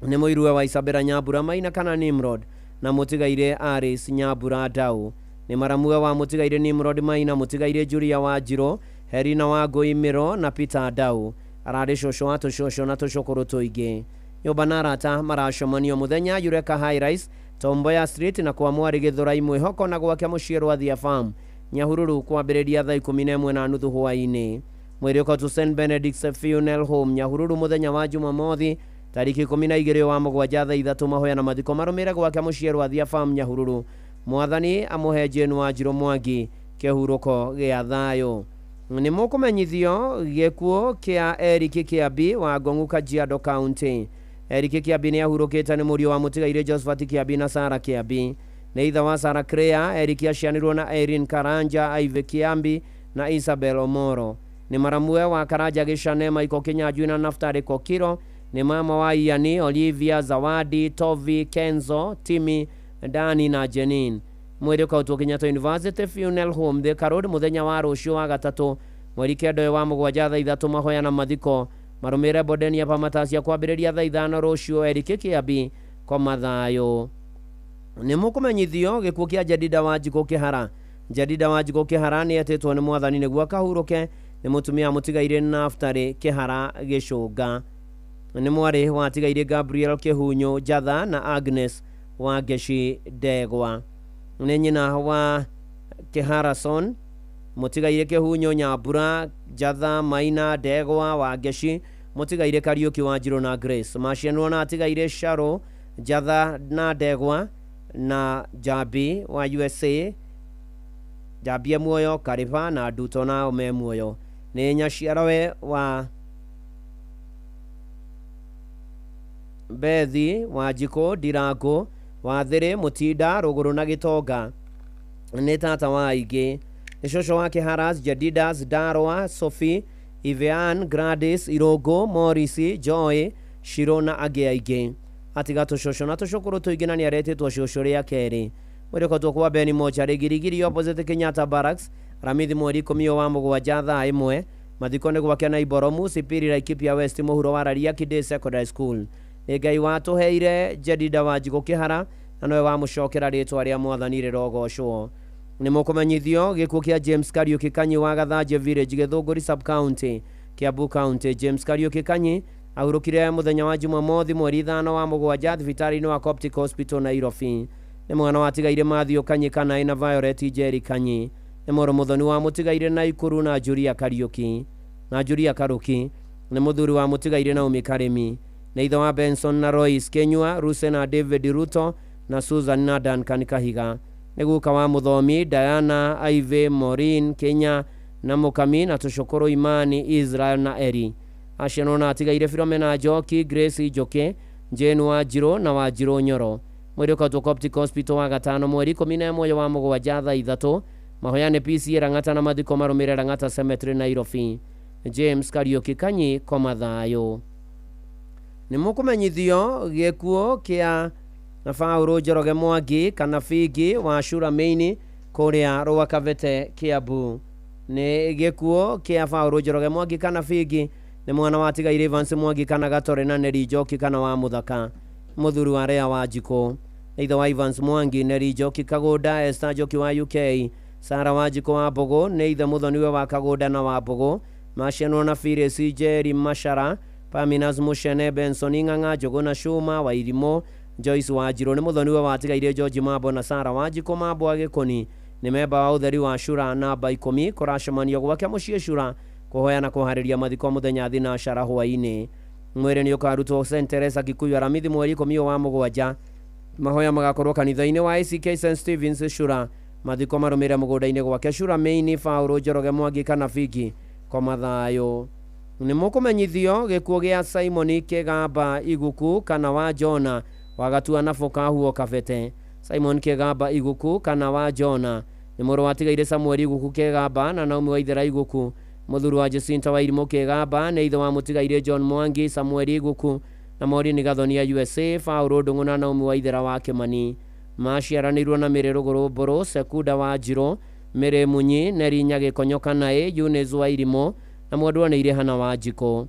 nĩ mũirue wa Isabera Nyambura Maina kana Nimrod, na mũtigaire Aris Nyambura Ndau, nĩ maramue wa mũtigaire Nimrod Maina, mũtigaire Julia wa Njirũ, Herina wa Ngũi Mĩro na Peter Ndau, ararĩ cũcũ wa tũcũcũ na tũcũkũrũ tũingĩ. Nyũmba na arata maracomanio mũthenya Yureka High Rise, Tomboya Street na kwa Mwarĩ Gĩthũrai Mwĩhoko na gwake mũciĩ Rwathia Farm, Nyahururu kwambĩrĩria thaa 11:30 hwaĩ-inĩ. Mwĩrĩ ũkotwo St Benedict's Funeral Home Nyahururu mũthenya wa Jumamothi tariki 12 wa mũgwanja thaa 3 mahoya na mathiko marũmĩrĩre gwake mũciĩ Rwathia Farm Nyahururu. Mwathani amũhe Jane wa Njirũ Mwangi kĩhurũko gĩa thayũ. Nĩ mũkũmenyithio gĩkuũ kĩa Eric Kĩambi wa Ngong'u Kajiado County. Eric Kĩambi nĩ ahurũkĩte nĩ mũriũ wa mũtigaire Josephat Kĩambi na Sarah Kĩambi. Nĩ ithe wa Sarah Crea. Eric aciarĩirwo na Erin Karanja, Ive Kĩambi na Isabel Omoro. Nĩ maramue wa Karanja Gĩcane, Michael Kĩnyanjui na Naftali Kokiro. Nĩ mama wa Iani, Olivia, Zawadi, Tovi, Kenzo, Timi, Dani na Jenin. Mwĩrĩ ũkautwo Kenyatta University Funeral Home Thika Road mũthenya wa rũciũ wa gatatũ mweri 9 wa mũgwanja thaa 3 mahoya na mathiko marũmĩrĩre Bodenia Pamatacia kwambĩrĩria thaa 5 rũciũ. Eric Kĩambi koma thayũ. Nĩ mũkũmenyithio gĩkuũ kĩa Jedida wa Njikũ Kĩhara. Jedida wa Njikũ Kĩhara nĩ etĩtwo nĩ Mwathani nĩguo akahurũke. Nĩ mũtumia mũtigaire Naftali Kĩhara Gĩcũnga. Nĩ mwarĩ wa tigaire Gabriel Kĩhunyo Jatha na Agnes wa Geci Ndegwa. Nĩ nyina wa Kĩharason, mũtigaire Kĩhunyo Nyambura Jatha Maina Ndegwa wa Geci, mũtigaire Kariuki wa Njirũ na Grace. Macianwo na atigaire Sharo Jatha na Ndegwa na Jabi wa USA, Jabi muoyo Kariba na Duto na ome muoyo. Nĩ nyaciarawe wa Bethi wa Njikũ Ndirango wa Thĩrĩ Mũtinda Rũgũrũ na Gĩtonga. Nĩ tata wa aingĩ. Nĩ cũcũ wa Kĩharas, Jedidas, Darwa, Sophie, Ivean, Gladys, Irũngũ, Morris, Joy, Shiro na angĩ aingĩ. Atiga tũcũcũ na tũcũkũrũ tũingĩ na nĩ aretĩtwo cũcũ rĩa kerĩ. Mwĩrĩ ũkotwo kwa Beni Mochari Girigiri opposite Kenyatta Barracks Ramithi mweri 10 wa mũgwanja thaa 1. Mathiko nĩ gwake na Iboromu Sipiri Laikipia West mũhuro wa Raria Kidde Secondary School. Nĩ Ngai watũheire Jedida wa Njikũ Kĩhara na nowe wamũcokera rĩtwa rĩa Mwathani rĩrogocwo. Nĩ mũkũmenyithio gĩkuũ kĩa James Kariuki Kanyi wa Gathanjĩ Village Gĩthũngũri Sub County Kiambu County. James Kariuki Kanyi ahurũkire mũthenya wa Jumamothi mweri 5 wa mũgwanja thibitarĩ-inĩ wa Coptic Hospital Nairobi. Nĩ mwana wa tigaire Matthew Kanyi kana na Violet Jerry Kanyi. Nĩ mũrũ mũthoni wa mũtigaire Naikuru na Julia Kariuki na Julia Karuki. Nĩ mũthuri wa mũtigaire Naomi Karemi. Nĩ ithe wa Benson na Royce Kenyua, Ruse na David Ruto na Susan na Duncan Kahiga. Nĩ guka wa mũthomi Diana Ive Maureen Kenya na Mũkami na tũcũkũrũ Imani Israel na Eri. Aciarwo na atigaire Philomena Njoki, Grace Njoki, Jane wa Njirũ na wa Njirũ Nyoro. Mwĩrĩ ũkotwo Coptic Hospital wa gatano mweri 11 wa mũgwanja thaa 3. Mahoya nĩ PCA Rang'ata na mathiko marũmĩrĩre Rang'ata Cemetery Nairobi. James Kariuki Kanyi koma thayũ. Nĩ mũkũmenyithio gĩkuũ kĩa Paul Njoroge Mwangi kana Figi wa Shura Main kũrĩa Rwakavete Kiambu. Nĩ gĩkuũ kĩa Paul Njoroge Mwangi kana Figi nĩ mwana wa tigaire Evans Mwangi kana Gatore na Neri Njoki kana wa Muthaka, mũthuri wa Rea wa Njikũ. Ithe wa Evans Mwangi Neri Njoki Kagũnda, Esther Njoki wa UK, Sara wa Njikũ wa Mbogo nĩ ithe mũthoniwe wa Kagũnda na wa Mbogo. Macianwo na Phyllis Jerry Mashara, Paminas Mushene, Benson Ng'ang'a, Njogo na Shuma wa Irimo, Joyce wa Njirũ nĩ mũthoniwe wa tigaire George Mambo na Sara wa Njikũ Mambo wa Gĩkũni. Nĩ memba wa ũtheri wa Shura namba 10 kũracemanio gwake mũciĩ Shura kũhoya na kũharĩria mathiko mũthenya thinacara hwaĩ-inĩ. Mwĩrĩ nĩ ũkarutwo St Teresa Kikuyu Aramithi mweri 10 wa mũgwanja. Mahoya magakorwo kanitha-inĩ wa ACK St Stephen's Shura. Mathiko marũmĩrĩre mũgũnda-inĩ gwake Shura Main. Paul Njoroge Mwangi kana Figi koma thayũ. Nĩ mũkũmenyithio gĩkuũ gĩa Simon Kĩgamba Iguku kana wa Jona wa Gatua na Fokahuo Kabete. Simon Kĩgamba Iguku kana wa Jona nĩ mũrũ wa tigaire Samuel Iguku Kĩgamba na Naomi Waithera Iguku muthuri wa Jacinta wa Irimo Kigamba nĩ ithe wa mũtigaire John Mwangi, Samuel Guku na Maureen Gathonia USA, Paulo Ndung'u na Naomi Waithera wa Kimani. Maciaranĩirwo na Mĩrĩ Rũgũrũ Mbũrũ, Sekunda wa Njirũ, Mĩrĩ Munyi, Neri Nyagikonyoka naĩ, Eunice wa Irimo na Mwendwanĩire Hana wa Njiko.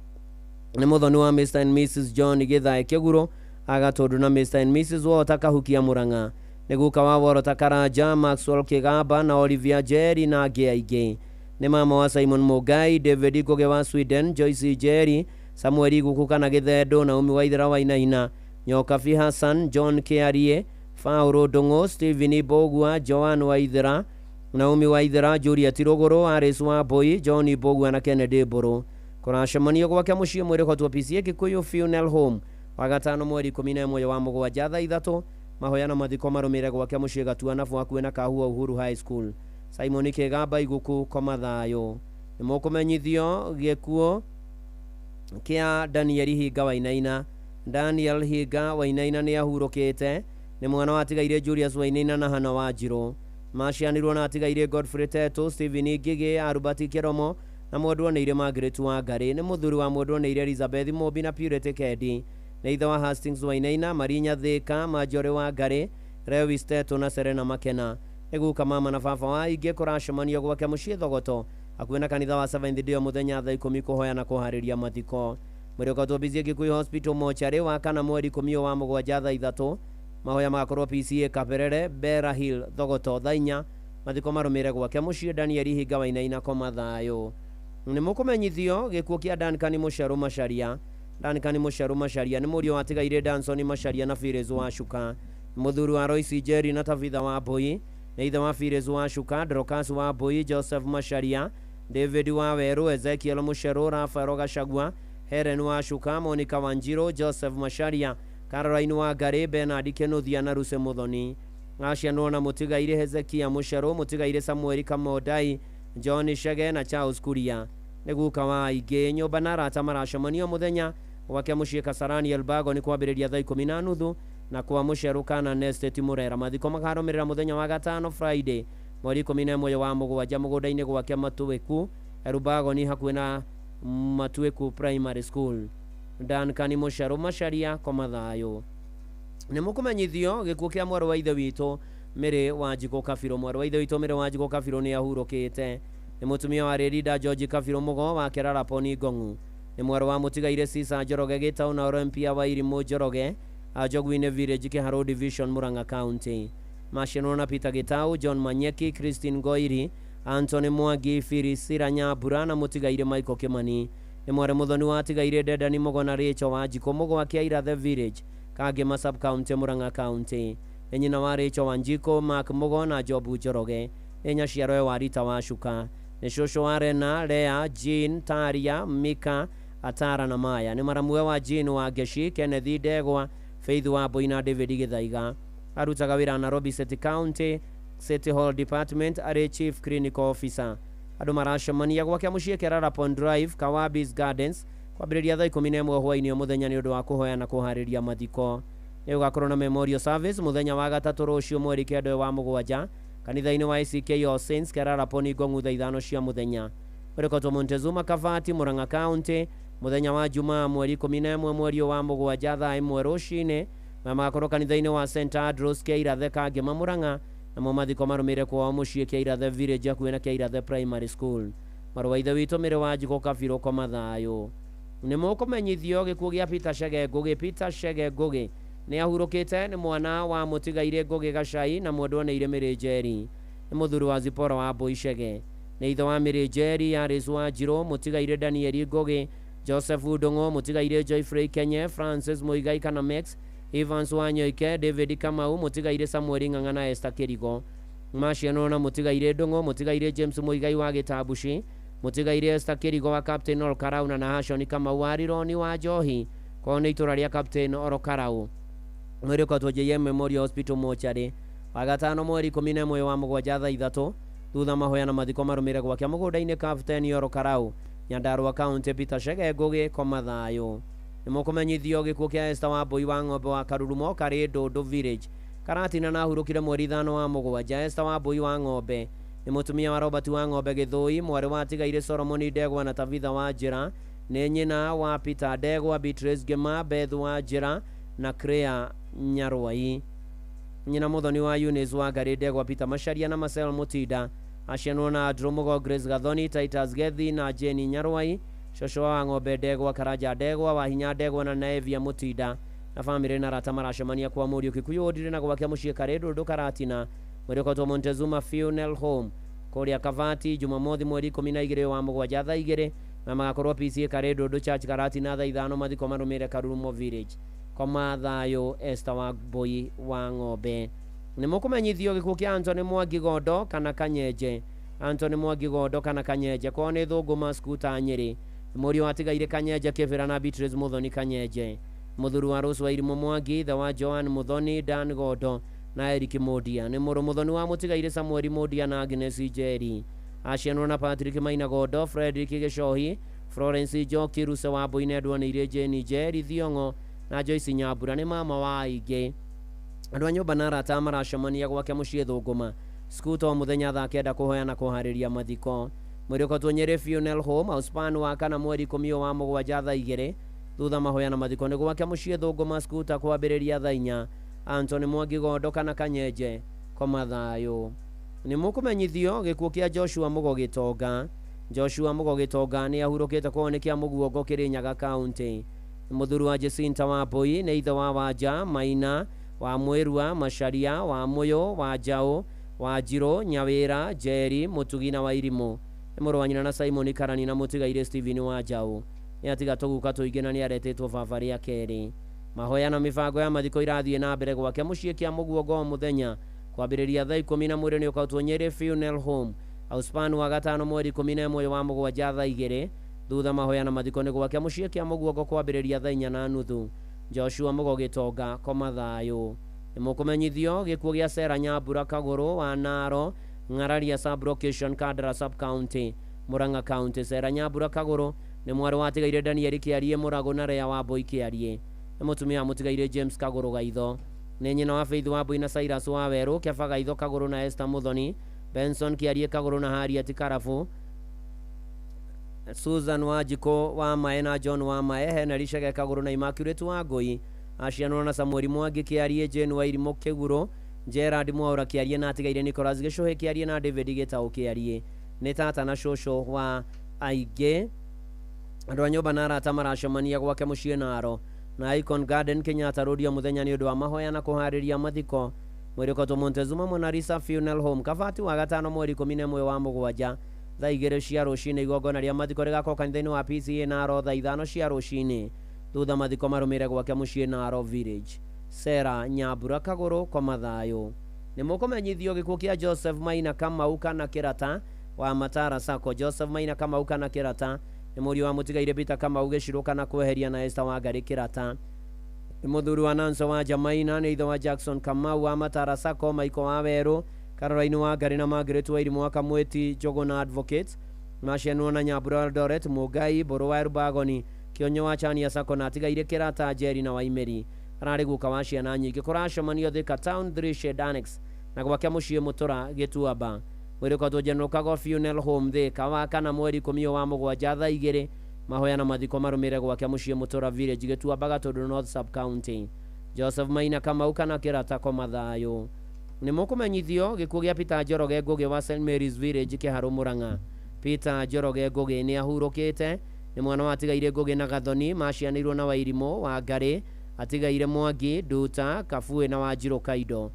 Nĩ mũthoni wa Mr and Mrs John Githae Kĩgũrũ, Agatundu na Mr and Mrs Wota Kahukia Murang'a. Nĩ guka wa Worota Karanja, Maxwell Kigamba na Olivia Jerry na angĩ aingĩ. Nĩ mama wa Simon Mugai, David Goge wa Sweden, Joyce Jerry, Samuel Guku kana Githendo, Naomi Waithera wa Inaina, Nyokabi Hassan, John Kiarie, Paulo Ndung'u, Stephen Bogua, Joan Waithera, Naomi Waithera, Juliet Rũgũrũ, Aris Wambui, John Bogua na Kennedy Mbũrũ. Kũracemanio gwake mũciĩ mwĩrĩkotwo PCA Kikuyu Funeral Home wagatano mweri 11 wa mũgwanja thaa 3. Mahoya na mathiko marũmĩrĩre gwake mũciĩ Gatuanabu hakuhĩ na Kahua Uhuru High School. Simon Kigamba Iguku koma thayũ. Nĩ mũkũmenyithio gĩkuũ kĩa Daniel Hinga Wainaina. Daniel Hinga Wainaina nĩ ahurũkĩte. Nĩ mwana wa atigaire Julius Wainaina na Hana wa Njirũ. Macianĩrwo na atigaire Godfrey Teto, Stephen Ngigi, Albert Kĩromo na Mwendwanĩire Margaret Wangari. Nĩ mũthuri wa Mwendwanĩire Elizabeth Mũmbi na Purity Kendi. Nĩ ithe wa Hastings Wainaina, Marinya Thĩka, Majore Wangari, Lewis Teto na Serena Makena. Nĩ guka mama na baba wa ingĩ kũracemanio gwake mũciĩ Thogoto hakuhĩ na kanitha wa Seventh Day mũthenya thaa 10 kũhoya na kũharĩria mathiko. Mwĩrĩkotwo PCA Kikuyu Hospital mochari wa kana mweri 10 wa mũgwanja thaa 3. Mahoya makorwo PCA Kaperere, Bera Hill, Thogoto thaa 4. Mathiko marũmĩrĩre gwake mũciĩ Daniel Hinga Wainaina koma thayũ. Nĩ mũkũmenyithio gĩkuũ kĩa Duncan Mũcerũ Macharia. Duncan Mũcerũ Macharia nĩ mũriũ wa atigaire Danson Macharia na Phyllis Wacuka. Mũthuri wa Royce Jerry na Tabitha Wambui. Nĩ ithe wa Phyllis Wacuka, Dorcas Wambui, Joseph Macharia, David Waweru, Ezekiel Mũcerũ, Rafael Gachagua, Helen Wacuka, Monica Wanjiru, Joseph Macharia, Caroline Wangari, Bernard Kĩnuthia na Ruce Muthoni. Aciarwo na mũtigaire Hezekia Mũcerũ, mũtigaire Samuel Kamodai, John Shege na Charles Kuria. Nĩ guka wa aingĩ nyũmba na arata maracemanio mũthenya gwake mũciĩ Kasarani Elbago nĩ kwambĩrĩria thaa 10:30 na kwa Mũcerũ kana Nestet Murera. Mathiko makarũmĩrĩra mũthenya wa gatano Friday mweri 11 wa mũgwanja mũgũnda-inĩ gwake Matũwĩku Elbago nĩ hakuhĩ na Matũwĩku Primary School. Duncan Mũcerũ Macharia koma thayũ. Nĩ mũkũmenyithio gĩkuũ kĩa mwarĩ wa ithe witũ Mĩrĩ Wanjikũ Kabirũ. Mwarĩ wa ithe witũ Mĩrĩ Wanjikũ Kabirũ nĩ ahurũkĩte. Nĩ mũtumia wa Rĩrinda George Kabirũ Mũgo wa Keraraponi Ngong'u. Nĩ mwarĩ wa mũtigaire Cisa Njoroge Gĩtaũ na Olympia wa Irimũ Njoroge Njogũ-inĩ Village Kĩharũ Division Murang'a County. Maciarwo na Peter Gĩtaũ, John Manyeki, Christine Ngoiri, Anthony Mwangi, Phyllis Nyambura na mũtigaire Michael Kimani. Nĩ mwarĩ mũthoni wa atigaire Dedani Mũgo na Rachel Wanjikũ Mũgo wa Kĩairathe Village Kangema Sub County Murang'a County. Nĩ nyina wa Rachel Wanjikũ, Mark Mũgo na Jobu Njoroge. Nĩ nyaciarwe wa Rita Wacuka. Nĩ cũcũ wa Rena, Lea, Jean, Taria, Mika, Atara na Maya. Nĩ maramue wa Jean wa Geshi, Kenneth Ndegwa, Faith Wambui na David Gĩthaiga. Arutaga wĩra Nairobi City County City Hall Department, arĩ Chief Clinical Officer. Andũ maracemania gwake mũciĩ Kerarapon Drive, Kawabis Gardens kwambĩrĩria thaa 11 hwaĩ-inĩ mũthenya nĩ ũndũ wa kũhoya na kũharĩria mathiko. Nĩ gũgakorwo na memorial service mũthenya wa gatatũ rũciũ mweri 9 wa mũgwanja kanitha-inĩ wa ACK All Saints Keraraponi Ngong'u thaa 5 cia mũthenya. Mwĩrĩkotwo Montezuma Kavati Murang'a County mũthenya wa Jumaa mweri 11 mweri wa mũgwanja thaa 1 rũcinĩ na magakorwo kanitha-inĩ wa St Andrews Kĩairathe Kangema Murang'a namo mathiko marũmĩrĩre kwao mũciĩ Kĩairathe Village hakuhĩ na Kĩairathe Primary School. Mwarĩ wa ithe witũ Mĩrĩ Wanjikũ Kabirũ koma thayũ. Nĩ mũkũmenyithio gĩkuũ gĩa Peter Chege Ngũgĩ. Peter Chege Ngũgĩ nĩ ahurũkĩte. Nĩ mwana wa mũtigaire Ngũgĩ Gachai na Mwendwanĩire Mĩrĩ Njeri. Nĩ mũthuri wa Zipora wa Mbũi Chege. Nĩ ithe wa Mĩrĩ Njeri, Aris Wanjirũ, mũtigaire Daniel Ngũgĩ, Joseph Ndung'u, mũtigaire Joyfrey Kenye, Francis Mũigai kana Max, Evans Wanyoike, David Kamau, mũtigaire Samuel Ng'ang'a na Esther Kĩrigo. Maciarwo na mũtigaire Ndung'u, mũtigaire James Mũigai wa Gĩtambuci, mũtigaire Esther Kĩrigo wa Captain Olkarau na Nahashon Kamau wa Rironi wa Njohi kwao nĩ itũra rĩa Captain Olkarau. Mwĩrĩkotwo JM Memorial Hospital mochari wagatano mweri 11 wa mũgwanja thaa 3 thutha mahoya na mathiko marũmĩrĩre gwake mũgũnda-inĩ Captain Olkarau Nyandarua County. Peter Chege Ngũgĩ koma thayũ. Nĩ mũkũmenyithio gĩkuũ kĩa Esther Wambui wa Ng'ombe wa Karurumo karĩ Ndũndũ Village karatina na ahurũkire mweri 5 wa mũgwanja. Esther Wambui wa Ng'ombe nĩ mũtumia wa Robert wa Ng'ombe Gĩthũi, mwarĩ wa Tigaire Solomon Ndegwa na Tabitha wa Njĩra, nĩ nyina wa Peter Ndegwa, Beatrice Ngĩma, Beth wa Njĩra na Crea Nyarwai. Nyina mũthoni wa Eunice wa Ngari Ndegwa, Peter Macharia na Marcel Mutinda, aciarwo na Andrew Mugo, Grace Gathoni, Titus Gethi na Jane Nyarwai, Shosho wa Ng'ombe Ndegwa, Karanja Ndegwa, Wahinya Ndegwa na Naevia Mutinda na bamĩrĩ na arata maracemania kwa Mũriũ Kikuyu Ndire na gwakia mũciĩ Karĩndũ Ndũkaratina mwĩrĩkotwo Montezuma Funeral Home kũrĩa Kabati Jumamothi mweri 12 wa mũgwanja thaa 2 na magakorwo PCA Karĩndũ Church Karatina thaa 5 mathiko marũmĩrĩre Karurumo Village. Koma thayũ Esther wa Mbũi wa Ng'ombe. Nĩ mũkũmenyithio gĩkuũ kĩa Anthony Mwangi Gondo kana Kanyenje. Anthony Mwangi Gondo kana Kanyenje kwao nĩ Thũngũma Skuta Nyĩrĩ. Mũriũ wa Tigaire Kanyenje Kĩbĩra na Beatrice Muthoni Kanyenje. Mũthuri wa Rose Wairimu Mwangi, ithe wa Joan Muthoni, Dan Gondo na Eric Mundia. Nĩ mũrũ mũthoni wa Mũtigaire Samuel Mundia na Agnes Njeri. Aciarwo na Patrick Maina Gondo, Frederick Gĩcohi, Florence Njoki, Ruse wa Mbũi na Edwanĩire Jane Njeri Thiong'o na Joyce Nyambura. Nĩ mama wa aingĩ. Andũ a nyũmba na arata maracemania gwake mũciĩ Thũngũma Skuta o mũthenya thaa 9 kũhoya na kũharĩria mathiko. Mwĩrĩkotwo Nyĩrĩ Funeral Home Auspan wa kana mweri 10 wa mũgwanja thaa 2 thutha mahoya na mathiko nĩ gwake mũciĩ Thũngũma Skuta kwambĩrĩria thaa 4. Anthony Mwangi Gondo kana Kanyenje koma thayũ. Nĩ mũkũmenyithio gĩkuũ kĩa Joshua Mugo Gĩtonga. Joshua Mugo Gĩtonga nĩ ahurũkĩte kwao nĩ kĩa Mũguongo Kĩrĩnyaga County. Mũthuri wa Jacinta wa Mbũi nĩ ithe wa Wanja Maina wa Mwĩrua Macharia wa Mũyũ wa Njaũ wa Njirũ Nyawĩra Njeri Mũtugi na wa Irimũ. Nĩ mũrũ wa nyina na Simon Karani na Mũtigaire Stephen wa Njaũ. Nĩ atiga tũguka tũingĩ na nĩ aretĩtwo baba rĩa kerĩ. Mahoya na mĩbango ya mathiko irathiĩ na mbere gwake mũciĩ kĩa Mũguongo mũthenya kwambĩrĩria thaa 10 na mwĩrĩ nĩ ũkautwo Nyĩrĩ Funeral Home Auspan wa gatano mweri 11 wa mũgwanja thaa 2 thutha mahoya na mathiko nĩ gwake mũciĩ kĩa Mũguongo kwambĩrĩria thaa 4:30. Joshua Mugo Gĩtonga koma thayũ. Nĩ mũkũmenyithio gĩkuũ gĩa Sarah Nyambura Kagũrũ wa Naro Ng'araria Sub-Location Kandara Sub-County Murang'a County. Sarah Nyambura Kagũrũ nĩ mwarĩ wa Tigaire Daniel Kĩarie Mũragũ na Rea wa Mbũi Kĩarie. Nĩ mũtumia wa Mũtigaire James Kagũrũ Gaitho. Nĩ nyina wa Faith wa Mbũi na Cyrus wa Werũ, Kĩaba Gaitho Kagũrũ na Esther Muthoni, Benson Kĩarie Kagũrũ na Harriet Karabu, Susan Wanjikũ wa Mae na John wa Mae, Henry Chege Kagũrũ na Immaculate wa Ngũi. Aciarwo na Samuel Mwangi Kĩarie, Jane wa Irimũ Kĩgũrũ, Gerard Mwaura Kĩarie na Tigaire Nicholas Gĩcũhĩ Kĩarie na David Gĩtaũ Kĩarie. Nĩ tata na cũcũ wa aingĩ. Andũ a nyũmba na arata maracemania gwake mũciĩ Naro na Icon Garden Kenyatta Road mũthenya nĩ ũndũ wa mahoya na kũharĩria mathiko. Mwĩrĩkotwo Montezuma Monarisa Funeral Home Kabati wa gatano mweri 11 wa mũgwanja thaa 2 cia rũcinĩ. Igongona rĩa mathiko rĩgakorwo kanitha-inĩ wa PCA Naro thaa 5 cia rũcinĩ thutha mathiko marũmĩrĩre gwake mũciĩ Naro Village. Sarah Nyambura Kagũrũ koma thayũ. Nĩ mũkũmenyithio gĩkuũ kĩa Joseph Maina Kamau kana Kĩrata wa Matara Sacco. Joseph Maina Kamau kana Kĩrata nĩ mũriũ wa Mũtigaire Peter Kamau Gĩcirũ kana kweheria na Esther wa Ngari Kĩrata. Nĩ mũthuri wa Nanso wa Jamaina, nĩ ithe wa Jackson Kamau wa Matara Sacco, Maiko wa Werũ, Caroline wa Ngari na Margaret wa Irimũ wa Kamwĩti Njogo na Advocate. Maciarwo na Nyambura Eldoret, Mũngai Mbũrũ wa Rubagoni, Kĩonyo wa Chania Sacco na Tigaire Kĩrata Njeri na Waimeri. Ararĩ guka wa ciana nyingĩ kũracemanio Thika Town 3 Shed Annex na gwake mũciĩ Mũtura Gĩtuamba. Mwĩrĩkotwo General Kago Funeral Home Thika wa kana mweri 10 wa mũgwanja thaa 2 mahoya na mathiko marũmĩrĩre gwake mũciĩ Mũtura Village Gĩtuamba Gatũndũ North Sub County. Joseph Maina Kamau kana Kĩrata koma thayũ. Nĩ mũkũmenyithio gĩkuũ gĩa Peter Njoroge Ngũgĩ wa St Mary's Village Kĩharũ Mũrang'a. Peter Njoroge Ngũgĩ nĩ ahurũkĩte, nĩ mwana wa Tigaire Ngũgĩ na Gathoni, macianĩirwo na Wairimũ wa Ngari, Atigaire Mwangi Nduta Kabuĩ na Wanjirũ Kaindo.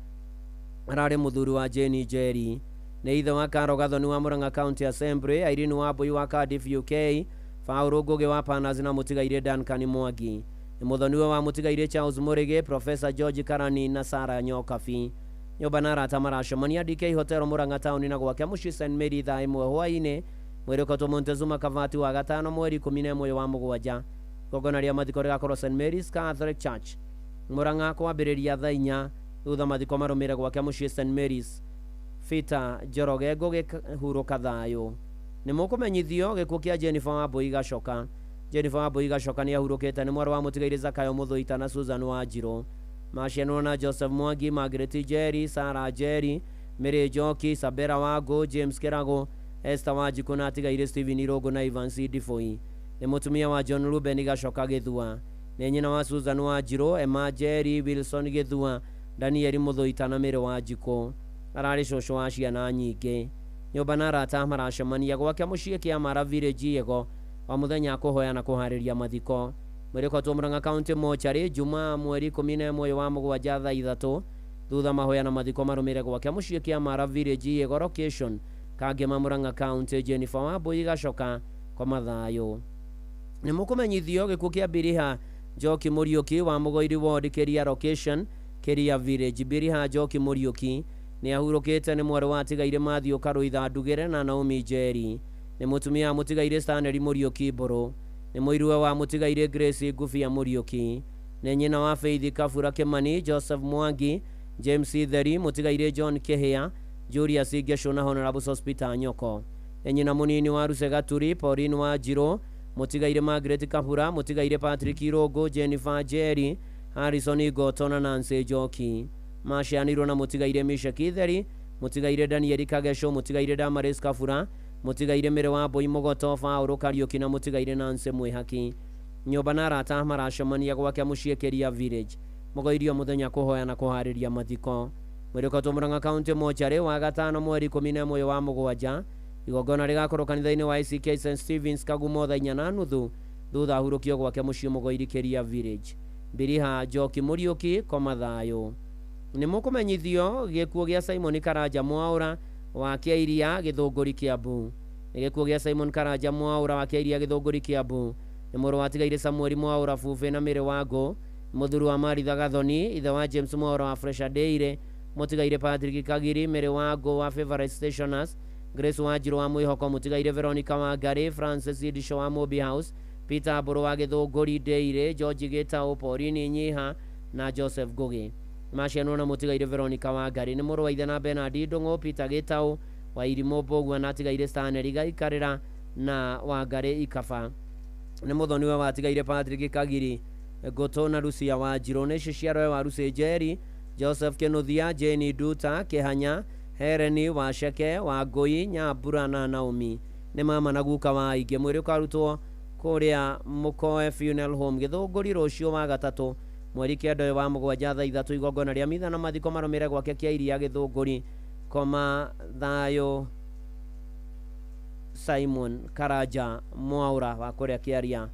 Ararĩ mũthuri wa Jane Njeri. Nĩ ithe wa Karo Gathoni wa Murang'a County Assembly, Irene wa Mbũi wa Cardiff UK, Paul Ngũgĩ wa Panas na Mũtigaire Duncan Mwangi. Nĩ mũthoniwe wa Mũtigaire Charles Mũrĩgĩ, Professor George Karani na Sarah Nyokabi. Nyũmba na arata maracemania DK Hotel Murang'a Town na gwake mũciĩ St Mary thaa 1 hwaĩ-inĩ. Mwĩrĩkotwo Montezuma Kabati wa gatano mweri 11 wa mũgwanja. Igongona rĩa mathiko rĩgakorwo St Mary's Catholic Church Murang'a kwambĩrĩria thaa 4 thutha mathiko marũmĩrĩre gwake mũciĩ St Mary's. Peter Njoroge Ngũgĩ hurũka thayũ. Nĩ mũkũmenyithio gĩkuũ kĩa Jennifer wa Mbũi Gacoka. Jennifer wa Mbũi Gacoka nĩ ahurũkĩte, nĩ mwarĩ wa Mũtigaire Zakayo Mũthũita na Susan Wanjirũ. Maciarwo na Joseph Mwangi, Margaret Njeri, Sarah Njeri Mary Njoki, Sabera Wago, James Kerago, Esther Wanjiku na atigaire Steven Irogo na Ivan Sidifoi. Nĩ mũtumia wa John Ruben Gacoka Gĩthua. Nĩ nyina wa Susan Wanjiru, Emma Jerry, Wilson Gĩthua, Daniel Mũthũita na Mary Wanjiku. Ararĩ cũcũ wa ciana nyingĩ. Nyũmba na arata maracemania gwake mũciĩ Kĩamara Village Yego wa mũthenya kũhoya na kũharĩria mathiko. Mwĩrĩkotwo Murang'a County Mortuary Jumaa mweri 11 wa mũgwanja thaa 3 thutha mahoya na mathiko marũmĩre gwake mũciĩ Kĩamara Village Yego location Kangema Murang'a County. Jennifer Wambui Gacoka kwa mathayo. Nĩ mũkũmenyithio gĩkuũ kĩa Biriha Njoki Mũriũki wa Mũgoiri Ward Keria location Keria Village. Biriha Njoki Mũriũki nĩ ahurũkĩte nĩ mwarĩ wa atigaire Matthew Karũitha Ndugĩre na Naomi Njeri. Nĩ mũtumia mũtigaire Stanley Mũriũki Mbũrũ. Nĩ mũirũwe wa mũtigaire Grace Ngũbia Mũriũki. Nĩ nyina wa Faith Kabura Kimani, Joseph Mwangi, James Theri, mũtigaire John Kĩhĩa, Julius Ngesho na Honorable Hospital Nyoko. Nĩ nyina mũnini wa Ruse Gaturi, Pauline Wanjiru, mũtigaire Margaret Kabura, mũtigaire Patrick Irogo, Jennifer Njeri, Harrison Ngoto na Nancy Njoki. Macianirwo na mũtigaire Misha Kitheri, mũtigaire Daniel Kagesho, mũtigaire Damaris Kabura, mũtigaire Mĩrĩ wa Mbũi Mũgoto, Faũrũ Kariũki na mũtigaire Nancy Mwĩhaki. Nyũmba na arata maracemania gwake mũciĩ Keria Village mũgoirio mũthenya kũhoya na kũharĩria mathiko. Mwĩrĩkotwo Murang'a County Mortuary wa gatano mweri 11 wa mũgwanja. Igongona rĩgakorwo kanitha-inĩ wa ACK St Stevens Kagumo thaa 4:30 thutha ahurũkio gwake mũciĩ mũgoiri Keria Village. Biriha Njoki Mũriũki kwa mathayo. Nĩ mũkũmenyithio gĩkuũ gĩa Simon Karanja Mwaũra wa Kĩairia Gĩthũngũri Kĩambu. Nĩ gĩkuũ gĩa Simon Karanja Mwaũra wa Kĩairia Gĩthũngũri Kĩambu. Nĩ mũrũ wa atigaire Samuel Mwaũra Fufe na Mĩrĩ Wangũ, mũthuri wa Maritha Gathoni, ithe wa James Mwaũra wa Fresha Dairy, mũtigaire Patrick Kagiri, Mĩrĩ Wangũ wa Favorite Stationers, Grace Wanjiru wa Mwĩhoko, mũtigaire Veronica Wangari, Francis Idisho wa Mobi House, Peter Mbũrũ wa Gĩthũngũri Dairy, George Gĩtaũ, Pauline Nyiha na Joseph Ngũgĩ. Macianwo na mũtigaire Veronica Wangari. Nĩ mũrũ wa ithe na Bernard Ndũng'ũ, Peter Gĩtaũ wa Irimũ Mbũgua na atigaire Stanley Gaikarĩra na Wangari Ikaba. Nĩ mũthoniwe wa atigaire Patrick Kagiri, Ngoto na Lucia Wanjiru. Nĩ ciciarwe wa Lucy Njeri, Joseph Kĩnuthia, Jane Nduta, Kĩhanya, Helen Waceke, Wangũi, Nyambura na Naomi. Nĩ mama na guka wa aingĩ. Mwĩrĩ ũkarutwo kũrĩa Mũkoe Funeral Home Gĩthũngũri rũciũ wa gatatũ mweri 9 wa mũgwanja thaa 3 igongona rĩa mitha na mathiko marũmĩre gwake Kĩairia Gĩthũngũri koma thayo. Simon Karanja Mwaũra wa kũrĩa Kĩaria.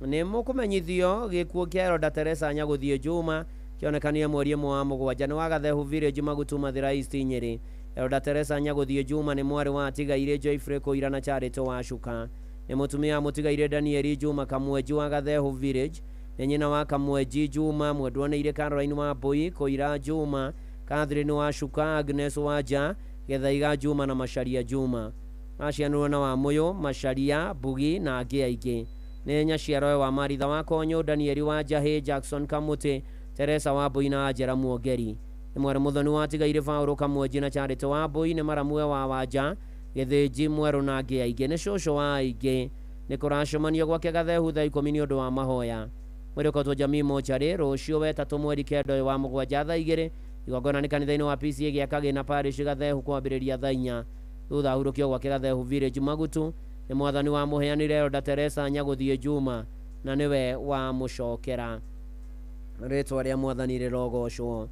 Nĩ mũkũmenyithio gĩkuũ kĩa Elda Teresa Nyagũthiĩ Juma kĩonekanie mweri 1 wa mũgwanja nĩ wa Gathehu Village Magutu Mathira East Nyĩrĩ. Elda Teresa Nyagũthiĩ Juma nĩ mwarĩ wa atigaire Joyfrey Kũira na Charity Wacuka. Nĩ mũtumia mũtigaire Daniel Juma Kamwenji wa Gathehu Village. Nĩ nyina wa Kamwenji Juma, mwendwanĩire Caroline Wambui, Kũira Juma, Catherine Wacuka, Agnes Wanja, Gethaiga Juma na Macharia Juma. Macianirwo na Wamũyũ, Macharia, Bugi na angĩ aingĩ. Nĩ nyaciarwe wa Maritha wa Konyo, Daniel wa Njahĩ, Jackson Kamuti, Teresa Wambui na Angela Muongeri. Nĩ mwarĩ mũthoni wa atigaire Faũrũ Kamwenji na Charity Wambui. Nĩ maramue wa Wanja, Gĩthĩnji, Mwerũ na angĩ aingĩ. Nĩ cũcũ wa aingĩ. Nĩ kũracemanio gwake Gathehu thaa 10 nĩ ũndũ wa mahoya. Mwĩrĩkotwo Jamii Mortuary rũciũ wetatũ mweri 9 wa mũgwanja thaa 2. Igongona nĩ kanitha-inĩ wa PCA gĩa Kagĩna Parish Gathehu kwambĩrĩria thaa 4 thutha ahurũkio gwake Gathehu Village Magutu. Nĩ mwathani wa mũheanire Elda Teresa Nyagũthiĩ Juma na nĩwe wa mũcokera. Rĩtwa rĩa mwathani rĩrogocwo.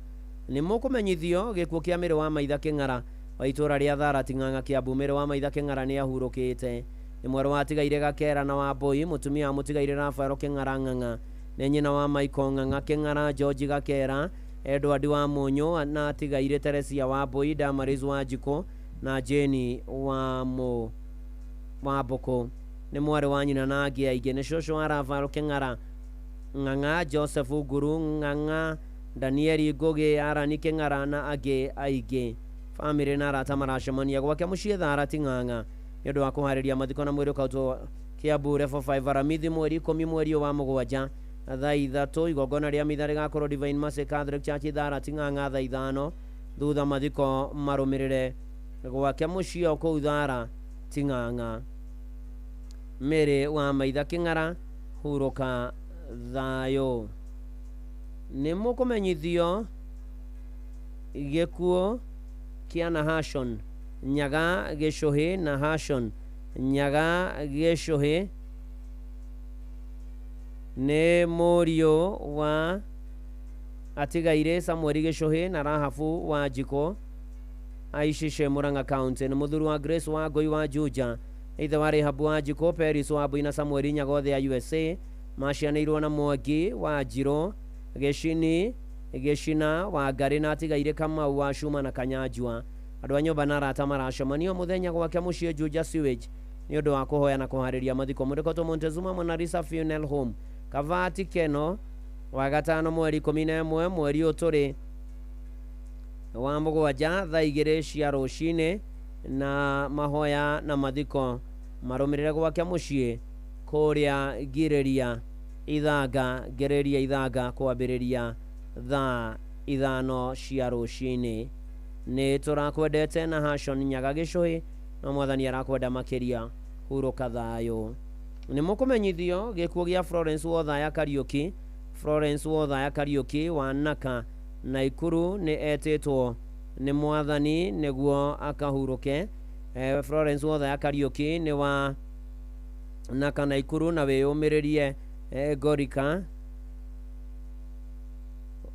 Nĩ mũkũmenyithio gĩkuũ kĩa Mĩrĩ wa Maitha Kĩng'ara wa itũũra rĩa Tharati Ng'ang'a Kĩambu. Mĩrĩ wa Maitha Kĩng'ara nĩ ahurũkĩte. Nĩ mwarĩ wa atigaire Gakera na Wambũi, mũtumia wa mũtigaire Rafael Kĩng'ara Ng'ang'a. Nĩ nyina wa Michael Ng'ang'a Kĩng'ara, George Gakera, Edward wa Mũnyũ na atigaire Teresia Wambũi, Damaris Wanjiku na Jane wa Mbũkũ. Nĩ mwarĩ wa nyina na angĩ aingĩ. Nĩ cũcũ wa Rafael Kĩng'ara Ng'ang'a, Joseph Nguru Ng'ang'a, Daniel Ngũgĩ, Arani Kĩng'ara na angĩ aingĩ. Bamĩrĩ na arata maracemania gwake mũciĩ Tharati Ng'ang'a nĩ ũndũ wa kũharĩria mathiko na mwĩrĩ ũkautwo Kiambu Level 5 Aramithi mweri 10 mweri wa mũgwanja thaa 3. Igongona rĩa mitha rĩgakorwo Divine Mercy Catholic Church Tharati Ng'ang'a thaa 5 thutha mathiko marũmĩrĩre gwake mũciĩ kũu Tharati Ng'ang'a. Mĩrĩ wa Maitha Kĩng'ara hurũka thayũ. Nĩ mũkũmenyithio gĩkuũ kia Nahashon Nyaga Geshohe Nahashon Nyaga Geshohe nĩ mũriũ wa atigaire Samuel Geshohe na Rahafu wa Jiko Aishishe Murang'a County nĩ mũthuri wa Grace wa Ngoi wa Juja ithe wa Rehabu wa Jiko Peris wa Mbui na Samuel Nyagothe ya USA macianĩirwo na Mwangi wa Njiro Geshina wa Ngari na atigaire Kamau wa Shuma na Kanyanjua andũ a nyũmba na arata maracemania mũthenya gwake mũciĩ Juja Sewage nĩ ũndũ wa kũhoya na kũharĩria mathiko mũndĩkotwo Montezuma Monalisa Funeral Home Kavati Keno wa gatano mweri 11 mweri ũtũrĩ wa mũgwanja thaa 2 cia rũcinĩ na mahoya na mathiko marũmĩrĩre gwake mũciĩ kũrĩa Gireria Ithanga kwambĩrĩria thaa 5 cia rũcinĩ. Nĩ tũrakwendete Nahashon Nyaga Geshohe na mwathani arakwenda makĩria hurũka thayũ. Nĩ mũkũmenyithio gĩkuũ gĩa Florence Wothaya Kariuki wa Naka Naikuru nĩ etĩtwo nĩ mwathani nĩguo akahurũke. Florence Wothaya Kariuki nĩ wa Naka Naikuru na wĩyũmĩrĩrie Gorika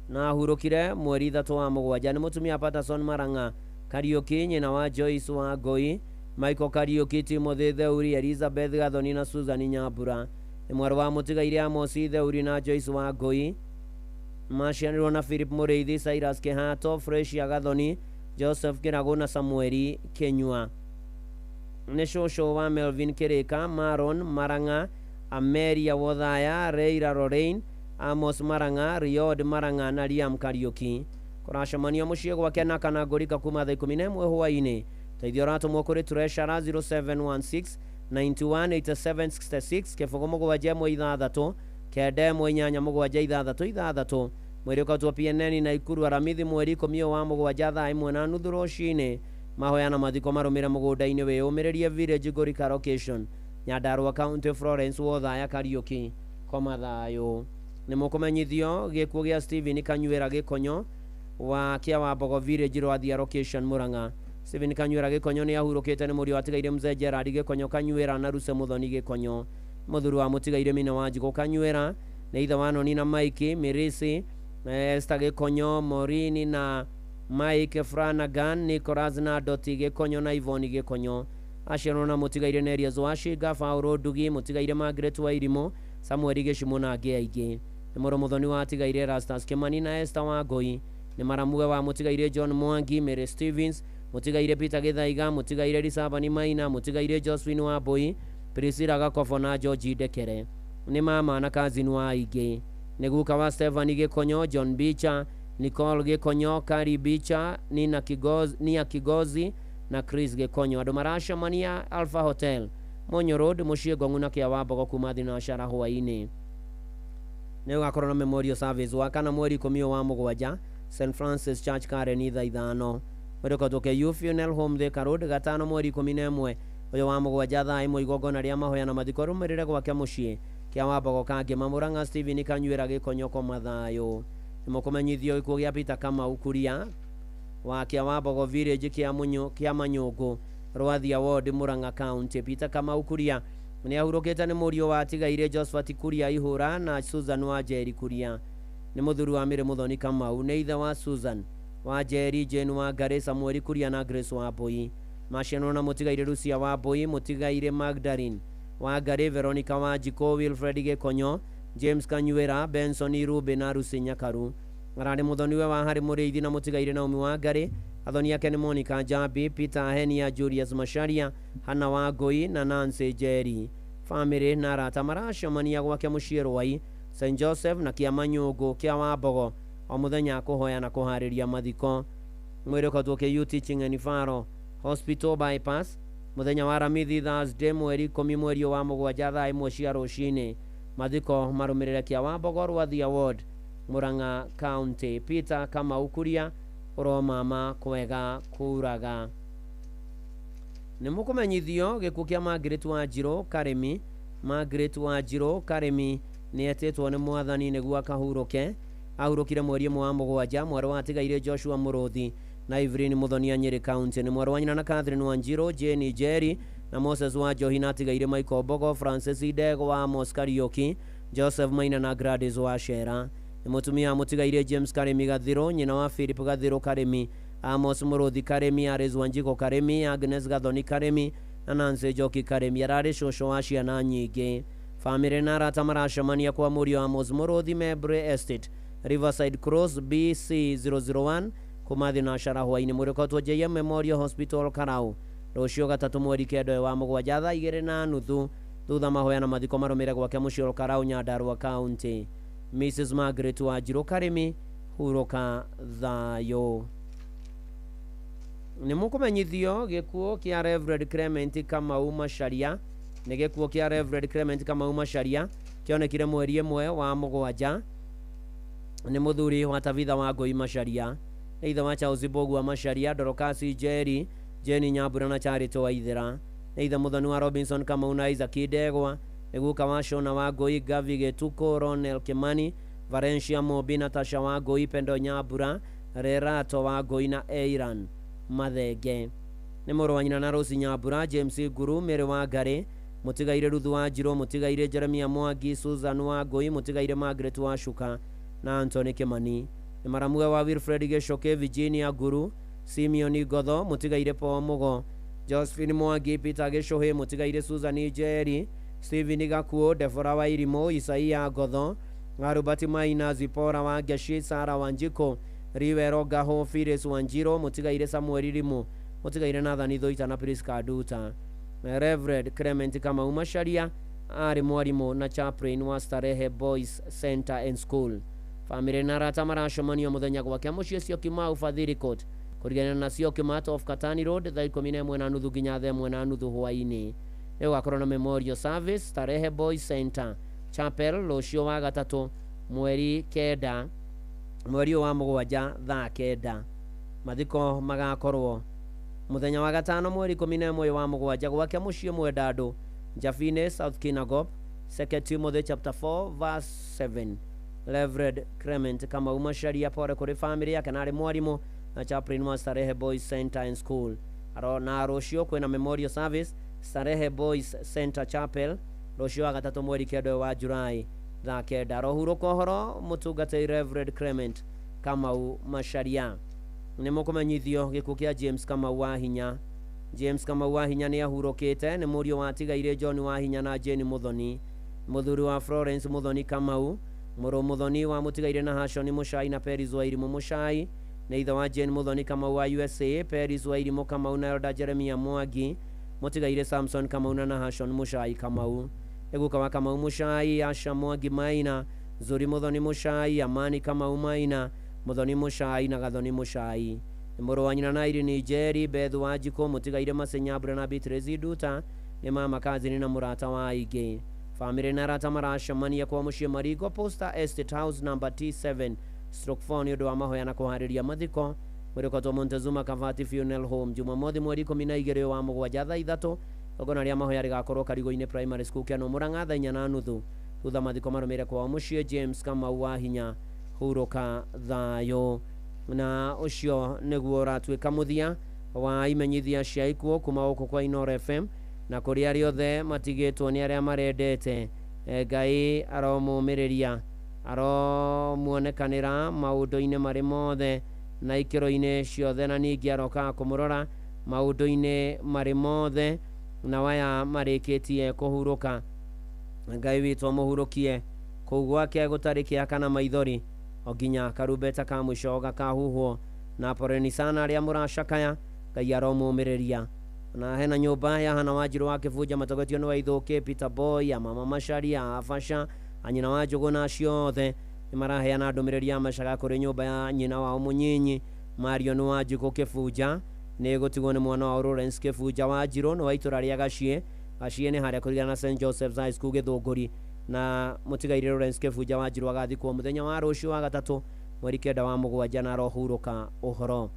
na hurũkire mweri 3 wa mũgwanja. Nĩ mũtumia Patterson Marang'a Kariuki nyina wa Joyce wa Ngoi Michael Kariuki Timothy Theuri Elizabeth Gathoni na Susan Nyambura. Nĩ mwarĩ wa mũtigaire Amosi Theuri na Joyce wa Ngoi macianĩrwo na Philip Mũrĩithi Cyrus Kĩhato Freshia Gathoni Joseph Kĩrago na Samueli Kenyua. Nĩ cũcũ wa Melvin Kĩrĩka Maron Marang'a Ameria Wothaya Reira Lorraine Amos Marang'a Riod Marang'a na Liam Kariuki kũracemania mũciĩ gwake Naka na Ngũrika kuma thaa 11 hwaĩ-inĩ. Teithio ratũmwo kũrĩ Treasurer 0716 918766 kĩbũgũ mũgwanja ĩmwe ithathatũ kenda ĩmwe inyanya mũgwanja ithathatũ mweri ũkatwo PNN Naikuru aramithi mweri 10 wa mũgwanja thaa 1:30 rũcinĩ. Mahoya na mathiko marũmĩre mũgũnda-inĩ wĩyũmĩrĩrie Village Ngũrika Location Nyandarua County Florence Wothaya Kariuki koma thayũ. Nĩ mũkũmenyithio gĩkuũ gĩa Stephen Kanyuĩra Gĩkonyo wa Kĩawambogo Village Rwathia Location Murang'a. Stephen Kanyuĩra Gĩkonyo nĩ ahurũkĩte nĩ mũriũ atigaire Mzee Gerard Gĩkonyo Kanyuĩra na Ruse Muthoni Gĩkonyo. Mũthuri wa mũtigaire Mina wa Njigũ Kanyuĩra nĩ ithe wa Noni na Mike Mirisi Esther Gĩkonyo Morini na Mike Flanagan Nicholas na Doti Gĩkonyo na Ivoni Gĩkonyo. Aciarwo na mũtigaire Nerias Washinga Fauro Ndugi mũtigaire Margaret Wairimu Samuel Gĩcimũ na angĩ aingĩ. Nĩ mũrũ Muthoni wa atigaire Erastus Kĩmani na Esther Wangũi. Nĩ maramuge wa mũtigaire John Mwangi Mary Stevens mũtigaire Peter Gĩthaiga mũtigaire Risabani Maina mũtigaire Josephine Wambui Priscilla Gakobo na George Ndekere. Nĩ mama na cousin wa aingĩ. Nĩ guka wa Stephanie Gĩkonyo John Bicha Nicole Gĩkonyo Kari Bicha Nina Kigozi na Chris Gĩkonyo. Andũ maracemania Alpha Hotel Monyo Road mũciĩ Ngong'u na Kĩawambogo kuma thinacara hwaĩ-inĩ. Nĩ gũgakorwo na memorial service wa kana mweri 10 wa mũgwanja St Francis Church Karen thaa 5. Mũndĩkotwo Youth Funeral Home Thika Road gatano mweri 11 ũyũ wa mũgwanja thaa 1 igongona rĩa mahoya na mathiko rũmĩrĩre gwake mũciĩ Kĩawambogo Kangĩma Murang'a. Stephen Kanyuĩra Gĩkonyo koma thayũ. Nĩ mũkũmenyithio gĩkuũ gĩa Peter Kamau Kuria wa Kĩawambogo Village kĩa Manyũngũ Rwathia Ward Murang'a County. Peter Kamau Kuria nĩ ahurũkĩte nĩ mũriũ wa atigaire Josephat Kuria Ihũra na Susan wa Njeri Kuria. Nĩ mũthuri wa Mĩrĩ Muthoni Kamau nĩ ithe wa Susan wa Njeri Jane wa Ngari Samuel Kuria na Grace wa Mbui. Macianwo na mũtigaire Lucia wa Mbui mũtigaire Magdalene wa Ngari Veronica wa Njiko Wilfred Gĩkonyo James Kanyuĩra Benson Irube na Rusi Nyakaru. Ararĩ mũthoniwe wa Harĩ Mũrĩithi na mũtigaire Naomi wa Ngari. Athoni ake nĩ Monica Njambi Peter Henia Julius Macharia Hana wa Ngũi na Nancy Njeri. Famĩlĩ na arata maracemania gwake mũciĩ Rwai St Joseph na Kĩamanyũngũ Kĩawambogo o mũthenya kũhoya na kũharĩria mathiko. Mwĩrĩ ũkatwo KU Teaching and Faro Hospital Bypass mũthenya wa Ramithi Thursday mweri 10 mweri wa mũgwanja thaa 1 cia rũcinĩ. Mathiko marũmĩrĩre Kĩawambogo Rwathia Ward Murang'a County. Peter Kamau Kuria ũromama kwega kuraga. Nĩ mũkũmenyithio gĩkuũ kĩa Margaret Wanjirũ Karemi nĩ etĩtwo nĩ mwathani nĩguo akahurũke. Ahurũkire mweri 1 wa mũgwanja mwarĩ wa atigaire Joshua Mũrũthi na Ivrin Muthonia Nyeri County ni mwarwa nyina na Catherine Wanjiro, Jane Jerry na Moses Wanjohi na tigaire Michael Bogo, Francis Idego wa Amos Karioki, Joseph Maina na Gladys wa Shera. Ni mutumia mutigaire James Karemi Gathiro, nyina wa Philip Gathiro Karemi, Amos Muruthi Karemi, Ares Wanjiko Karemi, Agnes Gathoni Karemi na Nancy Joki Karemi. Arare shosho wa ciana nyingi. Family na arata maracemania kwa murio Amos Muruthi, Mebre Estate, Riverside Cross, BC 001 kumathi na shara hwaini murikotwo JM Memorial Hospital Karau rucio gatatu mweri kendo wa mugwanja thaa 2:30 thutha mahoya na mathiko marumire gwake mucio Karau Nyandarua County. Mrs Margaret Wanjiru Karemi huroka thayo. Ni mukumenyithio gikuo kia Reverend Clement Kamau Macharia, ni gikuo kia Reverend Clement Kamau Macharia kionekire mweri 1 wa mugwanja. Ni muthuri wa Tabitha wa Ngui Macharia, either wa Charles Bogu wa Macharia, Dorokasi Jerry, Jenny Nyambura na Charity Waithira, either muthoni wa Robinson Kamau na Isaac Idegwa, Eguka wa Shona wa Ngui, Gavi Getuko, Ronel Kimani, Valencia Mobi, Natasha wa Ngui, Pendo Nyambura, Rerato wa Ngui na Eiran Mathenge. Ni moro wa nyina na Rosi Nyambura, James Guru, Mary wa Ngari, mutigaire Ruthu wa Njiro, mutigaire Jeremia Mwangi, Susan wa Ngui, mutigaire Margaret wa Shuka na Anthony Kimani. Ni maramuga wa Wilfred Geshoke, Virginia Guru, Simeon Godho, mutigaire Paul Mugo, Josephine Mwangi, Peter Geshohe, mutigaire Susan Jerry, Stephen Gakuo, Defora wa Irimo, Isaia Godho, Arubati Maina, Zipora wa Gashi, Sara Wanjiko, Rivero Gaho, Fires Wanjiro, mutigaire Samuel Irimo, mutigaire Nathan Thoita na Priska Duta. Reverend Clement Kamau Macharia ari mwarimu na chaplain wa Starehe Boys Center and School. Family na arata maracemania muthenya gwake muciĩ Syokimau Fadhili Court kurigana na Syokimau of Katani Road thaa 11:30 nginya thaa 1:30 hwaini. Leo gakorwo na memorial service Starehe Boys Center Chapel rucio wa gatatu mweri 9 mweri wa mugwanja thaa 9. Mathiko magakorwo muthenya wa gatano mweri 11 wa mugwanja gwake muciĩ Mwendandũ Njabine South Kinangop, 2 Timothy chapter 4 verse 7. Reverend Clement Kamau Macharia pore kuri family yake na ari mwarimu na chaplain wa Starehe Boys Center and School. Aro na rucio kwina memorial service Starehe Boys Center Chapel rucio wa gatatu mweri 9 wa Julai thaa 9. Rohurũka ũhoro mũtungatĩri Reverend Clement Kamau Macharia. Ni mukumenyithio gikuũ kia James Kamau wa Hinya. James Kamau wa Hinya ni ahurũkĩte, ni mũriũ wa tigaire John wa Hinya na Jane Muthoni, muthuri wa Florence Muthoni Kamau, mũrũ Muthoni wa mutigaire na Hashoni Muchai na Peris wa Irimo Muchai, na ithe wa Jane Muthoni Kamau wa USA, Peris wa Irimo Kamau na Elder Jeremia Mwangi, mutigaire Samson Kamau na Hashon Muchai Kamau, Eguka wa Kamau Muchai, Asha Mwangi Maina, Zuri Muthoni Muchai, Amani Kamau Maina, Muthoni Muchai na Gathoni Muchai. Moro wa nyina na Irene Jerry, Bethu Wanjiko, mutigaire Masenyabura na Beatrice Duta, ni mama kazini na murata wa Ige. Family na arata maracemania kwa muciĩ Marigo Posta Estate House number T7/4 ni ũndũ wa mahoya na kũharĩria mathiko mũrĩkotwo Montezuma Kavati Funeral Home Jumamothi mweri 12 wa mugwanja thaa 3. Ogona rĩa mahoya rĩgakorwo Karigũ-inĩ Primary School kĩa Mũrang'a thaa 4:30. Thutha mathiko marũmĩrĩre kwa muciĩ James Kamau wa Hinya hurũka thayo. Na ucio nĩguo ũratuĩka mũthia wa imenyithia cia ikuũ kuma gũkũ kwa Inooro FM, na kũrĩ arĩa othe matigĩtwo nĩ arĩa marendete Ngai aromũmĩrĩria, aromuonekanĩra maũndũ-inĩ marĩ mothe na ikĩro-inĩ ciothe, na ningĩ aroka kũmũrora maũndũ-inĩ marĩ mothe, na waya marĩkĩtie kũhurũka. Ngai witũ amũhurũkie kũu gwake gũtarĩ kĩa kana maithori, o nginya karumbeta ka mũico gakahuhwo. Na poreni sana arĩa mũracakaya, Ngai aromũmĩrĩria. Na hena nyũmba ya Hana Wanjiru wa Kĩbunja matogotio nĩ Waithũki, Peter Boy, ya Mama Macharia, Afasha, anyina wa Njũgũ na acio othe nĩ maraheana ndũmĩrĩri ya macaga kũrĩ nyũmba ya nyina wao mũnyinyi Marion Wanjikũ Kĩbunja, nĩ gũtigwo nĩ mwana wa Lawrence Kĩbunja Wanjiru, nĩ wa itũra rĩa Gaciĩ. Gaciĩ nĩ harĩa kũrigana na St Joseph's High School Gĩthũngũri, na mũtigaire Lawrence Kĩbunja Wanjiru agathikwo mũthenya wa rũciũ wa gatatũ mweri 9 wa mugwanja na arohurũka ũhoro.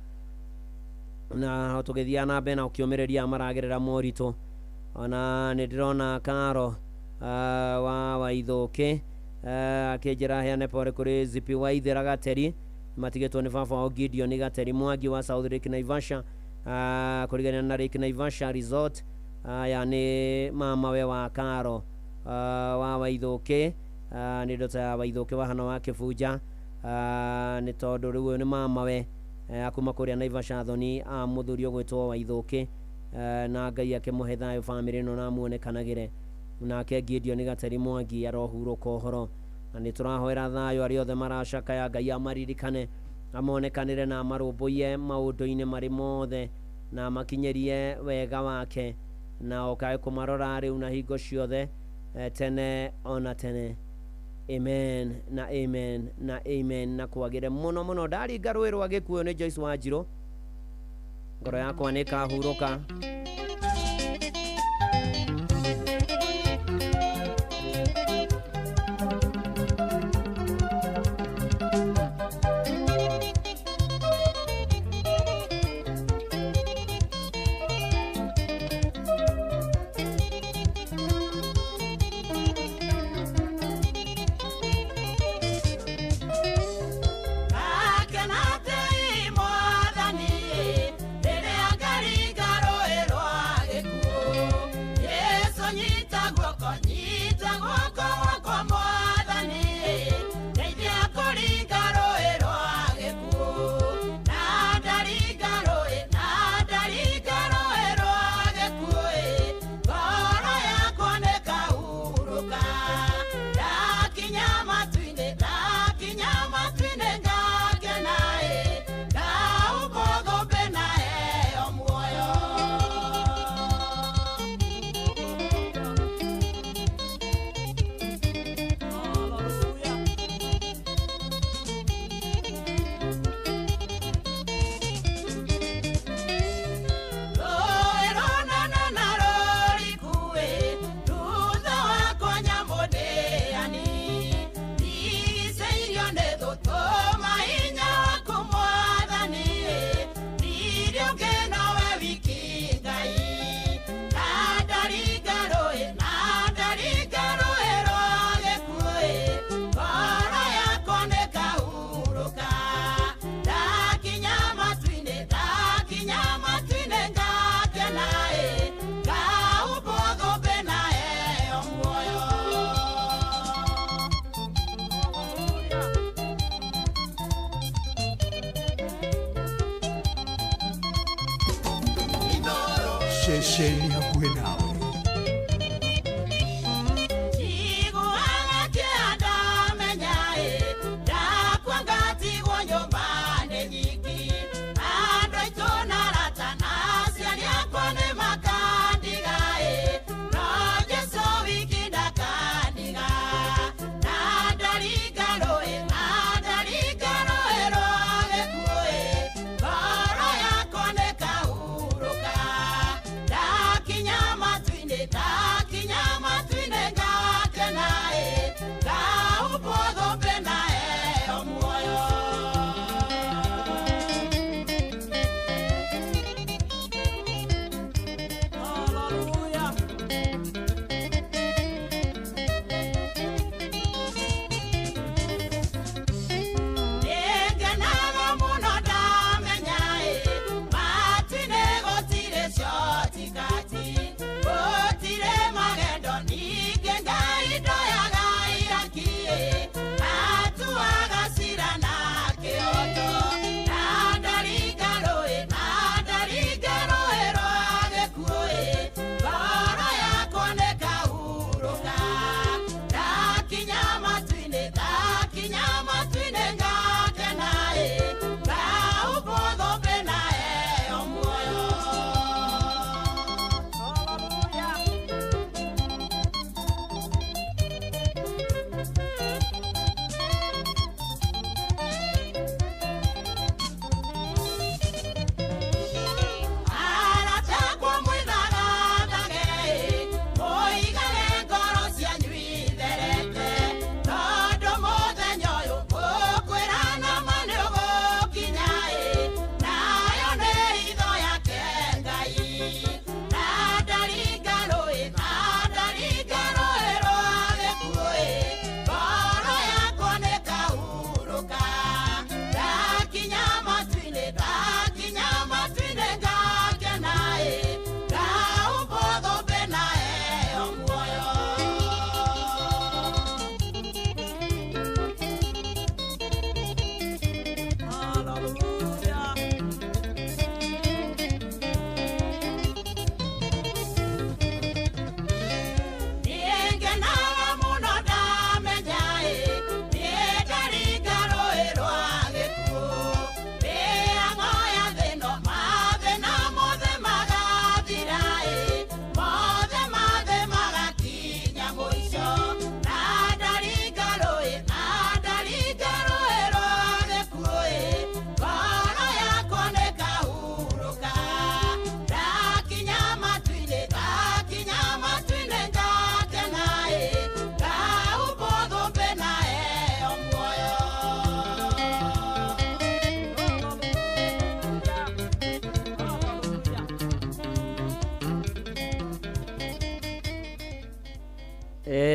Na tũgĩthiĩ na mbere na ũkĩũmĩrĩria maragerera moritũ. Ona nĩ ndĩrona Karo wa Waithũki akĩnjĩra heane pore kũrĩ Zipi Waithĩra Gateri, matigĩtwo nĩ baba wao Gideon Gateri Mwangi wa South Lake Naivasha, kũrigania na Lake Naivasha Resort, aya nĩ mama we wa Karo wa Waithũkĩ, nĩ ndota ya Waithũkĩ wa hana wa Kĩbunja, nĩ tondũ rĩu ũyũ nĩ mama we akuma kũrĩa Naivasha thoni mũthuri ũgwĩtwo Waithũkĩ, na Ngai akĩmũhe thayũ bamĩrĩ ĩno na muonekanagĩre, nake Gideon Gateri Mwangi arohurũka ũhoro, na nĩ tũrahoera thayũ arĩa othe maracakaya, Ngai amaririkane amonekanĩre na marũmbũiye maũndũ-inĩ marĩ mothe na makinyĩrie wega wake, na okae kũmarora rĩu na hingo ciothe tene ona tene. Amen na amen na amen. Na kwagĩre mũno mũno. Ndaringa rũĩ rwa gĩkuũ nĩ Joyce Wanjirũ, ngoro yakwa nĩ kahurũka. Shesheni hakuwe nawe. Kinyama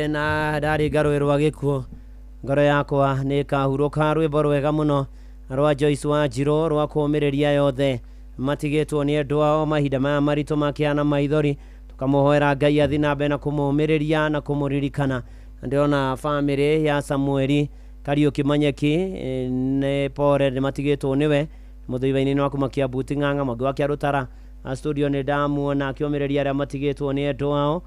na ndari ngaro rwa gikuo ngoro yakwa nä kahurũka rwĩmbo rwega mũno rwa Joyce Wanjiru rwa kũũmĩrĩria yothe matigĩtwo nĩ andũ ao mahinda maya maritũ makĩana maithori tũkamũhoera Ngai athi na mbere na kũmũũmĩrĩria na kũmũririkana. Ndĩrona bamĩrĩ ya Samueli Kariuki Manyeki nĩ pore nĩ matigĩtwo nĩwe mũthũiba-inĩ wa kumakia Buti Ng'ang'a Mwangi wa Kĩarũtara studio nĩ ndamuona akĩũmĩrĩria arĩa matigĩtwo nĩ andũ ao.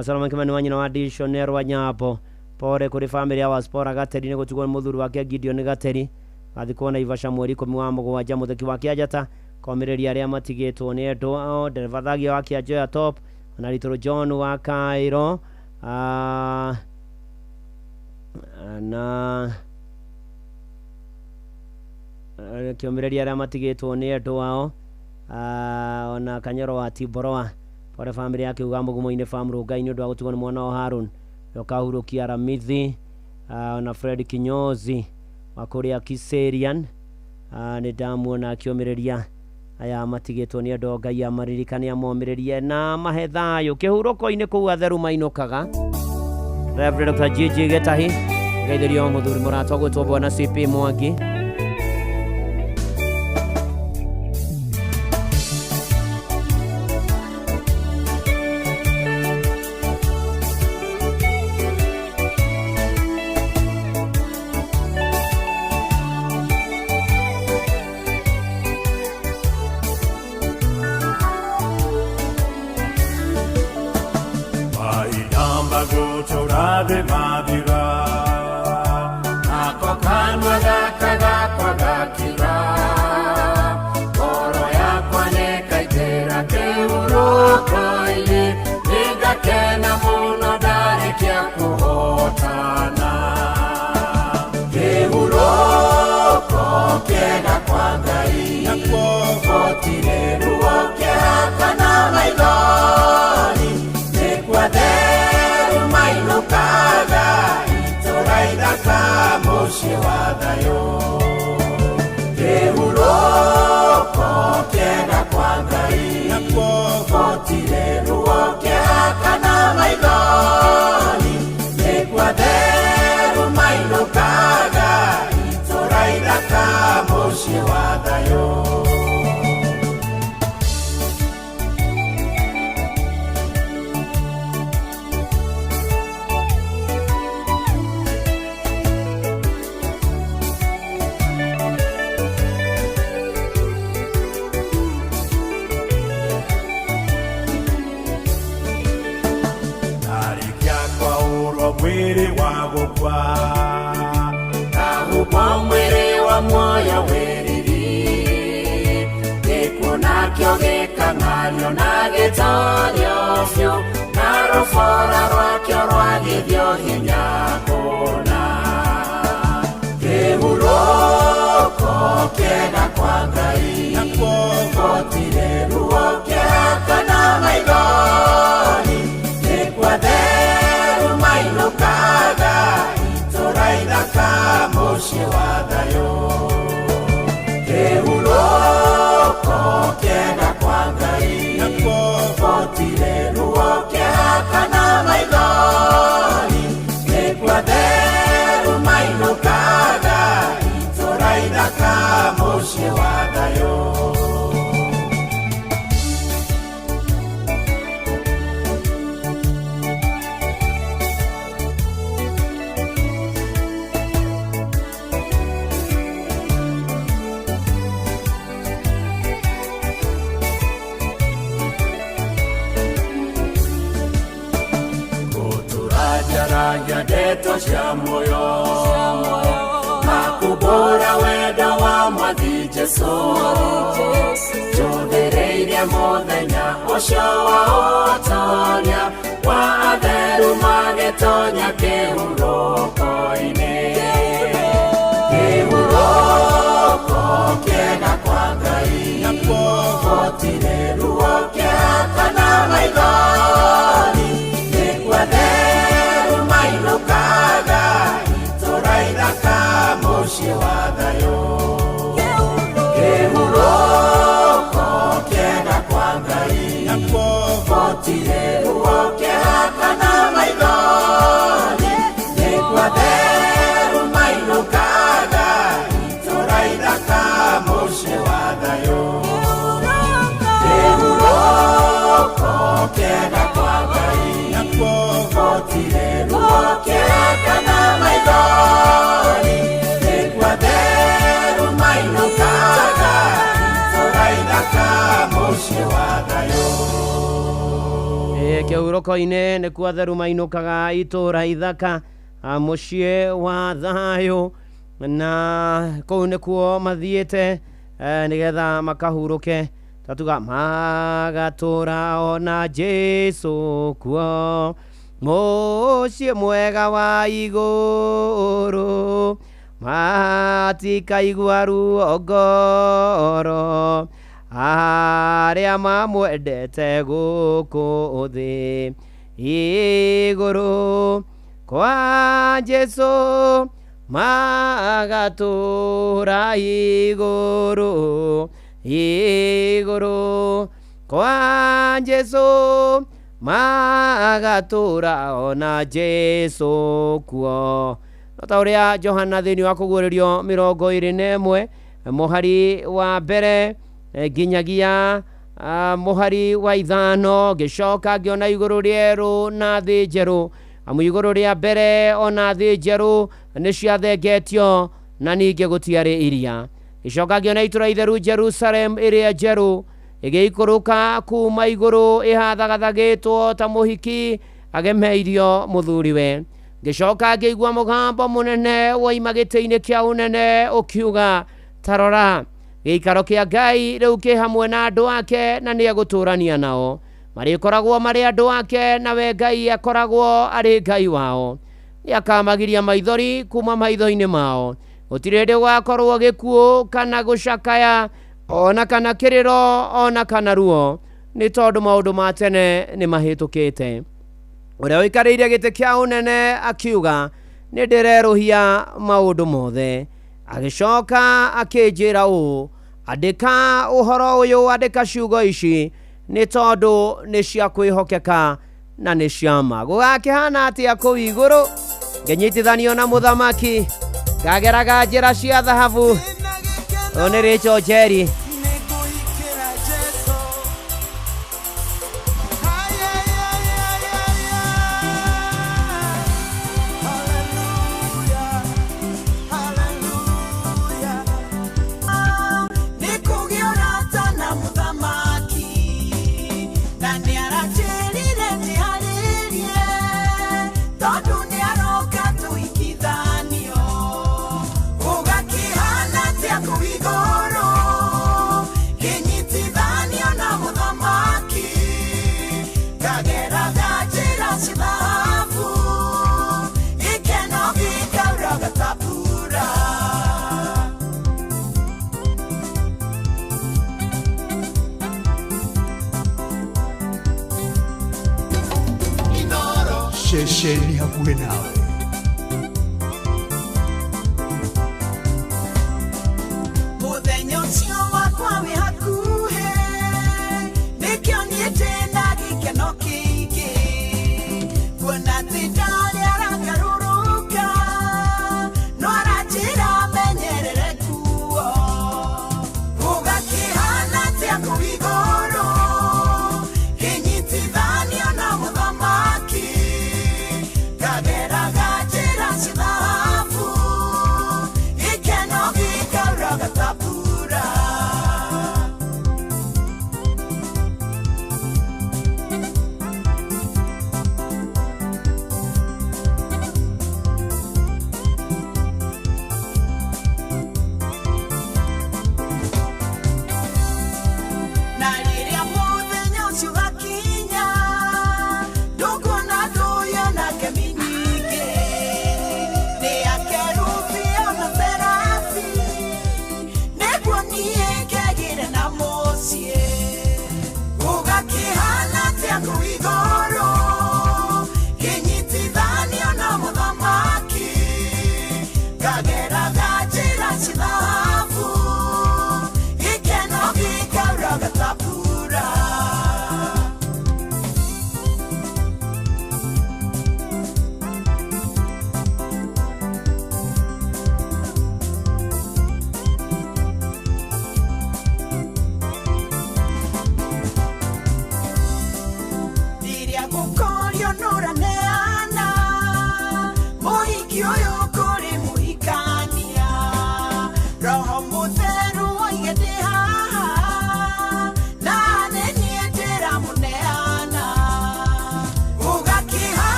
Salama Kimani wa nyina wa Dishonero wa Nyambo pore kuri family ya Waspora Gateri nĩ gũtugwo mũthuri wake Gideon Gateri athikwo na Ivasha mweri 17 mutheki wa Kĩanjata komĩrĩria arĩa matigĩtwo nĩ andũ ao. Dereva Thagia wa Kĩanjoya Top na Little John wa Kairo na kĩũmĩrĩria arĩa matigĩtwo nĩ andũ ao ona Kanyoro wa Tiboroa pore family yake uga Mũgumo-inĩ farm Rungai nĩ ũndũ wa gũtigwo nĩ mwana wa Harun Yokahurukia Ramithi na Fred Kinyozi wa kũrĩa Kiserian nĩ ndamuona akĩũmĩrĩria aya matigĩtwo nĩ andũ Ngai amaririkane amomĩrĩrie na mahe thayũ kĩhurũko-inĩ kũu atheru mainũkaga. Reverend Dr. Gigi Getahi geithĩrio mũthuri mũratwa gwĩtwo Bwana CP Mwangi de madira ako kanwa gaka gakira oro yakwa nekaitera kĩhurũko-inĩ nĩngakena mũno ndarĩkia kũhotana kĩhurũko kĩega kwa Ngai gũtirĩ ruo kĩhaka na maithori nĩkwatheru mainũkaga itũra ithaka mũciĩ wa thayũ kĩhurũko kĩega kwa Ngai gũtirĩ ruo kĩhaka na maithori nĩkwatheru mainũkaga itũra ithaka mũciĩ wa thayũ. Mwiri wa gũkua kahumwo mwĩrĩ wa muoyo wĩriri gĩkuũ nakĩo gĩkang'ario na gĩtorio biũ na rũbora rwakĩo rwagĩthio hinya kũna kĩhurũko kĩega kwa Ngai gũtirĩ ruo kĩhaka na maithori nĩkwatheru mainũkaga itũra ithaka mũciĩ wa thayũ kĩhurũko kĩega kwa Ngai gũtirĩ ruo kĩhaka na maithori nĩkwatheru mainũkaga itũra ithaka mũciĩ wa thayũ. Ndeto cia muoyo makubũra wendo wa Mwathi Jesũ tũthĩrĩirie mũthenya ũcio wa ũtonya wa atheru magĩtonya kĩhurũko-inĩ kĩhurũko kĩega kwa Ngai gũtirĩ ruo kĩhaka na maithori nĩkwatheru mainũkaga itũra ithaka mũciĩ wa thayũ kĩhurũko kĩega kwa Ngai gũtirĩ ruo kĩhaka na maithori moko-ine nĩ kuo theru mainũkaga itũra ithaka mũciĩ wa thayũ na kũu nĩ kuo mathiĩte nĩgetha makahurũke tatuga magatũra ona Jesu kuo mũciĩ mwega wa igũrũ matikaigua ruo ngoro arĩa mamwendete gũkũ thĩ igũrũ kwa Jesu magatũra igũrũ kwa Jesu magatũra ona Jesu kuo. No ta ũrĩa Johana thĩinĩ wa kũguũrĩrio 21 mũhari wa mbere nginyagia mũhari wa 5 ngĩcoka ngĩona igũrũ rĩerũ na thĩ njerũ amu igũrũ rĩa mbere ona thĩ njerũ nĩ ciathengetio na ningĩ gũtiarĩ iria. Ngĩcoka ngĩona itũũra itheru Jerusalem ĩrĩa njerũ ĩgĩikũrũka kuma igũrũ ĩhathagathagĩtwo ta mũhiki agemeirio mũthuriwe. Ngĩcoka ngĩigua mũgambo mũnene woima gĩtĩ-inĩ kĩa ũnene ũkiuga tarora gĩikaro kĩa Ngai rĩu kĩ hamwe na andũ ake na nĩ egũtũrania nao marĩkoragwo marĩ andũ ake nawe Ngai akoragwo arĩ Ngai wao. Nĩakamagiria maithori kuma maitho-inĩ mao gũtirĩ hĩndĩ gũgakorwo gĩkuũ kana gũcakaya ona kana kĩrĩro ona kana ruo nĩ tondũ maũndũ ma tene nĩ mahĩtũkĩte. Ũrĩa ũikarĩire gĩtĩ kĩa ũnene akiuga nĩ ndĩrerũhia maũndũ mothe. Agĩcoka akĩnjĩra ũũ andĩka ũhoro ũyũ andĩka ciugo ici nĩ tondũ nĩ cia kwĩhokeka na nĩ cia ma. Gũgakĩhana atĩa kũu igũrũ ngĩnyitithanio na mũthamaki ngageraga njĩra cia thahabu. Ũyũ nĩ Rachel Njeri. Shesheni hakuwe nawe. Muthenya ũcio wakwa wĩ hakuhĩ nĩkĩo niĩ ndĩna gĩkeno kĩingĩ kuona atĩ ndarĩ arangarũrũka no aranjĩra menyerere kuo gũgakĩhana atĩa kũu igũrũ kĩnyitithanio na mũthamaki kagera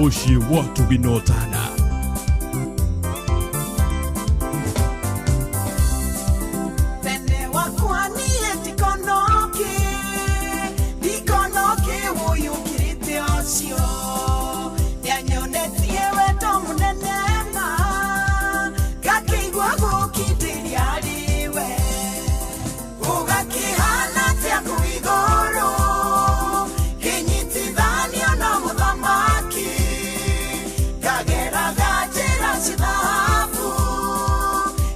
Oshie watu binotana. Tene wakwani etikonoki, dikonoki woyukirite osio. Yanyonetie weto munenema, kakigwa gukitiria liwe. Ugakihana tia kuigoro, kinyitithanio na muthamaki. Kagera gajira sithabu,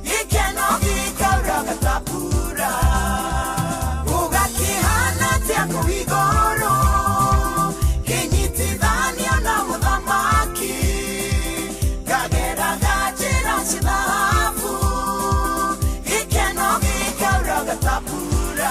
ikeno gikaura gatapura. Ugakihana tia kuigoro, kinyitithanio na muthamaki. Kagera gajira sithabu, ikeno gikaura gatapura.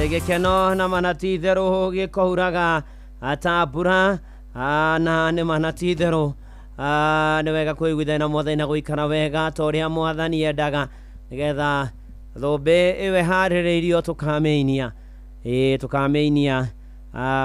Gikeno na manati theru gikouraga atambura na nĩ manati theru nĩ wega kwĩiguithania mwathani na gũikara wega ta ũrĩa mwathani endaga nĩgetha thũmbĩ ĩwe harĩrĩirio tũkamĩinia tũkamĩinia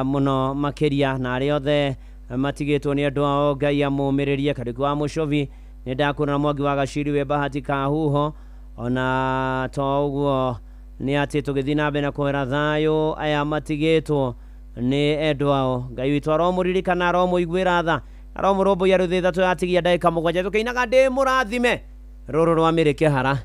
mũno makĩria na arĩa othe matigĩtwo nĩ andũ ao Ngai amũmĩrĩrie. Karĩku wa Mũcovi nĩ ndakuona Mwangi wa Gaciri we Bahati Kahuho ona to ũguo nĩ atĩ tũgĩthiĩ na mbere na kwĩra thayũ aya matigĩtwo nĩ endwa ao. Ngai witũ aromũririkana aromũiguĩra tha aromũrũmbũiya rĩu thĩ ithatũ yatigia ndagĩka mũgwanja tũkĩinaga ndĩ mũrathime rũrũ rwa Mĩrĩ Kĩhara.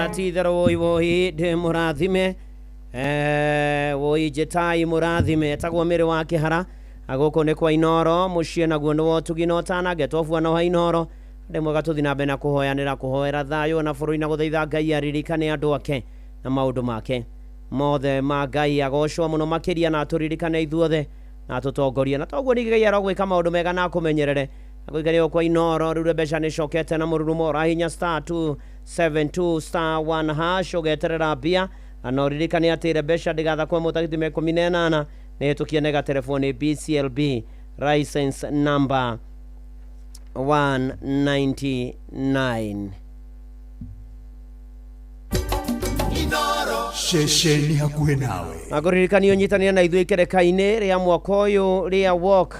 Tithero woi de murathime woi jetai murathime tagwo mere wa kihara agoko ne kwa inoro mushie naguo no tuginotana getofua no hainoro ndemwe gatuthina bena kuhoyanira kuhoera thayo na furui na guthaitha Ngai aririkane andu ake na maundu make mothe ma Ngai agocwo muno makiria na turirikane ithuothe na tutongoria na toguo ni Ngai arogwika maundu mega na kumenyerere agoigario kwa inoro rure besha ni shokete na mururumo rahinya star 272 star 1 hash ogeterera bia anoririkane atire besha ndigatha kwa mutagiti me 18 ne tukienega telefoni BCLB license number 199 Shesheni hakuhe nawe agoririkani onyitania na ithuĩ kereka-inĩ rĩa mwaka ũyũ rĩa walk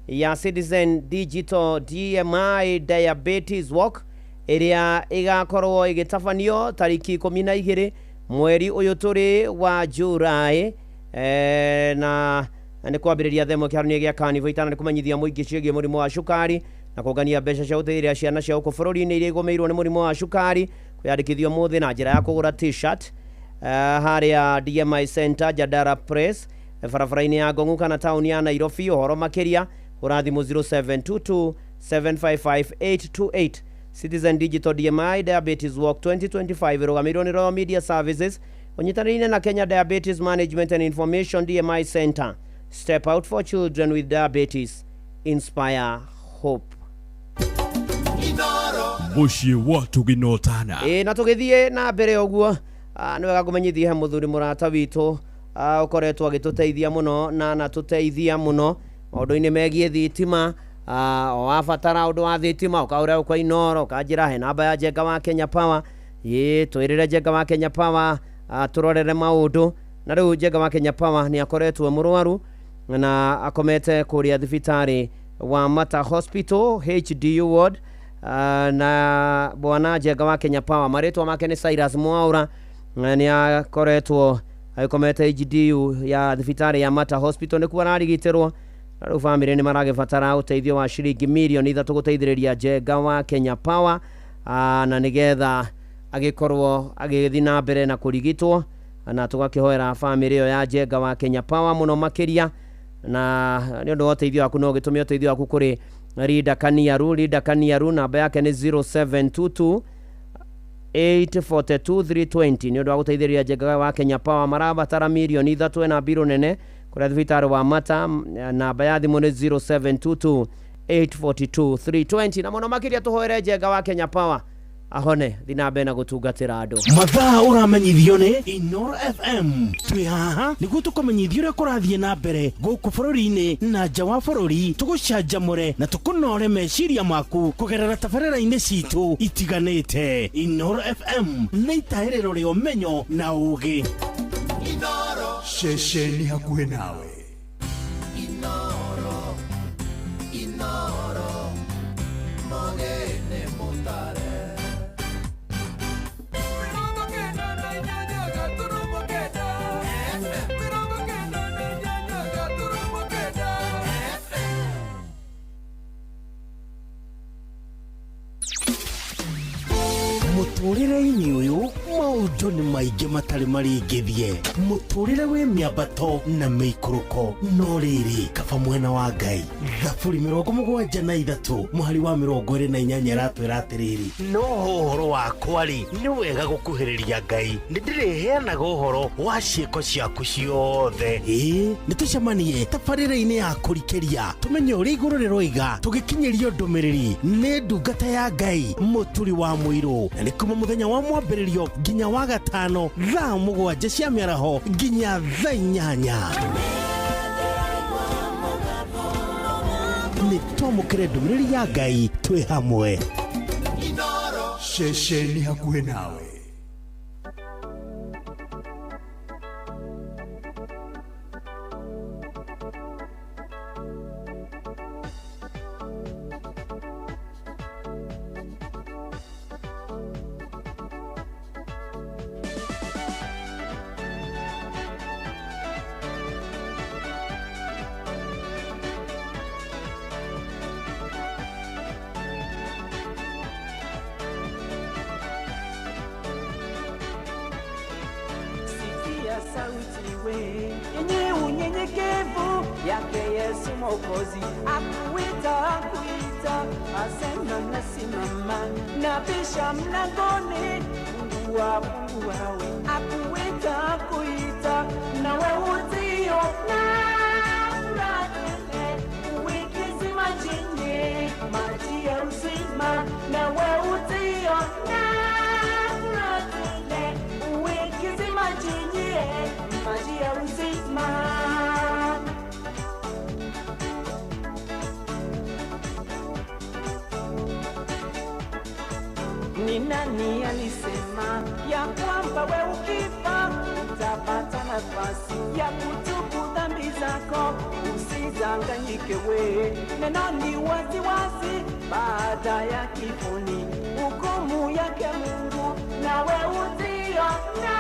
ya Citizen Digital DMI Diabetes Walk ĩrĩa ĩgakorwo ĩgĩtabanio tariki 12 mweri ũyũ tũrĩ wa Julai na nĩ kwambĩrĩria themo kĩharoinĩ gĩa Carnival itana nĩ kũmenyithia mũingĩ ciĩgiĩ mũrimũ wa cukari na kũngania mbeca cia gũteithĩrĩria ciana cia gũkũ bũrũri-inĩ iria igũmĩirwo nĩ mũrimũ wa cukari kwĩyandĩkithia mũthĩ na njĩra ya kũgũra t-shirt harĩa DMI Center Jadara Press barabara-inĩ ya Ngong'u kana tauni ya Nairobi ũhoro makĩria ũrathimũ 0722 755 Citizen Digital DMI Diabetes Walk 2025 ĩrũgamĩrĩirwo nĩ Royal Media Services ũnyitanĩire na Kenya Diabetes Management and Information DMI Center. Step out for children with diabetes. Inspire hope. Muciĩ wa tuginotana na tũgĩthiĩ na mbere ũguo nĩ wega kũmenyithia he mũthuri mũrata witũ ũkoretwo agĩtũteithia mũno na tũteithia mũno maũndũ-inĩ megiĩ thitima wabatara ũndũ wa thitima ũkaũrĩa kwa inoro ũkanjĩra he namba ya Njenga wa Kenya Power twĩrĩre Njenga wa Kenya Power tũrorere maũndũ na rĩu Njenga wa Kenya Power nĩ akoretwo mũrwaru na akomete kũrĩa thibitarĩ wa Mata Hospital HDU ward na bwana Njenga wa Kenya Power marĩtwa make nĩ Cyrus Mwaura nĩ akoretwo akomete HDU ya thibitarĩ ya Mata Hospital nĩ kuo ararigitĩrwo na rĩu bamĩrĩ nĩ maragĩbatara ũteithio wa ciringi mirioni 3 gũteithĩrĩria Njenga wa Kenya Power na nĩgetha agĩkorwo agĩthiĩ na mbere na kũrigitwo na tũgakĩhoera bamĩrĩ ĩyo ya Njenga wa Kenya Power mũno makĩria na nĩ ũndũ wa ũteithio waku no gĩtũme ũteithio waku kũrĩ Rida Kaniaru namba yake nĩ 0722 842 320 nĩ ũndũ wa gũteithĩrĩria Njenga wa Kenya Power marabatara mirioni 3 na mbirũ nene kũrĩa thibitarĩ wa Mata namba ya thimũ nĩ 0722 842 320 na mũno makĩria tũhoere Njenga wa Kenya Power ahone thinabe na gutungatira andu mathaa uramenyithio ni Inoro FM twi haha niguo tukumenyithia uria kurathie na mbere guku bururi-ini na nja wa bururi tugucanjamure na tukunore meciria maku kugerera tabarĩra-inĩ citu itiganĩte. Inoro FM nĩ itaĩrĩro rĩa ũmenyo na ũũgĩ. Inoro ceceni hakuhĩ nawe. Inoro Mogene Motare. Mũtũrĩre-inĩ ũyũ maũndũ nĩ maingĩ matarĩ maringithie mũtũrĩre wĩ mĩambato na mĩikũrũko no rĩrĩ kaba mwena wa Ngai Thaburi 73 mũhari wa 28 ratwĩra atĩrĩrĩ no ũhoro wakwa rĩ nĩ wega gũkuhĩrĩria Ngai nĩndĩrĩheanaga ũhoro wa ciĩko ciaku ciothe nĩ tũcemanie tabarĩra-inĩ ya kũrikĩria tũmenye ũrĩa igũrũ rĩroiga tũgĩkinyĩrio ndũmĩrĩri nĩ ndungata ya Ngai mũturi wa mũirũ na nĩ kuma mũthenya wa mwambĩrĩrio nginya wa gatano thaa 7 cia mĩaraho nginya thaa 8 nĩ twamũkĩre ndũmĩrĩri ya Ngai twĩ hamwe Ceceni hakuhĩ nawe. Sauti we yenye unyenyekevu yake Yesu Mwokozi akuita asema nasimama nabisha mlangoni Mungu wawe akuita nawe utio na wiki majini maji ya uzima nawe utio maji ya uzima ni nani alisema ya kwamba we ukifa utapata nafasi ya kutubu dhambi zako usidanganyike we neno ni waziwazi baada ya kifoni hukumu yake Mungu nawe utiona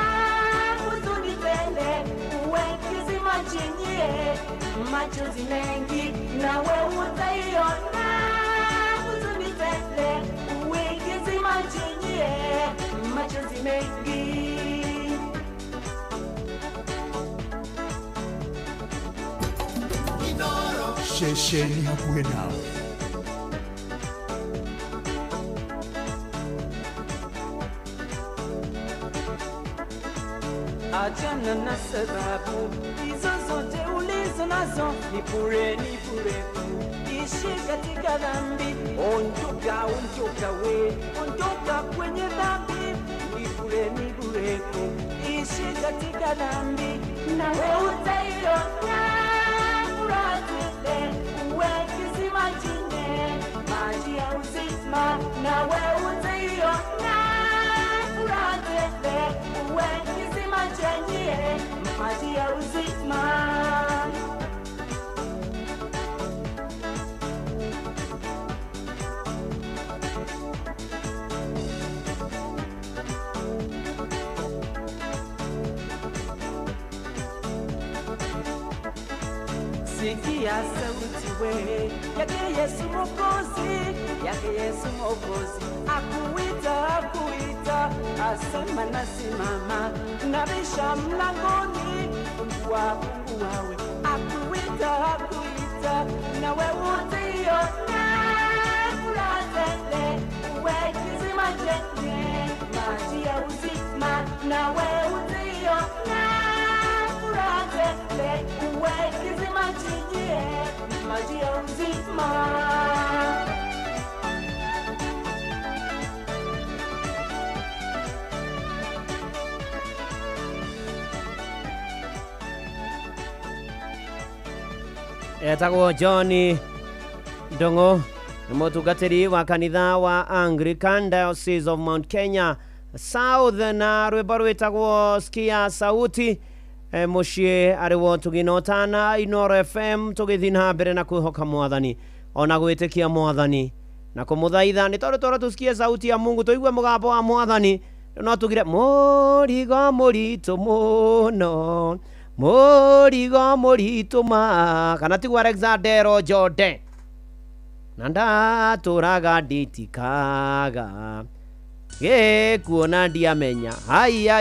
uwekizima chinyie machozi mengi nawe utaiona huzuni tele uwekizima chinyie machozi mengi Ceceni hakuhĩ nawe. Achana na sababu hizo zote ulizo nazo ni bure ishi katika dhambi ondoka we ondoka kwenye dhambi ni bure ishi katika dhambi nawe utaiona furaha uwe kisima chine maji ya uzima nawe utaiona furaha uwe maji ya uzima sikia sauti we yake Yesu Mwokozi akuita asema nasimama nabisha mlangoni Mungu wawe akuita nawe utiona furaha uwe kisima chenye maji ya uzima nawe utiona furaha uwe kisima chenye maji ya uzima etagwo John Ndongo nĩ mũtungatĩri wa kanitha wa Anglican Diocese of Mount Kenya South na rwĩmbo rwĩtagwo Sikia Sauti mũciĩ arĩwo tũginotana Inoro FM tũgĩthiĩ na mbere na kwĩhoka Mwathani ona gwĩtĩkia Mwathani na kũmũthaitha nĩ tondũ tũra tũsikie sauti ya Mungu tũigue mũgambo wa Mwathani no tugire mũrigo mũritũ mũno mũrigo mũritũ ma kana tiguo Alexander Jode na ndatũraga nditikaga kuona ndiamenya haya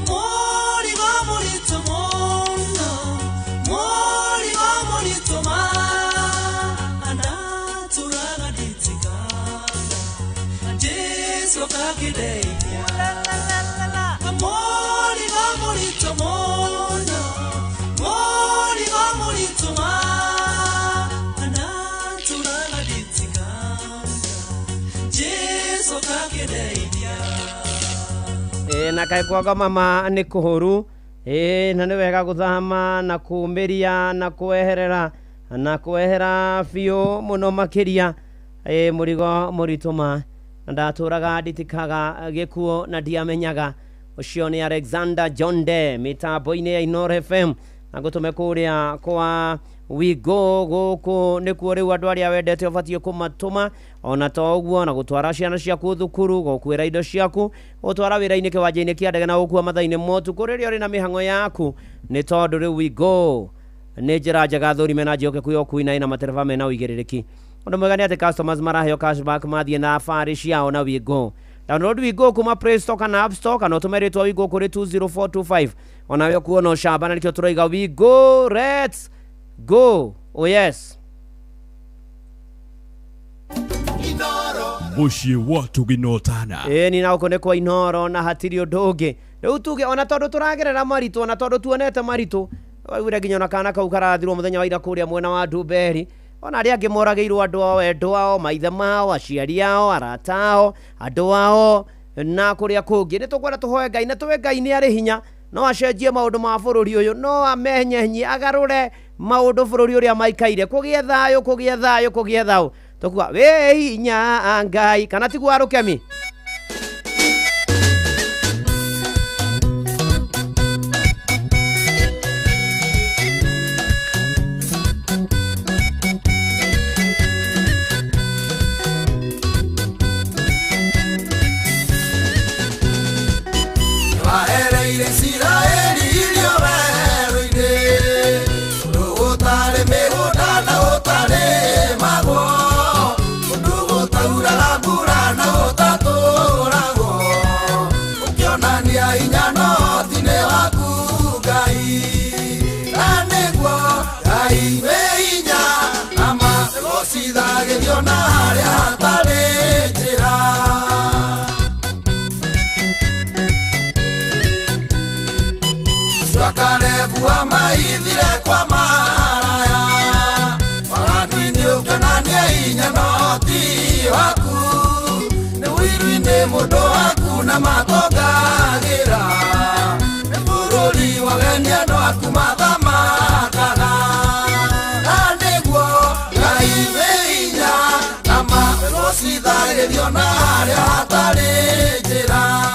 More Jesu kakideithia Mori gamurito mono Mori gamurito Anaturaga ditikanga Jesu kakideithia Na kai kwaga mama ni kuhuru na ni wega guthama na kumiria na kwehera biu muno makiria murigo murituma ndaturaga nditikaga gikuo na ndiamenyaga ucio ni Alexander Jonde mitambo-ini ya Inoro FM na gutume kuria kwa wigo guku nikuo riu andu aria wendete ubatie kumatuma ona to uguo na gutwara ciana ciaku thukuru gukwira indo ciaku gutwara wira-ini kiwanja-ini kia ndege na gukua mathaini motu kuriria uri na mihango yaku ni tondu riu wigo ni njira njega thurime na njoke kuyo kuina ina matereva mena uigiririki undu mwega ni ati customers maraheo cashback mathie na fari ciao na wigo download wigo kuma Play Store kana App Store kana utumeretwa wigo kuri 20425 ona yo kuona ushamba na nikyo turoiga wigo let's go. Oh yes. Mushi watu ginotana. Nina ukone kwa Inoro na hatirio doge. Riu tuge ona tondu turagerera maritu ona tondu tuonete maritu. Wira ginya na kana kau karathirwo muthenya wa ira kuria mwena wa Dumberi. Ona aria angi morageirwo andu ao endo ao maithe mao aciari ao arata ao andu ao na kuria kungi ni tukwenda tuhoe Ngai na tuwe Ngai ni ari hinya no acenjie maundu ma bururi uyu no amenyenyi agarure maundu bururi uria maikaire kugie thayo tukuga we hinya Ngai kana tigwa rukemi Mudo aku na matogagira Bururi wagenia no aku mathamakaga Aniguo Ngai meinya Nama velocithagirio na haria hatari njira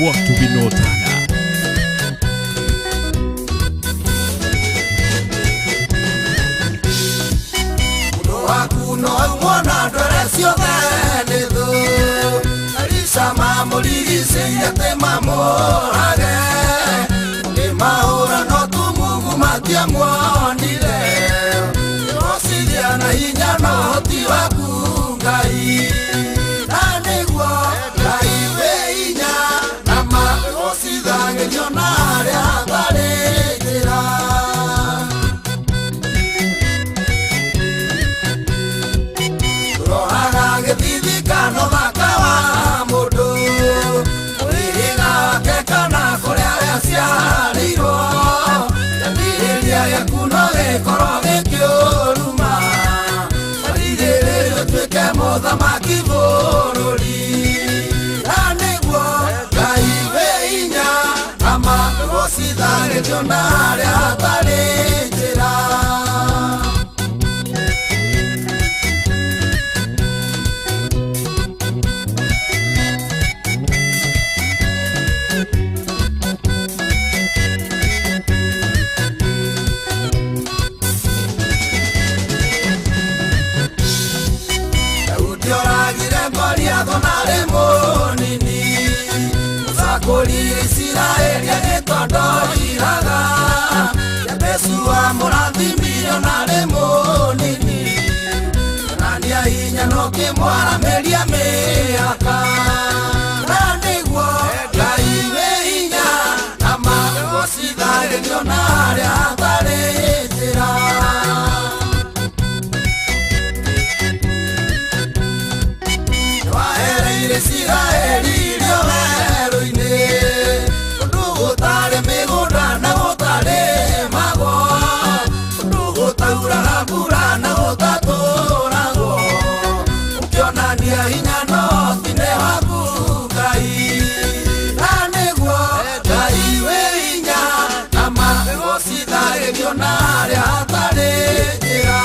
watu ginotana. Mudo waku no mwana ndore ciothe nĩ thũ Arisa mamũrigicĩirie atĩ mamũrage Nĩ mahũra no tumugu matiamuonire Nĩwociria na hinya no ũhoti waku Ngai Na nĩguo Ngai wĩ hinya gĩo na harĩa hatarĩ njĩra. Daudi oragire Goliath ona arĩ mũnini, mũcakũri Isiraeli agĩtondoiraga, Jebesu amũrathimire ona arĩ mũnini, onania hinya no kĩmwaramĩria mĩaka. Na nĩguo Ngai wĩ hinya na magũcithagĩrio na harĩa hatarĩ njĩra. Nĩwahereire Isiraeli irio werũ-inĩ, ũndũ gũtarĩ mĩgũnda na gũtarĩ magwo, ũndũ gũtauraga mbura na gũtatũragwo, ũkĩonania hinya no tine waku Ngai. Na nĩguo Ngai wĩ hinya na magũcithagĩrio na harĩa hatarĩ njĩra.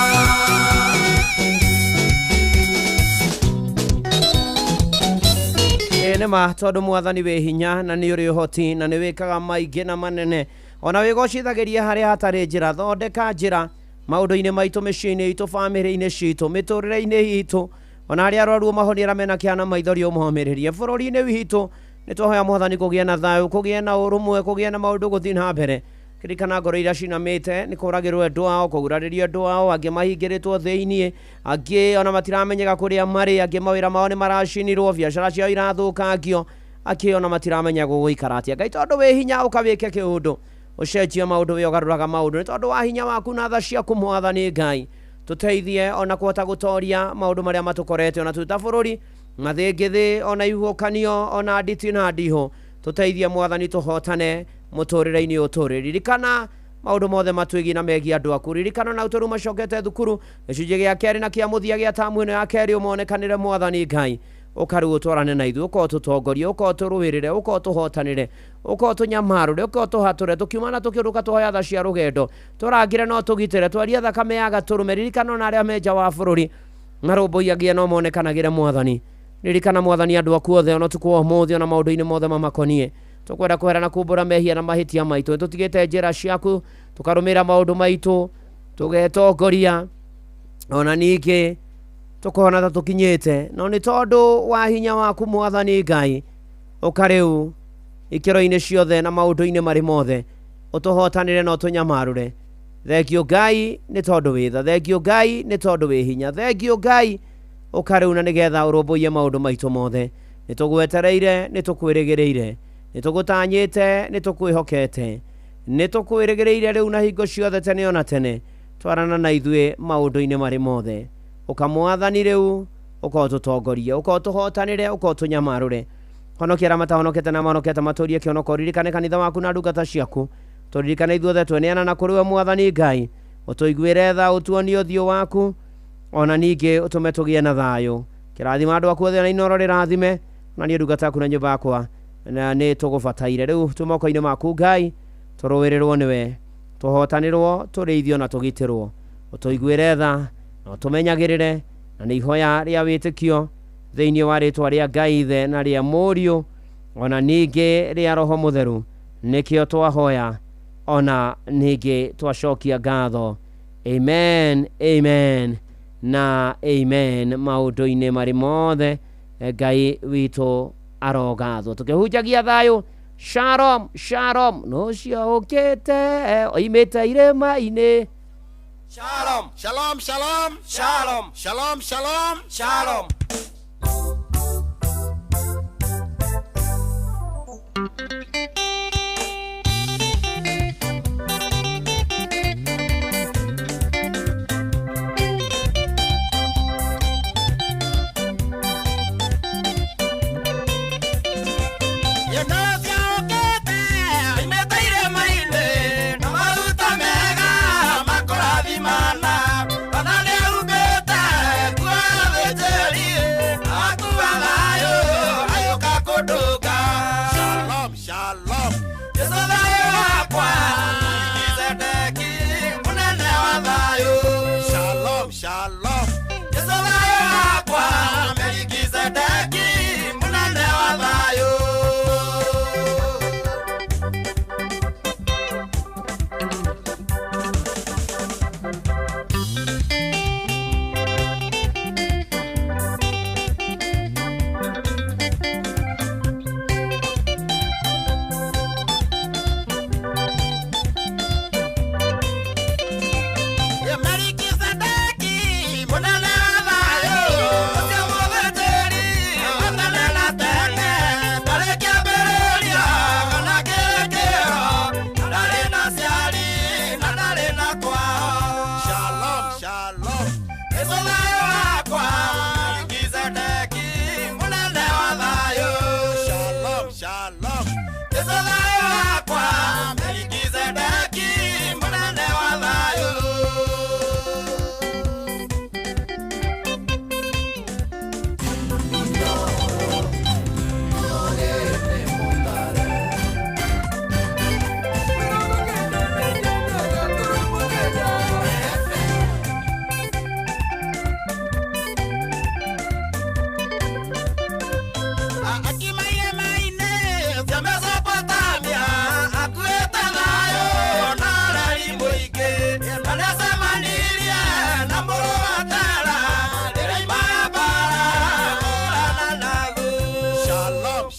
Nĩma tondũ mwathani wĩ hinya na nĩ ũrĩ ũhoti na nĩ wĩkaga maingĩ na manene, ona wĩgocithagĩria harĩa hatarĩ njĩra. Thondeka njĩra maũndũ-inĩ maitũ, mĩciĩ-inĩ itũ, bamĩrĩ-inĩ citũ, mĩtũrĩre-inĩ itũ, ona arĩa arwaru mahoniera mena kĩana maithori ũmomĩrĩrie. Bũrũri-inĩ witũ nĩ twahoya mwathani kũgĩe na thayũ, kũgĩe na ũrũmwe, kũgĩe na maũndũ gũthiĩ na mbere. Kĩrikana ngoro iria cinamĩte nĩ kũragĩrwo andũ ao, kũgurarĩrio andũ ao, angĩ mahingĩrĩtwo thĩiniĩ, angĩ ona matiramenyeka kũrĩa marĩ, angĩ mawĩra mao nĩ maracinirwo, biacara ciao irathũkangio, angĩ ona matiramenya gũgũikara atĩa. Ngai tondũ wĩ hinya ũkawĩke kĩũndũ, ũcenjie maũndũ, wĩ ũgarũraga maũndũ, nĩ tondũ wa hinya waku na tha ciaku mwathani Ngai. Tũteithie ona kũhota gũtoria maũndũ marĩa matũkorete ona twĩ ta bũrũri, mathĩngĩthĩ, ona ihuhũkanio, ona nditi na ndiho. Tũteithie mwathani tũhotane mũtũrĩre-inĩ ũtũrĩ. Ririkana maũndũ mothe matwĩgiĩ na megiĩ andũ aku. Ririkana na ũtũru macokete thukuru, gĩcunjĩ gĩa kerĩ na kĩa mũthia gĩa tamu ĩno ya kerĩ ũmonekanĩre mwathani Ngai. Ũkarĩ ũtwarane na ithuĩ, ũkorwo tũtongorie, ũkorwo tũrũĩrĩre, ũkorwo tũhotanĩre, ũkorwo tũnyamarũre, ũkorwo tũhatũre, tũkiumana tũkĩũrũka tũhoya tha cia rũgendo, tũrangĩre no tũgitĩre, twarie thakame ya gatũrũme. Ririkana ona arĩa me nja wa bũrũri marũmbũiyagia no monekanagĩre mwathani. Ririkana mwathani andũ aku othe ona ũtukũ wa ũmũthĩ ona maũndũ-inĩ mothe mamakoniĩ. Tũkwenda kũherana kumbũra mehia na mahĩtia maitũ, tũtigĩte njĩra ciaku, tũkarũmĩra maũndũ maitũ, tũgetongoria, ona ningĩ tũkona ta tũkinyĩte. No nĩ tondũ wa hinya waku mwathani Ngai, ũka rĩu ikĩro-inĩ ciothe na maũndũ-inĩ marĩ mothe, ũtũhotanĩre na ũtũnyamarũre. Thengio Ngai nĩ tondũ wĩ tha, thengio Ngai nĩ tondũ wĩ hinya, thengio Ngai ũka rĩu na nĩgetha ũrũmbũiye maũndũ maitũ mothe. Nĩ tũgwetereire, nĩ tũkwĩrĩgĩrĩire, nĩ tũgũtanyĩte, nĩ tũkwĩhokete, nĩ tũkwĩrĩgĩrĩire rĩu na hingo ciothe tene ona tene. Twarana na ithuĩ maũndũ-inĩ marĩ mothe, ũkamwathani rĩu, ũkorwo tũtongorie, ũkorwo tũhotanĩre, ũkorwo tũnyamarũre. Honokia arĩa matahonokete na mahonokete matũrie kĩonoko. Ririkane kanitha waku na ndungata ciaku, tũririkane ithuothe tweneana na kũrĩ we mwathani Ngai. Ũtũiguĩre tha, ũtuonie ũthiũ waku, ona ningĩ ũtũme tũgĩe na thayũ. Kĩrathima andũ aku othe na inoro rĩrathime, na niĩ ndungata yaku na nyũmba yakwa na nĩ tũgũbataire. Rĩu tũmoko-inĩ maku Ngai, tũrũĩrĩrwo nĩwe, tũhotanĩrwo, tũrĩithio na tũgitĩrwo. Ũtũiguĩre tha na ũtũmenyagĩrĩre, na nĩ ihoya rĩa wĩtĩkio thĩinĩ wa rĩtwa rĩa Ngai Ithe na rĩa Mũriũ ona ningĩ rĩa Roho Mũtheru, nĩkĩo twahoya ona ningĩ twacokia ngatho. Amen, amen na amen. Maũndũ-inĩ marĩ mothe Ngai witũ arogathwo. Tũkĩhunjagia thayũ. Shalom, shalom. No ciokete oimĩte irĩma-inĩ. Shalom, shalom, shalom, shalom, shalom, shalom, shalom. Yeah.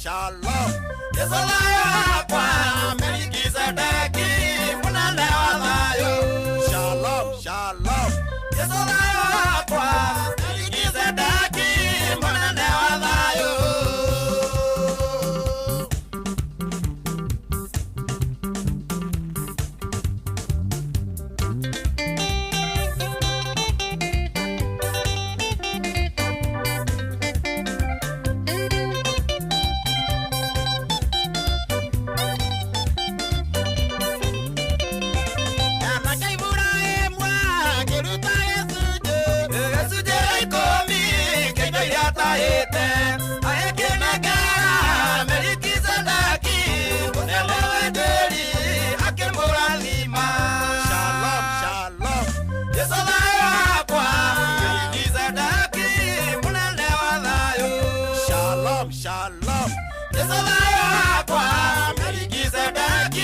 shalom. Yesu thayo wakwa Melkizedeki munene wa thayo. Shalom, shalom. Yesu thayo wakwa Melkizedeki munene wa thayo. Shalom, Yesu thayo wakwa Melkizedeki munene wa thayo. Shalom, Yesu thayo wakwa Melkizedeki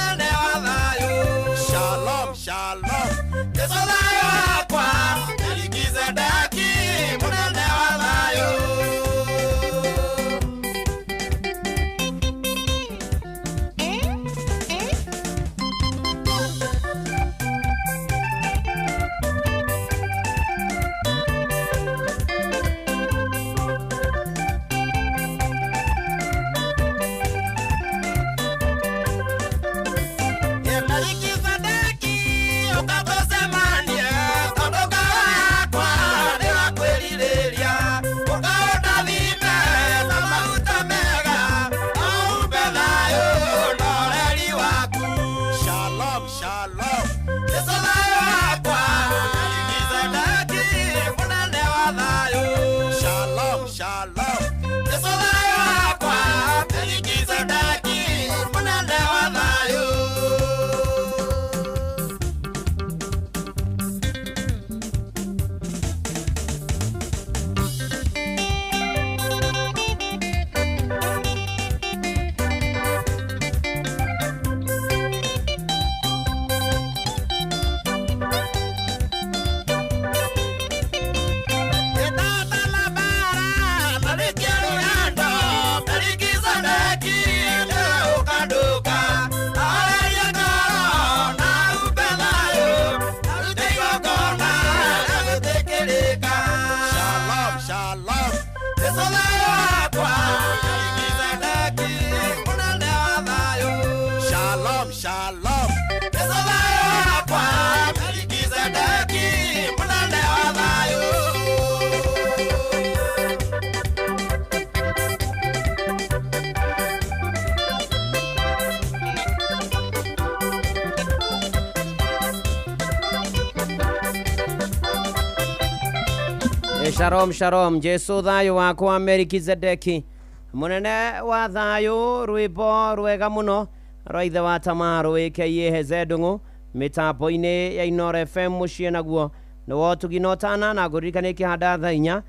munene wa thayo. Shalom, shalom. Yesu thayo wakwa Melkizedeki munene wa thayo. Shalom, shalom. Jesu thayo wakwa Melkizedeki munene wa thayo, rwimbo rwega muno rwa ithe wa Tamaru aka Heze Ndung'u mitambo-ini ya Inooro FM muciĩ naguo no tuginotana na gurikane kihanda thainya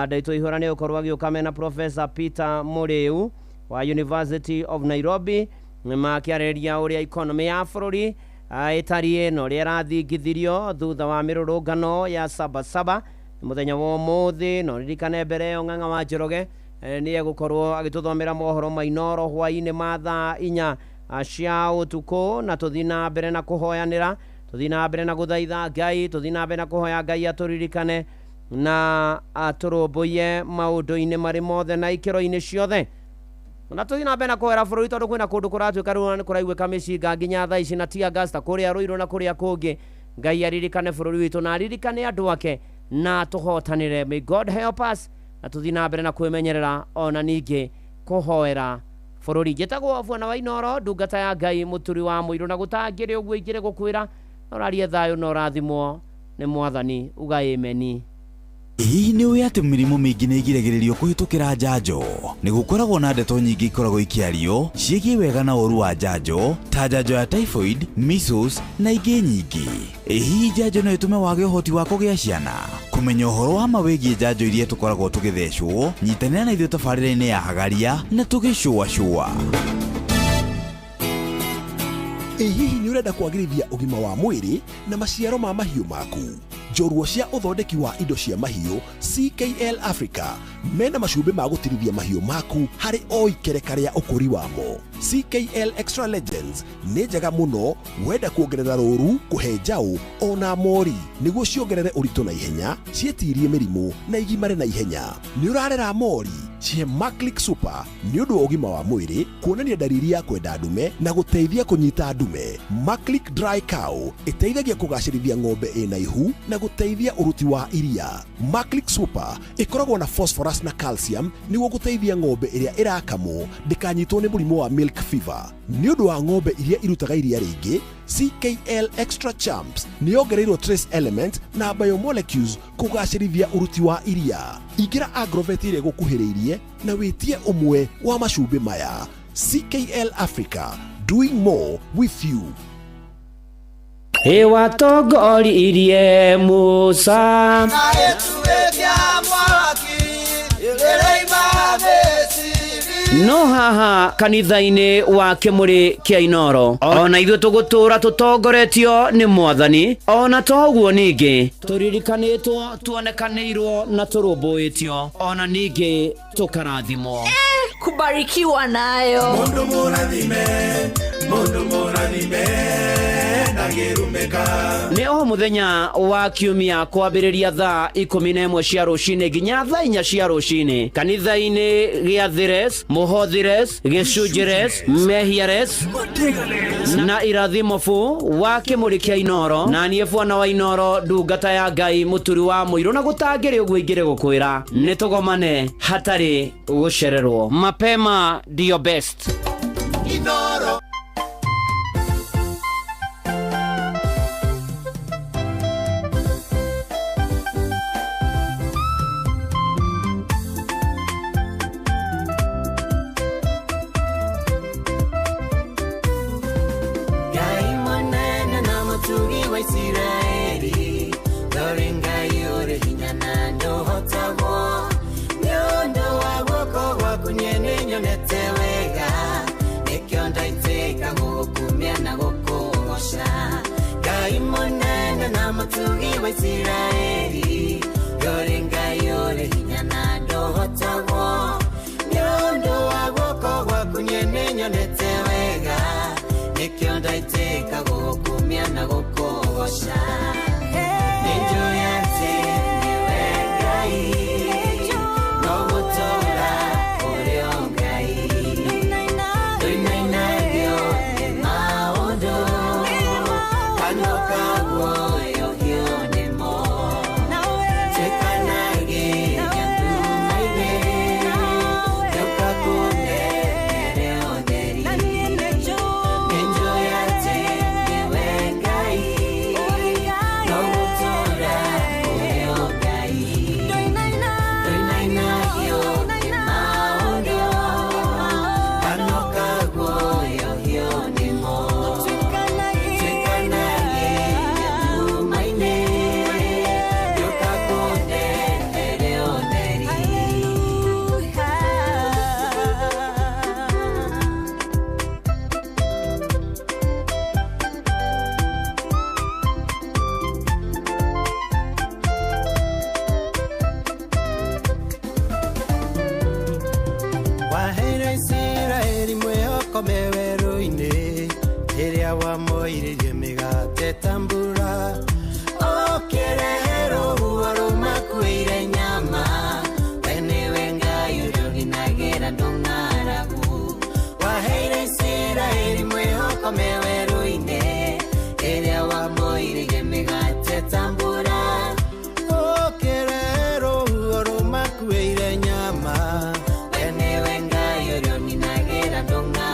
ndaito ihorane ukorwa giukame na Professor Peter Muriu wa University of Nairobi makiareria uria economy ya bururi itarie no rirathingithirio thutha wa mirurungano ya Sabasaba muthenya wa muthi no ririkane mbere Ong'ang'a wa Njoroge ni egukorwo agituthomera mohoro mainoro hwaine matha inya cia utuko na tuthina mbere na kuhoyanira tuthina mbere na guthaitha Ngai tuthina mbere na kuhoya Ngai aturirikane na aturumbuye maundu-ini mari mothe na ikiro-ini ciothe na tuthina mbere na kuhera bururi tondu kwina kundu kuratuika riu kuraiguika micinga nginya thaa ici na tia gasta kuria Ruiru na kuria kungi Ngai aririkane bururi witu na aririkane andu ake na tuhotanire. May God help us na tuthina mbere na kwimenyerera ona ningi kuhoera bururi. Njitagwo Bwana wa Inoro ndungata ya Ngai muturi wa muiru na gutangire uguo ingire gukwira orarie thayo no rathimwo ni mwathani uga ameni. Hihi ni uĩ atĩ mĩrimũ mĩingĩ nĩ ĩgiragĩrĩrio kũhĩtũkĩra njanjo? Nĩ gũkoragwo na ndeto nyingĩ ikoragwo ikĩario ciĩgiĩ wega na ũru wa njanjo ta njanjo ya typhoid, measles na ingĩ nyingĩ. Hihi njanjo no ĩtũme wage ũhoti wa kũgĩa ciana? Kũmenya ũhoro wa mawĩgiĩ njanjo iria tũkoragwo tũgĩthecwo, nyitanĩra na ithuĩ tabarĩra-inĩ ya Hagaria na tũgĩcũacũa. Hihi nĩ ũrenda kwagĩrithia ũgima wa mwĩrĩ na maciaro ma mahiũ maku? Njorua cia uthondeki wa indo cia mahiũ CKL Africa mena macumbĩ ma gũtirithia mahiũ maku harĩ o ikereka rĩa ũkũri wamo. CKL Extra Legends nĩ njega mũno wenda kuongerera rũru, kũhe njaũ ona mori nĩguo ciongerere ũritũ na ihenya, cietirie mĩrimũ na igimare na ihenya. Nĩ ũrarera mori? Cihe Maclick Super nĩ ũndũ wa ũgima wa mwĩrĩ, kuonania dalili ya kwenda ndume na gũteithia kũnyita ndume. Maclick Dry Cow ĩteithagia kũgacĩrithia ng'ombe ĩna ihu na gũteithia ũruti wa iria. Maclick Super ĩkoragwo na phosphorus na calcium nĩguo gũteithia ng'ombe ĩrĩa ĩrakamwo ndĩkanyitwo nĩ mũrimũ wa milk fever. Nĩ ũndũ wa ng'ombe iria irutaga iria rĩingĩ, CKL Extra Champs nĩ yongereirwo trace element na biomolecules kũgacĩrithia ũruti wa iria. Ingĩra Agrovet ĩrĩa gũkuhĩrĩirie na wĩtie ũmwe wa macumbĩ maya. CKL Africa, doing more with you. Hewa togori irie Musa no haha kanitha-inĩ wa Kĩmũrĩ kĩa Inoro ona ithuĩ tũgũtũra tũtongoretio nĩ Mwathani, ona toguo ningĩ tũririkanĩtwo, tuonekanĩirwo na tũrũmbũĩtio, ona ningĩ tũkarathimwo. Kubarikiwa nayo Mundu mũrathime ndagĩrumĩka. Nĩ o mũthenya wa kiumia kwambĩrĩria thaa 11 cia rũcinĩ nginya thaa 4 cia rũcinĩ kanitha-inĩ gĩa Thires, Mũhothires, Gĩcunjĩres, Mehiares na Irathimobu wa Kĩmũrĩ kĩa Inoro, na niĩ Bwana wa Inoro ndungata ya Ngai mũturi wa mũirũ, na gũtangĩrĩ ũguo ingĩrĩ gũkwĩra nĩ tũgomane hatarĩ gũcererwo. Mapema ndio best. Inoro Israeli, yorenga yore hinyana ndohotagwo nyondo wagoko gwakunye nyonete wega nikyo ndaiteka gukumia na gukogosha nenjo yate niwegai no gutora uriongai duinainagio maondo kanokagwo meweru-ini iria wamoiririe migate tambura okerero warumakuire nyama wene Ngai uria uginagira ndung'aragu waheire Isiraeli mwihoko meweru-ini iria wamoiririe migate tambura okerero warumakuire nyama wene Ngai uria uginagira ndung'aragu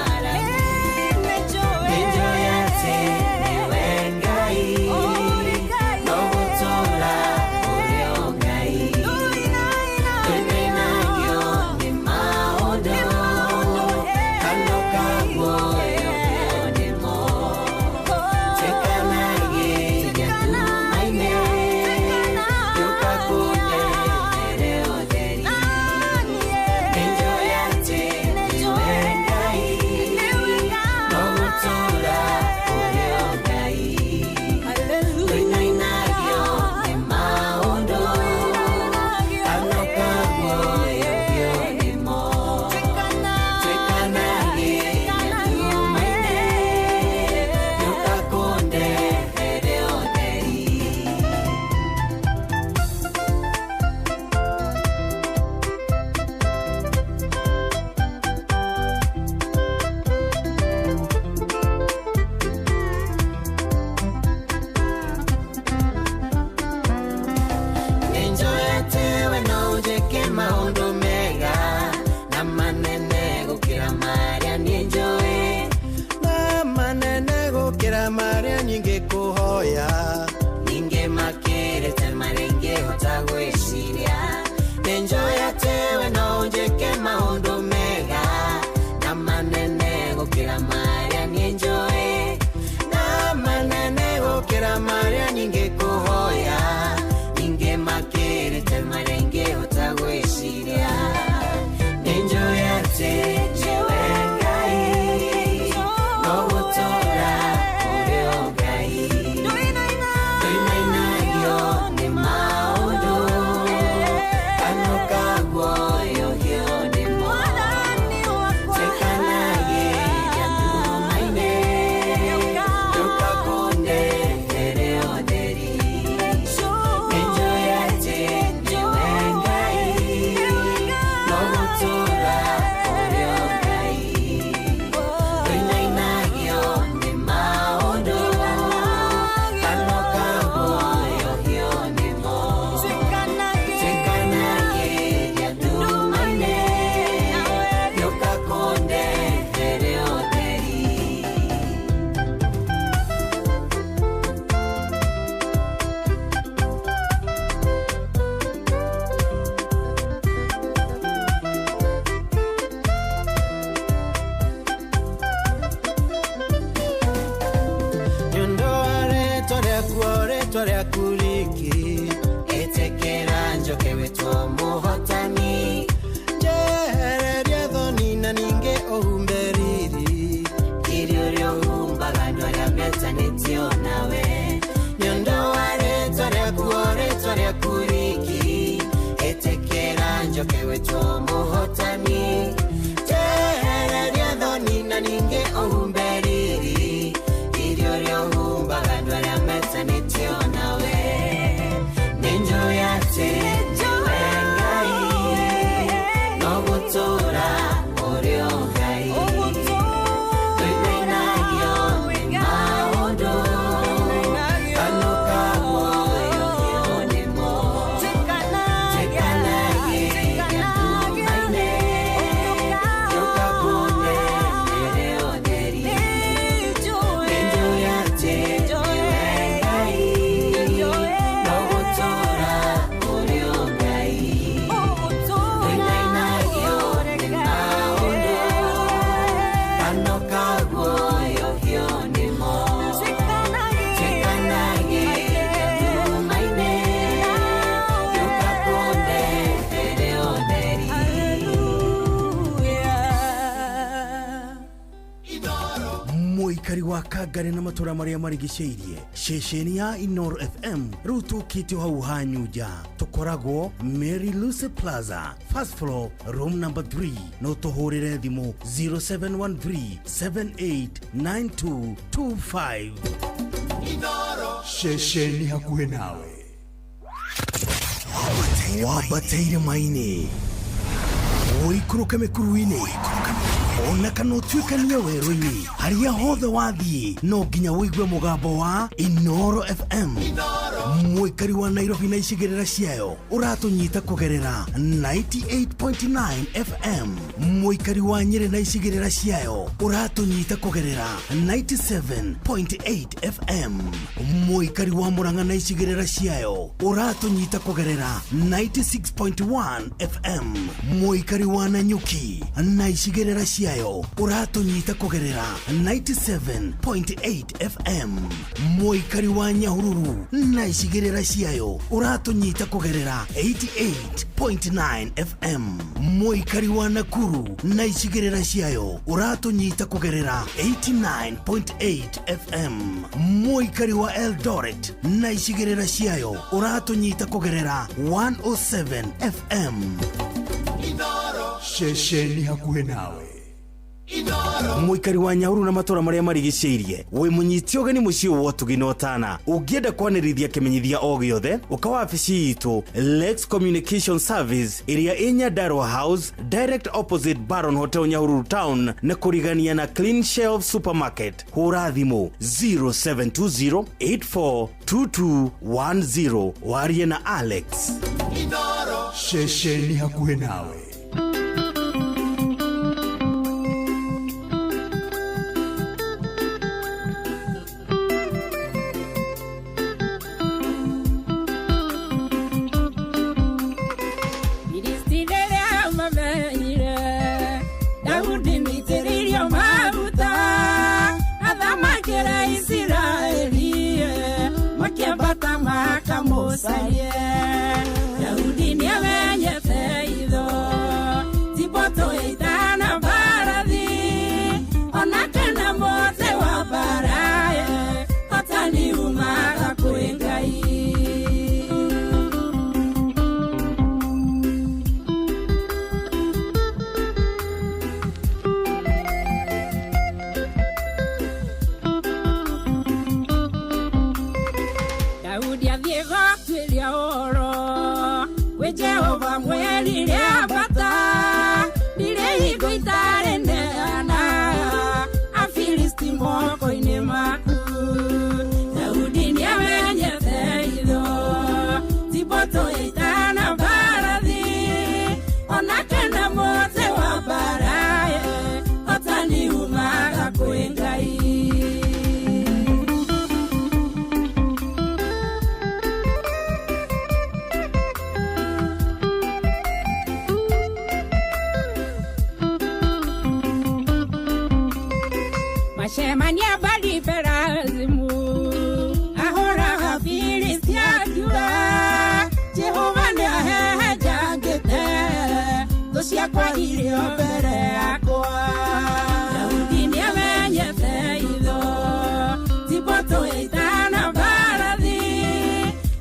wa Kagare na matura maria marigiceirie ceceni ya Inoro FM riu tukitio hau hanyuja tukoragwo Mary Lucy Plaza first floor room number 3 no tuhurire thimu 0713789225 Inoro ceceni hakuhe nawe wabateire maini oikuruke mekuruini ona kana utuikania werũ-inĩ harĩa hothe wathiĩ no nginya wĩigue mũgambo wa Inoro FM mũikari wa Nairobi na icigĩrĩra ciayo ũratũnyita kũgerera 98.9 FM mũikari wa Nyĩrĩ na icigĩrĩra ciayo ũratũnyita kũgerera 97.8 FM mũikari wa Murang'a na icigĩrĩra ciayo ũratũnyita kũgerera 96.1 FM mũikari wa Nanyuki na icigĩrĩra ciayo uratunyita kugerera 97.8 FM mũikari wa Nyahururu na icigĩrĩra ciayo uratunyita kugerera 88.9 FM mũikari wa Nakuru na icigĩrĩra ciayo uratunyita kugerera 89.8 FM mũikari wa Eldoret na icigĩrĩra ciayo uratunyita kugerera 107 FM Inoro ceceni hakuhe nawe mũikari wa Nyahururu na matura maria marigiceirie we munyiti ogeni muciĩ wa Tuginotana ungienda kwanĩrithia kimenyithia o giothe ukawa wabici itu Lex Communication Service ĩrĩa ĩ Nyandarua House direct opposite Baron Hotel Nyahururu Town na kurigania na Clean Shelf Supermarket hura thimu 0720842210 warie na Alex Inoro ceceni hakuhe nawe Daudi ni amenye feido Tipoto itana baradhi Onakena mote wa baraye Hatani umaga kuengai Daudi ya Diego tuelia oro We Jehova mweli lia bata Nile higo itare neana Afilisti moko inemaku Daudi ni amenye feido Tipoto itana baradhi Onakena mote wa baraye Otani umaga kuengai Mashemania bali perazimu Ahora hafilisti ajua Jehova ni ahehe jangete Dosia kwa ilio bere yako Daudi ni amenye feido Tipoto itana baradhi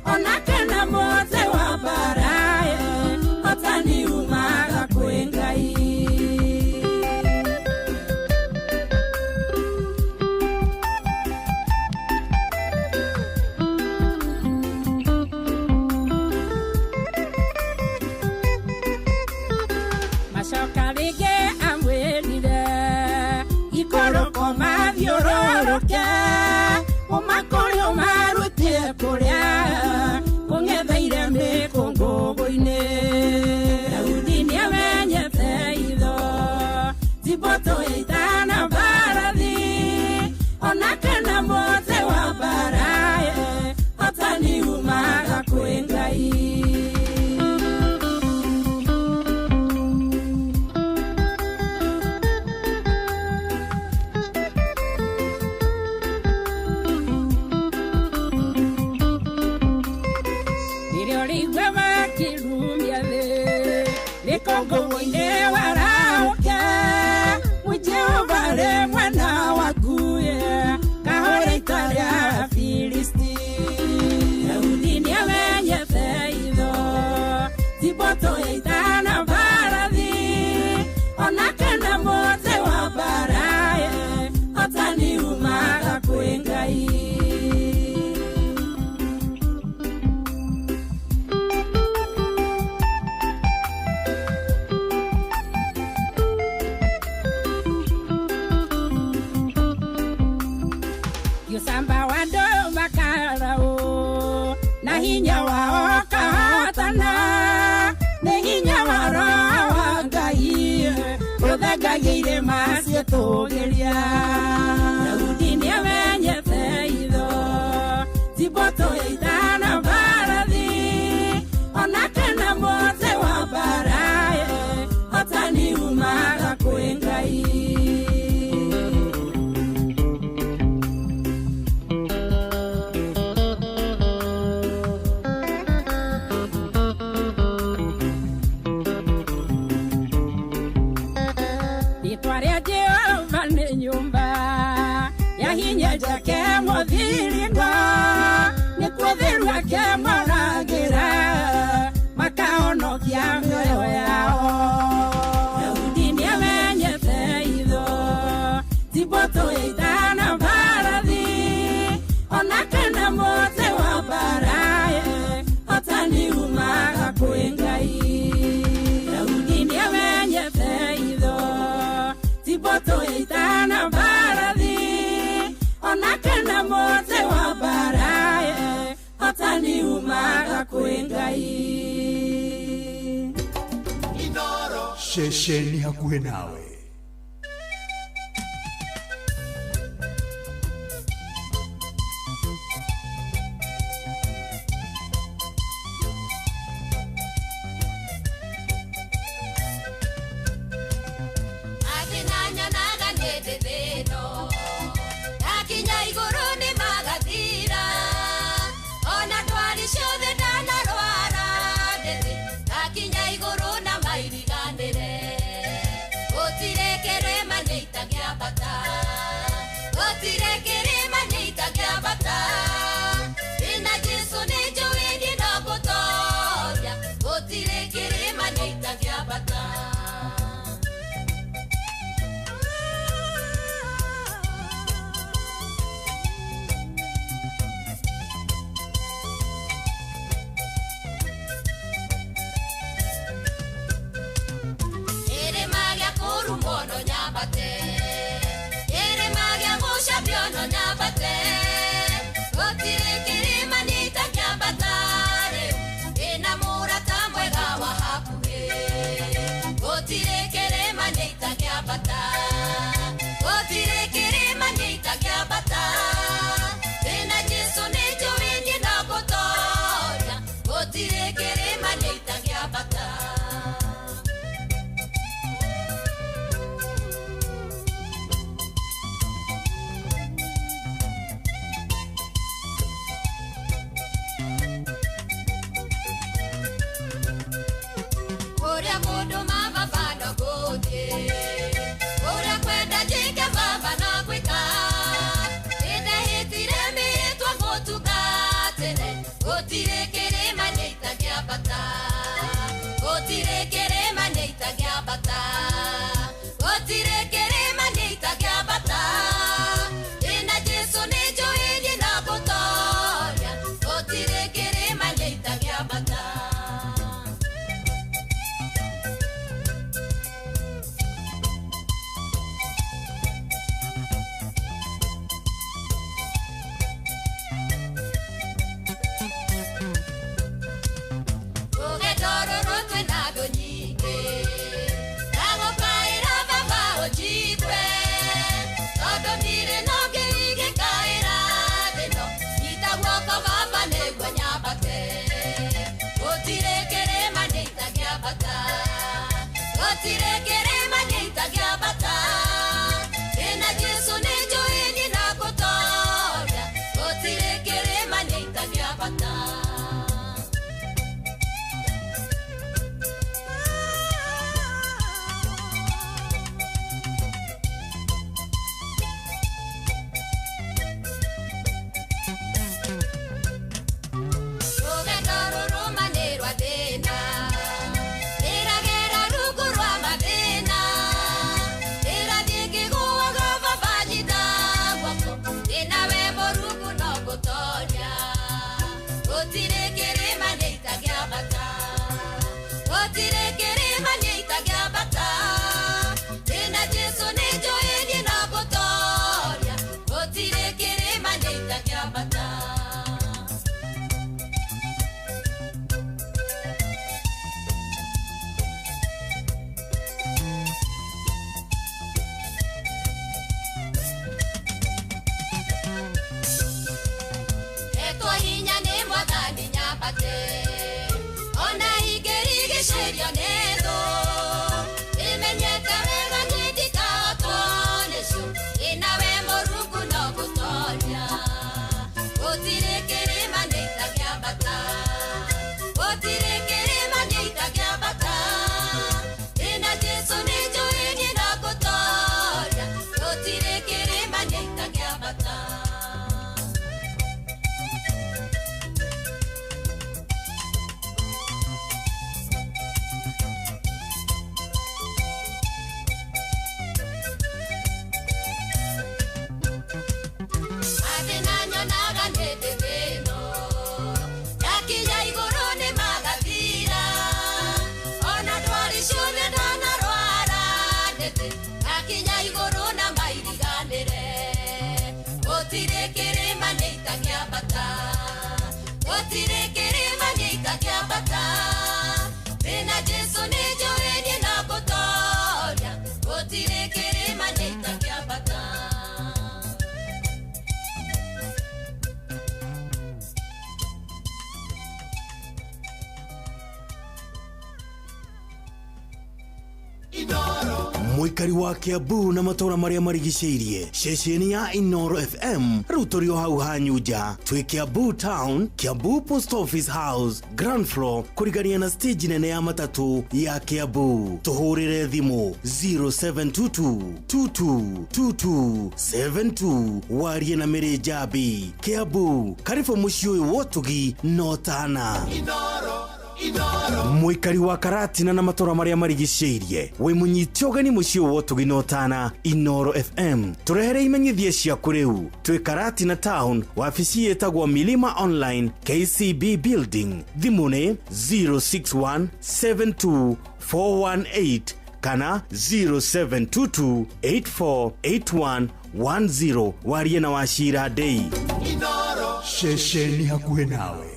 Onakena mote wa baraye Otani umaga kuengai Mashokarige amwelire Ikoroko mathiororoke Umakore umarutie kuria Kungetheire mikungugu-ini Daudi ni amenye feido Tipoto itana baradhi Onakena mote wa baraye Otani umaga kuengai Kongo-ine warauke Mujehova le mwana wakuye Nagageire macio tugeria Daudi ni amenyete itho Tiboto itana barathi Ona kana mote wa barae Otani umaga kwengai Itwaria Jehova ni nyumba ya hinya jake mothiringo ni kwithirwa ke moragira makaonokia mioyo yao Daudi ni amenyete itho Tiboto itana barathi ona kana mote wa barae otani umaga kwengai Daudi ni amenyete itho Tiboto itana barathi ona kana mote wa barae otani umaga kwengai Shesheni hakuhe nawe. muikari wa Kiambu na matora maria marigiceirie ceceni ya Inoro FM rutorio hau hanyuja twi Kiambu Town, Kiambu Post Office House, ground floor kurigania na stage nene ya matatu ya Kiambu. Tuhurire thimu 0722222272 warie na mere jabi. Kiambu karibu muciĩ ũyũ wotugi notana muikari wa Karatina na matora maria marigiceirie we munyiti ogeni muciĩ wotugi notana. Inoro FM turehere imenyithie cia kuriu twi Karatina Town, wabici yetagwo Milima Online KCB Building. Thimu ni 06172418 kana 0722848110 warie na washira dei. Inoro ceceni hakuhe nawe.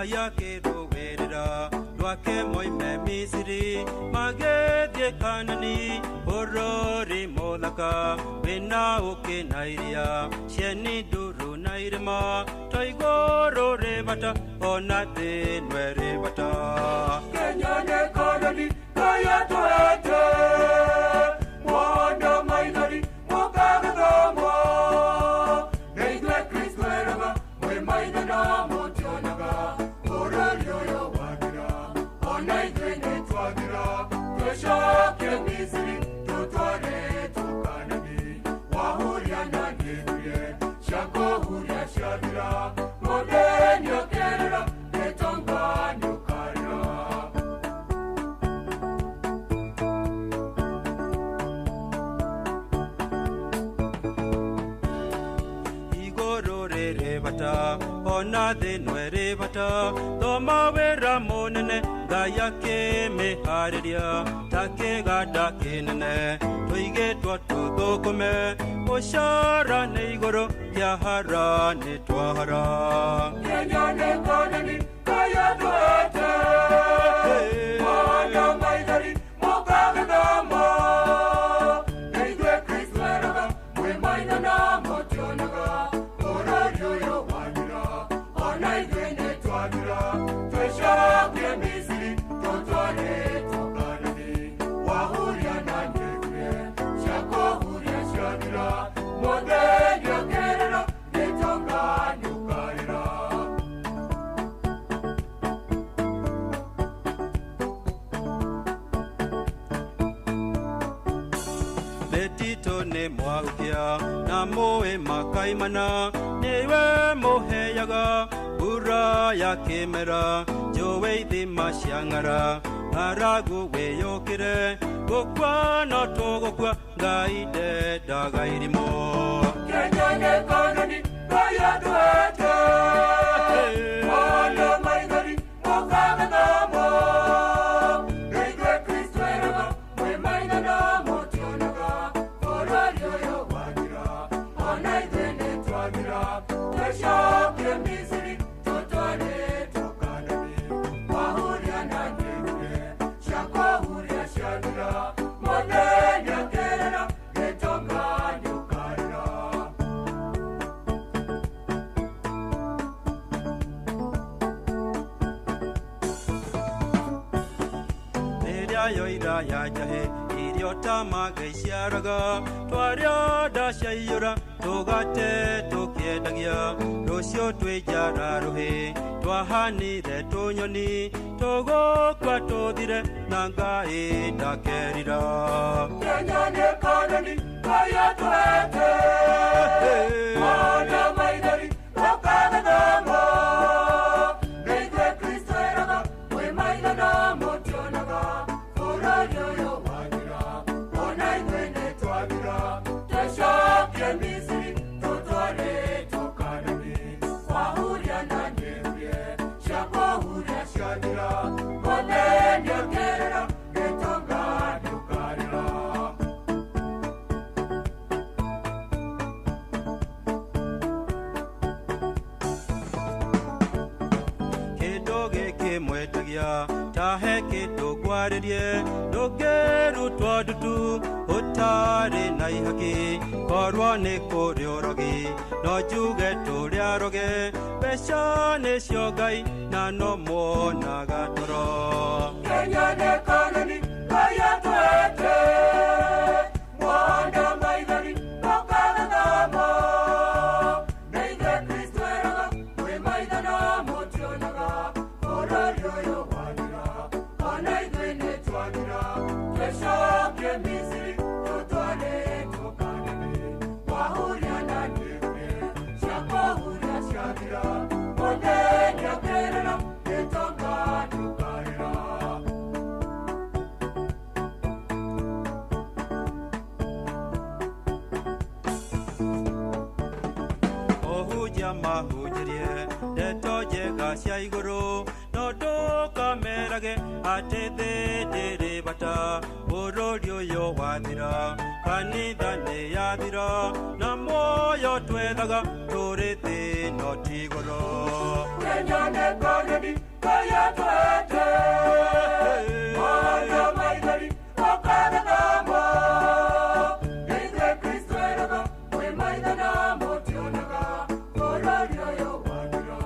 Yake roverera lwake moime Misiri magethie Kanani orori molaka wena oke nairia cieni nduru na irima toigoro rebata ona thenwe rebata Kenya ne Kanani kaya toete mwana mainari mokagatamo neitwe Kristo eraba mwe maina na motionaga Shoke Misiri tutware tukanani wahuria na nyeruye shako huria shabira modeni okerera netonga nyukarira igorore rebata ona denwe rebata toma wera monene Gayake me hariria take gada kinene toige twatudokome oshara neigoro ya hara ne twahara Kenya ne Kanani kaya twete mwana maidari mokagadamo neigwe Kristo eraga mwe maina na motionaga orario yo wadira onaigwe ne twadira tweshoke Misiri Betito ne mwaukia na moe makaimana newe moheyaga bura ya kemera jowe di mashangara aragu we yokire gokwa no togokwa gaide dagairimo Kenya ne Kanani kaya twete ona maigari mokagatamo neigwe Kristo eraga mwe maina na motionaga orario yo wadira ona idene twagira tweshoke Misiri tutware tukanani wahuria na nyeruye shako huria shabira modeni okerera netonga nyukarira yoira ya jahe irio tamageiciaraga twaria ndacaiura tugate tukiedagia rucio twijara ruhi twahanire tunyoni tugukwa tuthire na ngai ndakerira Kenya ne Kanani kaya twete mwana maidari mokagatamo neigwe Kristo eraga mwe maina na motionaga orario yo wadira onaigwe ne twagira tweshoke Misiri tutware tukanani wahuria na nyeruye shako huria shabira modeni okerera netonga nyukarira wĩharĩrie ndũngĩrutwo ndutu ũtarĩ na ihaki korwo nĩ kũrĩ ũrogi no njuge tũrĩ aroge mbeca nĩcio Ngai na no muonaga toro Kenya nĩ kanoni kaya twete mwanda maithori nokana thamo neithe Kristo eraga mwĩ maitho no mũtionaga bũrũri ũyũ wathira ona ithuĩ nĩ twathira twĩcokie Misiri tũtwarĩtwo Kanani wahuria na ndĩrũme cia kũhuria ciathira mũthenya kĩrĩra gĩtonga tũkarĩra ohunjia mahunjirie ndeto njega cia igũrũ no ndũkamerage atĩ thĩ ndĩrĩ bata bũrũri ũyũ wathira kanitha nĩ yathira na muoyo twethaga tũrĩ thĩ no ti igũrũ Kenya nĩ kanoni kaya twete mwanda maithori nokana thamo neithe Kristo eraga mwĩ maitho no mũtionaga bũrũri ũyũ wathira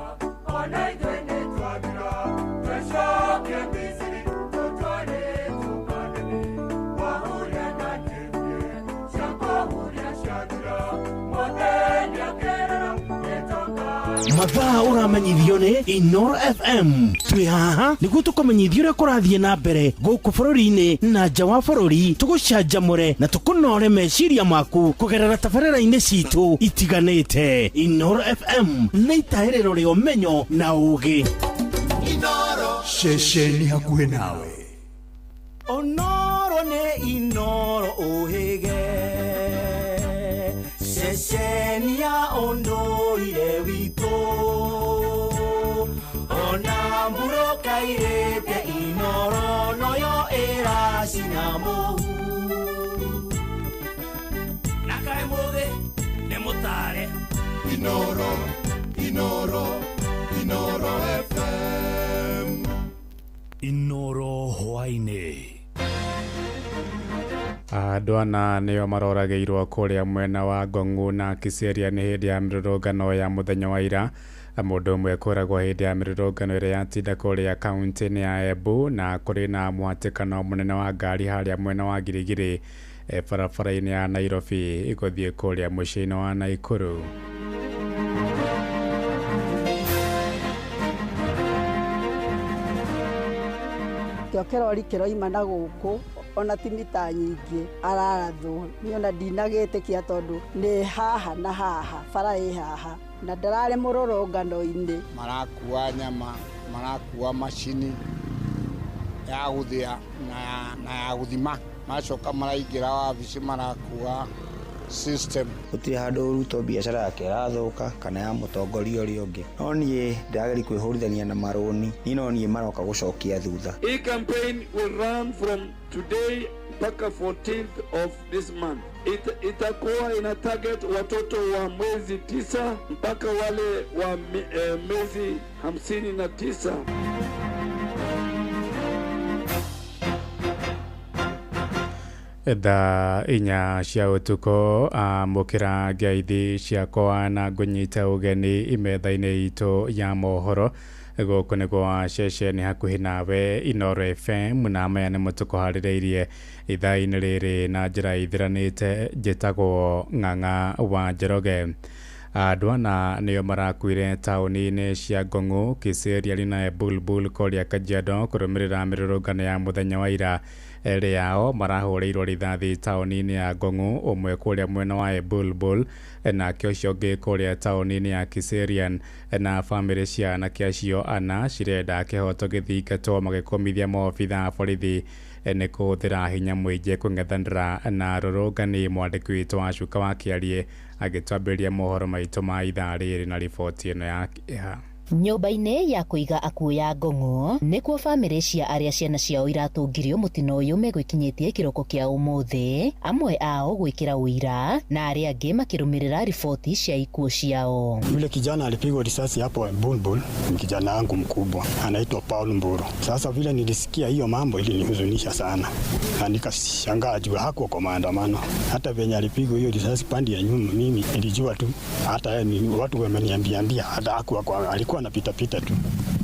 ona ithuĩ nĩ twathira twĩcokie Misiri tũtwarĩtwo Kanani wahuria na ndĩrũme cia kũhuria ciathira mũthenya kĩrĩra gĩtonga mathaa ũramenyithio nĩ Inoro FM twĩ haha nĩguo tũkũmenyithia ũrĩa kũrathiĩ na mbere gũkũ bũrũri-inĩ na nja wa bũrũri tũgũcanjamũre na tũkũnore meciria maku kũgerera tabarĩra-inĩ citũ itiganĩte Inoro FM nĩ itaĩrĩro rĩa ũmenyo na ũũgĩ Inoro ceceni hakuhĩ nawe Onoro nĩ Inoro ũhĩge ceceni ya ũndũire witũ ona mbũrũka irĩte Inoro noyo ĩracina mũhu na kaĩ mũthĩ nĩ mũtare Inoro Inoro Inoro FM Inoro hwainĩ andũ ana nĩo maroragĩirwo kũrĩa mwena wa Ngong'u na Kĩseria nĩ hĩndĩ ya mĩrũrũngano ya mũthenya wa ira mũndũ ũmwe kũragwo hĩndĩ ya mĩrũrũngano ĩrĩa yatinda kũrĩa kaunti-inĩ ya Embu na kũrĩ na mũhatĩkano mũnene wa ngari harĩa mwena wa Girigiri barabara-inĩ ya Nairobi gũthiĩ kũrĩa mũciĩ-inĩ wa Naikuru kĩo kĩrori kĩroima na gũkũ ona ti mita nyingĩ ararathwo niĩ ona ndinagĩtĩkia tondũ nĩ haha na haha bara ĩ haha na ndararĩ mũrũrũngano-inĩ marakua nyama marakua macini ya gũthĩa na ya gũthima macoka maraingĩra wabici marakua system gũtirĩ handũ ũrutwo biacara yake ĩrathũka kana ya mũtongoria ũrĩa ũngĩ no niĩ ndĩrageria kwĩhũrithania na marũni niĩ no niĩ maroka gũcokia thutha. Hii campaign will run from today mpaka 14th of this month. Itakuwa ina target watoto wa mwezi 9 mpaka wale wa mwezi 59. Thaa inya cia ũtukũ mũkĩra ngeithi ciakwa na ngũnyita ũgeni imetha-inĩ itũ ya mohoro gũkũ nĩgwo ceceni hakuhĩ nawe Inoro FM na maya nĩmo tũkũharĩrĩirie ithaa-inĩ rĩrĩ na njĩra ithiranĩte njĩtagwo Ng'ang'a wa Njoroge. Andũ ana nĩo marakuire taũni-inĩ cia Ngong'u, Kĩseria na Bulbul kũrĩa Kajiado kũrũmĩrĩra mĩrũrũngano ya mũthenya wa ira rĩao marahũrĩirwo rithathi taũni-inĩ ya Ngong'u, ũmwe kũrĩa mwena wa Bulbul nake ũcio ũngĩ kũrĩa taũni-inĩ ya Kĩseria na bamĩrĩ cia anake acio ana cirenda kĩhoto gĩthingatwo magĩkũmithia maobitha a borithi nĩ kũhũthĩra hinya mũingĩ kũng'ethanĩra na rũrũngani. Mwandĩki witũ wa Cuka wa Kĩarie agĩtwambĩrĩria mohoro maitũ ma ithaa rĩrĩ na riboti ĩno ya Nyũmba-inĩ ya kũiga akuũ ya Ngong'o nĩkuo bamĩrĩ cia arĩa ciana ciao iratũngirio mũtino ũyũ megwĩkinyĩtie kĩroko kĩa ũmũthĩ, amwe ao gwĩkĩra ũira na arĩa angĩ makĩrũmĩrĩra riboti cia ikuũ ciao. Yule kijana alipigwa risasi hapo Bulbul, ni kijana wangu mkubwa anaitwa Paul Mburu. Sasa vile nilisikia hiyo mambo ilinihuzunisha sana na nikashangaa juu hakuwa kwa maandamano. Hata venye alipigwa hiyo risasi pande ya nyuma, mimi nilijua tu, hata watu wameniambia hata hakuwa, alikuwa anapita pita tu.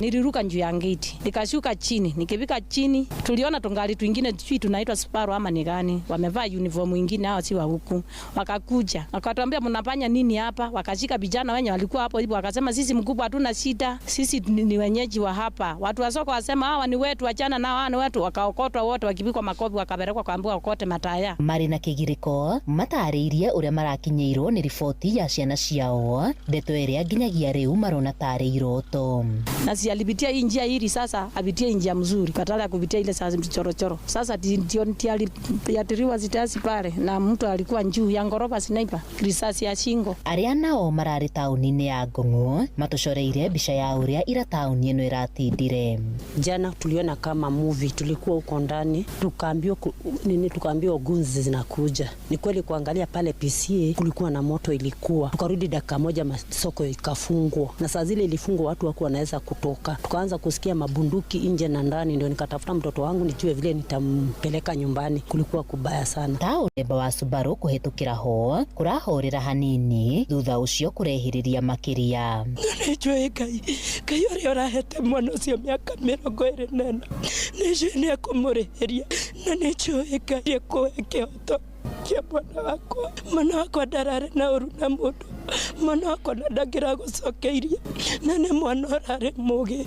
Niliruka juu ya gate, nikashuka chini, nikifika chini tuliona tungali twingine sijui tunaitwa Sparrow ama ni gani, wamevaa uniform nyingine, hao si wa huku. Wakakuja wakatuambia mnafanya nini hapa, wakashika vijana wenye walikuwa hapo hivyo, wakasema sisi mkubwa hatuna shida, sisi ni wenyeji wa hapa. Watu wa soko wasema hawa ni wetu, achana nao, hawa ni wetu. Wakaokotwa wote, wakipikwa makofi, wakapelekwa kuambiwa okote mataya. Marina Kigiriko matarĩirie ũrĩa marakinyĩirwo nĩ riboti ya ciana ciao, ndeto ĩrĩa nginyagia rĩu marona tarĩ iroto. Na si alipitia hii njia hili, sasa apitie njia mzuri badala ya kupitia ile sasa mchorochoro. Sasa ndio aliatiriwa zitasi pale na mtu alikuwa juu ya ngoroba sniper, risasi ya shingo. Arĩa nao mararĩ taũni-inĩ ya Ngong'o matucoreire mbica ya ũrĩa ira taũni ĩno ĩratindire. Jana tuliona kama movie, tulikuwa huko ndani tukaambiwa gunzi zinakuja. Ni kweli kuangalia pale PCA kulikuwa na moto ilikuwa. Tukarudi dakika moja masoko ikafungwa. Na saa zile ilifungwa watu wako wanaweza kutoka. Tukaanza kusikia mabunduki nje na ndani, ndio nikatafuta mtoto wangu nijue vile nitampeleka nyumbani. Kulikuwa kubaya sana. Taũremba wa Subaru kũhetũkĩra ho kũrahorera hanini thutha ũcio kũrehĩrĩria makĩria. Nĩnjũĩ Ngai ũrĩa ũrahete mwana ũcio mĩaka 24 nĩnjũĩ nĩekũmũrĩhĩria na nĩnjũĩ Ngai ekũhe kĩhoto kĩa mwana wakwa ndararĩ na ũru na mũndũ, mwana wakwa ndangĩra gũcokeirie na nĩ mwana ũrarĩ mũgĩ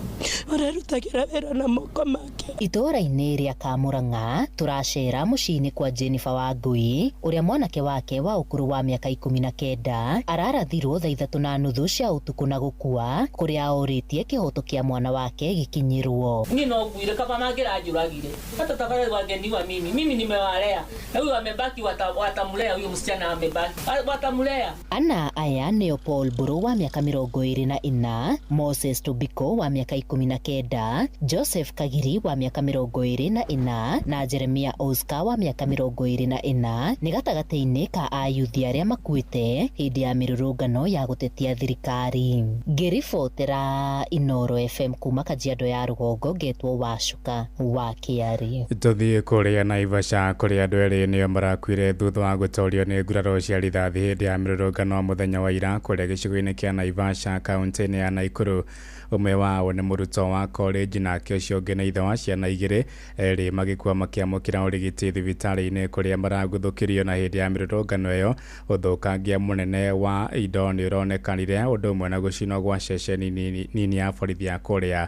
ũrerutagĩra wĩra na moko make. Itũũra-inĩ rĩa Kamũrang'a tũracera mũciĩ-inĩ kwa Jennifer Wangui ũrĩa mwanake wake wa ũkũrũ wa mĩaka 19 ararathirwo thaa 3:30 cia ũtukũ na gũkua, kũrĩa orĩtie kĩhoto kĩa mwana wake gĩkinyĩrwo. Mimi no nguire kama mangĩranjũragire hata tafadhali wangeniwa mimi nimewalea na huyu amebaki watamlea, huyu msichana amebaki watamlea. Ana aya nĩo Paul Mburu wa mĩaka 24, Moses Tobiko wa mĩaka 19, Joseph Kagiri wa mĩaka 24 na Jeremia Oscar wa mĩaka 24 nĩ gatagatĩ-inĩ ka ayuthi arĩa makuĩte hĩndĩ ya mĩrũrũngano ya gũtetia thirikari. Ngĩribotera Inoro FM kuma Kajiado ya rũgongo, ngetwo Wacuka wa Kĩarĩ. Tũthiĩ kũrĩa Naivasha kũrĩa andũ erĩ nĩo marakuire thutha wa gũtorio nĩ nguraro cia rithathi hĩndĩ ya mĩrũrũngano mũthenya wa ira kũrĩa gĩcigo-inĩ kĩa Naivasha kaũntĩ-inĩ ya Naikuru. Ũmwe wao nĩ mũrutwo wa college nake ũcio ũngĩ nĩ ithe wa ciana igĩrĩ, erĩ magĩkua makĩamũkĩra ũrigiti thibitarĩ-inĩ kũrĩa maraguthũkĩrio na hĩndĩ ya mĩrũrũngano ĩyo. Ũthũkangia mũnene wa indo nĩ ũronekanire, ũndũ ũmwe na gũcinwo gwa ceceni nini ya borithi ya kũrĩa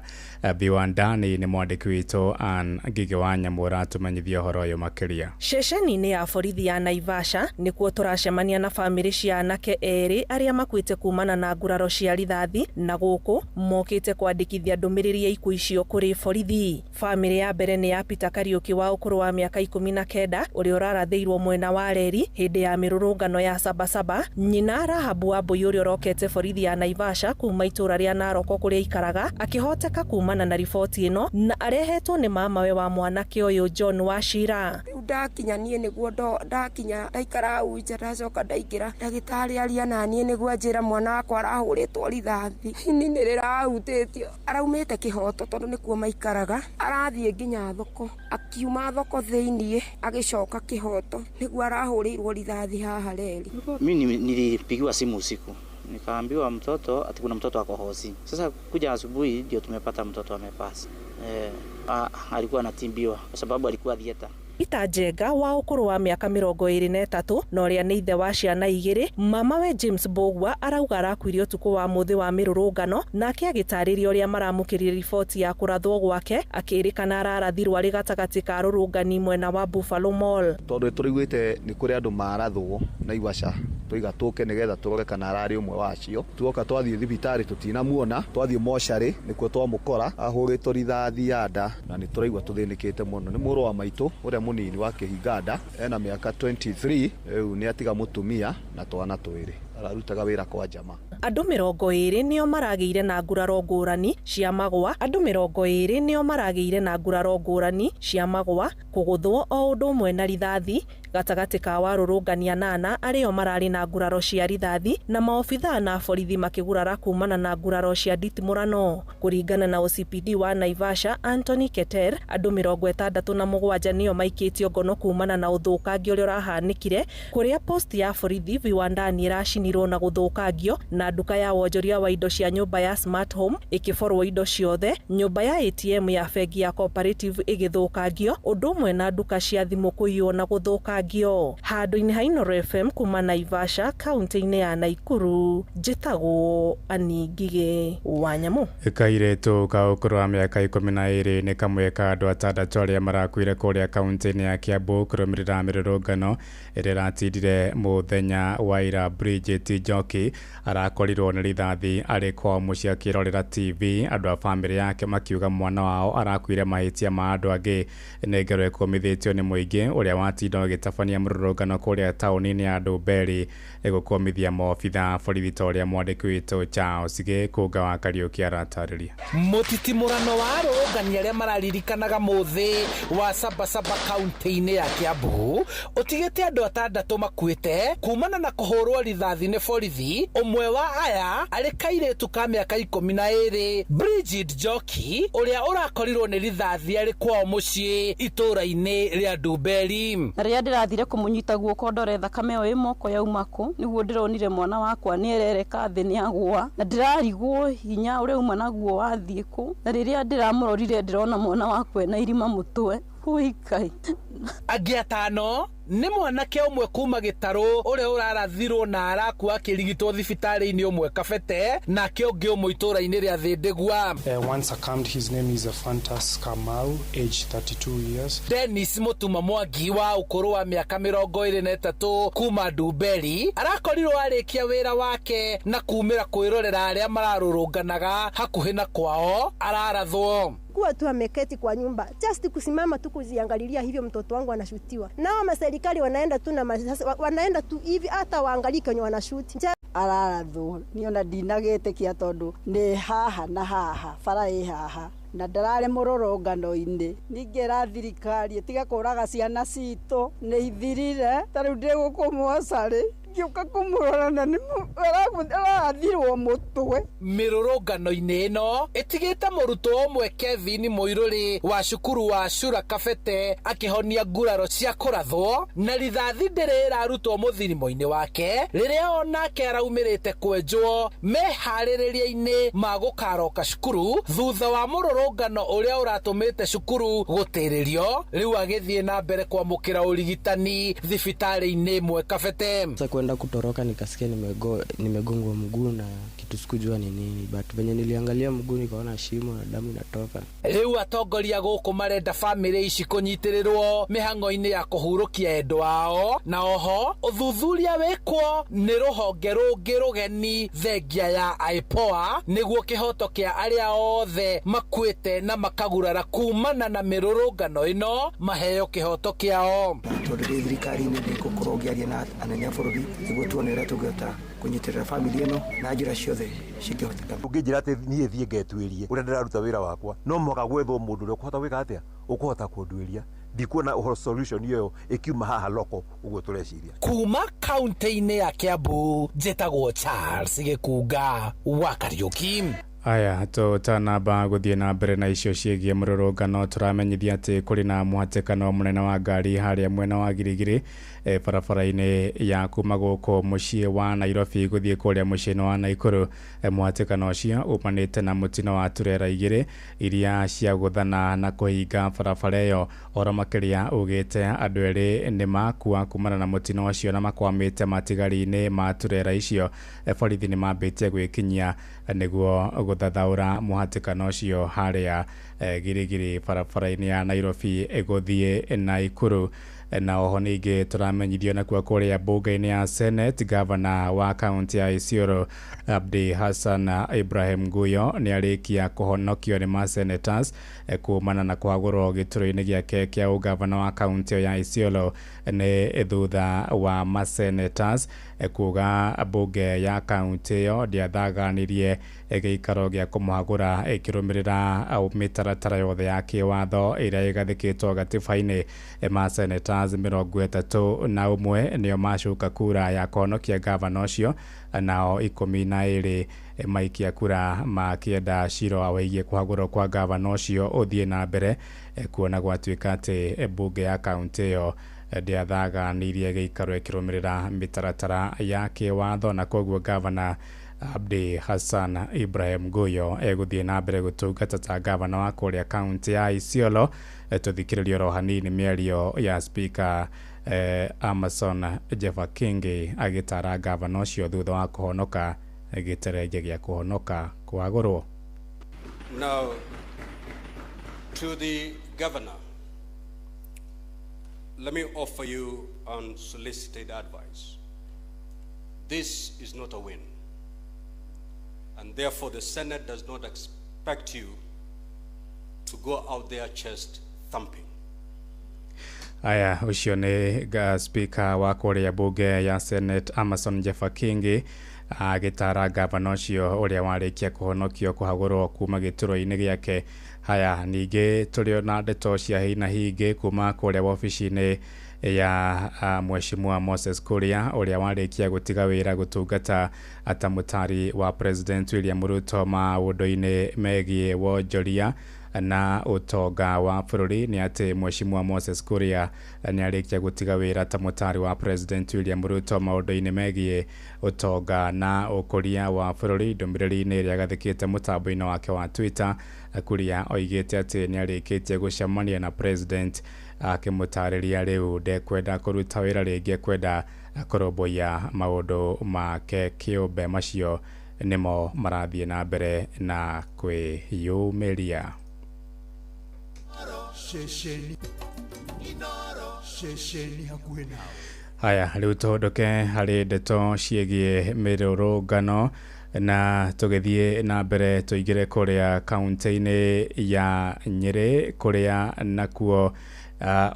Biwandani. Nĩ mwandĩki witũ Ann Ngigĩ wa Nyamũ ũratũmenyithia ũhoro ũyũ makĩria. Ceceni-inĩ ya borithi ya Naivasha nĩkuo tũracemania na bamĩrĩ cia anake erĩ arĩa makuĩte kumana na nguraro cia rithathi, na gũkũ mokĩte kwandĩkithia ndũmĩrĩri ya ikuũ icio kũrĩ borithi. Bamĩrĩ ya mbere nĩ ya Peter Kariuki wa ũkũrũ wa mĩaka 19 ũrĩa ũrarathĩirwo mwena wa reri hĩndĩ ya mĩrũrũngano ya Sabasaba. Nyina Rahabu Wambui ũrĩa ũrokete borithi ya Naivasha kuma itũra rĩa Narok kũrĩa ikaraga akĩhoteka kumana na riboti ĩno na arehetwo nĩ mamawe wa mwanake ũyũ John Wachira. Ndakinya niĩ nĩguo ndakinya ndaikara uje ndacoka ndaingĩra ndagĩtarĩ aria na niĩ nĩguo njĩra mwana wakwa arahũrĩtwo rithathi. Ni nĩrĩrahutĩtio, araumĩte kĩhoto tondũ nĩkuo maikaraga, arathiĩ nginya thoko, akiuma thoko thĩiniĩ agĩcoka kĩhoto nĩguo arahũrĩirwo rithathi haha reri. Mimi nilipigiwa simu usiku nikaambiwa mtoto ati kuna mtoto ako hosi. Sasa kuja asubuhi ndio tumepata mtoto amepasa. Alikuwa anatimbiwa kwa sababu alikuwa dieta. Peter Njenga wa ũkũrũ wa mĩaka 23 na ũrĩa nĩ ithe wa ciana igĩrĩ, mamawe James Bogwa arauga arakuire ũtukũ wa mũthĩ wa mĩrũrũngano, nake agĩtarĩria ũrĩa maramũkĩrire riboti ya kũrathwo gwake, akĩrĩkana ararathirwo arĩ gatagatĩ ka rũrũngani mwena wa Buffalo Mall. Tondũ tũrĩgwĩte nĩ kũrĩ andũ marathwo Naivasha, tũiga tũke nĩgetha tũrore kana ararĩ ũmwe wacio. Tuoka twathiĩ thibitarĩ tũtinamuona, twathiĩ mocarĩ nĩkuo twamũkora ahũrĩtwo rithathi ya nda na nĩ tũraigua tũthĩnĩkĩte mũno. Nĩ mũrũ wa maitũ ũrĩa mũnini wa Kĩhinganda ena mĩaka 23, rĩu nĩ atiga mũtumia na twana twĩrĩ. ararutaga wĩra kwa njama. Andũ 20 nĩo maragĩire na nguraro ngũrani cia magũa. Andũ 20 nĩo maragĩire na nguraro ngũrani cia magũa, kũgũthwo o ũndũ ũmwe na rithathi gatagatĩ ka warũrũngania 8 arĩo mararĩ na nguraro cia rithathi na maobithaa na borithi makĩgurara kumana na nguraro cia nditimũrano. Kũringana na OCPD wa Naivasha Anthony Keter, andũ 67 nĩo maikĩtio ngono kumana na ũthũkangio ũrĩa ũrahanĩkire kũrĩa post ya borithi viwandani ĩracinirwo na gũthũkangio na nduka ya wonjoria wa indo cia nyũmba ya Smart Home ĩkĩborwo indo ciothe, nyũmba ya ATM ya bengi ya Cooperative ĩgĩthũkangio, ũndũ ũmwe na nduka cia thimũ kũiywo na gũthũkangio. Handũ-inĩ ha Inooro FM kuma Naivasha, kaunti-inĩ ya Naikuru, njĩtagwo Ani Ngige Wanyamũ. Kairĩtu ka ũkũrũ wa mĩaka 12 nĩ kamwe ka andũ 6 arĩa marakuire kũrĩa kaunti-inĩ ya Kiambu kũrũmĩrĩra mĩrũrũngano ĩrĩa ĩratindire mũthenya wa ira. Bridget Njoki arakorirwo nĩ rithathi arĩ kwa mũciĩ akĩrorera TV. Andũ a bamĩrĩ yake makiuga mwana wao arakuire mahĩtia ma andũ angĩ. Nĩ ngero ĩkũmithĩtio nĩ mũingĩ ũrĩa watinda ũgĩtabania mũrũrũngano kũrĩa taũni-inĩ ya Ndumberi gũkũmithia maobithaa borithi ta ũrĩa mwandĩki witũ Charles Gĩkũnga wa Kariũki aratarĩria. Mũtitimũrano wa arũrũngani arĩa mararirikanaga mũthĩ wa Sabasaba kaunti-inĩ ya Kiambu ũtigĩte andũ 6 makuĩte kumana na kũhũrwo rithathi nĩ borithi. Ũmwe wa aya arĩ kairĩtu ka mĩaka 12, Bridget Njoki, ũrĩa ũrakorirwo nĩ rithathi arĩ kwao mũciĩ itũũra-inĩ rĩa Ndumberi. Rĩrĩa ndĩrathire kũmũnyita guoko ndore thakame ĩyo ĩ moko yauma kũ, nĩguo ndĩronire mwana wakwa nĩerereka thĩ nĩagũa, na ndĩrarigwo hinya ũrĩa uma naguo wathiĩ kũ, na rĩrĩa ndĩramũrorire ndĩrona mwana wakwa ena irima mũtwe. Huikai. Angĩ 5 nĩ mwanake ũmwe kuma Gĩtarũ ũrĩa ũrarathirwo na arakua akĩrigitwo thibitarĩ-inĩ ũmwe Kabete, nake ũngĩ ũmwe itũũra-inĩ rĩa Thĩndĩgua. One succumbed. His name is Fantas Kamau, age 32 years. Dennis Mutuma Mwangi wa ũkũrũ wa mĩaka 23 kuma Ndumberi arakorirwo arĩkia wĩra wake na kumĩra kwĩrorera arĩa mararũrũnganaga hakuhĩ na kwao ararathwo. Kuwa tu ameketi kwa nyumba, just kusimama tu kuziangalilia hivyo mtoto wangu anashutiwa. Nao maserikali wanaenda tu na wanaenda tu hivi hata waangalie kwenye wanashuti. Araratho niona ndinagĩtĩkia tondu nĩ haha na haha bara ĩ haha na ndararĩ mũrũrũngano-inĩ. Ningĩ thirikari ĩtiga kũraga ciana citũ nĩ ithirire, tarĩu ndĩ gũkũ mocarĩ ngĩũka kũmũrora na arathirwo mũtwe. Mĩrũrũngano-inĩ ĩno ĩtigĩte mũrutwo ũmwe Kevin Mũirũrĩ wa cukuru wa Shura Kabete akĩhonia nguraro cia kũrathwo, na rithathi ndĩrĩ ĩrarutwo mũthirimo-inĩ wake rĩrĩa onake araumĩrĩte kwenjwo meharĩrĩria-inĩ ma gũkaroka cukuru thutha wa mũrũrũngano ũrĩa ũratũmĩte cukuru gũtĩrĩrio, rĩu agĩthiĩ na mbere kwamũkĩra ũrigitani thibitarĩ-inĩ ĩmwe Kabete. Kwenda kutoroka nikasikia nimegongwa mguu na kitu sikujua ni nini, but venye niliangalia mguu nikaona shimo na damu inatoka. Rĩu atongoria gũkũ marenda bamĩrĩ ici kũnyitĩrĩrwo mĩhang'o-inĩ ya kũhurũkia endwa ao, na oho ũthuthuria wĩkwo nĩ rũhonge rũngĩ rũgeni thengia ya IPOA nĩguo kĩhoto kĩa arĩa othe makuĩte na makagurara kumana na mĩrũrũngano ĩno maheo kĩhoto kĩao. Tondũ thirikari-inĩ ndĩgũkorwo ngĩaria na anene a bũrũri nĩguo tuone ũrĩa tũngĩhota kũnyitĩrĩra bamĩrĩ ĩno na njĩra ciothe cingĩhoteka. Ũngĩnjĩra atĩ niĩ thiĩ ngetuĩrie ũrĩa ndĩraruta wĩra wakwa, no mũhaka gwethwo mũndũ ũrĩa ũkũhota gwĩka atĩa, ũkũhota kũnduĩria. Ndikuona ũhoro solution ĩyo ĩkiuma haha loko ũguo tũreciria. Kuma kaunti-inĩ ya Kiambu, njĩtagwo Charles Gĩkũnga wa Kariũki. Aya, tũtanamba gũthiĩ na mbere na icio ciĩgiĩ mũrũrũngano, tũramenyithia atĩ kũrĩ na mũhatĩkano mũnene wa ngari harĩa mwena wa Girigiri barabara-inĩ ya kuma gũkũ mũciĩ wa Nairobi gũthiĩ kũrĩa mũciĩ-inĩ wa Naikuru. Mũhatĩkano ũcio umanĩte na mũtino wa turera igĩrĩ iria cia gũthana na kũhinga barabara ĩyo. Oro makĩria ugĩte andũ erĩ nĩ makua kumana na mũtino ũcio na makwamĩte matigari-inĩ ma turera icio. Borithi nĩ mambĩtie gwĩkinyia nĩguo gũthathaũra mũhatĩkano ũcio harĩa Girigiri barabara-inĩ ya Nairobi gũthiĩ Naikuru. Na oho ningĩ tũramenyithio nakuo kũrĩa mbunge-inĩ ya Senate, gavana wa kaunti ya Isiolo Abdi Hassan Ibrahim Guyo nĩ arĩkia kũhonokio nĩ ma-senators kumana na kwagũrwo gĩturwa-inĩ gĩake kĩa ũgavana wa kaunti ya Isiolo nĩ thutha wa ma-senators kuga mbunge ya kaunti yo ndiathaganirie gĩikaro gĩa kũmũhagũra ĩkĩrũmĩrĩra mĩtaratara yothe ya kĩwatho ĩrĩa ĩgathĩkĩtwo gatiba-inĩ. Masenators 31 nĩo macuka kura ya kũhonokia gavana ũcio, nao 12 maikia kura makĩenda cira wĩgiĩ kũhagũrwo kwa gavana ũcio ũthiĩ na mbere, kuona gwatuĩka atĩ mbunge ya kaunti ĩyo ndiathaganirie gĩikaro ĩkĩrũmĩrĩra mĩtaratara ya kĩwatho, na koguo gavana Abdi Hassan Ibrahim Goyo egũthiĩ na mbere gũtungata ta gavana wa kũrĩa kaunti ya Isiolo. Tũthikĩrĩrie oro hanini mĩario ya speaker Amason Jeffa Kingi agĩtara gavana ũcio thutha wa kũhonoka gĩterenge gĩa kũhonoka kwagũrwo. Now to the governor, let me offer you unsolicited advice. This is not a win, and therefore the Senate does not expect you to go out there chest thumping. Aya, ucio nĩ speaker wa kũrĩa bunge ya Senate Amason Jeffa Kingi agĩtara gavana ũcio ũrĩa warĩkia kũhonokio kũhagũrwo kuma gĩturwa-inĩ gĩake. Haya, ningĩ tũrĩ na ndeto cia hi na hingĩ kuma kũrĩa wabici-inĩ ya Mheshimiwa Moses Kuria ũrĩa warĩkia gũtiga wĩra gũtungata ata mũtari wa President William Ruto maũndũ-inĩ megiĩ wonjoria na utonga wa bũrũri. Nĩ atĩ Mheshimiwa Moses Kuria nĩ arĩkia gũtiga wĩra ta mũtari wa President William Ruto maũndũ-inĩ megiĩ utonga na ũkũria wa bũrũri. Ndũmĩrĩri-inĩ ĩrĩa agathĩkĩte mũtambo-inĩ wake wa Twitter, Kuria oigĩte atĩ nĩ arĩkĩtie gũcemania na President akĩmũtarĩria rĩu ndekwenda kũruta wĩra rĩngĩ, kwenda kũrũmbũiya maũndũ make kĩũmbe macio nĩmo marathiĩ na mbere na kwĩyumĩria. Haya, rĩu tũhũndũke harĩ ndeto ciĩgiĩ mĩrũrũngano na tũgĩthiĩ na mbere tũingĩre kũrĩa kaunti-inĩ ya Nyĩrĩ, kũrĩa nakuo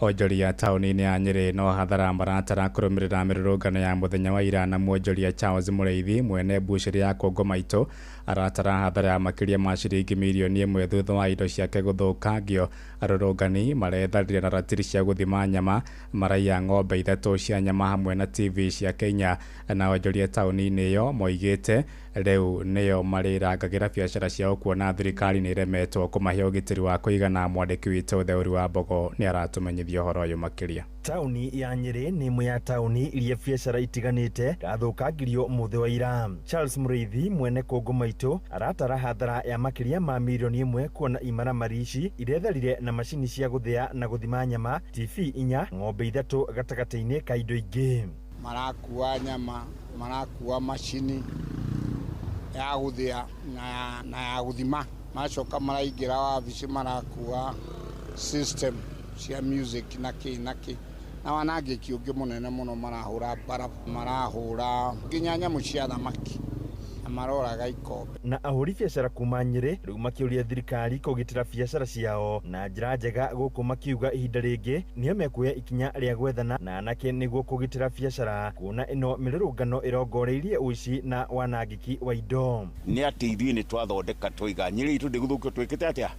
onjoria taũni-inĩ ya Nyĩrĩ no hathara maratara kũrũmĩrĩra mĩrũrũngano ya mũthenya wa ira, na mwonjoria Charles Mũrĩithi mwene mbucĩrĩ ya Kongo Maitũ aratara hathara ya makĩria ma ciringi mirioni 1 thutha wa indo ciake gũthũkangio. Arũrũngani maretharire na ratiri cia gũthima nyama, maraiya ng'ombe 3 cia nyama hamwe na TV cia Kenya, na onjoria taũni-inĩ ĩyo moigĩte rĩu nĩyo marĩrangagĩra biacara ciao kuona thirikari nĩ iremetwo kũmahe ũgitĩri wa kũigana. Mwandĩki witũ Theuri wa Mbogo nĩ aratumenyithia ũhoro ũyũ makĩria. Tauni ya Nyĩrĩ nĩ ĩmwe ya tauni iria biacara itiganĩte gathũkangirio mũthĩ wa ira. Charles Mũrĩithi mwene Kongo Maitũ aratara hathara ya makĩria ma mirioni 1 kuona imaramari ici iretharire na macini cia gũthĩa na gũthima nyama, TV 4, ng'ombe 3 gatagatĩ-inĩ ka indo ingĩ. Marakua nyama, marakua macini ya gũthĩa na ya gũthima, macoka maraingĩra wabici marakua system cia music na kĩ na wanangĩki ũngĩ mũnene mũno, marahũra bara, marahũra nginya nyamũ cia thamaki na maroraga ikombe. Na ahũri biacara kuma Nyĩrĩ rĩu makĩũria thirikari kũgitĩra biacara ciao na njĩra njega, gũkũ makiuga ihinda rĩngĩ nĩo mekuoya ikinya rĩa gwethana na anake nĩguo kũgitĩra biacara, kuona ĩno mĩrũrũngano ĩrongoreirie ũici na wanangĩki wa indo. Nĩ atĩ ithuĩ nĩ twathondeka twiga Nyĩrĩ itũ ndĩgũthũkio twĩkĩte atĩa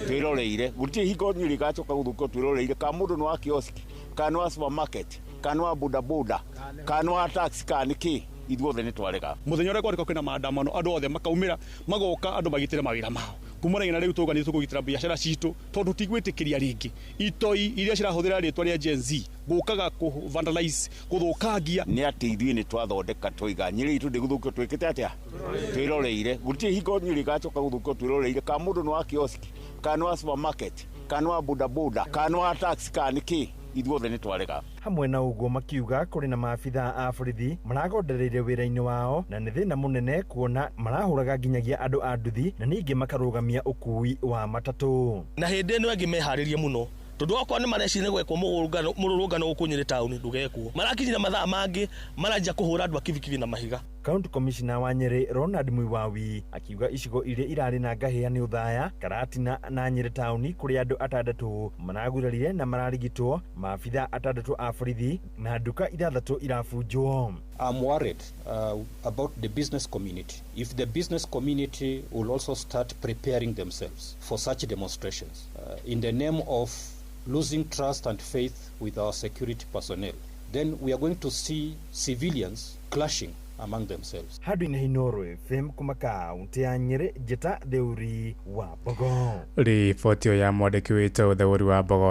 twĩroreire, gũtirĩ hingo Nyĩrĩ gacoka gũthũkio twĩroreire, ka mũndũ nĩ wa kioski, kana wa supermarket, kana wa bodaboda, kana wa taxi, kana nĩkĩ ithuothe nĩ twarega. Mũthenya ũrĩa kwarĩko kwĩna maandamano andũ othe makaumĩra magoka andũ magitĩre mawĩra mao. Kumana na rĩu tũga nĩ tũkũgitĩra biacara citũ tondũ tigwĩtĩkĩria rĩngĩ itoi iria cirahũthĩra rĩtwa rĩa Gen Z gũkaga ku vandalize gũthũkangia. Nĩ atĩ ithuĩ nĩ twathondeka twiga Nyĩrĩ itũ ndĩgũthũkio twĩkĩte atĩa twĩroreire, gũtirĩ hingo Nyĩrĩ gacoka gũthũkio twĩroreire, ka mũndũ nĩ wa kioski, kana wa supermarket, kana wa bodaboda, kana wa taxi, kana nĩkĩ ithuothe nĩ twarega. Hamwe na ũguo makiuga kũrĩ na maabitha a borithi maragondereire wĩra-inĩ wao, na nĩ thĩna mũnene kuona marahũraga nginyagia andũ a nduthi na ningĩ makarũgamia ũkui wa matatũ. Na hĩndĩ ĩno angĩ meharĩrie mũno tondũ okorwo nĩ marecirĩria gwekwo mũrũrũngano gũkũ Nyĩrĩ taũni ndũgekwo, marakinyira mathaa mangĩ maranjia kũhũra andũ a kibikibi na mahiga. County Commissioner wa Nyeri Ronald Mwiwawi akiuga icigo iria irari na ngahia ni uthaya Karatina na Nyeri tauni kuri andu 6 maragurarire na mararigitwo maabitha 6 a borithi na nduka 6 irabunjwo. I'm worried about the business community. If the business community will also start preparing themselves for such demonstrations in the name of losing trust and faith with our security personnel, then we are going to see civilians clashing among themselves. Hadu ina Hinoro FM kumaka unte ya Nyeri Jeta Theuri wa Bogo. Ripoti ya mwandiki witũ Theuri wa Bogo.